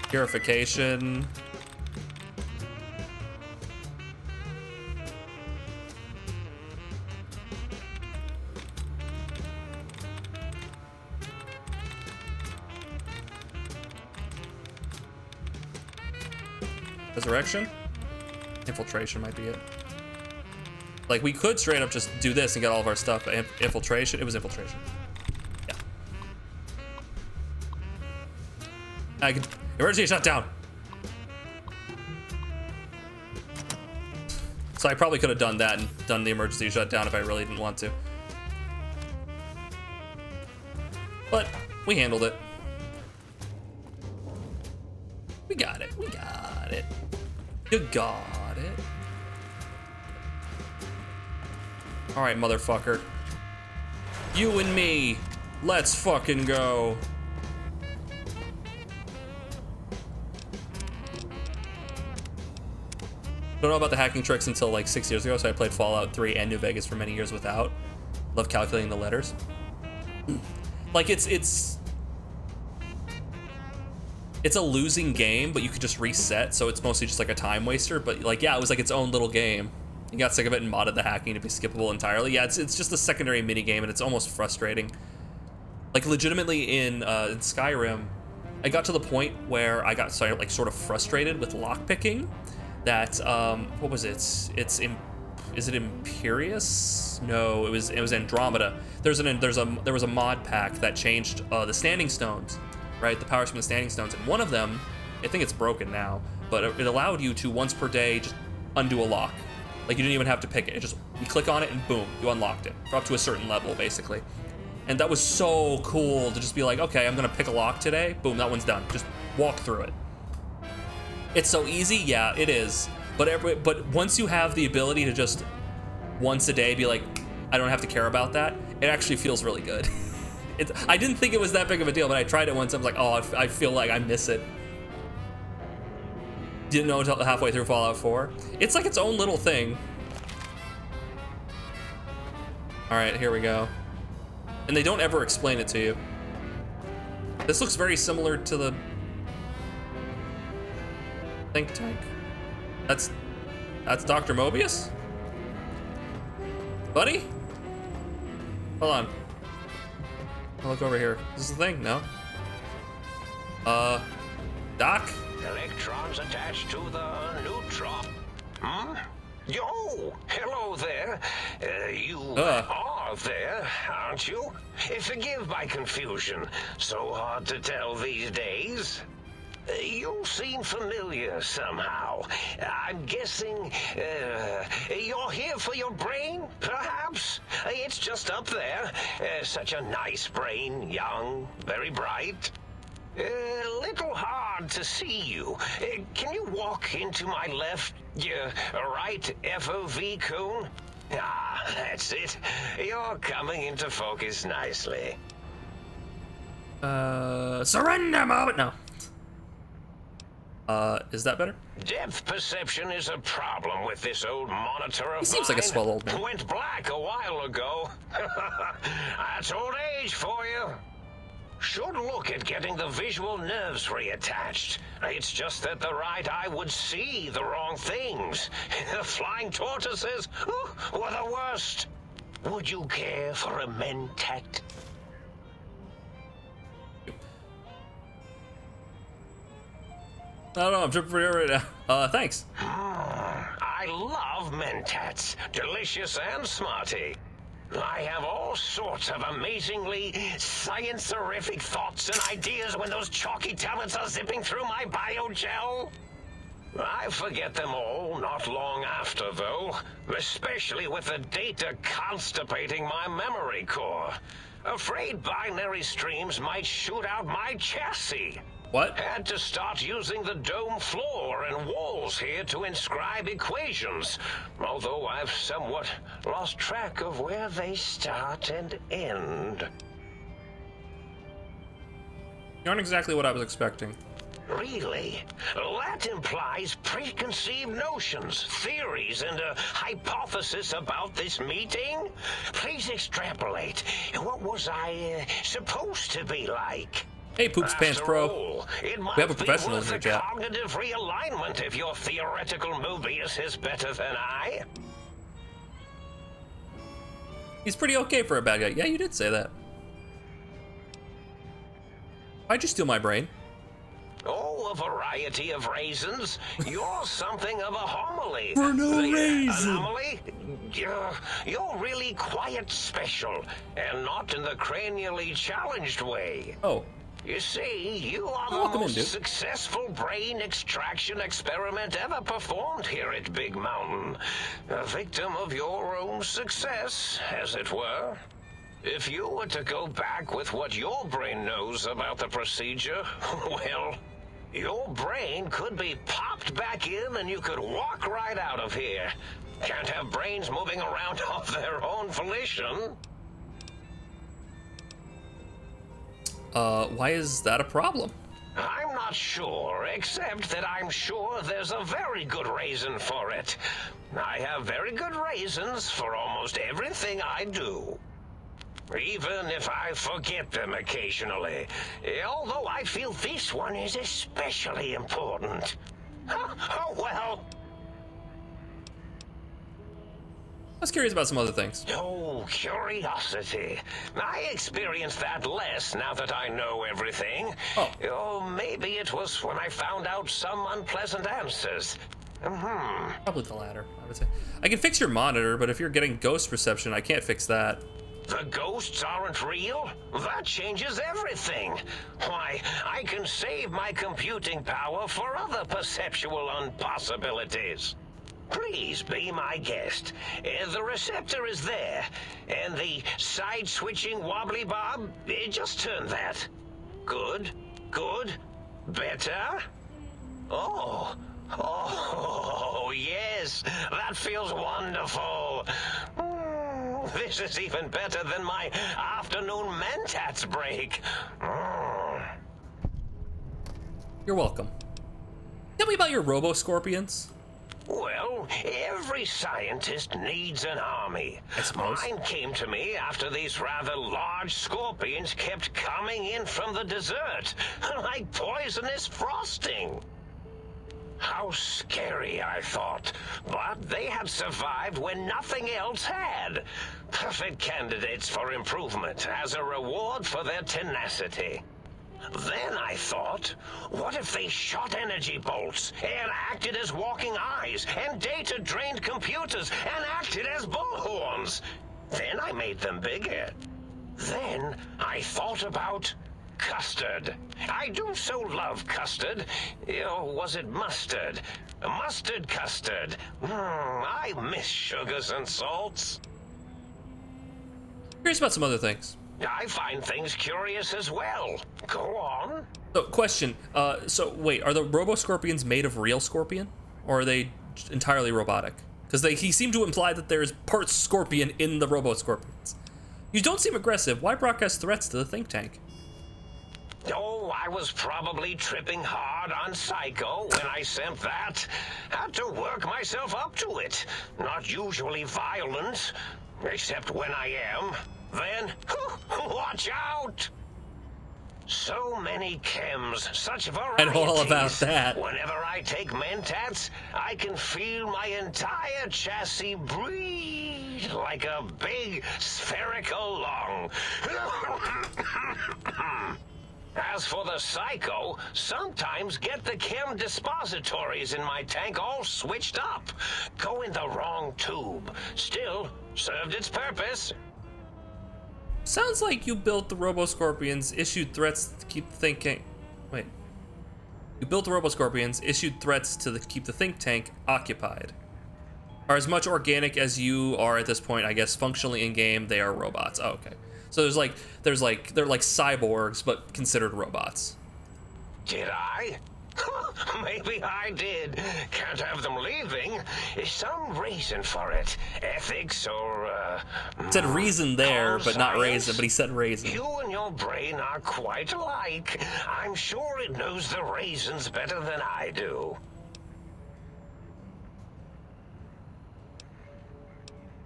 purification. Resurrection? Infiltration might be it. Like, we could straight up just do this and get all of our stuff, but infiltration? It was infiltration. Yeah. I could... Emergency shutdown! So I probably could have done that and done the emergency shutdown if I really didn't want to. But, we handled it. We got it. We got it. You got it. Alright, motherfucker. You and me. Let's fucking go. Don't know about the hacking tricks until like 6 years ago, so I played Fallout 3 and New Vegas for many years without. Love calculating the letters. Like, it's a losing game, but you could just reset, so it's mostly just like a time waster. But like, yeah, it was like its own little game. You got sick of it and modded the hacking to be skippable entirely. Yeah, it's just a secondary mini game, and it's almost frustrating. Like, legitimately in Skyrim, I got to the point where I got sort of frustrated with lockpicking. That what was it? Is it Imperius? No, it was Andromeda. There was a mod pack that changed the standing stones. Right, the powers from the standing stones, and one of them, I think it's broken now, but it allowed you to once per day just undo a lock. Like, you didn't even have to pick it. You click on it and boom, you unlocked it. For up to a certain level, basically. And that was so cool to just be like, okay, I'm gonna pick a lock today. Boom, that one's done. Just walk through it. It's so easy, yeah, it is. But once you have the ability to just once a day be like, I don't have to care about that, it actually feels really good. I didn't think it was that big of a deal, but I tried it once. I was like, oh, I feel like I miss it. Didn't know until halfway through Fallout 4. It's like its own little thing. All right, here we go. And they don't ever explain it to you. This looks very similar to the think tank. That's Dr. Mobius? Buddy? Hold on. I'll look over here. This is the thing, no? Doc? Electrons attached to the neutron. Hmm? Yo, hello there. You are there, aren't you? Forgive my confusion. So hard to tell these days. You seem familiar somehow. I'm guessing you're here for your brain, perhaps? It's just up there. Such a nice brain, young, very bright. Little hard to see you. Can you walk into my left, right FOV cone? Ah, that's it. You're coming into focus nicely. Surrender mode. No. Is that better? Depth perception is a problem with this old monitor of He seems like a mine. swell old man. Went black a while ago. That's old age for you. Should look at getting the visual nerves reattached. It's just that the right eye would see the wrong things. The flying tortoises were the worst. Would you care for a mentat? I don't know, I'm tripping for you right now. Thanks. I love mentats. Delicious and smarty. I have all sorts of amazingly science-erific thoughts and ideas when those chalky tablets are zipping through my biogel. I forget them all not long after, though, especially with the data constipating my memory core. Afraid binary streams might shoot out my chassis. What? Had to start using the dome floor and walls here to inscribe equations, although I've somewhat lost track of where they start and end. You aren't exactly what I was expecting. Really? That implies preconceived notions, theories, and a hypothesis about this meeting? Please extrapolate. What was I supposed to be like? Hey, Poops Pants Pro. All, it might We have a professional be in worth here, a chat. cognitive realignment if your theoretical Mobius is better than I. He's pretty okay for a bad guy. Yeah, you did say that. Why'd you steal my brain? Oh, a variety of reasons. You're something of a homily. For no reason. Anomaly? You're really quite special, and not in the cranially challenged way. Oh. You see, you are the Welcome in, most dude. successful brain extraction experiment ever performed here at Big Mountain. A victim of your own success, as it were. If you were to go back with what your brain knows about the procedure, well, your brain could be popped back in and you could walk right out of here. Can't have brains moving around of their own volition. Why is that a problem? I'm not sure, except that I'm sure there's a very good reason for it. I have very good reasons for almost everything I do. Even if I forget them occasionally. Although I feel this one is especially important. Oh, well. I was curious about some other things. Oh, curiosity. I experience that less now that I know everything. Oh, maybe it was when I found out some unpleasant answers. Probably the latter, I would say. I can fix your monitor, but if you're getting ghost perception, I can't fix that. The ghosts aren't real? That changes everything. Why, I can save my computing power for other perceptual impossibilities. Please be my guest. The receptor is there, and the side-switching wobbly bob, just turn that. Good, good, better. Oh, yes, that feels wonderful. This is even better than my afternoon mentats break. You're welcome. Tell me about your robo-scorpions. Well, every scientist needs an army. Mine came to me after these rather large scorpions kept coming in from the desert, like poisonous frosting. How scary, I thought. But they had survived when nothing else had. Perfect candidates for improvement as a reward for their tenacity. Then I thought, what if they shot energy bolts and acted as walking eyes and data-drained computers and acted as bullhorns? Then I made them bigger. Then I thought about custard. I do so love custard. Or was it mustard? Mustard custard. I miss sugars and salts. Curious about some other things. I find things curious as well. Go on. So, question. So, wait, are the Robo-Scorpions made of real scorpion? Or are they entirely robotic? Because he seemed to imply that there's parts scorpion in the Robo-Scorpions. You don't seem aggressive. Why broadcast threats to the think tank? Oh, I was probably tripping hard on Psycho when I sent that. Had to work myself up to it. Not usually violent, except when I am. Then, watch out! So many chems, such varieties. And all about that. Whenever I take Mentats, I can feel my entire chassis breathe like a big spherical lung. As for the Psycho, sometimes get the chem dispositories in my tank all switched up. Go in the wrong tube. Still, served its purpose. Sounds like you built the Robo-Scorpions, issued threats to keep the thinking. Wait. You built the Robo-Scorpions, issued threats to keep the think tank occupied. Are as much organic as you are at this point, I guess, functionally in game, they are robots. Oh, okay. So they're like cyborgs, but considered robots. Did I? Maybe I did. Can't have them leaving. Some reason for it. Ethics or, It said reason there, but not raisin, but he said raisin. You and your brain are quite alike. I'm sure it knows the raisins better than I do.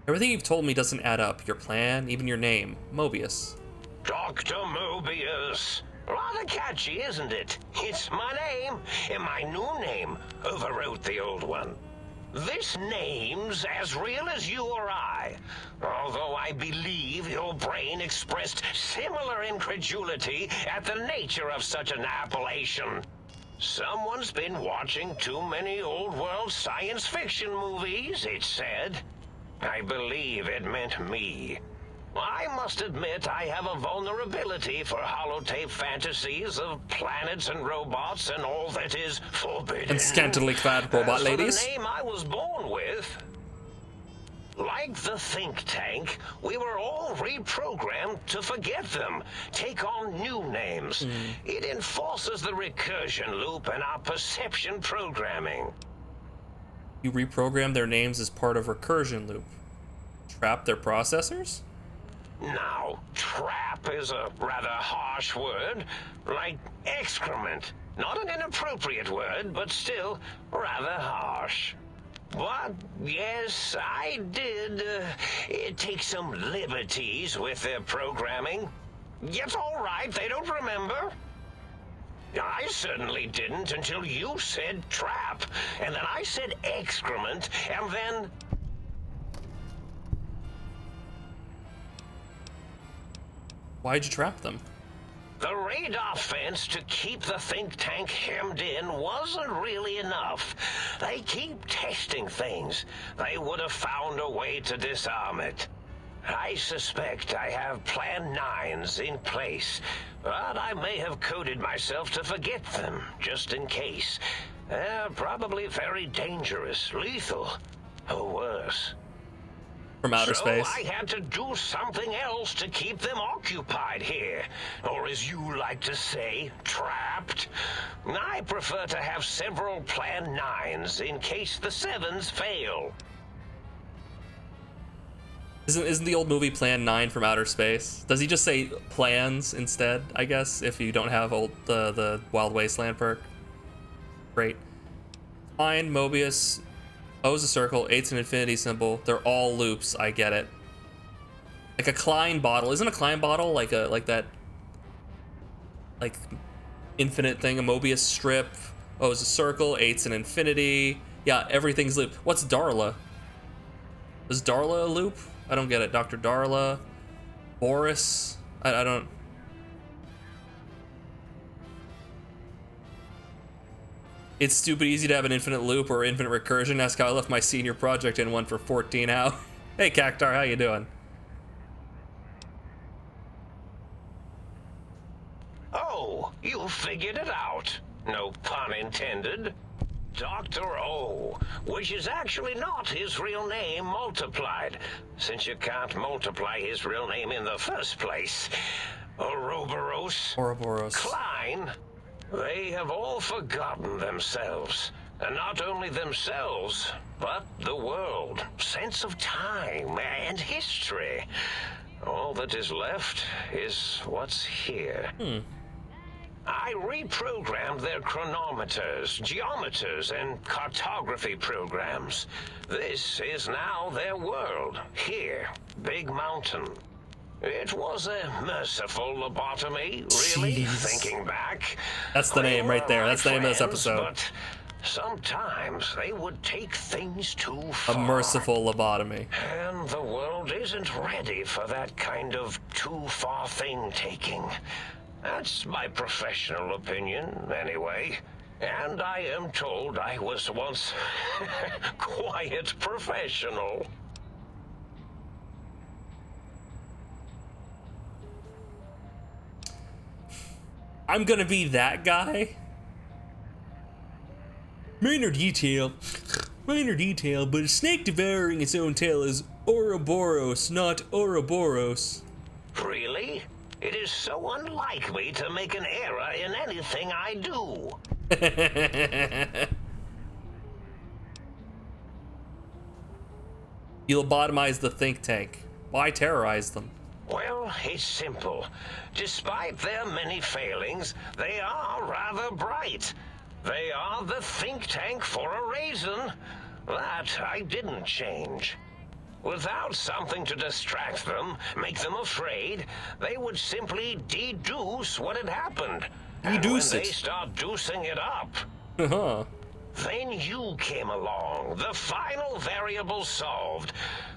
Everything you've told me doesn't add up. Your plan, even your name. Mobius. Dr. Mobius. Rather catchy, isn't it? It's my name, and my new name overwrote the old one. This name's as real as you or I, although I believe your brain expressed similar incredulity at the nature of such an appellation. Someone's been watching too many old-world science fiction movies, it said. I believe it meant me. I must admit I have a vulnerability for holotape fantasies of planets and robots and all that is forbidden. And scantily clad robot ladies. The name I was born with. Like the think tank, we were all reprogrammed to forget them, take on new names. It enforces the recursion loop in our perception programming. You reprogram their names as part of recursion loop. Trap their processors? Now, trap is a rather harsh word, like excrement. Not an inappropriate word, but still rather harsh. But, yes, I did take some liberties with their programming. It's all right, they don't remember. I certainly didn't until you said trap, and then I said excrement, and then... Why'd you trap them? The radar fence to keep the think tank hemmed in wasn't really enough. They keep testing things. They would have found a way to disarm it. I suspect I have Plan 9s in place, but I may have coded myself to forget them, just in case. They're probably very dangerous, lethal, or worse. From outer space. So I had to do something else to keep them occupied here. Or as you like to say, trapped. I prefer to have several Plan 9s in case the 7s fail. Isn't the old movie Plan 9 from Outer Space? Does he just say plans instead, I guess, if you don't have the Wild Wasteland perk? Great. Find Mobius O is a circle, 8's an infinity symbol. They're all loops. I get it. Like a Klein bottle. Isn't a Klein bottle like that infinite thing? A Mobius strip. O is a circle, 8's an infinity. Yeah, everything's loop. What's Darla? Is Darla a loop? I don't get it. Dr. Darla. Boris. I don't. It's stupid easy to have an infinite loop or infinite recursion. Ask how I left my senior project in one for 14 hours. Hey, Cactar, how you doing? Oh, you figured it out. No pun intended. Dr. O, which is actually not his real name multiplied, since you can't multiply his real name in the first place. Ouroboros. Klein. They have all forgotten themselves. And not only themselves, but the world, sense of time, and history. All that is left is what's here. I reprogrammed their chronometers, geometers, and cartography programs. This is now their world, here, Big Mountain. It was a merciful lobotomy, really, Jeez. Thinking back. That's the name right there. That's the name of this Friends, episode. But sometimes they would take things too far. A merciful lobotomy. And the world isn't ready for that kind of too far thing taking. That's my professional opinion, anyway. And I am told I was once quiet professional. I'm gonna be that guy. Minor detail, but a snake devouring its own tail is Ouroboros, not Ouroboros. Really? It is so unlike me to make an error in anything I do. You lobotomize the think tank. Why terrorize them? Well, it's simple. Despite their many failings, they are rather bright. They are the think tank for a reason. That I didn't change. Without something to distract them, make them afraid, they would simply deduce what had happened. Deduce and when it. they start deucing it up, then you came along, the final variable solved.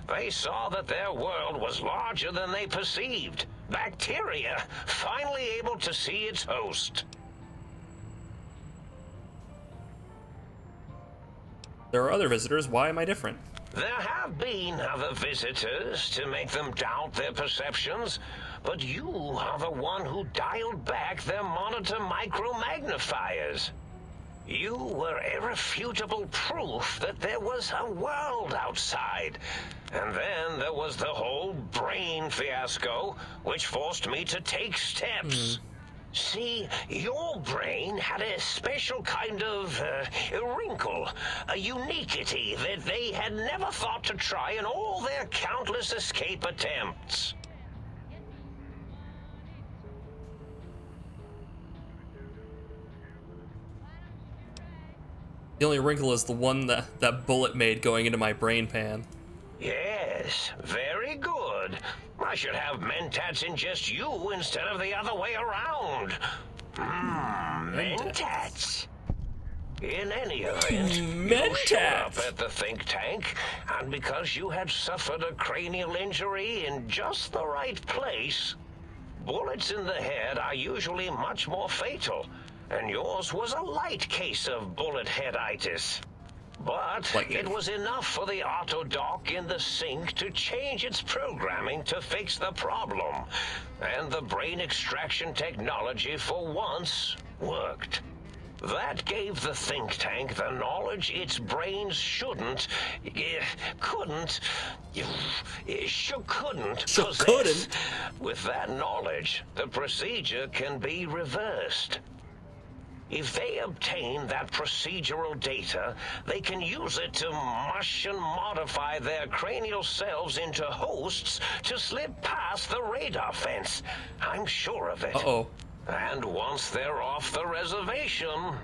They saw that their world was larger than they perceived. Bacteria, finally able to see its host. There are other visitors. Why am I different? There have been other visitors to make them doubt their perceptions, but you are the one who dialed back their monitor micromagnifiers. You were irrefutable proof that there was a world outside. And then there was the whole brain fiasco, which forced me to take steps. See, your brain had a special kind of wrinkle, a uniquity that they had never thought to try in all their countless escape attempts. The only wrinkle is the one that Bullet made going into my brain pan. Yes, very good. I should have mentats in just you instead of the other way around. Mentats. In any event, you showed up at the think tank, and because you had suffered a cranial injury in just the right place, bullets in the head are usually much more fatal, and yours was a light case of bullet headitis. But it was enough for the autodoc in the sink to change its programming to fix the problem. And the brain extraction technology for once worked. That gave the think tank the knowledge its brains couldn't possess. With that knowledge, the procedure can be reversed. If they obtain that procedural data, they can use it to mush and modify their cranial selves into hosts to slip past the radar fence. I'm sure of it. Uh-oh. And once they're off the reservation...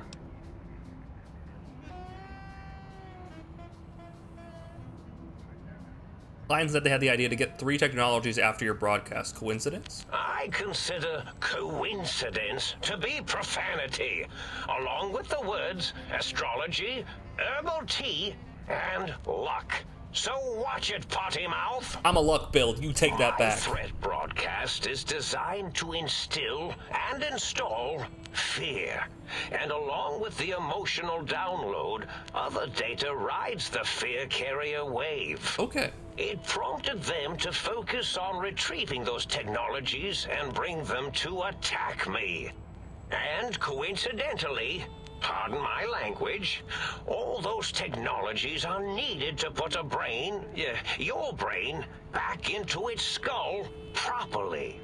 Lion said they had the idea to get 3 technologies after your broadcast. Coincidence? I consider coincidence to be profanity, along with the words astrology, herbal tea, and luck. So watch it, potty mouth. I'm a luck build. You take that back. My threat broadcast is designed to instill and install fear. And along with the emotional download, other data rides the fear carrier wave. Okay. It prompted them to focus on retrieving those technologies and bring them to attack me. And coincidentally, pardon my language, all those technologies are needed to put a brain, your brain, back into its skull properly.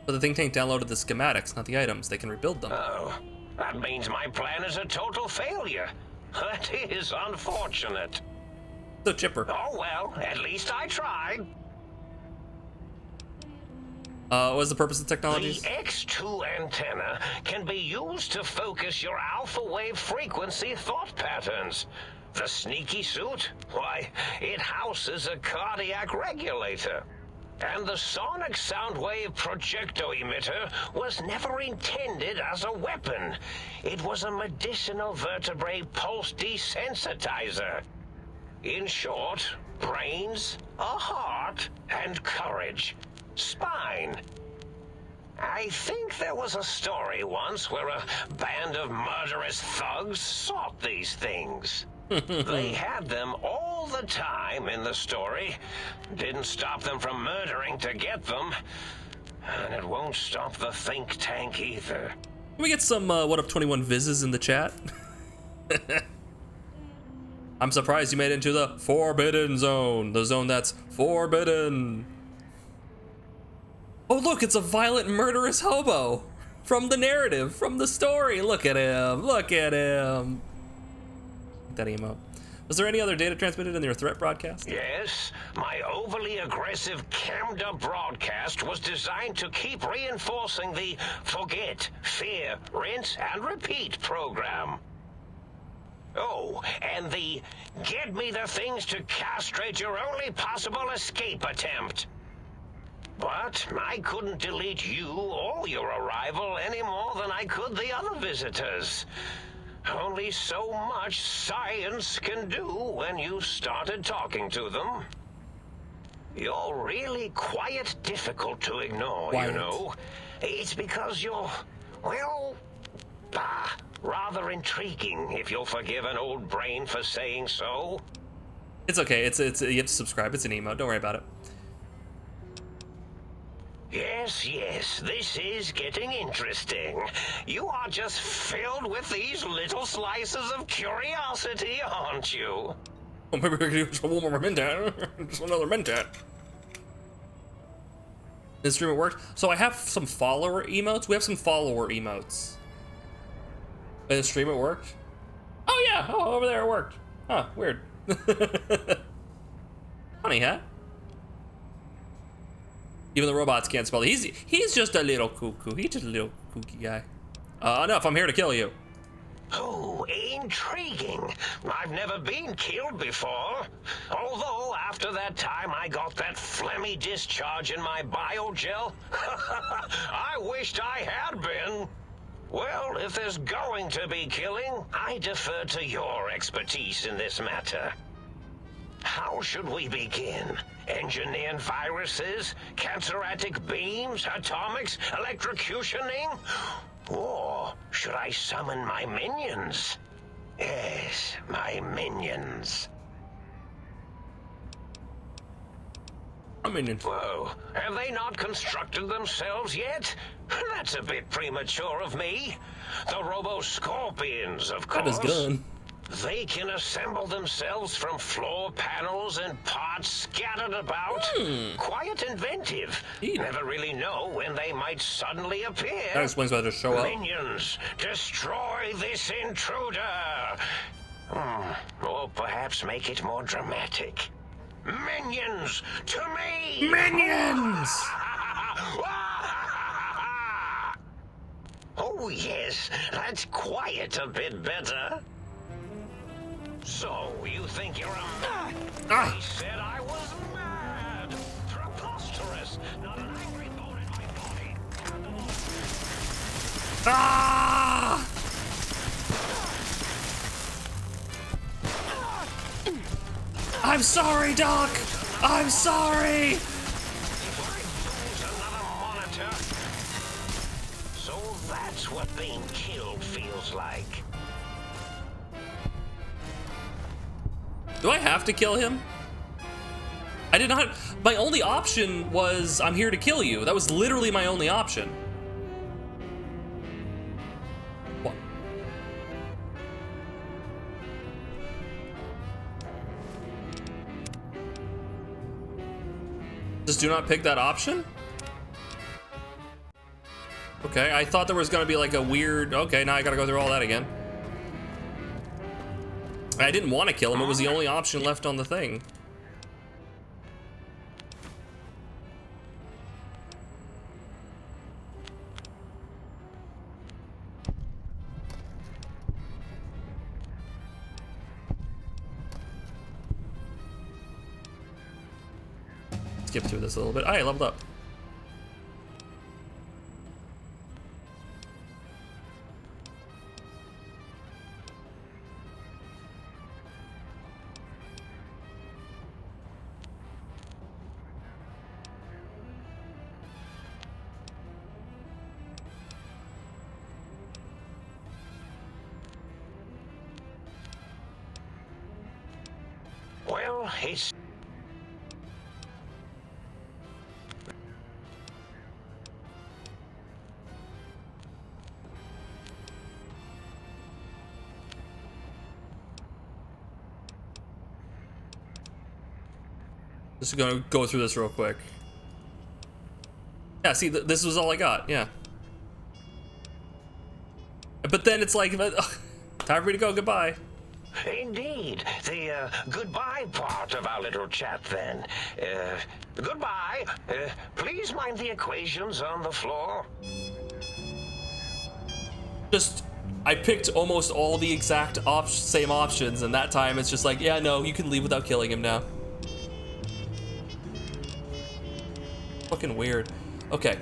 But the think tank downloaded the schematics, not the items. They can rebuild them. Oh, that means my plan is a total failure. That is unfortunate. So chipper. Oh well, at least I tried. What was the purpose of the technologies? The X2 antenna can be used to focus your alpha wave frequency thought patterns. The sneaky suit? Why, it houses a cardiac regulator. And the sonic sound wave projecto emitter was never intended as a weapon. It was a medicinal vertebrae pulse desensitizer. In short, brains, a heart, and courage. Spine. I think there was a story once where a band of murderous thugs sought these things. They had them all the time in the story. Didn't stop them from murdering to get them. And it won't stop the think tank either. Can we get some What Up 21 Vizes in the chat? I'm surprised you made it into the Forbidden Zone. The zone that's forbidden. Oh look, it's a violent murderous hobo. From the narrative, from the story. Look at him, look at him. That emote. Was there any other data transmitted in your threat broadcast? Yes, my overly aggressive cammed up broadcast was designed to keep reinforcing the forget, fear, rinse, and repeat program. Oh, and the get me the things to castrate your only possible escape attempt. But I couldn't delete you or your arrival any more than I could the other visitors. Only so much science can do when you started talking to them. You're really quite difficult to ignore, you know. It's because you're, well, rather intriguing, if you'll forgive an old brain for saying so. It's okay, it's you have to subscribe, it's an emote, don't worry about it. Yes, this is getting interesting. You are just filled with these little slices of curiosity, aren't you? Oh, maybe we could use one more mentat. Just another mentat. This stream it worked. So I have some follower emotes. We have some follower emotes. In the stream it worked. Oh yeah, oh over there it worked. Huh, weird. Funny, huh? Even the robots can't spell it. He's just a little cuckoo. He's just a little kooky guy. Enough, I'm here to kill you. Oh, intriguing. I've never been killed before. Although, after that time I got that phlegmy discharge in my biogel, I wished I had been. Well, if there's going to be killing, I defer to your expertise in this matter. How should we begin? Engineering viruses, canceratic beams, atomics, electrocutioning? Or should I summon my minions? Yes, my minions. Whoa, have they not constructed themselves yet? That's a bit premature of me. The Robo-Scorpions, of course. That is good. They can assemble themselves from floor panels and parts scattered about. Quite inventive. Never really know when they might suddenly appear. That explains why they show up. Minions, destroy this intruder! Or perhaps make it more dramatic. Minions, to me! Minions! Oh Oh, yes, that's quite a bit better. So, you think you're a man? I said I was mad. Preposterous. Not an angry bone in my body. Ah! I'm sorry, Doc. I'm sorry. So that's what being killed feels like. Do I have to kill him? I did not. My only option was I'm here to kill you. That was literally my only option. What? Just do not pick that option? Okay, I thought there was gonna be like a weird, okay, now I gotta go through all that again. I didn't want to kill him, it was the only option left on the thing. Skip through this a little bit. I leveled up. Well, it's... Just gonna go through this real quick. Yeah, see, this was all I got, yeah. But then it's like, time for me to go, goodbye. Indeed. The goodbye part of our little chat then. Goodbye. Please mind the equations on the floor. Just, I picked almost all the exact same options, and that time it's just like, yeah, no, you can leave without killing him now. Fucking weird. Okay.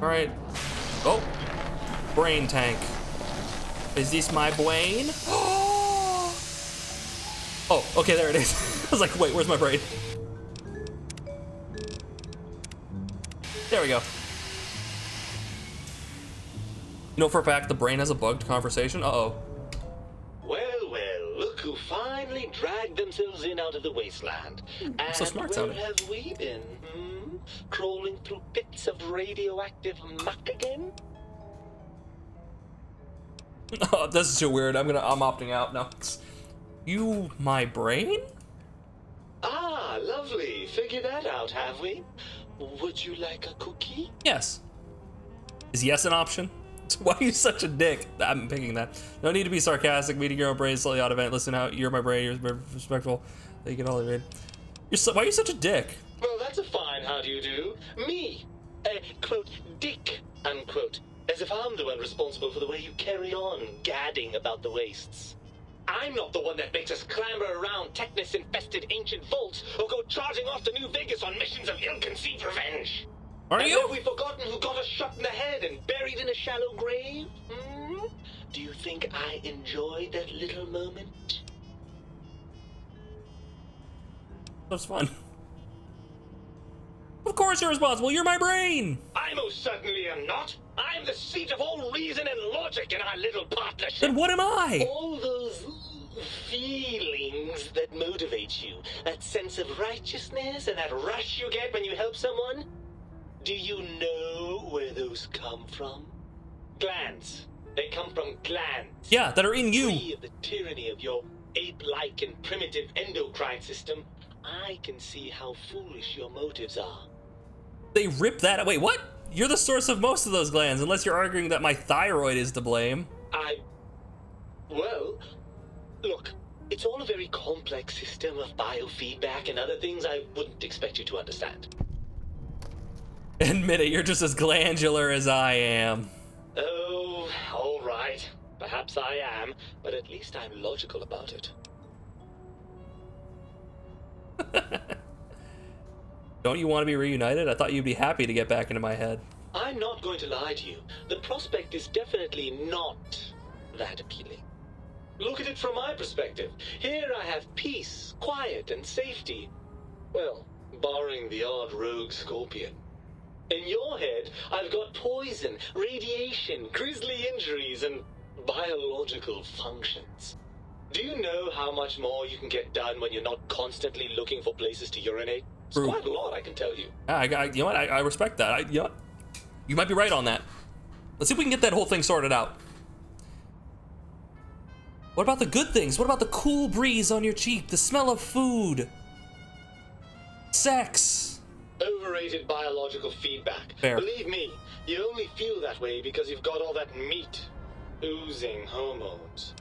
All right. Oh, brain tank. Is this my brain? Oh, okay, there it is. I was like, wait, where's my brain? There we go. You know for a fact the brain has a bugged conversation? Uh-oh. Well, well, look who finally dragged themselves in out of the wasteland. And So smart where sounding. have we been? Crawling through pits of radioactive muck again? Oh, this is too weird. I'm opting out now. You, my brain? Ah, lovely. Figured that out, have we? Would you like a cookie? Yes. Is yes an option? Why are you such a dick? I'm picking that. No need to be sarcastic. Meeting your own brain slowly out of event. Listen out. You're my brain. You're very respectful. You get all the raid. Why are you such a dick? Well, that's a fine how do you do. Me, quote, dick, unquote. As if I'm the one responsible for the way you carry on gadding about the wastes. I'm not the one that makes us clamber around Technus-infested ancient vaults or go charging off to New Vegas on missions of ill-conceived revenge. Are you? Have we forgotten who got us shot in the head and buried in a shallow grave? Do you think I enjoyed that little moment? That was fun. Of course you're responsible. You're my brain. I most certainly am not. I'm the seat of all reason and logic in our little partnership. Then what am I? All those feelings that motivate you, that sense of righteousness and that rush you get when you help someone. Do you know where those come from? Glands. They come from glands. Yeah, that are in you. Free of the tyranny of your ape-like and primitive endocrine system, I can see how foolish your motives are. They rip that. Wait, what? You're the source of most of those glands, unless you're arguing that my thyroid is to blame. Well, look, it's all a very complex system of biofeedback and other things I wouldn't expect you to understand. Admit it, you're just as glandular as I am. Oh, all right. Perhaps I am, but at least I'm logical about it. Don't you want to be reunited? I thought you'd be happy to get back into my head. I'm not going to lie to you. The prospect is definitely not that appealing. Look at it from my perspective. Here I have peace, quiet, and safety. Well, barring the odd rogue scorpion. In your head, I've got poison, radiation, grisly injuries, and biological functions. Do you know how much more you can get done when you're not constantly looking for places to urinate? It's quite a lot, I can tell you. You know what? I respect that. You know what? You might be right on that. Let's see if we can get that whole thing sorted out. What about the good things? What about the cool breeze on your cheek? The smell of food? Sex? Overrated biological feedback. Fair. Believe me, you only feel that way because you've got all that meat. Oozing hormones.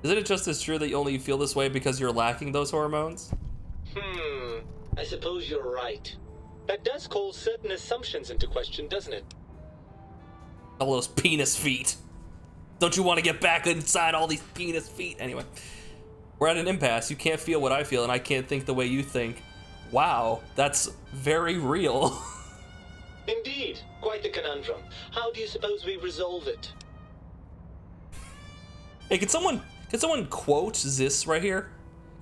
Isn't it just as true that you only feel this way because you're lacking those hormones? I suppose you're right. That does call certain assumptions into question, doesn't it? All those penis feet. Don't you want to get back inside all these penis feet? Anyway, we're at an impasse. You can't feel what I feel, and I can't think the way you think. Wow, that's very real. Indeed, quite the conundrum. How do you suppose we resolve it? Hey, can someone quote Zis right here?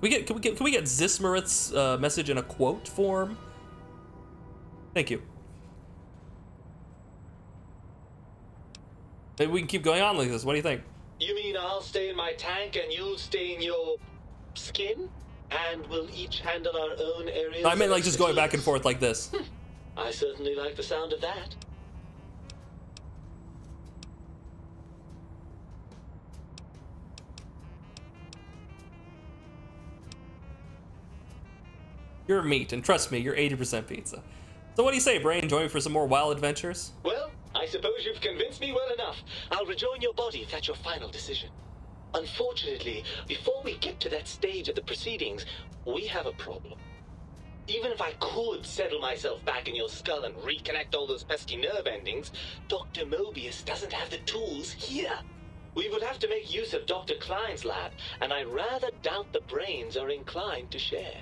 Can we get Zismarith's message in a quote form? Thank you. Maybe we can keep going on like this. What do you think? You mean I'll stay in my tank and you'll stay in your skin? And we'll each handle our own areas? I meant like just going back and forth like this. I certainly like the sound of that. You're meat, and trust me, you're 80% pizza. So what do you say, Brain? Join me for some more wild adventures? Well, I suppose you've convinced me well enough. I'll rejoin your body if that's your final decision. Unfortunately, before we get to that stage of the proceedings, we have a problem. Even if I could settle myself back in your skull and reconnect all those pesky nerve endings, Dr. Mobius doesn't have the tools here. We would have to make use of Dr. Klein's lab, and I rather doubt the brains are inclined to share.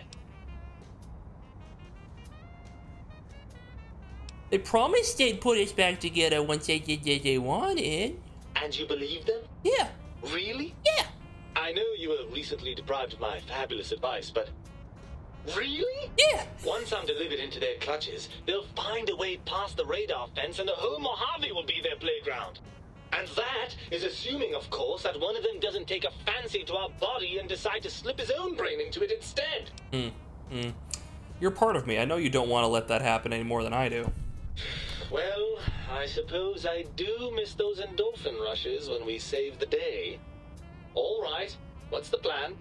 They promised they'd put us back together once they did what they wanted. And you believe them? Yeah. Really? Yeah. I know you were recently deprived of my fabulous advice, but... Really? Yeah. Once I'm delivered into their clutches, they'll find a way past the radar fence and the whole Mojave will be their playground. And that is assuming, of course, that one of them doesn't take a fancy to our body and decide to slip his own brain into it instead. You're part of me. I know you don't want to let that happen any more than I do. Well, I suppose I do miss those endorphin rushes when we save the day. All right, what's the plan?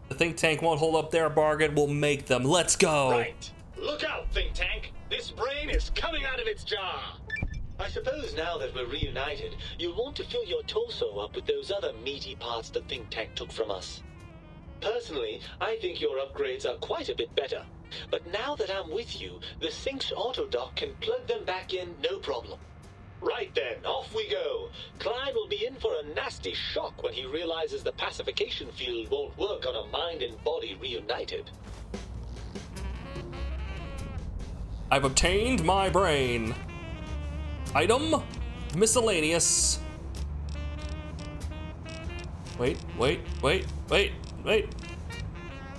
The think tank won't hold up their bargain. We'll make them. Let's go. Right. Look out, think tank. This brain is coming out of its jar. I suppose now that we're reunited, you'll want to fill your torso up with those other meaty parts the think tank took from us. Personally, I think your upgrades are quite a bit better. But now that I'm with you, the Sync's autodock can plug them back in no problem. Right then, off we go. Klein will be in for a nasty shock when he realizes the pacification field won't work on a mind and body reunited. I've obtained my brain. Item miscellaneous. Wait.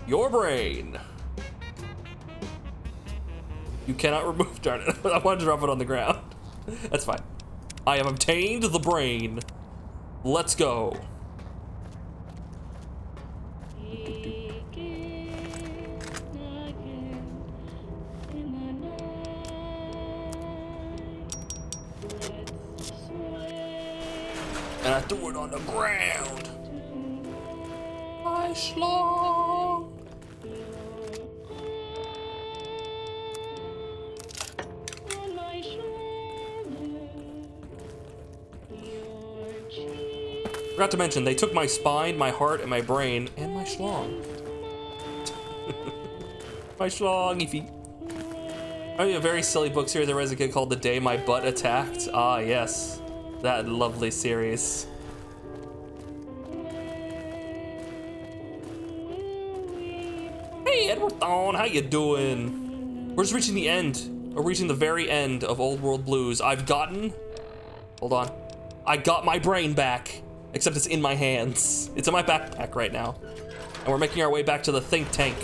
Your brain. You cannot remove, darn it. I want to drop it on the ground. That's fine. I have obtained the brain. Let's go. And I threw it on the ground. I slung. Forgot to mention, they took my spine, my heart, and my brain, and my schlong. My schlongy feet. I mean, a very silly book series I read as a kid called The Day My Butt Attacked. Ah, yes. That lovely series. Hey, Edward Thawne, how you doing? We're just reaching the end. We're reaching the very end of Old World Blues. I've gotten... Hold on. I got my brain back. Except it's in my hands. It's in my backpack right now. And we're making our way back to the think tank.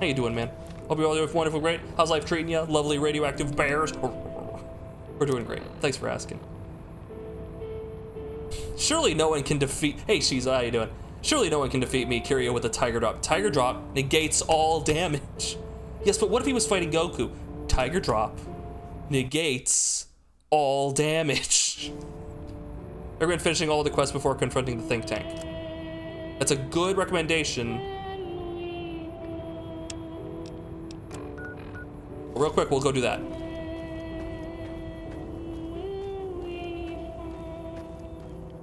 How you doing, man? Hope you're all doing wonderful, great. How's life treating you? Lovely radioactive bears. We're doing great. Thanks for asking. Surely no one can defeat... Hey, Shiza, how you doing? Surely no one can defeat me, Kiryu, with a Tiger Drop. Tiger Drop negates all damage. Yes, but what if he was fighting Goku? Tiger Drop negates all damage. I recommend finishing all the quests before confronting the think tank. That's a good recommendation. Real quick, we'll go do that.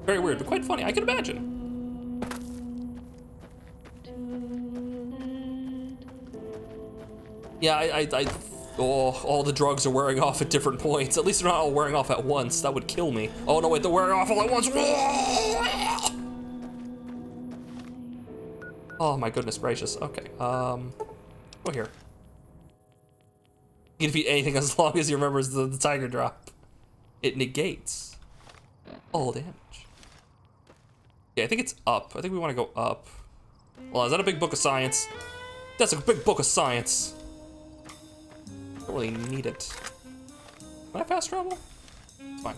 Very weird, but quite funny. I can imagine. Yeah, all the drugs are wearing off at different points. At least they're not all wearing off at once. That would kill me. Oh no, wait, they're wearing off all at once. Oh my goodness gracious. Okay, go here. You can defeat anything as long as he remembers the Tiger Drop. It negates all damage. Yeah, I think it's up. I think we want to go up. Well, is that a big book of science? That's a big book of science. Don't really need it. Can I fast travel? It's fine.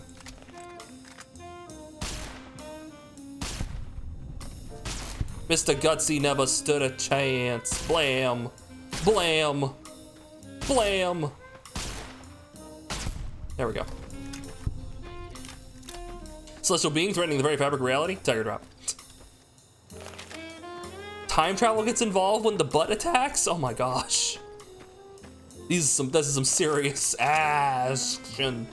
Mr. Gutsy never stood a chance. Blam. Blam. Blam. There we go. Celestial being threatening the very fabric of reality. Tiger Drop. Time travel gets involved when the butt attacks? Oh my gosh. This is some serious action.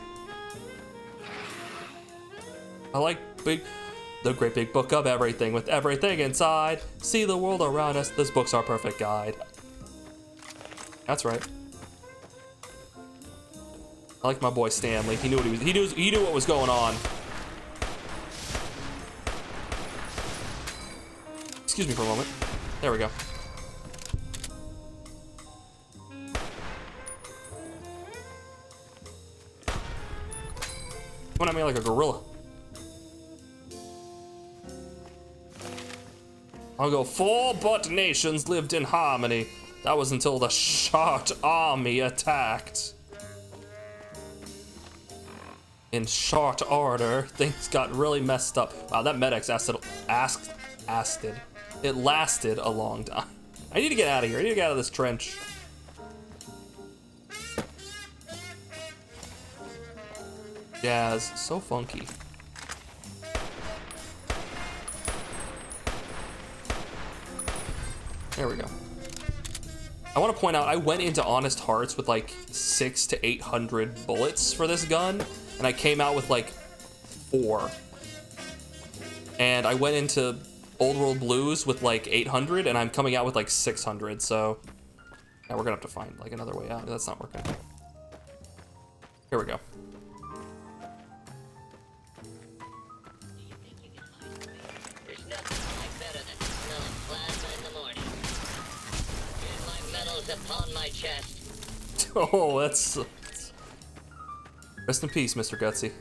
I like the great big book of everything with everything inside. See the world around us. This book's our perfect guide. That's right. I like my boy Stanley. He knew what he knew what was going on. Excuse me for a moment. There we go. Come at me like a gorilla. I'll go 4 butt nations lived in harmony. That was until the short army attacked. In short order, things got really messed up. Wow, that Med-X it lasted a long time. I need to get out of here. I need to get out of this trench. Jazz, so funky. There we go. I want to point out, I went into Honest Hearts with like 600 to 800 bullets for this gun, and I came out with like 4. And I went into Old World Blues with like 800, and I'm coming out with like 600, so yeah, we're gonna have to find like another way out. That's not working. Here we go. There's nothing like better than smelling plasma in the morning. Here's my medals upon my chest. Oh, that's... Rest in peace, Mr. Gutsy.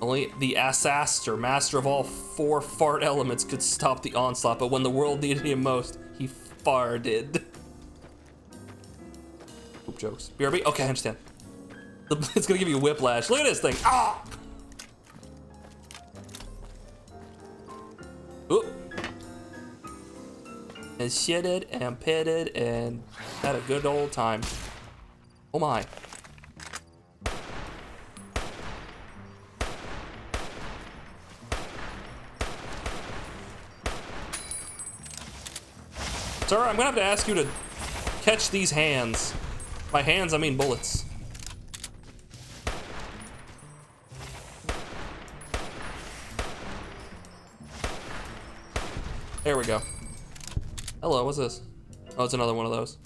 Only the Asaster, master of all 4 fart elements, could stop the onslaught, but when the world needed him most, he farted. Poop jokes. BRB? Okay, I understand. It's gonna give you whiplash. Look at this thing. Ah! Oop. And shitted and pitted and had a good old time. Oh my. Sir, I'm gonna have to ask you to catch these hands. By hands, I mean bullets. There we go. Hello, what's this? Oh, it's another one of those.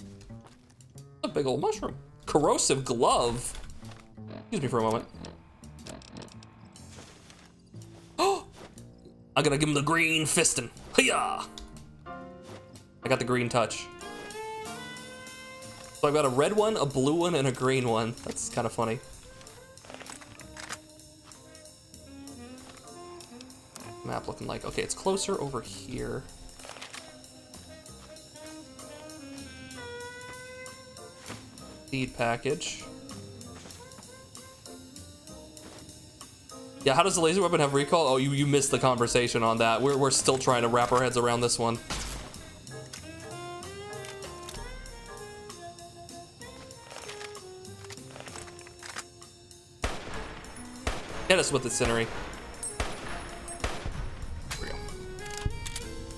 A big old mushroom. Corrosive glove. Excuse me for a moment. Oh! I'm gonna give him the green fistin'. Hiya! I got the green touch. So I've got a red one, a blue one, and a green one. That's kind of funny. Map looking like, okay, it's closer over here. Seed package. Yeah, how does the laser weapon have recall? Oh, you missed the conversation on that. We're still trying to wrap our heads around this one. Hit us with the scenery. There we go.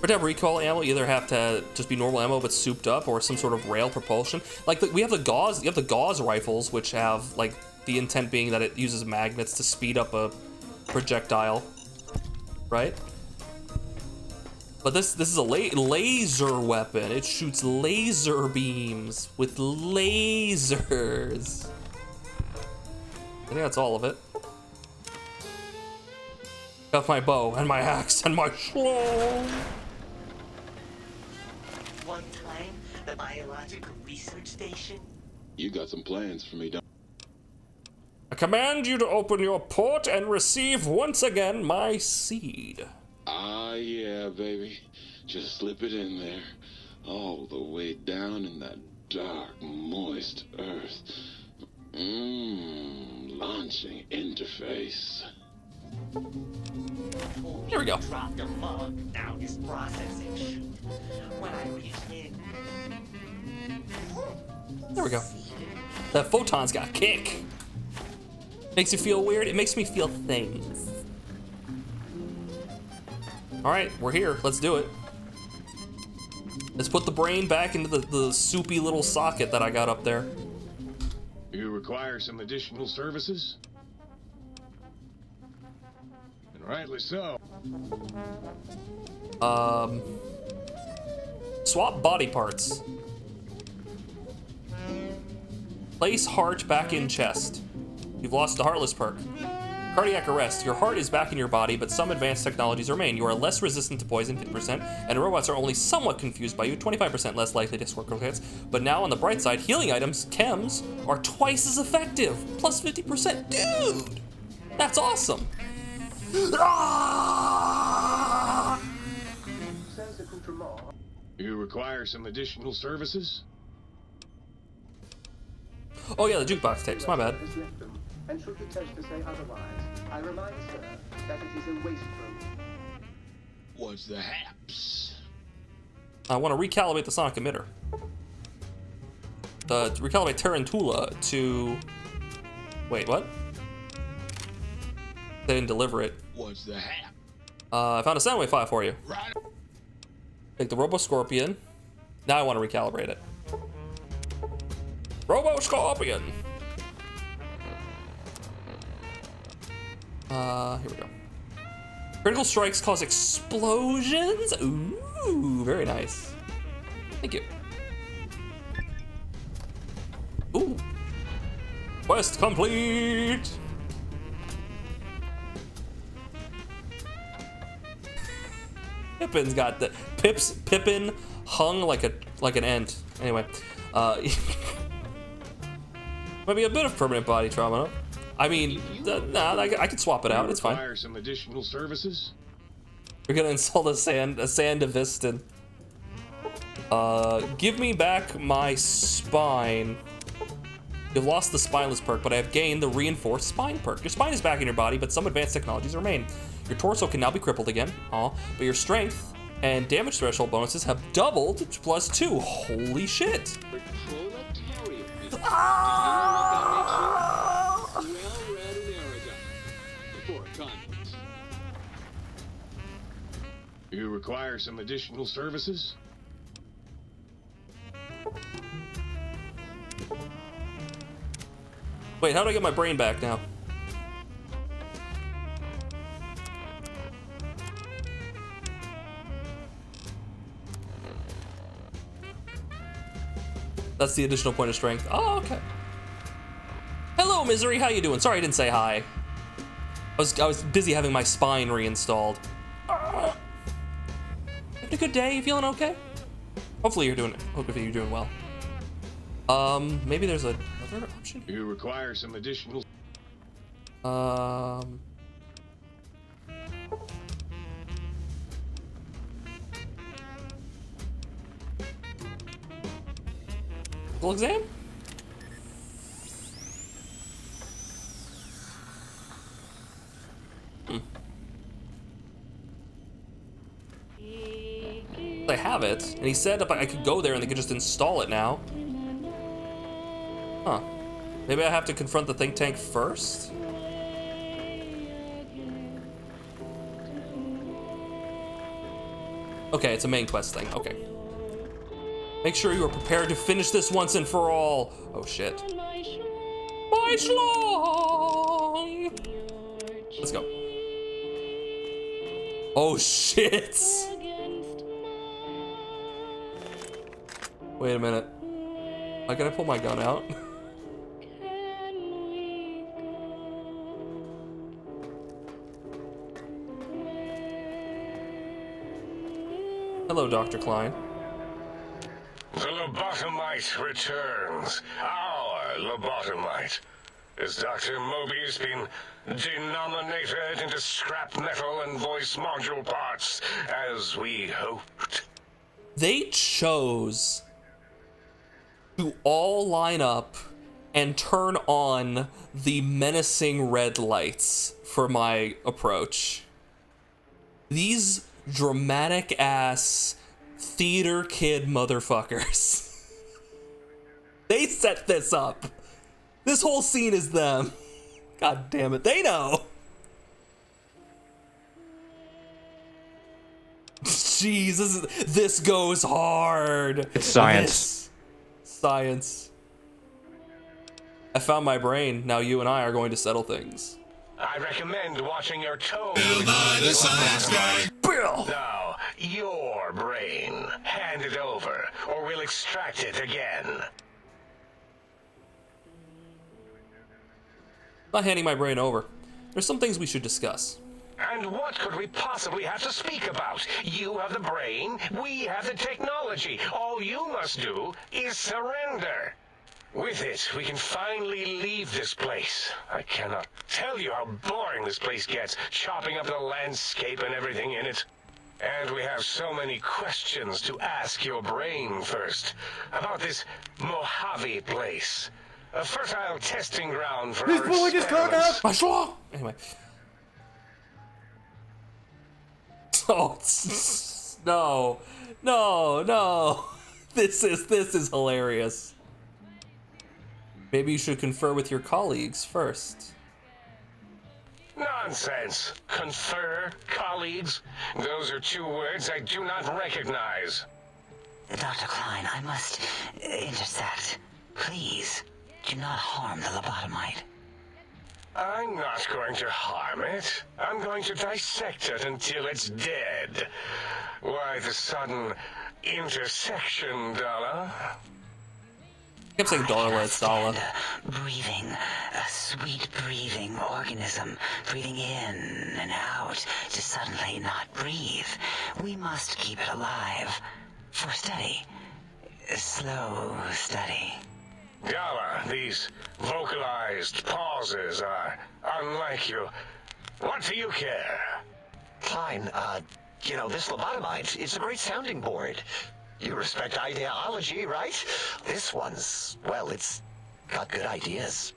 For to have recall ammo, you either have to just be normal ammo but souped up, or some sort of rail propulsion. Like we have the gauze. You have the gauze rifles, which have like the intent being that it uses magnets to speed up a projectile, right? But this is a laser weapon. It shoots laser beams with lasers. I think that's all of it. Got my bow and my axe and my slow. One time, the biological research station. You got some plans for me, don't I command you to open your port and receive once again my seed. Ah, yeah, baby. Just slip it in there. All the way down in that dark, moist earth. Launching interface. Here we go. Dropped a mug down his processing chute. When I reached in. There we go. That photon's got kick. Makes you feel weird. It makes me feel things. All right, we're here. Let's do it. Let's put the brain back into the soupy little socket that I got up there. You require some additional services? And rightly so. Swap body parts. Place heart back in chest. You've lost the Heartless perk. Cardiac arrest. Your heart is back in your body, but some advanced technologies remain. You are less resistant to poison, 50%, and robots are only somewhat confused by you, 25% less likely to score critical hits. But now on the bright side, healing items, chems, are twice as effective, plus 50%. Dude! That's awesome! You require some additional services? Oh yeah, the jukebox tapes, my bad. And should the tester say otherwise, I remind sir that it is a waste room. What's the haps? I want to recalibrate the sonic emitter. Recalibrate Tarantula to... Wait, what? They didn't deliver it. What's the hap? I found a sound wave file for you. Right. Take the Robo Scorpion. Now I want to recalibrate it. Robo Scorpion! Here we go. Critical strikes cause explosions? Ooh, very nice. Thank you. Ooh. Quest complete! Pippin's got the... Pippin hung like an ant. Anyway. Might be a bit of permanent body trauma, huh? I mean, nah, I could swap it out. It's fine. Require some additional services? We're gonna install a Sandevistan. Give me back my spine. You've lost the spineless perk, but I have gained the reinforced spine perk. Your spine is back in your body, but some advanced technologies remain. Your torso can now be crippled again, but your strength and damage threshold bonuses have doubled to +2. Holy shit! You require some additional services? Wait, how do I get my brain back now? That's the additional point of strength. Oh, okay. Hello, Misery. How you doing? Sorry I didn't say hi. I was busy having my spine reinstalled. Having a good day? You feeling okay? Hopefully you're doing well. Maybe there's another option. You require some additional. Full exam? I have it, and he said if I could go there and they could just install it now. Huh. Maybe I have to confront the think tank first? Okay, it's a main quest thing. Okay. Make sure you are prepared to finish this once and for all. Oh shit. My schlong! Let's go. Oh shit! Wait a minute. Why can I pull my gun out? Hello, Dr. Klein. The Lobotomite returns. Our Lobotomite. Has Dr. Mobius been denominated into scrap metal and voice module parts, as we hoped? They chose to all line up and turn on the menacing red lights for my approach. These dramatic ass theater kid motherfuckers. They set this up. This whole scene is them. God damn it, they know. Jeez, this goes hard. It's science. Science. I found my brain. Now you and I are going to settle things. I recommend watching your tone. Bill! Now, your brain. Hand it over, or we'll extract it again. Not handing my brain over. There's some things we should discuss. And what could we possibly have to speak about? You have the brain, we have the technology. All you must do is surrender. With it, we can finally leave this place. I cannot tell you how boring this place gets, chopping up the landscape and everything in it. And we have so many questions to ask your brain first. About this Mojave place. A fertile testing ground for our experiments. My schlong! Anyway. Oh, no. This is hilarious. Maybe you should confer with your colleagues first. Nonsense. Confer, colleagues. Those are two words I do not recognize. Dr. Klein, I must intersect. Please, do not harm the lobotomite. I'm not going to harm it. I'm going to dissect it until it's dead. Why the sudden intersection, Dala? I kept saying Darla, it's Dala. Breathing, a sweet breathing organism, breathing in and out to suddenly not breathe. We must keep it alive. For study. Slow study. Dala, these vocalized pauses are unlike you. What do you care? Klein, you know, this lobotomite, it's a great sounding board. You respect ideology, right? This one's, well, it's got good ideas.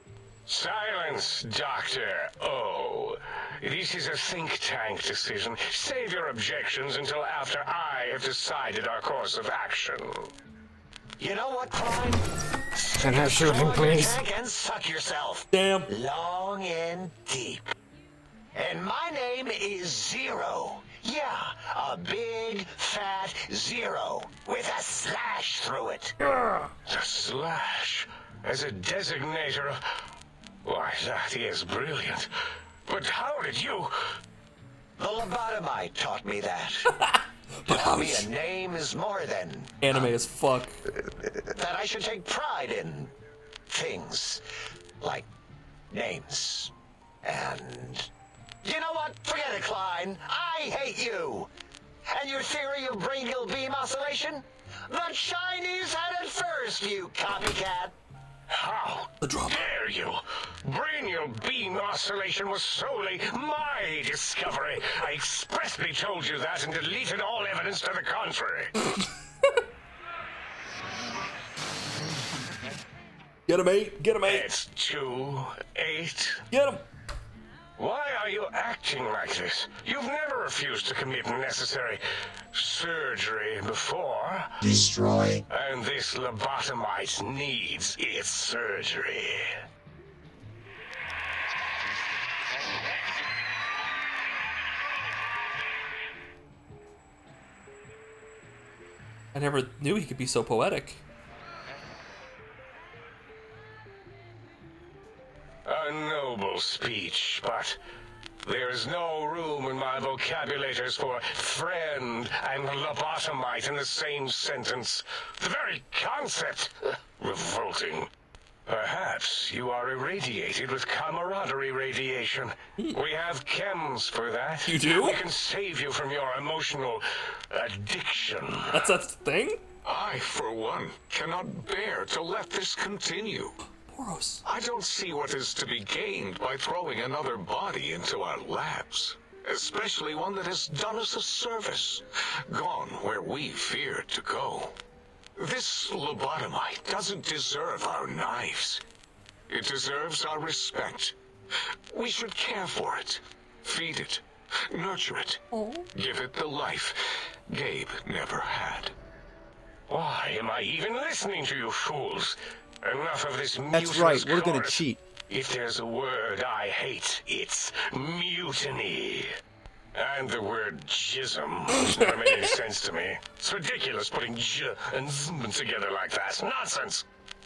Silence, Dr. O. This is a think tank decision. Save your objections until after I have decided our course of action. You know what, Klein? Can I shoot him, please? And suck yourself. Damn. Long and deep. And my name is Zero. Yeah, a big, fat zero with a slash through it. The slash as a designator of... Why, that is brilliant. But how did you... The lobotomite taught me that. Tell me a name is more than... Anime as fuck. that I should take pride in things like names. And... you know what? Forget it, Klein. I hate you. And your theory of brachial beam oscillation? The Chinese had it first, you copycat. How dare you? Brainial beam oscillation was solely my discovery. I expressly told you that and deleted all evidence to the contrary. Get him, 8. Get him, 8. It's 2, 8. Get him. Why are you acting like this? You've never refused to commit necessary surgery before. Destroy. And this lobotomite needs its surgery. I never knew he could be so poetic. A noble speech, but there is no room in my vocabulators for friend and lobotomite in the same sentence. The very concept, revolting. Perhaps you are irradiated with camaraderie radiation. We have chems for that. You do? We can save you from your emotional addiction. That's a thing? I, for one, cannot bear to let this continue. Boros. I don't see what is to be gained by throwing another body into our labs. Especially one that has done us a service, gone where we feared to go. This lobotomite doesn't deserve our knives. It deserves our respect. We should care for it, feed it, nurture it, give it the life Gabe never had. Why am I even listening to you fools? Enough of this That's right, we're gonna cheat. If there's a word I hate, it's mutiny. And the word jism, which never made any sense to me. It's ridiculous putting j and zm together like that. Nonsense!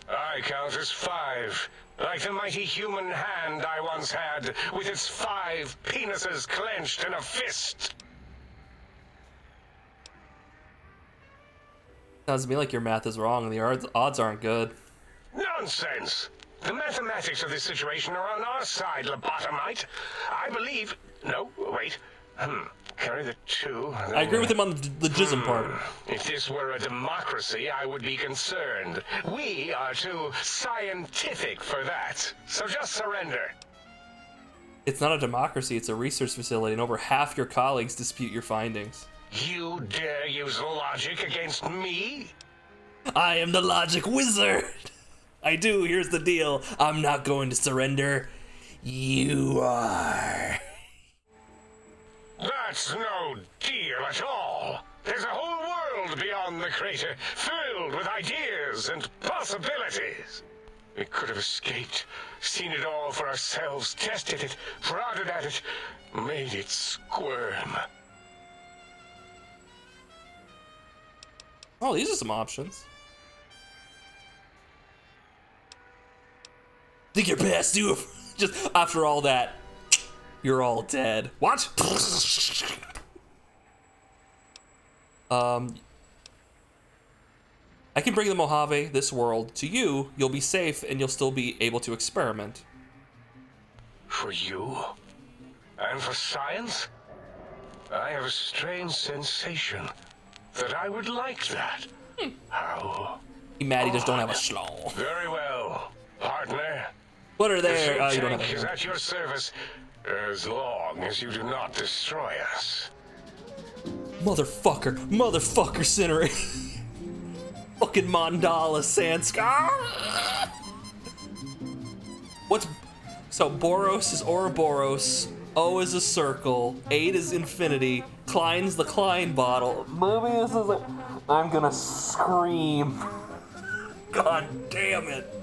I count as 5, like the mighty human hand I once had, with its 5 penises clenched in a fist. Sounds to me like your math is wrong and the odds aren't good. Nonsense! The mathematics of this situation are on our side, lobotomite. I believe... No, wait. Carry the 2. I agree with him on the jism part. If this were a democracy, I would be concerned. We are too scientific for that. So just surrender. It's not a democracy, it's a research facility, and over half your colleagues dispute your findings. You dare use logic against me? I am the logic wizard! I do, here's the deal. I'm not going to surrender. You are. That's no deal at all. There's a whole world beyond the crater, filled with ideas and possibilities. We could have escaped, seen it all for ourselves, tested it, prodded at it, made it squirm. Oh, these are some options. Think you're past due? Just after all that, you're all dead. What? I can bring the Mojave, this world, to you. You'll be safe, and you'll still be able to experiment. For you? And for science? I have a strange sensation that I would like that. How? Maddie just don't have a schlong. Very well, partner. Put her there. The You don't tank have is a at your service as long as you do not destroy us. Motherfucker, Cinery. Fucking Mandala Sanskar. What's so Boros is Ouroboros, O is a circle, 8 is infinity, Klein's the Klein bottle. Mobius is like, I'm gonna scream. God damn it.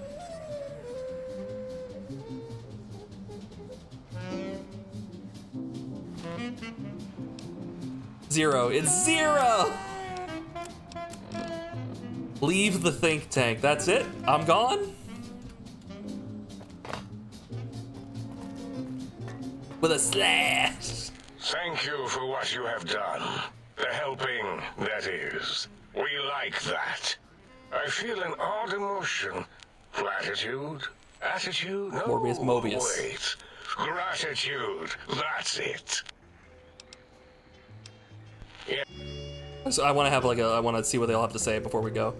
Zero. It's 0! Leave the think tank. That's it? I'm gone? With a slash. Thank you for what you have done. The helping, I feel an odd emotion. Gratitude? Attitude? No, Mobius. wait. Gratitude. That's it. Yeah. So I want to have I want to see what they'll have to say before we go.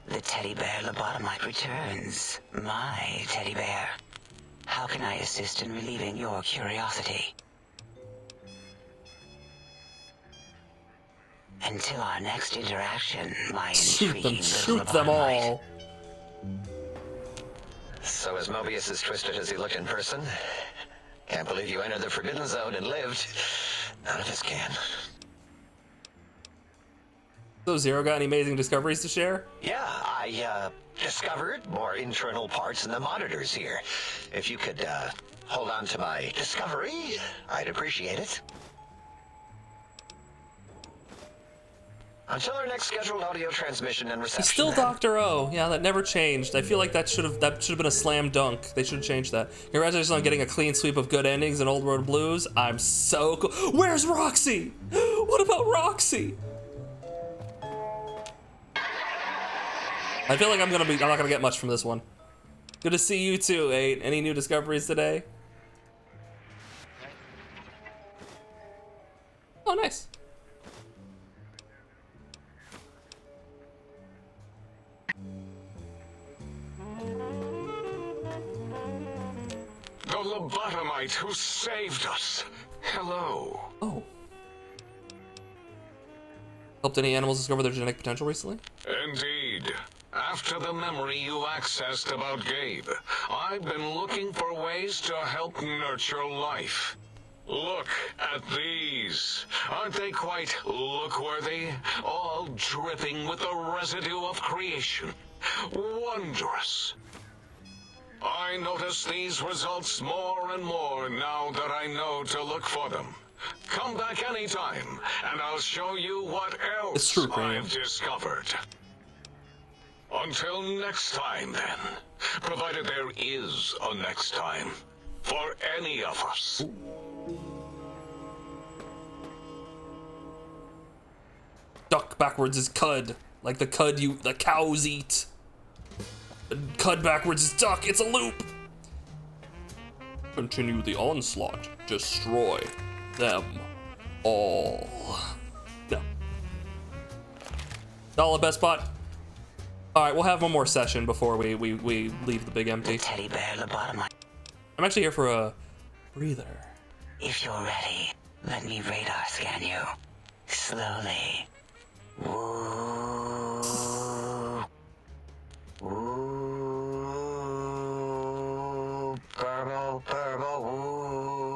The teddy bear lobotomite returns. My teddy bear. How can I assist in relieving your curiosity? Until our next interaction, my intriguing Shoot them all. So is Mobius as twisted as he looked in person? Can't believe you entered the Forbidden Zone and lived. None of us can. So Zero got any amazing discoveries to share? Yeah, I discovered more internal parts in the monitors here. If you could hold on to my discovery, I'd appreciate it. Until our next scheduled audio transmission and reception. He's still then. Dr. O. Yeah, that never changed. I feel like that should have been a slam dunk. They should have changed that. Congratulations on getting a clean sweep of good endings in Old Road Blues. I'm so cool. Where's Roxy? What about Roxy? I feel like I'm not gonna get much from this one. Good to see you too, 8. Any new discoveries today? Oh, nice. The lobotomite who saved us. Hello. Oh. Helped any animals discover their genetic potential recently? Indeed. After the memory you accessed about Gabe, I've been looking for ways to help nurture life. Look at these. Aren't they quite look-worthy? All dripping with the residue of creation. Wondrous. I notice these results more and more now that I know to look for them. Come back anytime, and I'll show you what else I've discovered. Until next time, then. Provided there is a next time. For any of us. Duck backwards is cud. Like the cud the cows eat. Cud backwards is duck. It's a loop. Continue the onslaught. Destroy them all. No. Dollar best spot. All right, we'll have one more session before we leave the big empty. The teddy bear lobotomite. I'm actually here for a breather. If you're ready, let me radar scan you. Slowly. Ooh. Ooh. Purple, purple.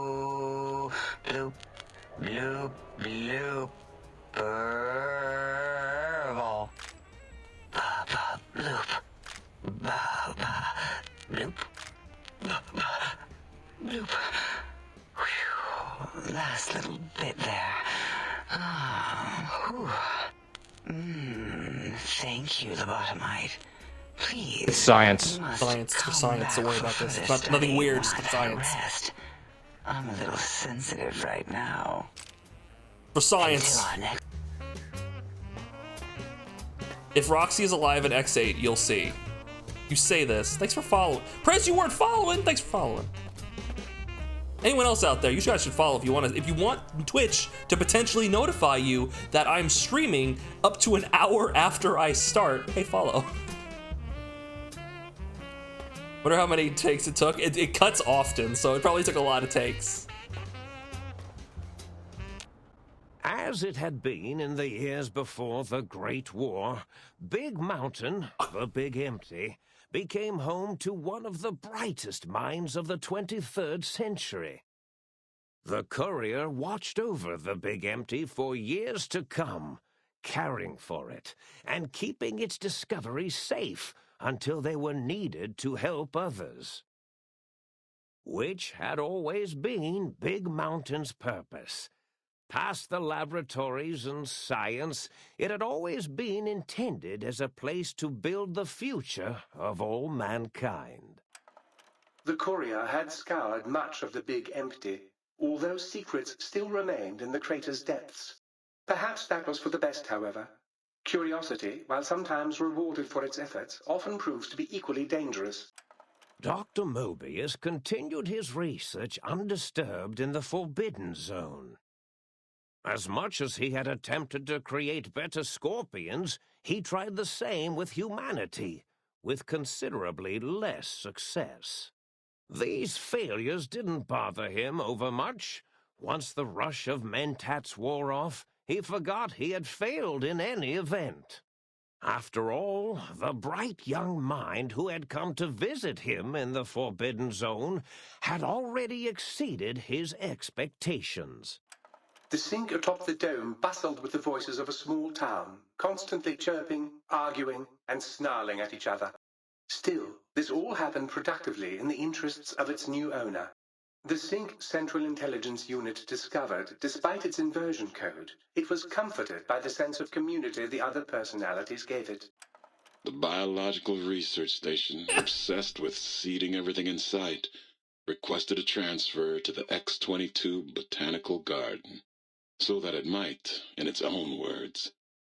Ooh. Bloop, bloop, bloop. Purple. Ba, ba, bloop. Ba, ba, bloop. Ba, ba, bloop. Whew. Last little bit there. Thank you, Lobotomite. Please. It's science. Science for science. Don't worry about this. It's not nothing weird. Just science. I'm a little sensitive right now. For science. If Roxy is alive at X8, you'll see. You say this. Thanks for following. Prez, you weren't following. Thanks for following. Anyone else out there, you guys should follow if you want to. If you want Twitch to potentially notify you that I'm streaming up to an hour after I start, hey, follow. Wonder how many takes it took. It cuts often, so it probably took a lot of takes. As it had been in the years before the Great War, Big Mountain, the Big Empty, became home to one of the brightest minds of the 23rd century. The courier watched over the Big Empty for years to come, caring for it and keeping its discovery safe until they were needed to help others. Which had always been Big Mountain's purpose. Past the laboratories and science, it had always been intended as a place to build the future of all mankind. The courier had scoured much of the Big Empty, although secrets still remained in the crater's depths. Perhaps that was for the best, however. Curiosity, while sometimes rewarded for its efforts, often proves to be equally dangerous. Dr. Mobius continued his research undisturbed in the Forbidden Zone. As much as he had attempted to create better scorpions, he tried the same with humanity, with considerably less success. These failures didn't bother him overmuch. Once the rush of mentats wore off, he forgot he had failed in any event. After all, the bright young mind who had come to visit him in the Forbidden Zone had already exceeded his expectations. The sink atop the dome bustled with the voices of a small town, constantly chirping, arguing, and snarling at each other. Still, this all happened productively in the interests of its new owner. The Sync Central Intelligence Unit discovered, despite its inversion code, it was comforted by the sense of community the other personalities gave it. The Biological Research Station, obsessed with seeding everything in sight, requested a transfer to the X-22 Botanical Garden, so that it might, in its own words,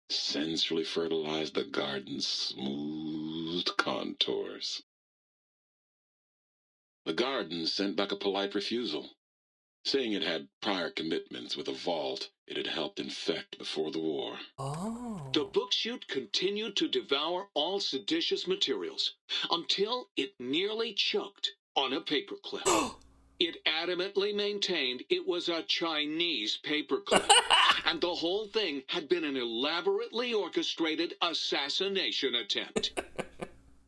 sensually fertilize the garden's smooth contours. The garden sent back a polite refusal, saying it had prior commitments with a vault it had helped infect before the war. The book chute continued to devour all seditious materials until it nearly choked on a paperclip. It adamantly maintained it was a Chinese paperclip, and the whole thing had been an elaborately orchestrated assassination attempt.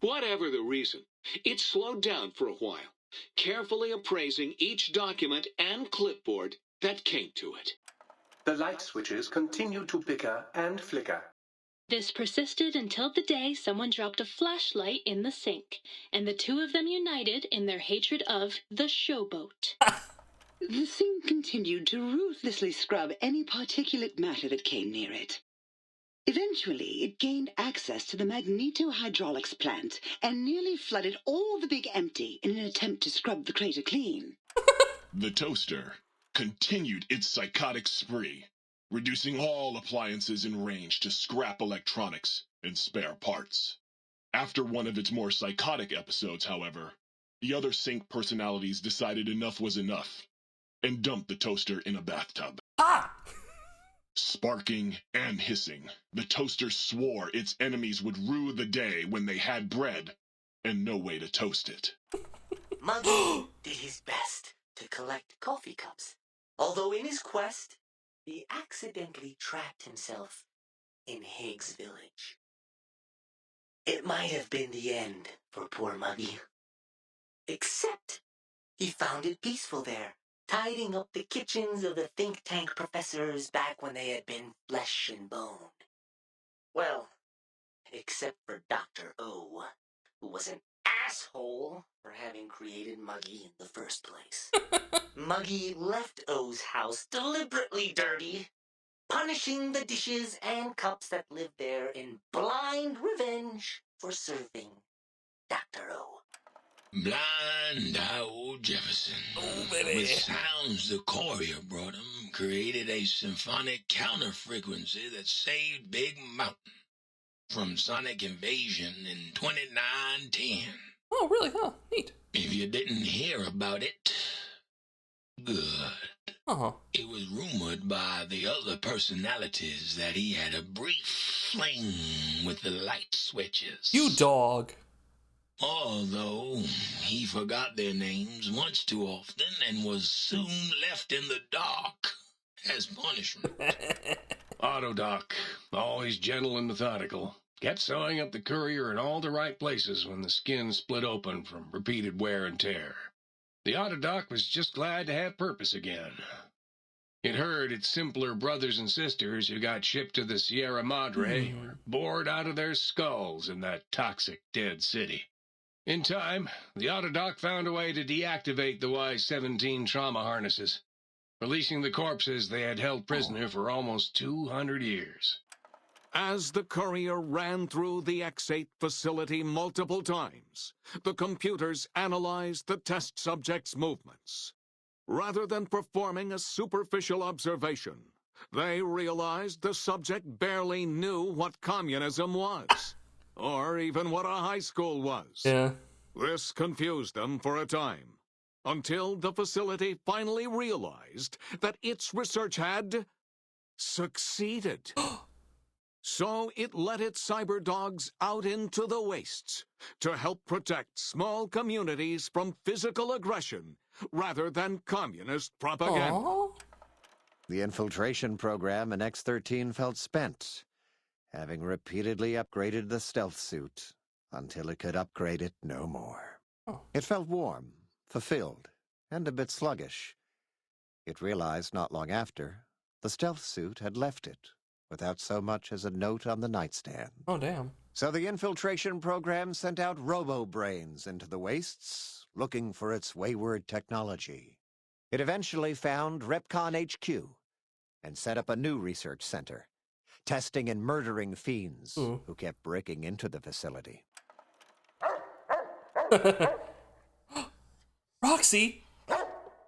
Whatever the reason, it slowed down for a while, carefully appraising each document and clipboard that came to it. The light switches continued to bicker and flicker. This persisted until the day someone dropped a flashlight in the sink, and the two of them united in their hatred of the showboat. The sink continued to ruthlessly scrub any particulate matter that came near it. Eventually, it gained access to the magneto-hydraulics plant and nearly flooded all the big empty in an attempt to scrub the crater clean. The toaster continued its psychotic spree, reducing all appliances in range to scrap electronics and spare parts. After one of its more psychotic episodes, however, the other Sync personalities decided enough was enough and dumped the toaster in a bathtub. Sparking and hissing, the toaster swore its enemies would rue the day when they had bread and no way to toast it. Muggy did his best to collect coffee cups, although in his quest, he accidentally trapped himself in Higgs Village. It might have been the end for poor Muggy. Except he found it peaceful there, tidying up the kitchens of the think tank professors back when they had been flesh and bone. Well, except for Dr. O, who was an asshole for having created Muggy in the first place. Muggy left O's house deliberately dirty, punishing the dishes and cups that lived there in blind revenge for serving Dr. O. Blind old Jefferson, with sounds the courier brought him, created a symphonic counter-frequency that saved Big Mountain from sonic invasion in 2910. Oh, really? Huh, neat. If you didn't hear about it, good. It was rumored by the other personalities that he had a brief fling with the light switches. You dog. Although he forgot their names once too often and was soon left in the dark as punishment. Autodoc, always gentle and methodical, kept sewing up the courier in all the right places when the skin split open from repeated wear and tear. The Autodoc was just glad to have purpose again. It heard its simpler brothers and sisters who got shipped to the Sierra Madre were bored out of their skulls in that toxic dead city. In time, the Autodoc found a way to deactivate the Y-17 trauma harnesses, releasing the corpses they had held prisoner for almost 200 years. As the courier ran through the X-8 facility multiple times, the computers analyzed the test subject's movements. Rather than performing a superficial observation, They realized the subject barely knew what communism was, or even what a high school was. Yeah. This confused them for a time, until the facility finally realized that its research had succeeded. So it let its cyber dogs out into the wastes to help protect small communities from physical aggression rather than communist propaganda. Aww. The infiltration program in X-13 felt spent, having repeatedly upgraded the stealth suit until it could upgrade it no more. Oh. It felt warm, fulfilled, and a bit sluggish. It realized not long after the stealth suit had left it without so much as a note on the nightstand. Oh, damn. So the infiltration program sent out robo-brains into the wastes, looking for its wayward technology. It eventually found Repcon HQ and set up a new research center, testing and murdering fiends who kept breaking into the facility. Roxy?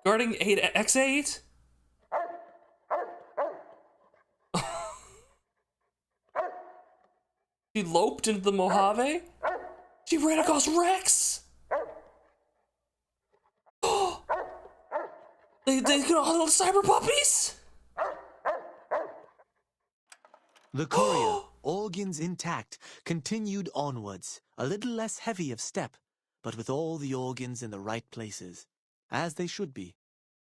Guarding X8? She loped into the Mojave? She ran across Rex? They got all the cyber puppies? The courier, organs intact, continued onwards, a little less heavy of step, but with all the organs in the right places, as they should be.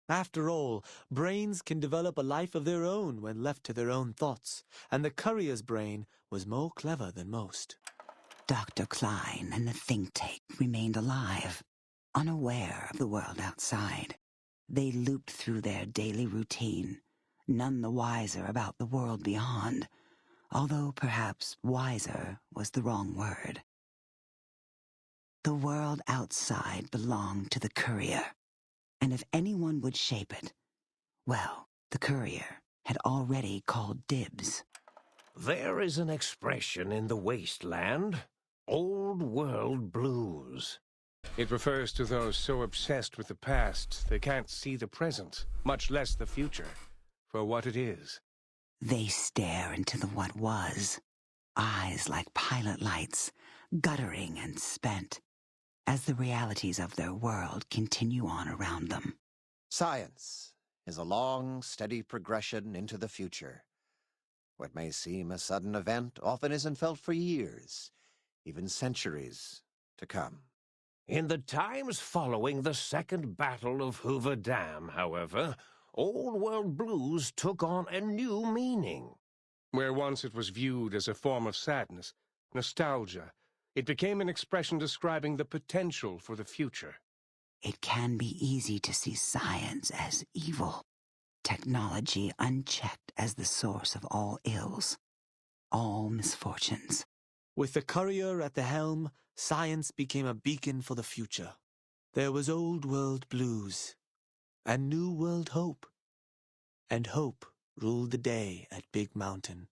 After all, brains can develop a life of their own when left to their own thoughts, and the courier's brain was more clever than most. Dr. Klein and the think tank remained alive, unaware of the world outside. They looped through their daily routine, none the wiser about the world beyond, although perhaps wiser was the wrong word. The world outside belonged to the courier, and if anyone would shape it, well, the courier had already called dibs. There is an expression in the wasteland, old world blues. It refers to those so obsessed with the past they can't see the present, much less the future, for what it is. They stare into the what was, eyes like pilot lights, guttering and spent, as the realities of their world continue on around them. Science is a long, steady progression into the future. What may seem a sudden event often isn't felt for years, even centuries to come. In the times following the Second Battle of Hoover Dam, however, Old World Blues took on a new meaning. Where once it was viewed as a form of sadness, nostalgia, it became an expression describing the potential for the future. It can be easy to see science as evil, technology unchecked as the source of all ills, all misfortunes. With the courier at the helm, science became a beacon for the future. There was old world blues, and new world hope. And hope ruled the day at Big Mountain.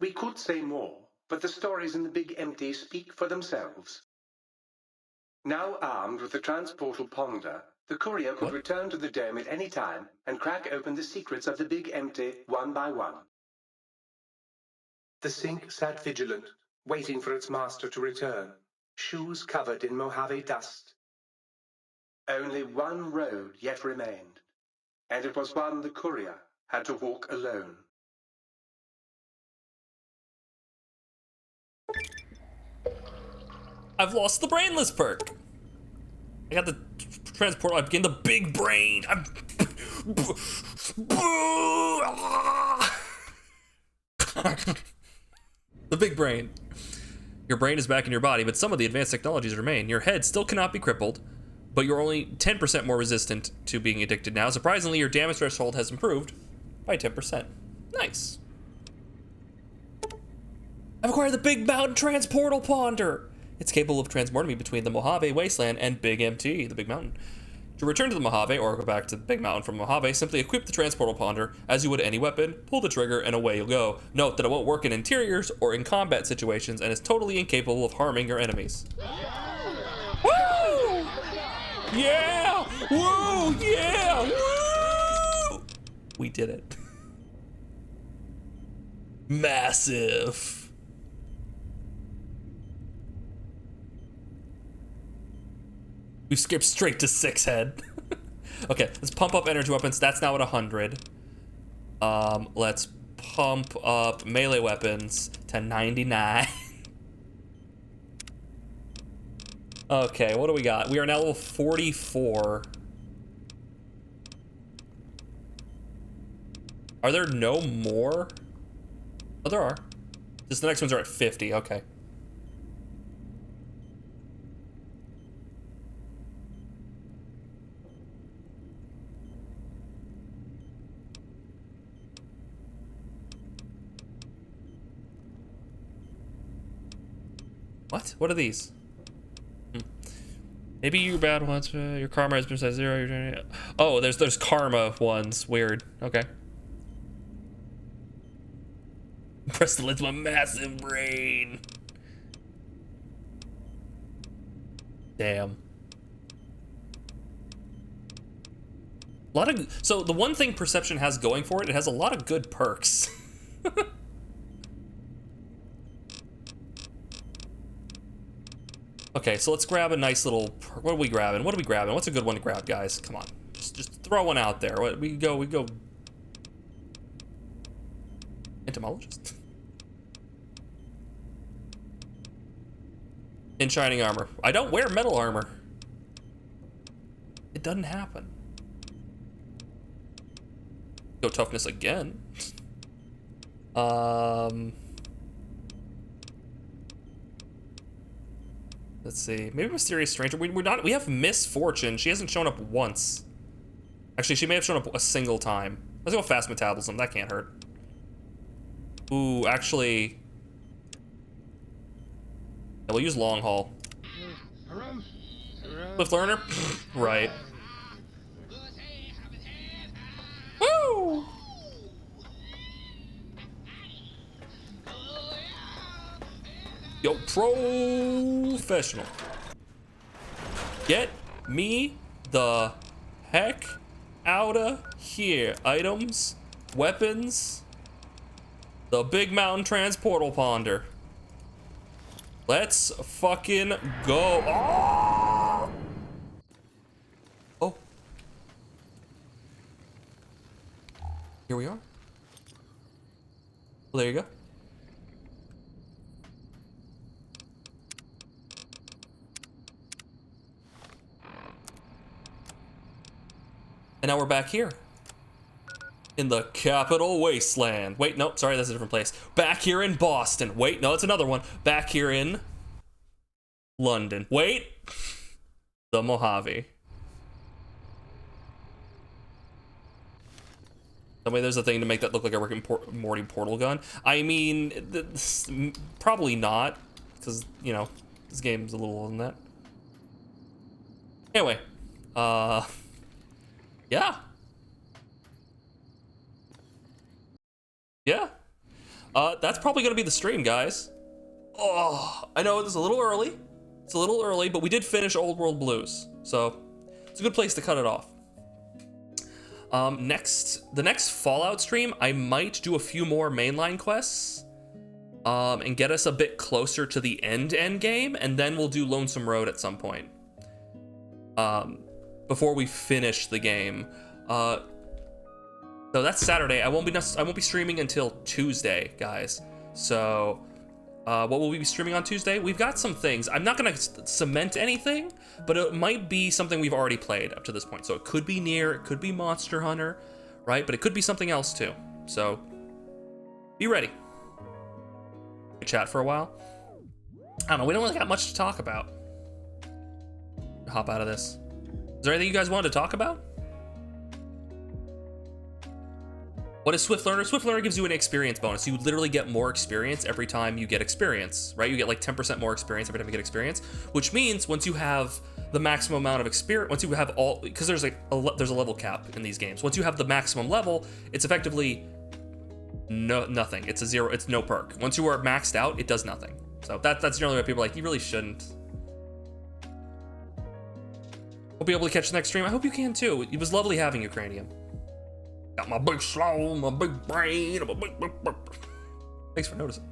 We could say more, but the stories in the Big Empty speak for themselves. Now armed with the transportal ponder, the courier could return to the dome at any time and crack open the secrets of the Big Empty one by one. The sink sat vigilant, waiting for its master to return, shoes covered in Mojave dust. Only one road yet remained, and it was one the courier had to walk alone. I've lost the brainless perk. I got the transport. I became the big brain. The big brain. Your brain is back in your body, but some of the advanced technologies remain. Your head still cannot be crippled, but you're only 10% more resistant to being addicted now. Surprisingly, your damage threshold has improved by 10%. Nice. I've acquired the Big Mountain Transportal Ponder. It's capable of transporting me between the Mojave Wasteland and Big MT, the Big Mountain. To return to the Mojave, or go back to the Big Mountain from Mojave, simply equip the Transportal Ponder as you would any weapon, pull the trigger, and away you'll go. Note that it won't work in interiors or in combat situations and is totally incapable of harming your enemies. Woo! Yeah! Woo! Yeah! Woo! We did it. Massive. We skipped straight to 6 head. Okay, let's pump up energy weapons. That's now at 100. Let's pump up melee weapons to 99. Okay, what do we got? We are now level 44. Are there no more? Oh, there are. Just the next ones are at 50, okay. What? What are these? Maybe you're bad ones. Your karma has been set 0. You're oh, there's karma ones. Weird. Okay. Press the lid to my massive brain. Damn. A lot of so the one thing Perception has going for it, it has a lot of good perks. Okay, so let's grab a nice little. What are we grabbing? What are we grabbing? What's a good one to grab, guys? Come on, just throw one out there. What we go? Entomologist. In shining armor. I don't wear metal armor. It doesn't happen. Go toughness again. Let's see. Maybe Mysterious Stranger. We have Misfortune. She hasn't shown up once. Actually, she may have shown up a single time. Let's go Fast Metabolism. That can't hurt. Ooh, actually. Yeah, we'll use Long Haul. Swift Learner? Right. Woo! Yo, professional. Get me the heck outta here. Items, weapons, the Big Mountain Transportal Ponder. Let's fucking go. Oh! Oh. Here we are. Well, there you go. And now we're back here. In the capital wasteland. Wait, no, sorry, that's a different place. Back here in Boston. Wait, no, it's another one. Back here in London. Wait. The Mojave. Somebody, there's a thing to make that look like a Rick and Morty portal gun. I mean, probably not. Because, you know, this game's a little older than that. Anyway. Yeah. Yeah. That's probably gonna be the stream, guys. Oh, I know it's a little early. It's a little early, but we did finish Old World Blues, so it's a good place to cut it off. The next Fallout stream, I might do a few more mainline quests, and get us a bit closer to the end game, and then we'll do Lonesome Road at some point. Before we finish the game. So that's Saturday. I won't be streaming until Tuesday, guys. So what will we be streaming on Tuesday? We've got some things. I'm not gonna cement anything, but it might be something we've already played up to this point. So it could be Nier, it could be Monster Hunter, right? But it could be something else too. So be ready. Chat for a while. I don't know, we don't really got much to talk about. Hop out of this. Is there anything you guys wanted to talk about? What is Swift Learner? Swift Learner gives you an experience bonus. You literally get more experience every time you get experience, right? You get like 10% more experience every time you get experience, which means once you have the maximum amount of experience, once you have all, because there's like there's a level cap in these games. Once you have the maximum level, it's effectively nothing. It's a zero. It's no perk. Once you are maxed out, it does nothing. So that's generally what people are like. You really shouldn't. We'll be able to catch the next stream. I hope you can too. It was lovely having you, Cranium. Got my big slow, my big brain, my big. Thanks for noticing.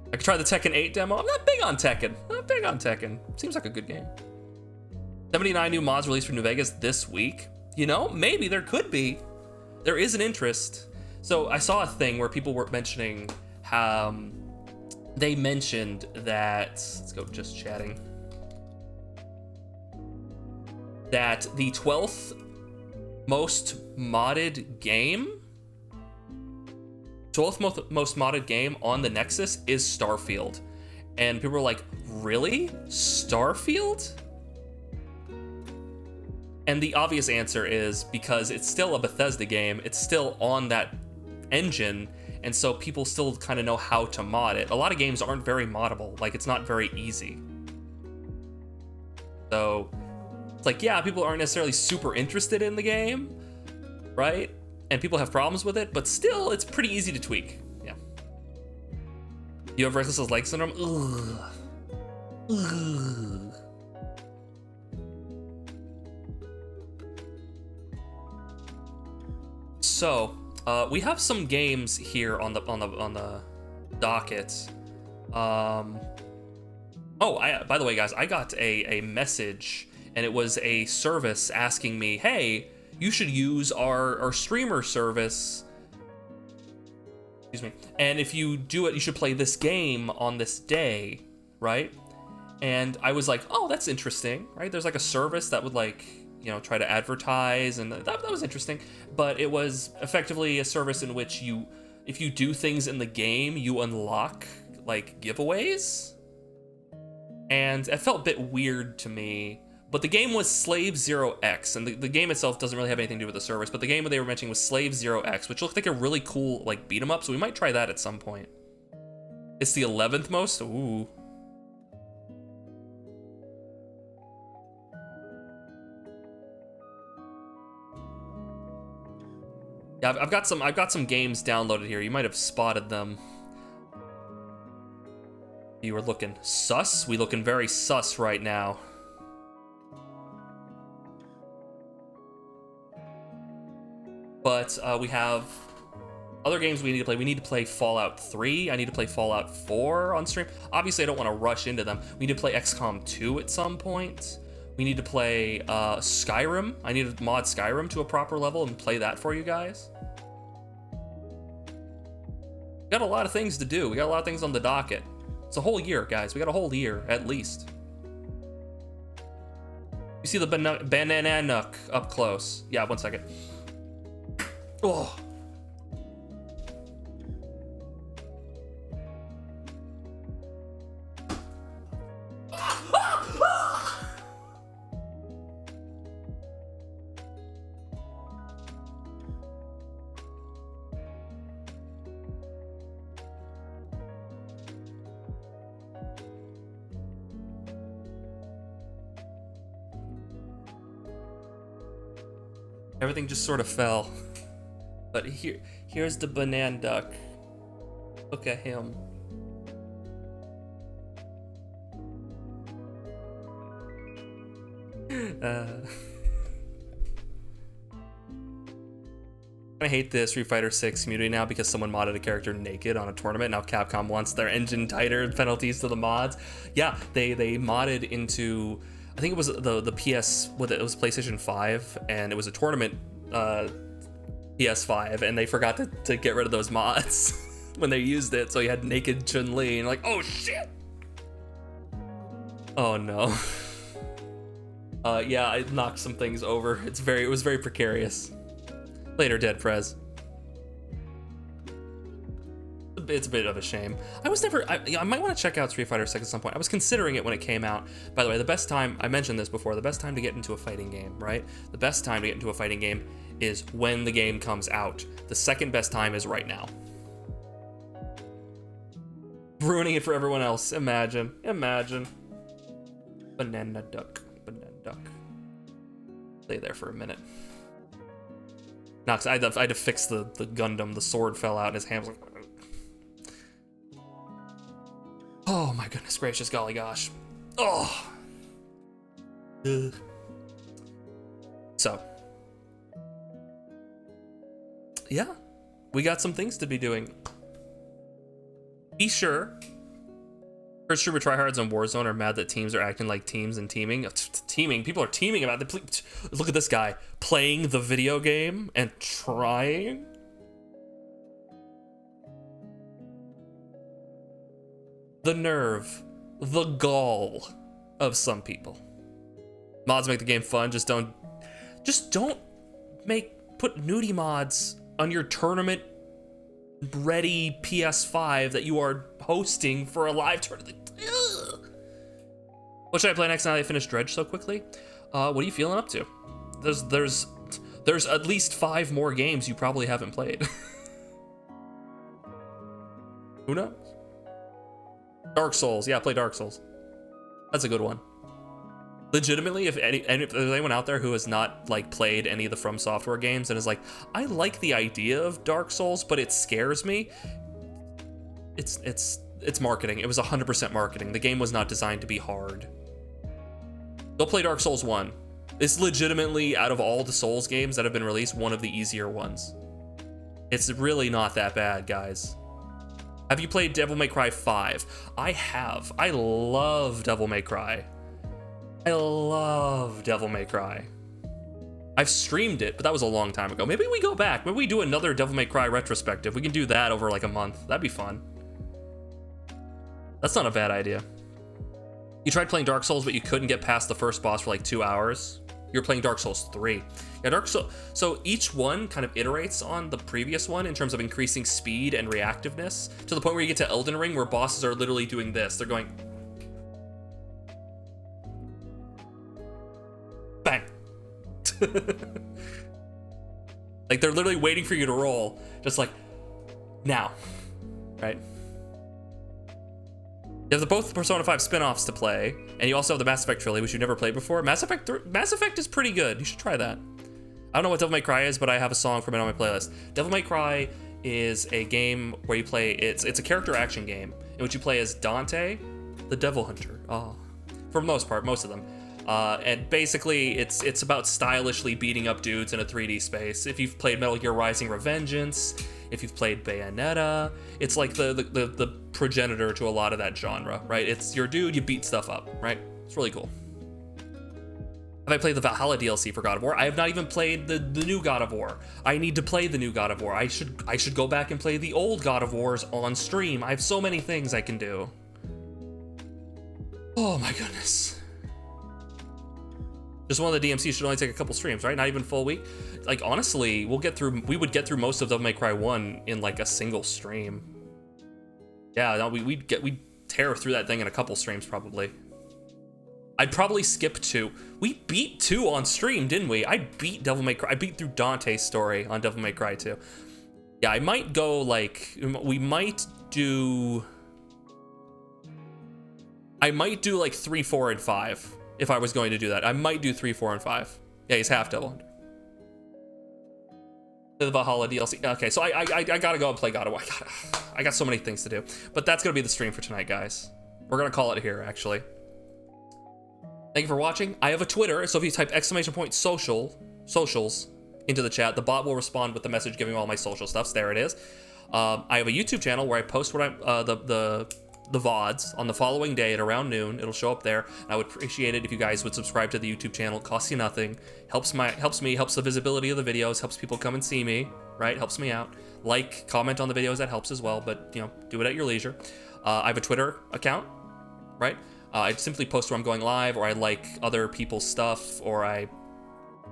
I could try the Tekken 8 demo. I'm not big on Tekken. Seems like a good game. 79 new mods released for New Vegas this week. You know, maybe there could be. There is an interest. So I saw a thing where people were mentioning they mentioned that, let's go just chatting, that the 12th most modded game, 12th most modded game on the Nexus is Starfield. And people were like, really? Starfield? And the obvious answer is because it's still a Bethesda game, it's still on that engine, and so people still kind of know how to mod it. A lot of games aren't very moddable, like it's not very easy. So it's like, yeah, people aren't necessarily super interested in the game, right? And people have problems with it, but still, it's pretty easy to tweak. Yeah. You have restless leg syndrome? Ugh. Ugh. So, we have some games here on the docket. By the way, guys, I got a message, and it was a service asking me, hey, you should use our streamer service. Excuse me. And if you do it, you should play this game on this day, right? And I was like, oh, that's interesting, right? There's like a service that would like, you know, try to advertise, and that was interesting. But it was effectively a service in which you, if you do things in the game, you unlock like giveaways. And it felt a bit weird to me. But the game was Slave Zero X, and the game itself doesn't really have anything to do with the service, but the game that they were mentioning was Slave Zero X, which looked like a really cool like beat 'em up, so we might try that at some point. It's the 11th most? Ooh. Yeah, I've got some games downloaded here. You might have spotted them. You were looking sus? We looking very sus right now. But we have other games we need to play. We need to play Fallout 3. I need to play Fallout 4 on stream. Obviously, I don't want to rush into them. We need to play XCOM 2 at some point. We need to play Skyrim. I need to mod Skyrim to a proper level and play that for you guys. We got a lot of things to do. We got a lot of things on the docket. It's a whole year, guys. We got a whole year, at least. You see the banana nook up close. Yeah, 1 second. Oh. Everything just sort of fell. But here's the banana duck. Look at him. I hate the Street Fighter 6 community now because someone modded a character naked on a tournament. Now Capcom wants their engine tighter penalties to the mods. Yeah, they modded into, I think it was the PS, it was PlayStation 5, and it was a tournament PS5, and they forgot to get rid of those mods when they used it, so you had naked Chun-Li, and like, oh shit! Oh no. Yeah, I knocked some things over. It was very precarious. Later, Dead Prez. It's a bit of a shame. I might want to check out Street Fighter 6 at some point. I was considering it when it came out. By the way, the best time, I mentioned this before, the best time to get into a fighting game, right? The best time to get into a fighting game is when the game comes out. The second best time is right now. Ruining it for everyone else. Imagine. Banana duck. Stay there for a minute. Nox, I had to fix the Gundam. The sword fell out and his hand was like... Oh my goodness gracious, golly gosh. Oh. Ugh. So. Yeah. We got some things to be doing. Be sure. First streamer tryhards on Warzone are mad that teams are acting like teams and teaming. Teaming. People are teaming about it. Look at this guy playing the video game and trying. The nerve, the gall of some people. Mods make the game fun. Just don't put nudie mods on your tournament ready PS5 that you are hosting for a live tournament. Ugh. What should I play next now that I finished Dredge so quickly? What are you feeling up to? There's at least 5 more games you probably haven't played. Who knows? Dark Souls. Yeah, play Dark Souls. That's a good one. Legitimately, if there's anyone out there who has not like played any of the From Software games and is like, I like the idea of Dark Souls, but it scares me. It's marketing. It was 100% marketing. The game was not designed to be hard. Go play Dark Souls 1. It's legitimately, out of all the Souls games that have been released, one of the easier ones. It's really not that bad, guys. Have you played Devil May Cry 5? I have. I love Devil May Cry. I love Devil May Cry. I've streamed it, but that was a long time ago. Maybe we go back. Maybe we do another Devil May Cry retrospective. We can do that over like a month. That'd be fun. That's not a bad idea. You tried playing Dark Souls, but you couldn't get past the first boss for like 2 hours. You're playing Dark Souls 3. Yeah, Dark Souls. So each one kind of iterates on the previous one in terms of increasing speed and reactiveness to the point where you get to Elden Ring, where bosses are literally doing this. They're going bang. Like they're literally waiting for you to roll, just like now, right? You have both Persona 5 spin-offs to play, and you also have the Mass Effect trilogy, which you've never played before. Mass Effect is pretty good. You should try that. I don't know what Devil May Cry is, but I have a song from it on my playlist. Devil May Cry is a game where you play, it's a character action game in which you play as Dante, the Devil Hunter. Oh, for the most part, most of them. And basically, it's about stylishly beating up dudes in a 3D space. If you've played Metal Gear Rising: Revengeance, if you've played Bayonetta, it's like the progenitor to a lot of that genre, right? It's your dude, you beat stuff up, right? It's really cool. Have I played the Valhalla DLC for God of War? I have not even played the new God of War. I need to play the new God of War. I should go back and play the old God of Wars on stream. I have so many things I can do. Oh my goodness. Just one of the DMCs should only take a couple streams, right? Not even full week. Like honestly, we would get through most of Devil May Cry 1 in like a single stream. Yeah, no, we'd tear through that thing in a couple streams probably. I'd probably skip 2. We beat 2 on stream, didn't we? I beat Devil May Cry. I beat through Dante's story on Devil May Cry 2. Yeah, I might go like, we might do like 3, 4, and 5. If I was going to do that, I might do 3, 4, and 5. Yeah, he's half Devil Hunter. The Valhalla DLC. Okay, so I gotta go and play God of War. I got so many things to do. But that's gonna be the stream for tonight, guys. We're gonna call it here, actually. Thank you for watching. I have a Twitter, so if you type !socials into the chat, the bot will respond with the message giving all my social stuffs. There it is. I have a YouTube channel where I post what the VODs on the following day at around noon. It'll show up there. I would appreciate it if you guys would subscribe to the YouTube channel. It costs you nothing. Helps me, helps the visibility of the videos, helps people come and see me, right? Helps me out. Like, comment on the videos, that helps as well, but you know, do it at your leisure. I have a Twitter account, right? I simply post where I'm going live, or I like other people's stuff, or I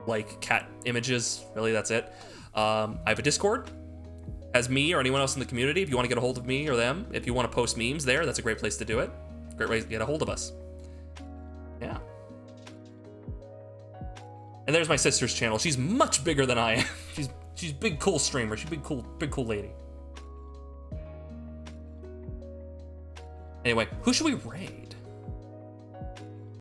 like cat images. Really, that's it. I have a Discord. As me or anyone else in the community, if you want to get a hold of me or them, if you want to post memes there, that's a great place to do it. Great way to get a hold of us. Yeah. And there's my sister's channel. She's much bigger than I am. She's big cool streamer. She's big cool lady. Anyway, who should we raid?